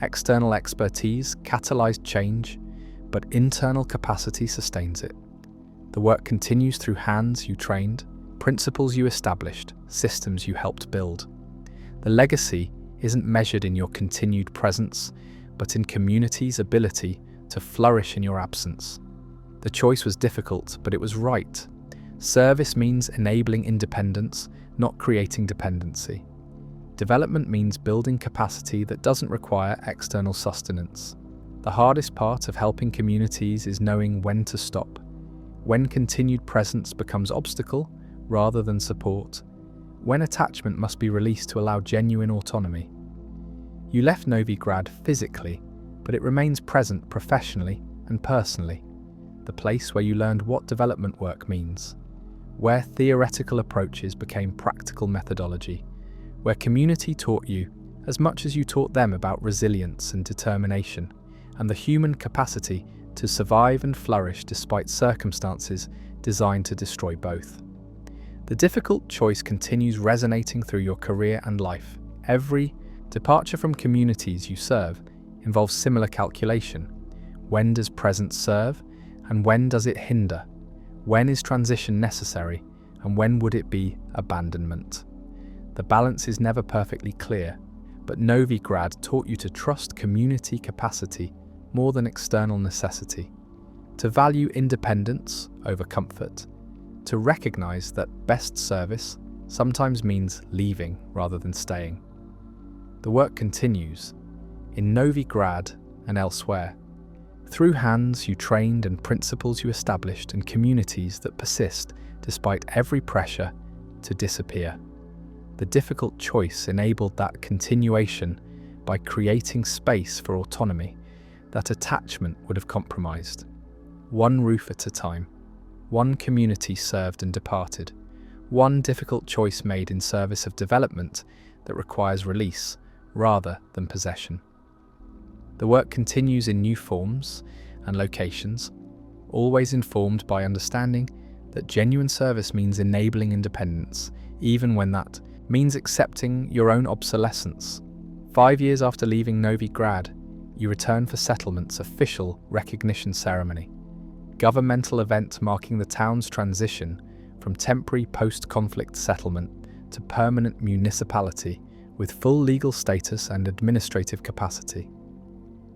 External expertise catalyzed change, but internal capacity sustains it. The work continues through hands you trained, principles you established, systems you helped build. The legacy isn't measured in your continued presence, but in community's ability to flourish in your absence. The choice was difficult, but it was right. Service means enabling independence, not creating dependency. Development means building capacity that doesn't require external sustenance. The hardest part of helping communities is knowing when to stop, when continued presence becomes obstacle rather than support, when attachment must be released to allow genuine autonomy. You left Novigrad physically, but it remains present professionally and personally, the place where you learned what development work means, where theoretical approaches became practical methodology, where community taught you as much as you taught them about resilience and determination, and the human capacity to survive and flourish despite circumstances designed to destroy both. The difficult choice continues resonating through your career and life. Every departure from communities you serve involves similar calculation. When does presence serve, and when does it hinder? When is transition necessary, and when would it be abandonment? The balance is never perfectly clear, but Novigrad taught you to trust community capacity more than external necessity, to value independence over comfort, to recognize that best service sometimes means leaving rather than staying. The work continues, in Novigrad and elsewhere, through hands you trained and principles you established and communities that persist despite every pressure to disappear. The difficult choice enabled that continuation by creating space for autonomy that attachment would have compromised. One roof at a time, one community served and departed, one difficult choice made in service of development that requires release rather than possession. The work continues in new forms and locations, always informed by understanding that genuine service means enabling independence, even when that means accepting your own obsolescence. 5 years after leaving Novigrad, you return for settlement's official recognition ceremony, governmental event marking the town's transition from temporary post-conflict settlement to permanent municipality with full legal status and administrative capacity.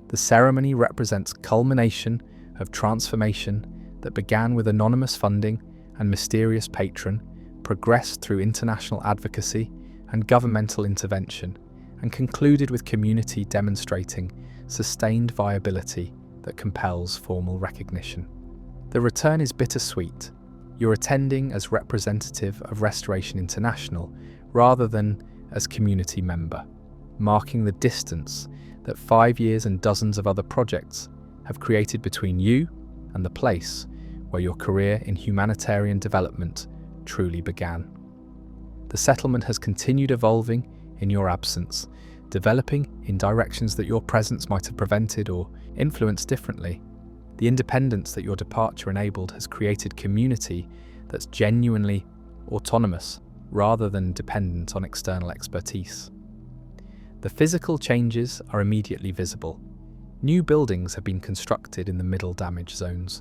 The ceremony represents culmination of transformation that began with anonymous funding and mysterious patron, progressed through international advocacy and governmental intervention, and concluded with community demonstrating sustained viability that compels formal recognition. The return is bittersweet. You're attending as representative of Restoration International rather than as community member, marking the distance that 5 years and dozens of other projects have created between you and the place where your career in humanitarian development truly began. The settlement has continued evolving in your absence, developing in directions that your presence might have prevented or influenced differently. The independence that your departure enabled has created community that's genuinely autonomous rather than dependent on external expertise. The physical changes are immediately visible. New buildings have been constructed in the middle damage zones,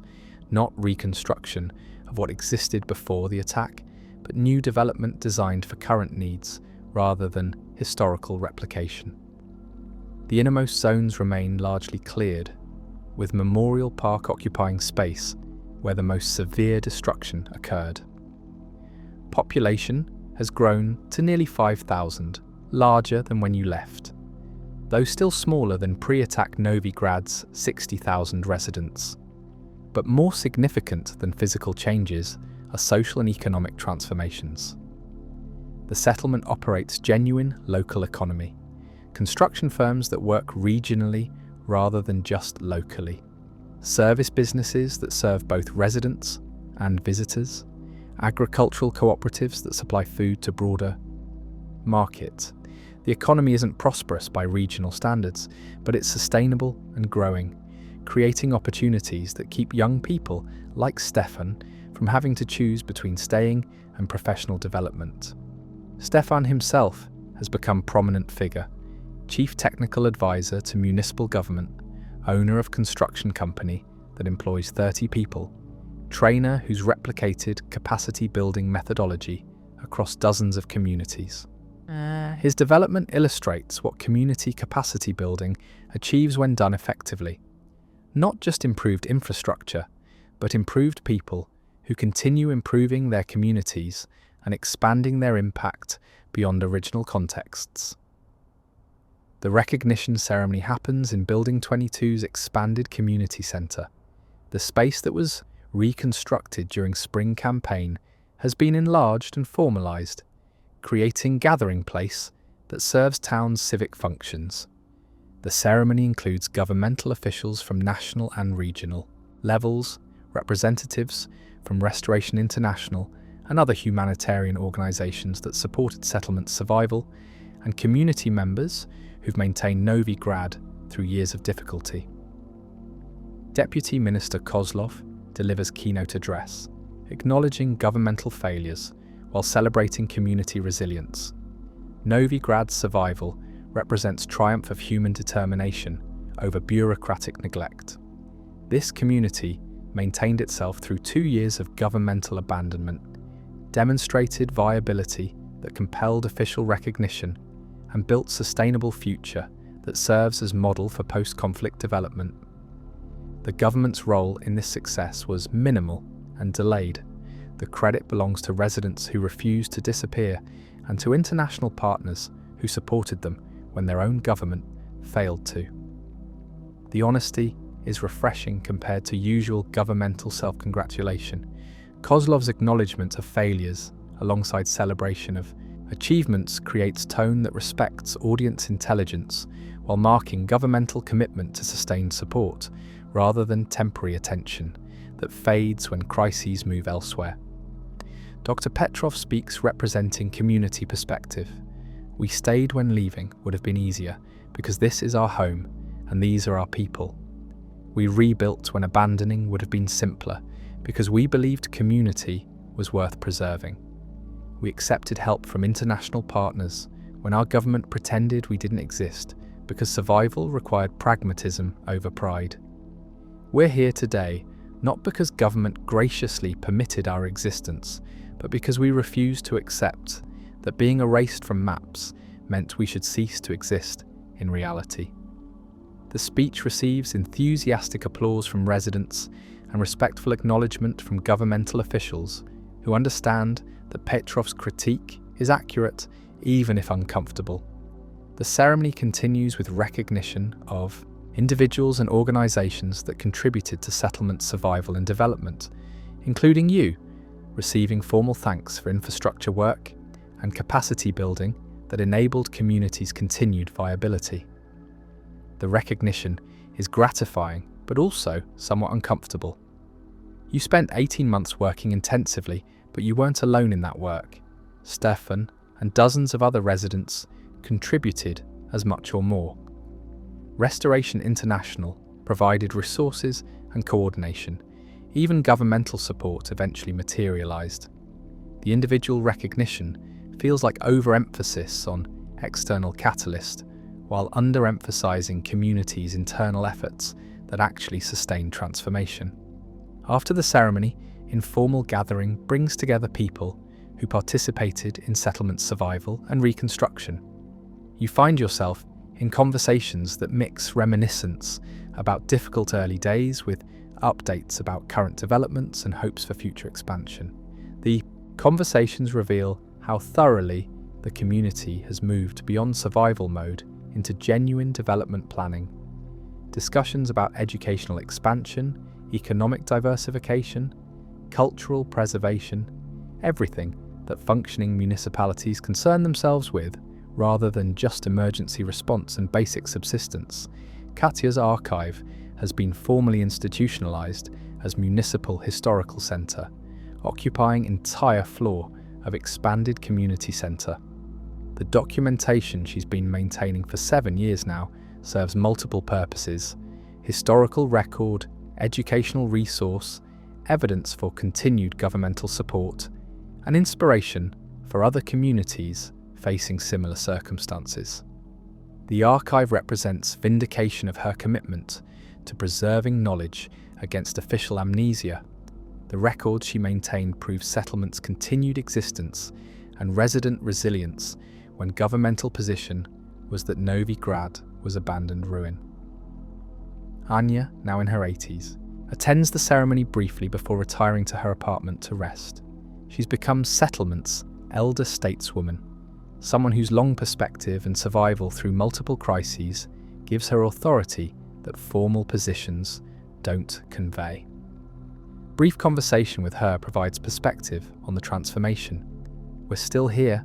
not reconstruction of what existed before the attack, but new development designed for current needs rather than historical replication. The innermost zones remain largely cleared, with Memorial Park occupying space where the most severe destruction occurred. Population has grown to nearly 5,000, larger than when you left, though still smaller than pre-attack Novigrad's 60,000 residents. But more significant than physical changes are social and economic transformations. The settlement operates genuine local economy, construction firms that work regionally rather than just locally, service businesses that serve both residents and visitors, agricultural cooperatives that supply food to broader markets. The economy isn't prosperous by regional standards, but it's sustainable and growing, creating opportunities that keep young people like Stefan from having to choose between staying and professional development. Stefan himself has become a prominent figure, chief technical advisor to municipal government, owner of construction company that employs 30 people, trainer who's replicated capacity building methodology across dozens of communities. His development illustrates what community capacity building achieves when done effectively. Not just improved infrastructure, but improved people who continue improving their communities and expanding their impact beyond original contexts. The recognition ceremony happens in Building 22's expanded community centre. The space that was reconstructed during spring campaign has been enlarged and formalised, creating gathering place that serves town's civic functions. The ceremony includes governmental officials from national and regional levels, representatives from Restoration International and other humanitarian organisations that supported settlement survival, and community members who've maintained Novigrad through years of difficulty. Deputy Minister Kozlov delivers keynote address, acknowledging governmental failures while celebrating community resilience. Novigrad's survival represents triumph of human determination over bureaucratic neglect. This community maintained itself through 2 years of governmental abandonment, demonstrated viability that compelled official recognition and built sustainable future that serves as model for post-conflict development. The government's role in this success was minimal and delayed. The credit belongs to residents who refused to disappear and to international partners who supported them when their own government failed to. The honesty is refreshing compared to usual governmental self-congratulation. Kozlov's acknowledgement of failures alongside celebration of achievements creates tone that respects audience intelligence while marking governmental commitment to sustained support rather than temporary attention that fades when crises move elsewhere. Dr. Petrov speaks representing community perspective. We stayed when leaving would have been easier because this is our home and these are our people. We rebuilt when abandoning would have been simpler because we believed community was worth preserving. We accepted help from international partners when our government pretended we didn't exist because survival required pragmatism over pride. We're here today not because government graciously permitted our existence, but because we refused to accept that being erased from maps meant we should cease to exist in reality. The speech receives enthusiastic applause from residents and respectful acknowledgement from governmental officials who understand that Petrov's critique is accurate even if uncomfortable. The ceremony continues with recognition of individuals and organisations that contributed to settlement survival and development, including you, receiving formal thanks for infrastructure work and capacity building that enabled communities' continued viability. The recognition is gratifying but also somewhat uncomfortable. You spent 18 months working intensively, but you weren't alone in that work. Stefan and dozens of other residents contributed as much or more. Restoration International provided resources and coordination. Even governmental support eventually materialised. The individual recognition feels like overemphasis on external catalyst, while underemphasising communities' internal efforts that actually sustain transformation. After the ceremony, informal gathering brings together people who participated in settlement survival and reconstruction. You find yourself in conversations that mix reminiscence about difficult early days with updates about current developments and hopes for future expansion. The conversations reveal how thoroughly the community has moved beyond survival mode into genuine development planning. Discussions about educational expansion, economic diversification, cultural preservation, everything that functioning municipalities concern themselves with, rather than just emergency response and basic subsistence. Katya's archive has been formally institutionalized as Municipal Historical Centre, occupying entire floor of expanded community centre. The documentation she's been maintaining for 7 years now serves multiple purposes: historical record, educational resource, evidence for continued governmental support, and inspiration for other communities facing similar circumstances. The archive represents vindication of her commitment to preserving knowledge against official amnesia. The records she maintained prove settlement's continued existence and resident resilience when governmental position was that Novi Grad was abandoned ruin. Anya, now in her 80s, attends the ceremony briefly before retiring to her apartment to rest. She's become settlement's elder stateswoman, someone whose long perspective and survival through multiple crises gives her authority that formal positions don't convey. Brief conversation with her provides perspective on the transformation. We're still here.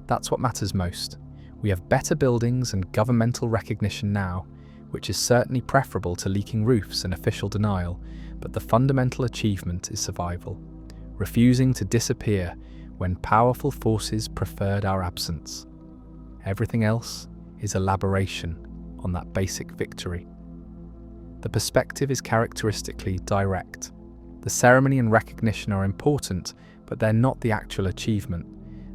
That's what matters most. We have better buildings and governmental recognition now, which is certainly preferable to leaking roofs and official denial, but the fundamental achievement is survival, refusing to disappear when powerful forces preferred our absence. Everything else is elaboration on that basic victory. The perspective is characteristically direct. The ceremony and recognition are important, but they're not the actual achievement.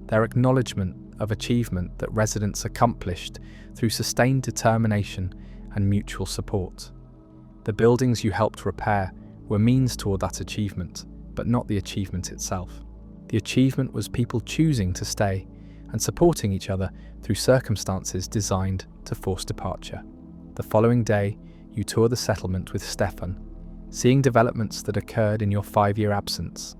They're acknowledgement of achievement that residents accomplished through sustained determination and mutual support. The buildings you helped repair were means toward that achievement, but not the achievement itself. The achievement was people choosing to stay, and supporting each other through circumstances designed to force departure. The following day, you tour the settlement with Stefan, seeing developments that occurred in your 5-year absence.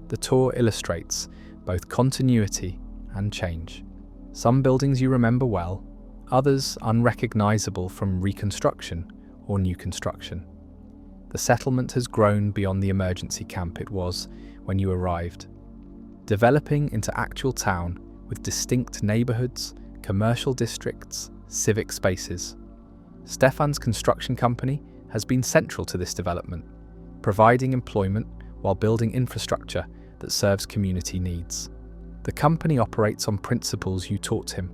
The tour illustrates both continuity and change. Some buildings you remember well, others unrecognizable from reconstruction or new construction. The settlement has grown beyond the emergency camp it was when you arrived, developing into actual town with distinct neighborhoods, commercial districts, civic spaces. Stefan's construction company has been central to this development, providing employment while building infrastructure that serves community needs. The company operates on principles you taught him: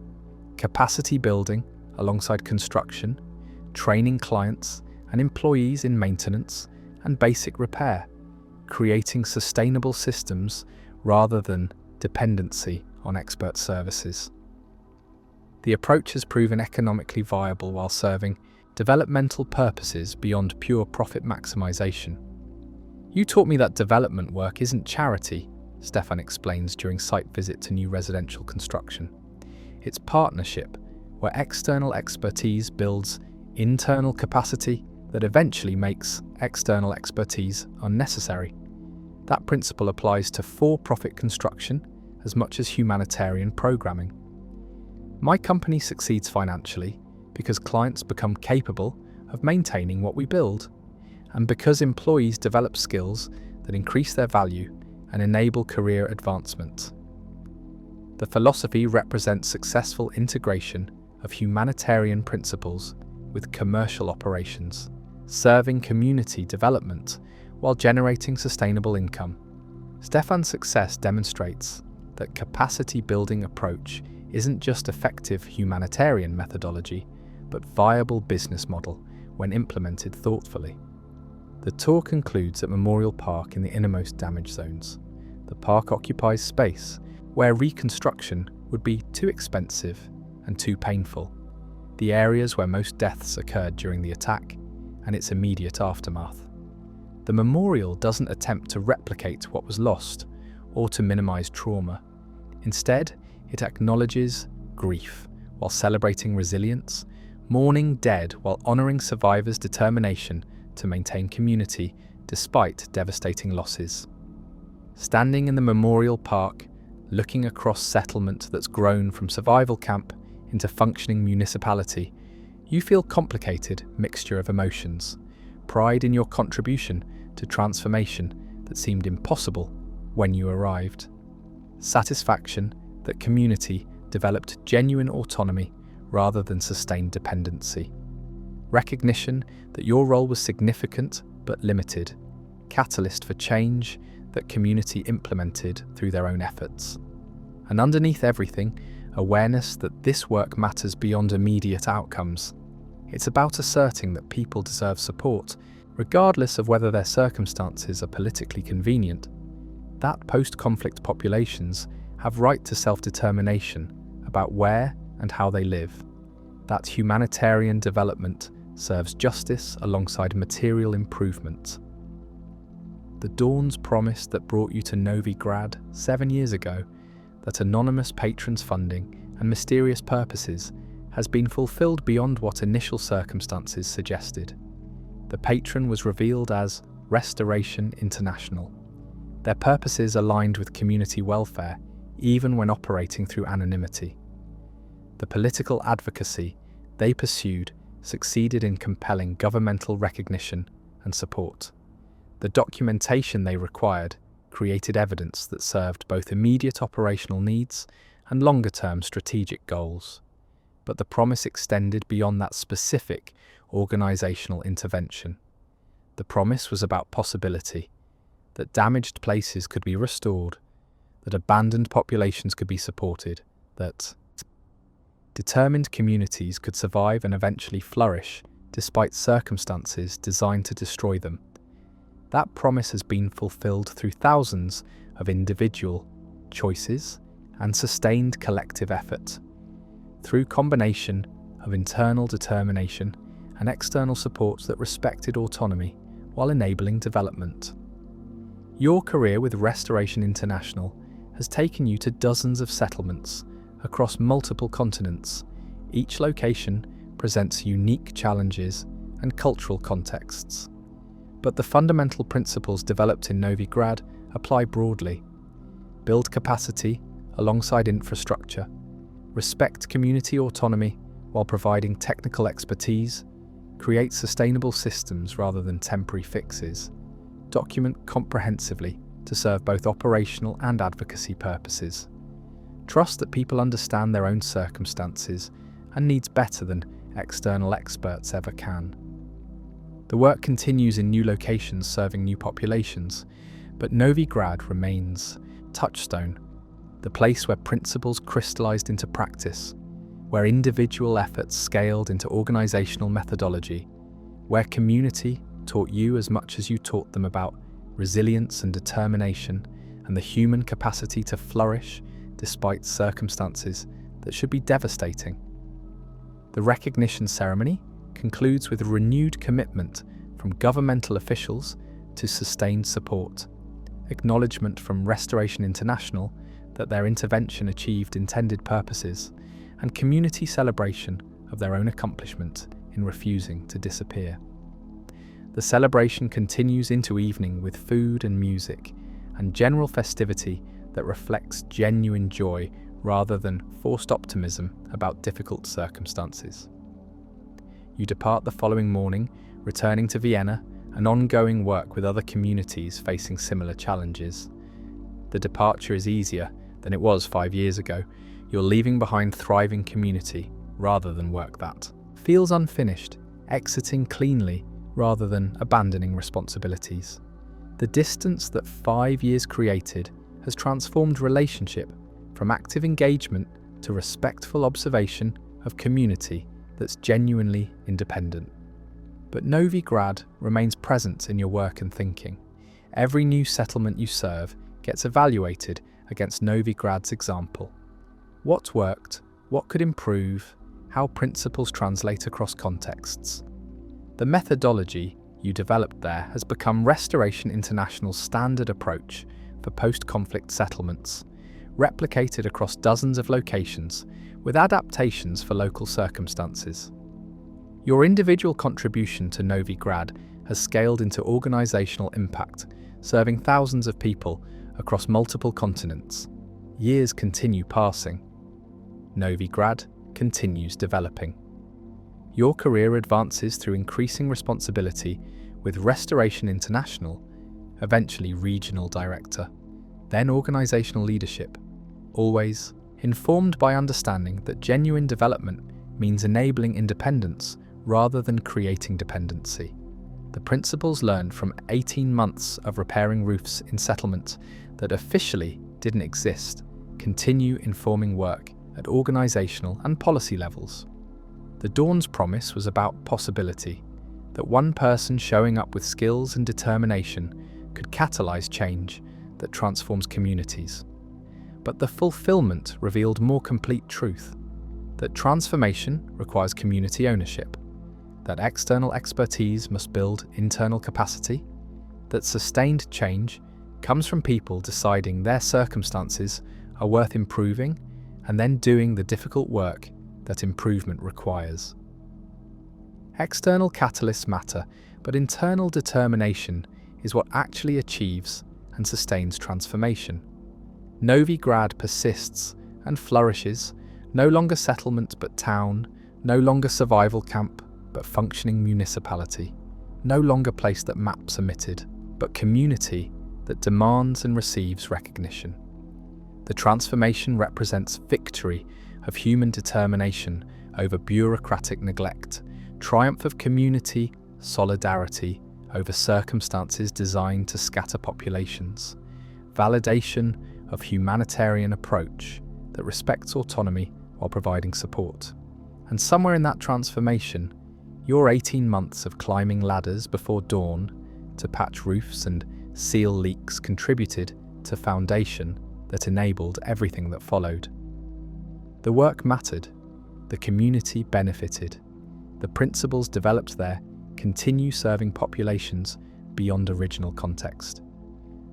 capacity building alongside construction, training clients and employees in maintenance and basic repair, creating sustainable systems rather than dependency on expert services. The approach has proven economically viable while serving developmental purposes beyond pure profit maximization. You taught me that development work isn't charity, Stefan explains during site visit to new residential construction. It's partnership, where external expertise builds internal capacity that eventually makes external expertise unnecessary. That principle applies to for-profit construction as much as humanitarian programming. My company succeeds financially because clients become capable of maintaining what we build, and because employees develop skills that increase their value and enable career advancement. The philosophy represents successful integration of humanitarian principles with commercial operations, serving community development while generating sustainable income. Stefan's success demonstrates that capacity building approach isn't just effective humanitarian methodology, but viable business model when implemented thoughtfully. The tour concludes at Memorial Park in the innermost damage zones. The park occupies space where reconstruction would be too expensive and too painful, the areas where most deaths occurred during the attack and its immediate aftermath. The memorial doesn't attempt to replicate what was lost or to minimize trauma. Instead, it acknowledges grief while celebrating resilience, mourning dead while honoring survivors' determination to maintain community despite devastating losses. Standing in the memorial park, looking across settlement that's grown from survival camp into functioning municipality, you feel complicated mixture of emotions, pride in your contribution to transformation that seemed impossible when you arrived, satisfaction that community developed genuine autonomy rather than sustained dependency, recognition that your role was significant but limited, catalyst for change that community implemented through their own efforts. And underneath everything, awareness that this work matters beyond immediate outcomes. It's about asserting that people deserve support, regardless of whether their circumstances are politically convenient. That post-conflict populations have right to self-determination about where and how they live. That humanitarian development serves justice alongside material improvement. The dawn's promise that brought you to Novigrad 7 years ago, that anonymous patrons' funding and mysterious purposes has been fulfilled beyond what initial circumstances suggested. The patron was revealed as Restoration International. Their purposes aligned with community welfare, even when operating through anonymity. The political advocacy they pursued succeeded in compelling governmental recognition and support. The documentation they required created evidence that served both immediate operational needs and longer-term strategic goals. But the promise extended beyond that specific organizational intervention. The promise was about possibility, that damaged places could be restored, that abandoned populations could be supported, that determined communities could survive and eventually flourish despite circumstances designed to destroy them. That promise has been fulfilled through thousands of individual choices and sustained collective effort, through combination of internal determination and external support that respected autonomy while enabling development. Your career with Restoration International has taken you to dozens of settlements across multiple continents. Each location presents unique challenges and cultural contexts. But the fundamental principles developed in Novigrad apply broadly. Build capacity alongside infrastructure. Respect community autonomy while providing technical expertise. Create sustainable systems rather than temporary fixes. Document comprehensively to serve both operational and advocacy purposes. Trust that people understand their own circumstances and needs better than external experts ever can. The work continues in new locations serving new populations, but Novigrad remains touchstone, the place where principles crystallized into practice, where individual efforts scaled into organizational methodology, where community taught you as much as you taught them about resilience and determination and the human capacity to flourish despite circumstances that should be devastating. The recognition ceremony concludes with a renewed commitment from governmental officials to sustained support, acknowledgement from Restoration International that their intervention achieved intended purposes, and community celebration of their own accomplishment in refusing to disappear. The celebration continues into evening with food and music and general festivity that reflects genuine joy rather than forced optimism about difficult circumstances. You depart the following morning, returning to Vienna and ongoing work with other communities facing similar challenges. The departure is easier than it was 5 years ago. You're leaving behind thriving community rather than work that feels unfinished, exiting cleanly rather than abandoning responsibilities. The distance that 5 years created has transformed relationship from active engagement to respectful observation of community that's genuinely independent. But Novigrad remains present in your work and thinking. Every new settlement you serve gets evaluated against Novigrad's example. What worked? What could improve? How principles translate across contexts? The methodology you developed there has become Restoration International's standard approach for post-conflict settlements, replicated across dozens of locations with adaptations for local circumstances. Your individual contribution to Novigrad has scaled into organizational impact, serving thousands of people across multiple continents. Years continue passing. Novigrad continues developing. Your career advances through increasing responsibility with Restoration International, eventually regional director, then organizational leadership, always informed by understanding that genuine development means enabling independence rather than creating dependency. The principles learned from 18 months of repairing roofs in settlements that officially didn't exist continue informing work at organizational and policy levels. The Dawn's promise was about possibility, that one person showing up with skills and determination could catalyze change that transforms communities. But the fulfillment revealed more complete truth, that transformation requires community ownership, that external expertise must build internal capacity, that sustained change comes from people deciding their circumstances are worth improving and then doing the difficult work that improvement requires. External catalysts matter, but internal determination is what actually achieves and sustains transformation. Novigrad persists and flourishes, no longer settlement but town, no longer survival camp but functioning municipality, no longer place that maps omitted, but community that demands and receives recognition. The transformation represents victory of human determination over bureaucratic neglect, triumph of community solidarity over circumstances designed to scatter populations, validation of humanitarian approach that respects autonomy while providing support. And somewhere in that transformation, your 18 months of climbing ladders before dawn to patch roofs and seal leaks contributed to foundation that enabled everything that followed. The work mattered, the community benefited, the principles developed there continue serving populations beyond original context.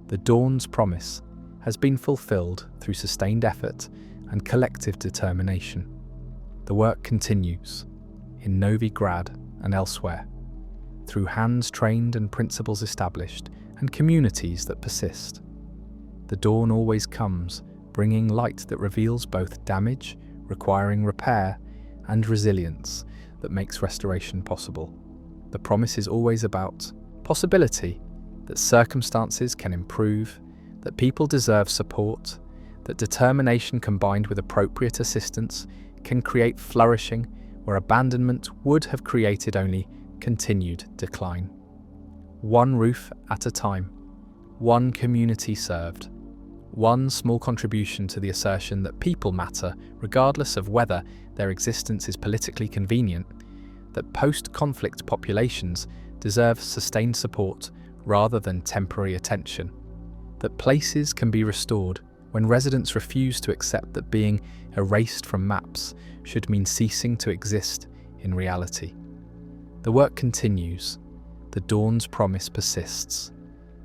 The Dawn's promise has been fulfilled through sustained effort and collective determination. The work continues, in Novi Grad and elsewhere, through hands trained and principles established and communities that persist. The dawn always comes, bringing light that reveals both damage, requiring repair, and resilience that makes restoration possible. The promise is always about possibility, that circumstances can improve, that people deserve support, that determination combined with appropriate assistance can create flourishing where abandonment would have created only continued decline. One roof at a time, one community served, one small contribution to the assertion that people matter regardless of whether their existence is politically convenient, that post-conflict populations deserve sustained support rather than temporary attention, that places can be restored when residents refuse to accept that being erased from maps should mean ceasing to exist in reality. The work continues, the dawn's promise persists,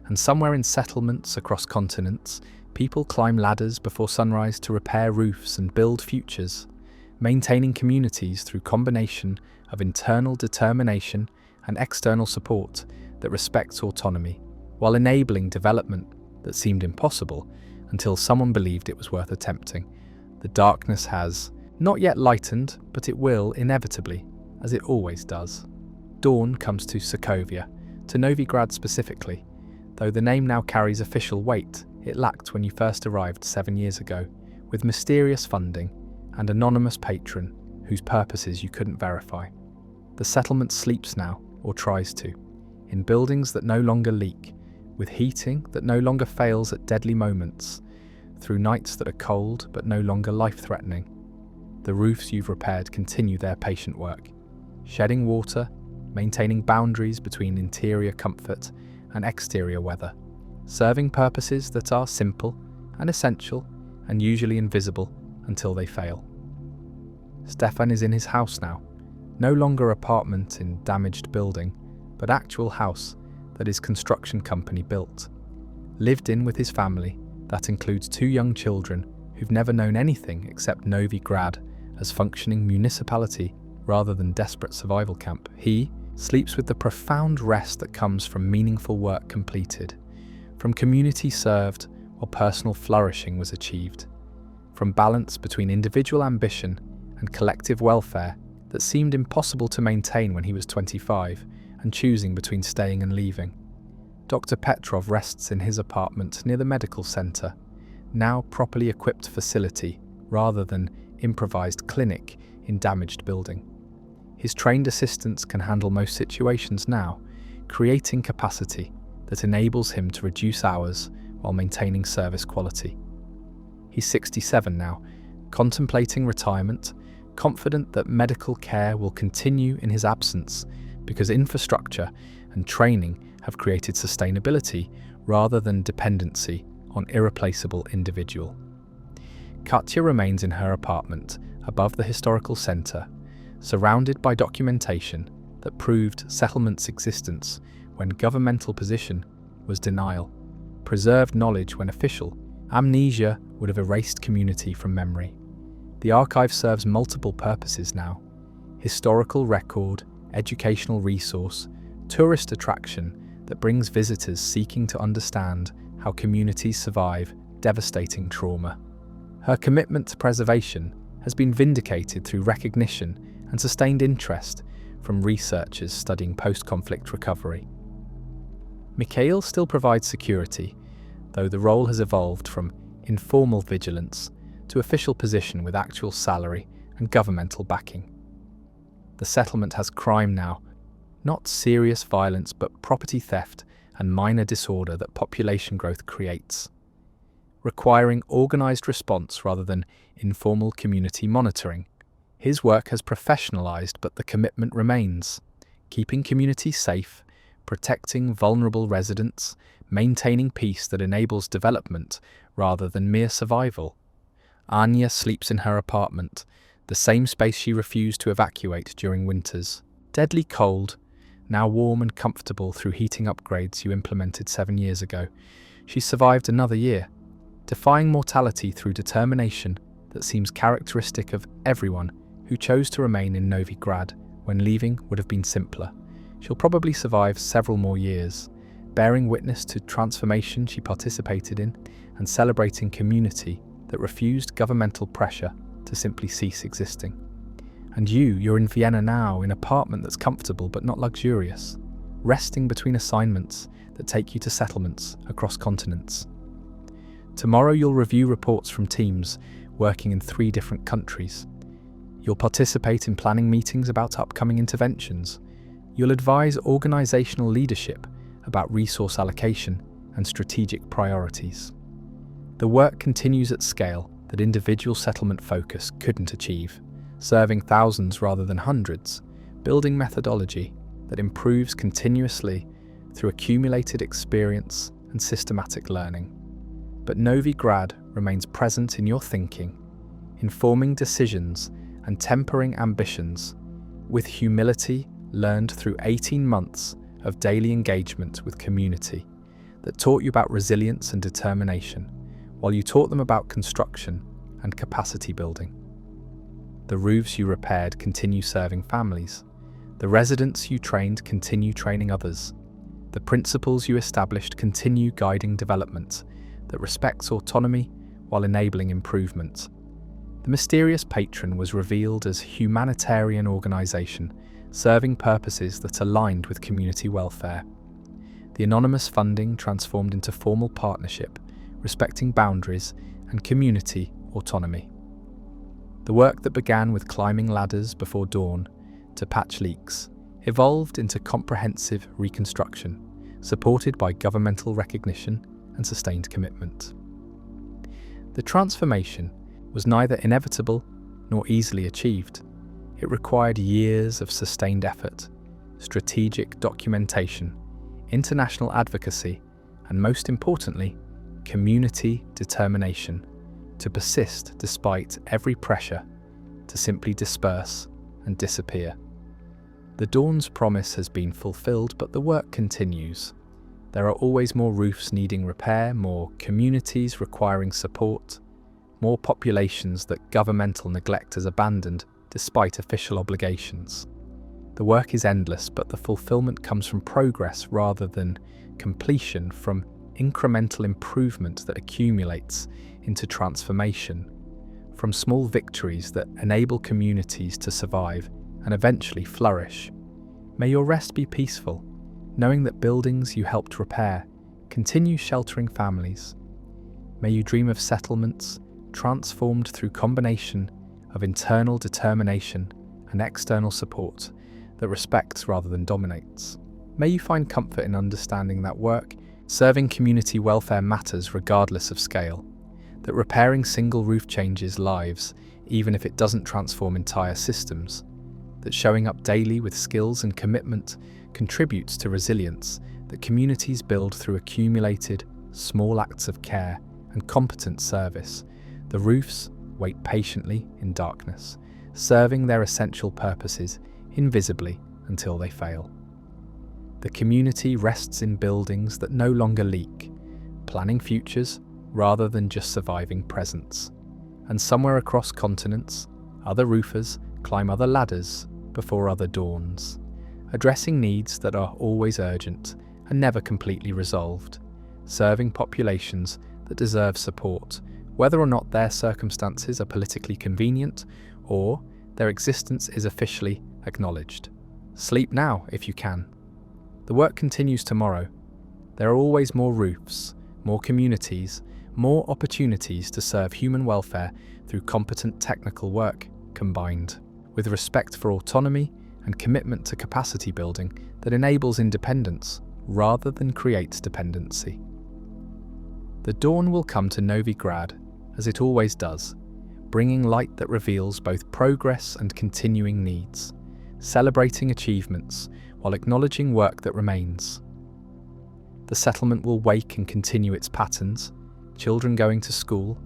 and somewhere in settlements across continents, people climb ladders before sunrise to repair roofs and build futures, maintaining communities through combination of internal determination and external support that respects autonomy, while enabling development that seemed impossible until someone believed it was worth attempting. The darkness has not yet lightened, but it will inevitably, as it always does. Dawn comes to Sokovia, to Novi Grad specifically, though the name now carries official weight it lacked when you first arrived 7 years ago, with mysterious funding and anonymous patron whose purposes you couldn't verify. The settlement sleeps now, or tries to, in buildings that no longer leak, with heating that no longer fails at deadly moments, through nights that are cold but no longer life-threatening. The roofs you've repaired continue their patient work, shedding water, maintaining boundaries between interior comfort and exterior weather, serving purposes that are simple and essential and usually invisible until they fail. Stefan is in his house now, no longer apartment in damaged building, but actual house that his construction company built. Lived in with his family, that includes 2 young children who've never known anything except Novi Grad as functioning municipality rather than desperate survival camp. He sleeps with the profound rest that comes from meaningful work completed, from community served or personal flourishing was achieved, from balance between individual ambition and collective welfare that seemed impossible to maintain when he was 25 and choosing between staying and leaving. Dr. Petrov rests in his apartment near the medical center, now properly equipped facility rather than improvised clinic in damaged building. His trained assistants can handle most situations now, creating capacity that enables him to reduce hours while maintaining service quality. He's 67 now, contemplating retirement, confident that medical care will continue in his absence because infrastructure and training have created sustainability rather than dependency on irreplaceable individual. Katya remains in her apartment above the historical center, surrounded by documentation that proved settlement's existence when governmental position was denial, preserved knowledge when official, amnesia would have erased community from memory. The archive serves multiple purposes now: historical record, educational resource, tourist attraction that brings visitors seeking to understand how communities survive devastating trauma. Her commitment to preservation has been vindicated through recognition and sustained interest from researchers studying post-conflict recovery. Mikhail still provides security, though the role has evolved from informal vigilance to official position with actual salary and governmental backing. The settlement has crime now, not serious violence but property theft and minor disorder that population growth creates, requiring organised response rather than informal community monitoring. His work has professionalised, but the commitment remains, keeping communities safe, protecting vulnerable residents, maintaining peace that enables development rather than mere survival. Anya sleeps in her apartment, the same space she refused to evacuate during winters. Deadly cold, now warm and comfortable through heating upgrades you implemented 7 years ago, she survived another year, defying mortality through determination that seems characteristic of everyone who chose to remain in Novigrad when leaving would have been simpler. She'll probably survive several more years, bearing witness to transformation she participated in and celebrating community that refused governmental pressure to simply cease existing. And you're in Vienna now, in an apartment that's comfortable but not luxurious, resting between assignments that take you to settlements across continents. Tomorrow you'll review reports from teams working in 3 different countries. You'll participate in planning meetings about upcoming interventions. You'll advise organizational leadership about resource allocation and strategic priorities. The work continues at scale that individual settlement focus couldn't achieve, serving thousands rather than hundreds, building methodology that improves continuously through accumulated experience and systematic learning. But Novigrad remains present in your thinking, informing decisions and tempering ambitions, with humility learned through 18 months of daily engagement with community that taught you about resilience and determination, while you taught them about construction and capacity building. The roofs you repaired continue serving families. The residents you trained continue training others. The principles you established continue guiding development that respects autonomy while enabling improvement. The mysterious patron was revealed as humanitarian organization, serving purposes that aligned with community welfare. The anonymous funding transformed into formal partnership, respecting boundaries and community autonomy. The work that began with climbing ladders before dawn to patch leaks evolved into comprehensive reconstruction, supported by governmental recognition and sustained commitment. The transformation was neither inevitable nor easily achieved. It required years of sustained effort, strategic documentation, international advocacy, and most importantly, community determination to persist despite every pressure to simply disperse and disappear. The dawn's promise has been fulfilled, but the work continues. There are always more roofs needing repair, more communities requiring support, more populations that governmental neglect has abandoned despite official obligations. The work is endless, but the fulfillment comes from progress rather than completion, from incremental improvement that accumulates into transformation, from small victories that enable communities to survive and eventually flourish. May your rest be peaceful, knowing that buildings you helped repair continue sheltering families. May you dream of settlements transformed through combination of internal determination and external support that respects rather than dominates. May you find comfort in understanding that work serving community welfare matters regardless of scale, that repairing single roof changes lives even if it doesn't transform entire systems, that showing up daily with skills and commitment contributes to resilience that communities build through accumulated small acts of care and competent service. The roofs wait patiently in darkness, serving their essential purposes invisibly until they fail. The community rests in buildings that no longer leak, planning futures rather than just surviving presents. And somewhere across continents, other roofers climb other ladders before other dawns, addressing needs that are always urgent and never completely resolved, serving populations that deserve support, whether or not their circumstances are politically convenient or their existence is officially acknowledged. Sleep now if you can. The work continues tomorrow. There are always more roofs, more communities, more opportunities to serve human welfare through competent technical work combined with respect for autonomy and commitment to capacity building that enables independence rather than creates dependency. The dawn will come to Novigrad as it always does, bringing light that reveals both progress and continuing needs, celebrating achievements while acknowledging work that remains. The settlement will wake and continue its patterns, children going to school,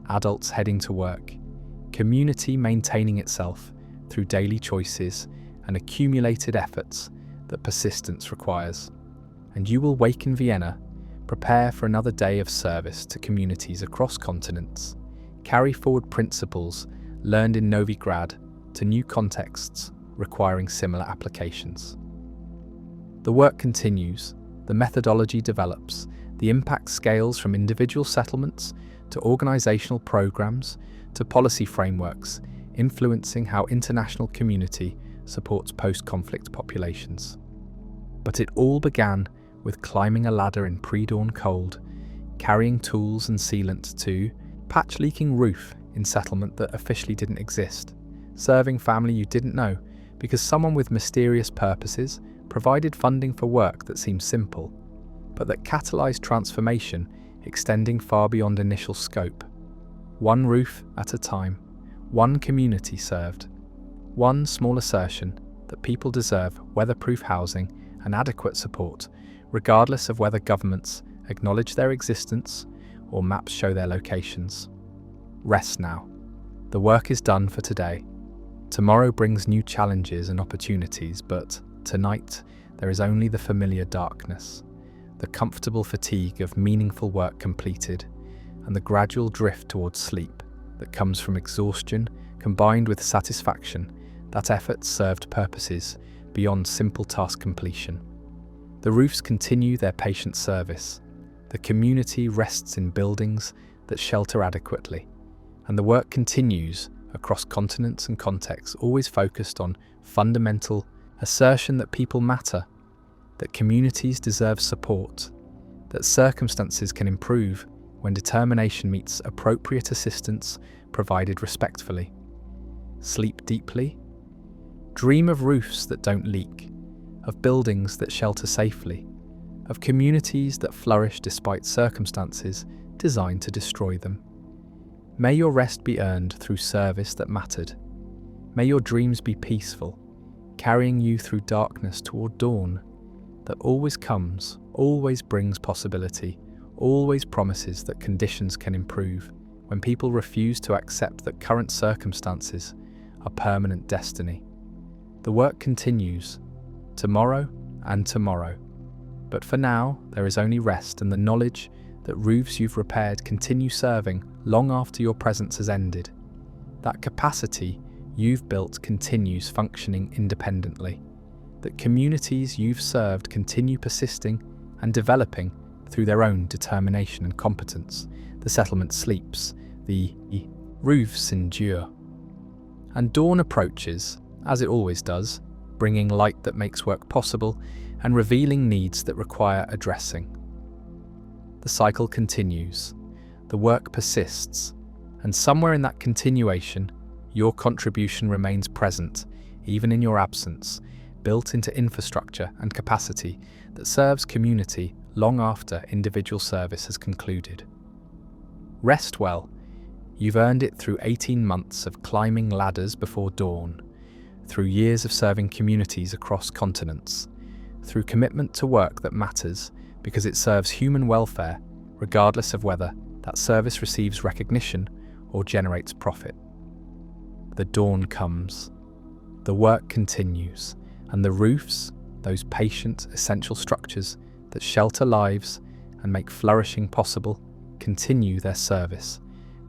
adults heading to work, community maintaining itself through daily choices and accumulated efforts that persistence requires. And you will wake in Vienna, prepare for another day of service to communities across continents, carry forward principles learned in Novigrad to new contexts requiring similar applications. The work continues, the methodology develops, the impact scales from individual settlements to organizational programs to policy frameworks, influencing how international community supports post-conflict populations. But it all began with climbing a ladder in pre-dawn cold, carrying tools and sealant to patch-leaking roof in settlement that officially didn't exist, serving family you didn't know because someone with mysterious purposes provided funding for work that seemed simple, but that catalyzed transformation extending far beyond initial scope. One roof at a time, one community served, one small assertion that people deserve weatherproof housing and adequate support, regardless of whether governments acknowledge their existence or maps show their locations. Rest now. The work is done for today. Tomorrow brings new challenges and opportunities, but tonight there is only the familiar darkness, the comfortable fatigue of meaningful work completed, and the gradual drift towards sleep that comes from exhaustion combined with satisfaction that effort served purposes beyond simple task completion. The roofs continue their patient service, the community rests in buildings that shelter adequately, and the work continues across continents and contexts, always focused on fundamental assertion that people matter, that communities deserve support, that circumstances can improve when determination meets appropriate assistance provided respectfully. Sleep deeply. Dream of roofs that don't leak, of buildings that shelter safely, of communities that flourish despite circumstances designed to destroy them. May your rest be earned through service that mattered. May your dreams be peaceful, carrying you through darkness toward dawn that always comes, always brings possibility, always promises that conditions can improve when people refuse to accept that current circumstances are permanent destiny. The work continues, tomorrow and tomorrow. But for now, there is only rest and the knowledge that roofs you've repaired continue serving long after your presence has ended. That capacity you've built continues functioning independently. That communities you've served continue persisting and developing through their own determination and competence. The settlement sleeps, the roofs endure. And dawn approaches, as it always does, bringing light that makes work possible and revealing needs that require addressing. The cycle continues, the work persists, and somewhere in that continuation, your contribution remains present, even in your absence, built into infrastructure and capacity that serves community long after individual service has concluded. Rest well. You've earned it through 18 months of climbing ladders before dawn, through years of serving communities across continents, through commitment to work that matters because it serves human welfare, regardless of whether that service receives recognition or generates profit. The dawn comes, the work continues, and the roofs, those patient, essential structures that shelter lives and make flourishing possible, continue their service,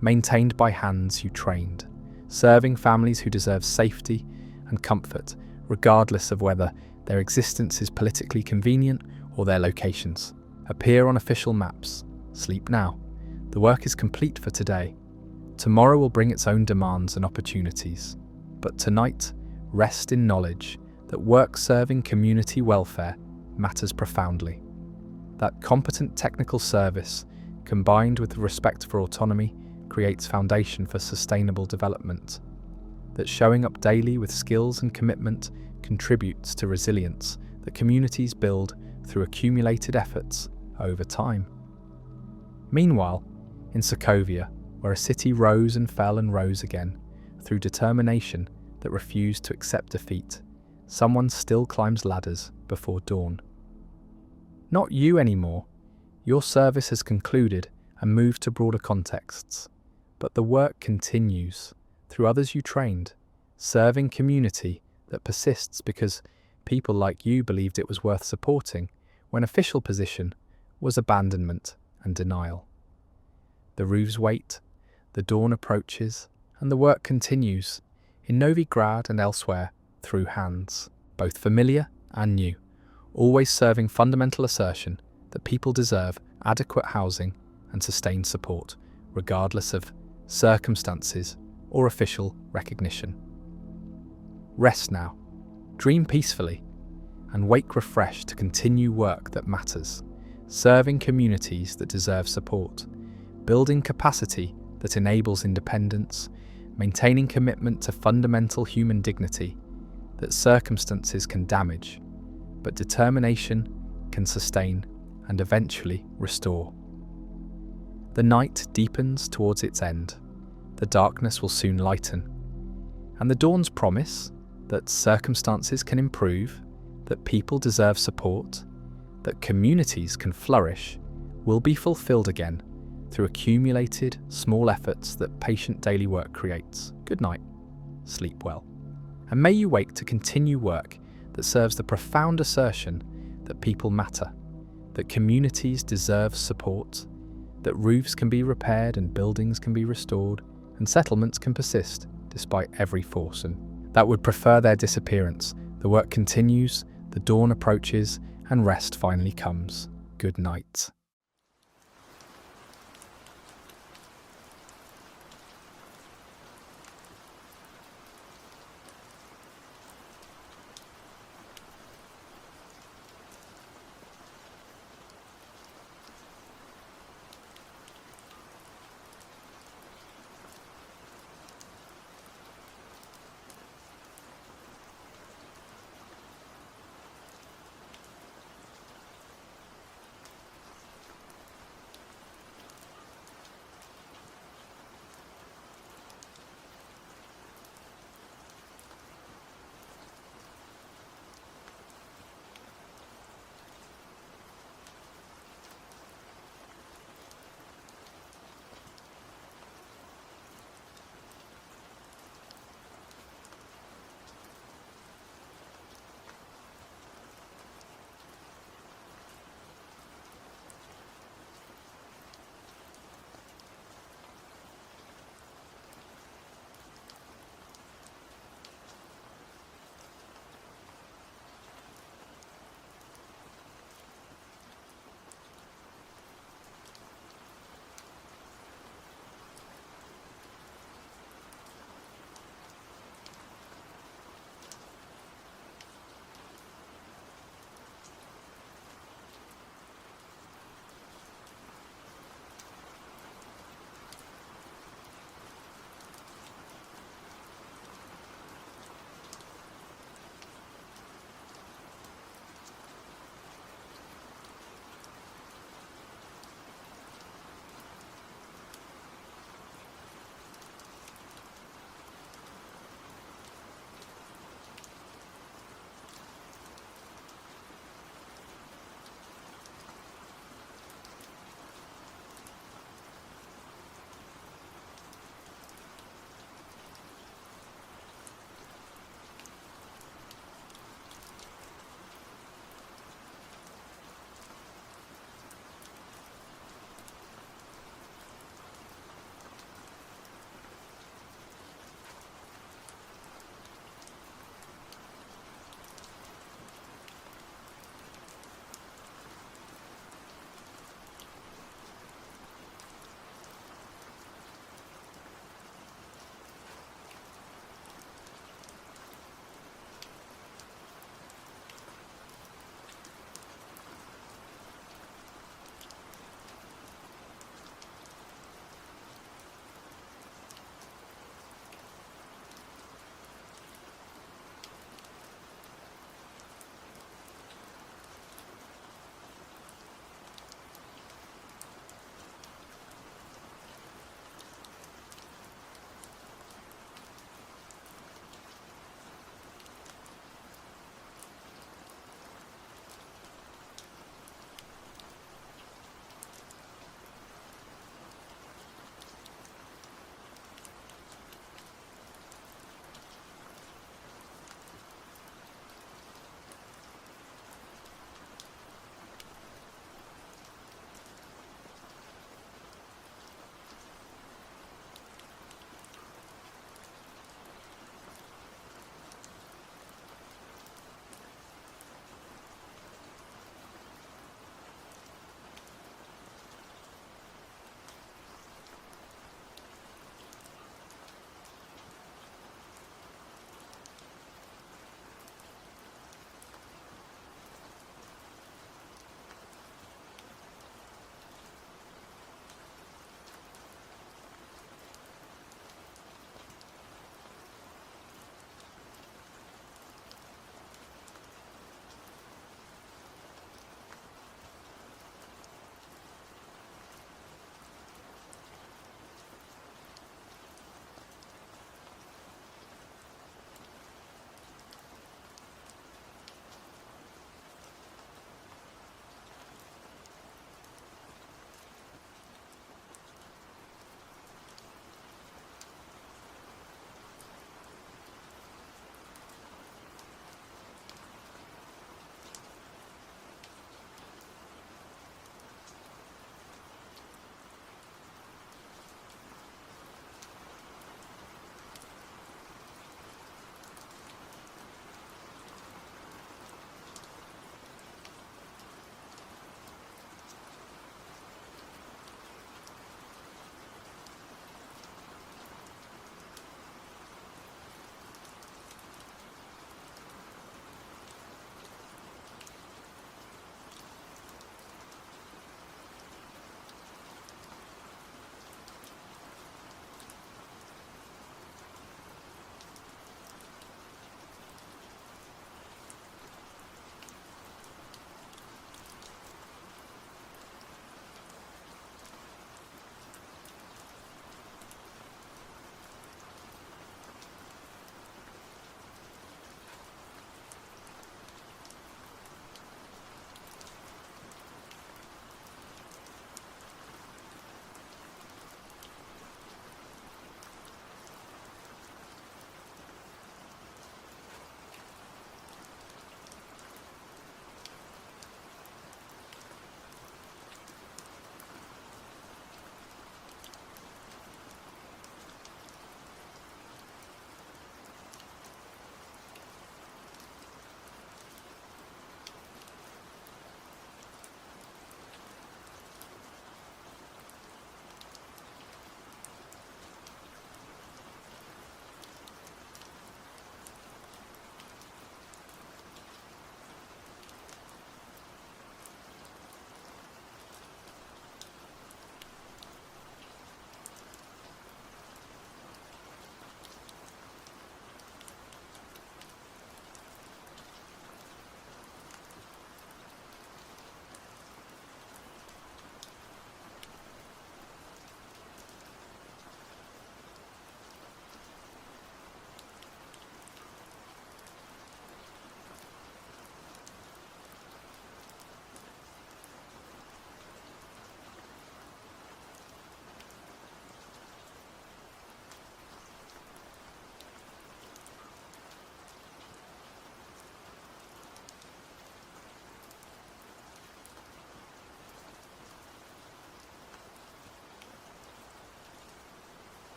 maintained by hands you trained, serving families who deserve safety and comfort, regardless of whether their existence is politically convenient or their locations appear on official maps. Sleep now. The work is complete for today. Tomorrow will bring its own demands and opportunities. But tonight, rest in knowledge that work serving community welfare matters profoundly. That competent technical service, combined with respect for autonomy, creates foundation for sustainable development. That showing up daily with skills and commitment contributes to resilience that communities build through accumulated efforts over time. Meanwhile, in Sokovia, where a city rose and fell and rose again, through determination that refused to accept defeat, someone still climbs ladders before dawn. Not you anymore. Your service has concluded and moved to broader contexts, but the work continues through others you trained, serving community that persists because people like you believed it was worth supporting when official position was abandonment and denial. The roofs wait, the dawn approaches, and the work continues, in Novigrad and elsewhere, through hands, both familiar and new, always serving fundamental assertion that people deserve adequate housing and sustained support, regardless of circumstances or official recognition. Rest now, dream peacefully, and wake refreshed to continue work that matters, serving communities that deserve support, building capacity that enables independence, maintaining commitment to fundamental human dignity that circumstances can damage, but determination can sustain and eventually restore. The night deepens towards its end, the darkness will soon lighten, and the dawn's promise that circumstances can improve, that people deserve support, that communities can flourish, will be fulfilled again through accumulated small efforts that patient daily work creates. Good night, sleep well, and may you wake to continue work that serves the profound assertion that people matter, that communities deserve support, that roofs can be repaired and buildings can be restored, and settlements can persist despite every force and that would prefer their disappearance. The work continues, the dawn approaches, and rest finally comes. Good night.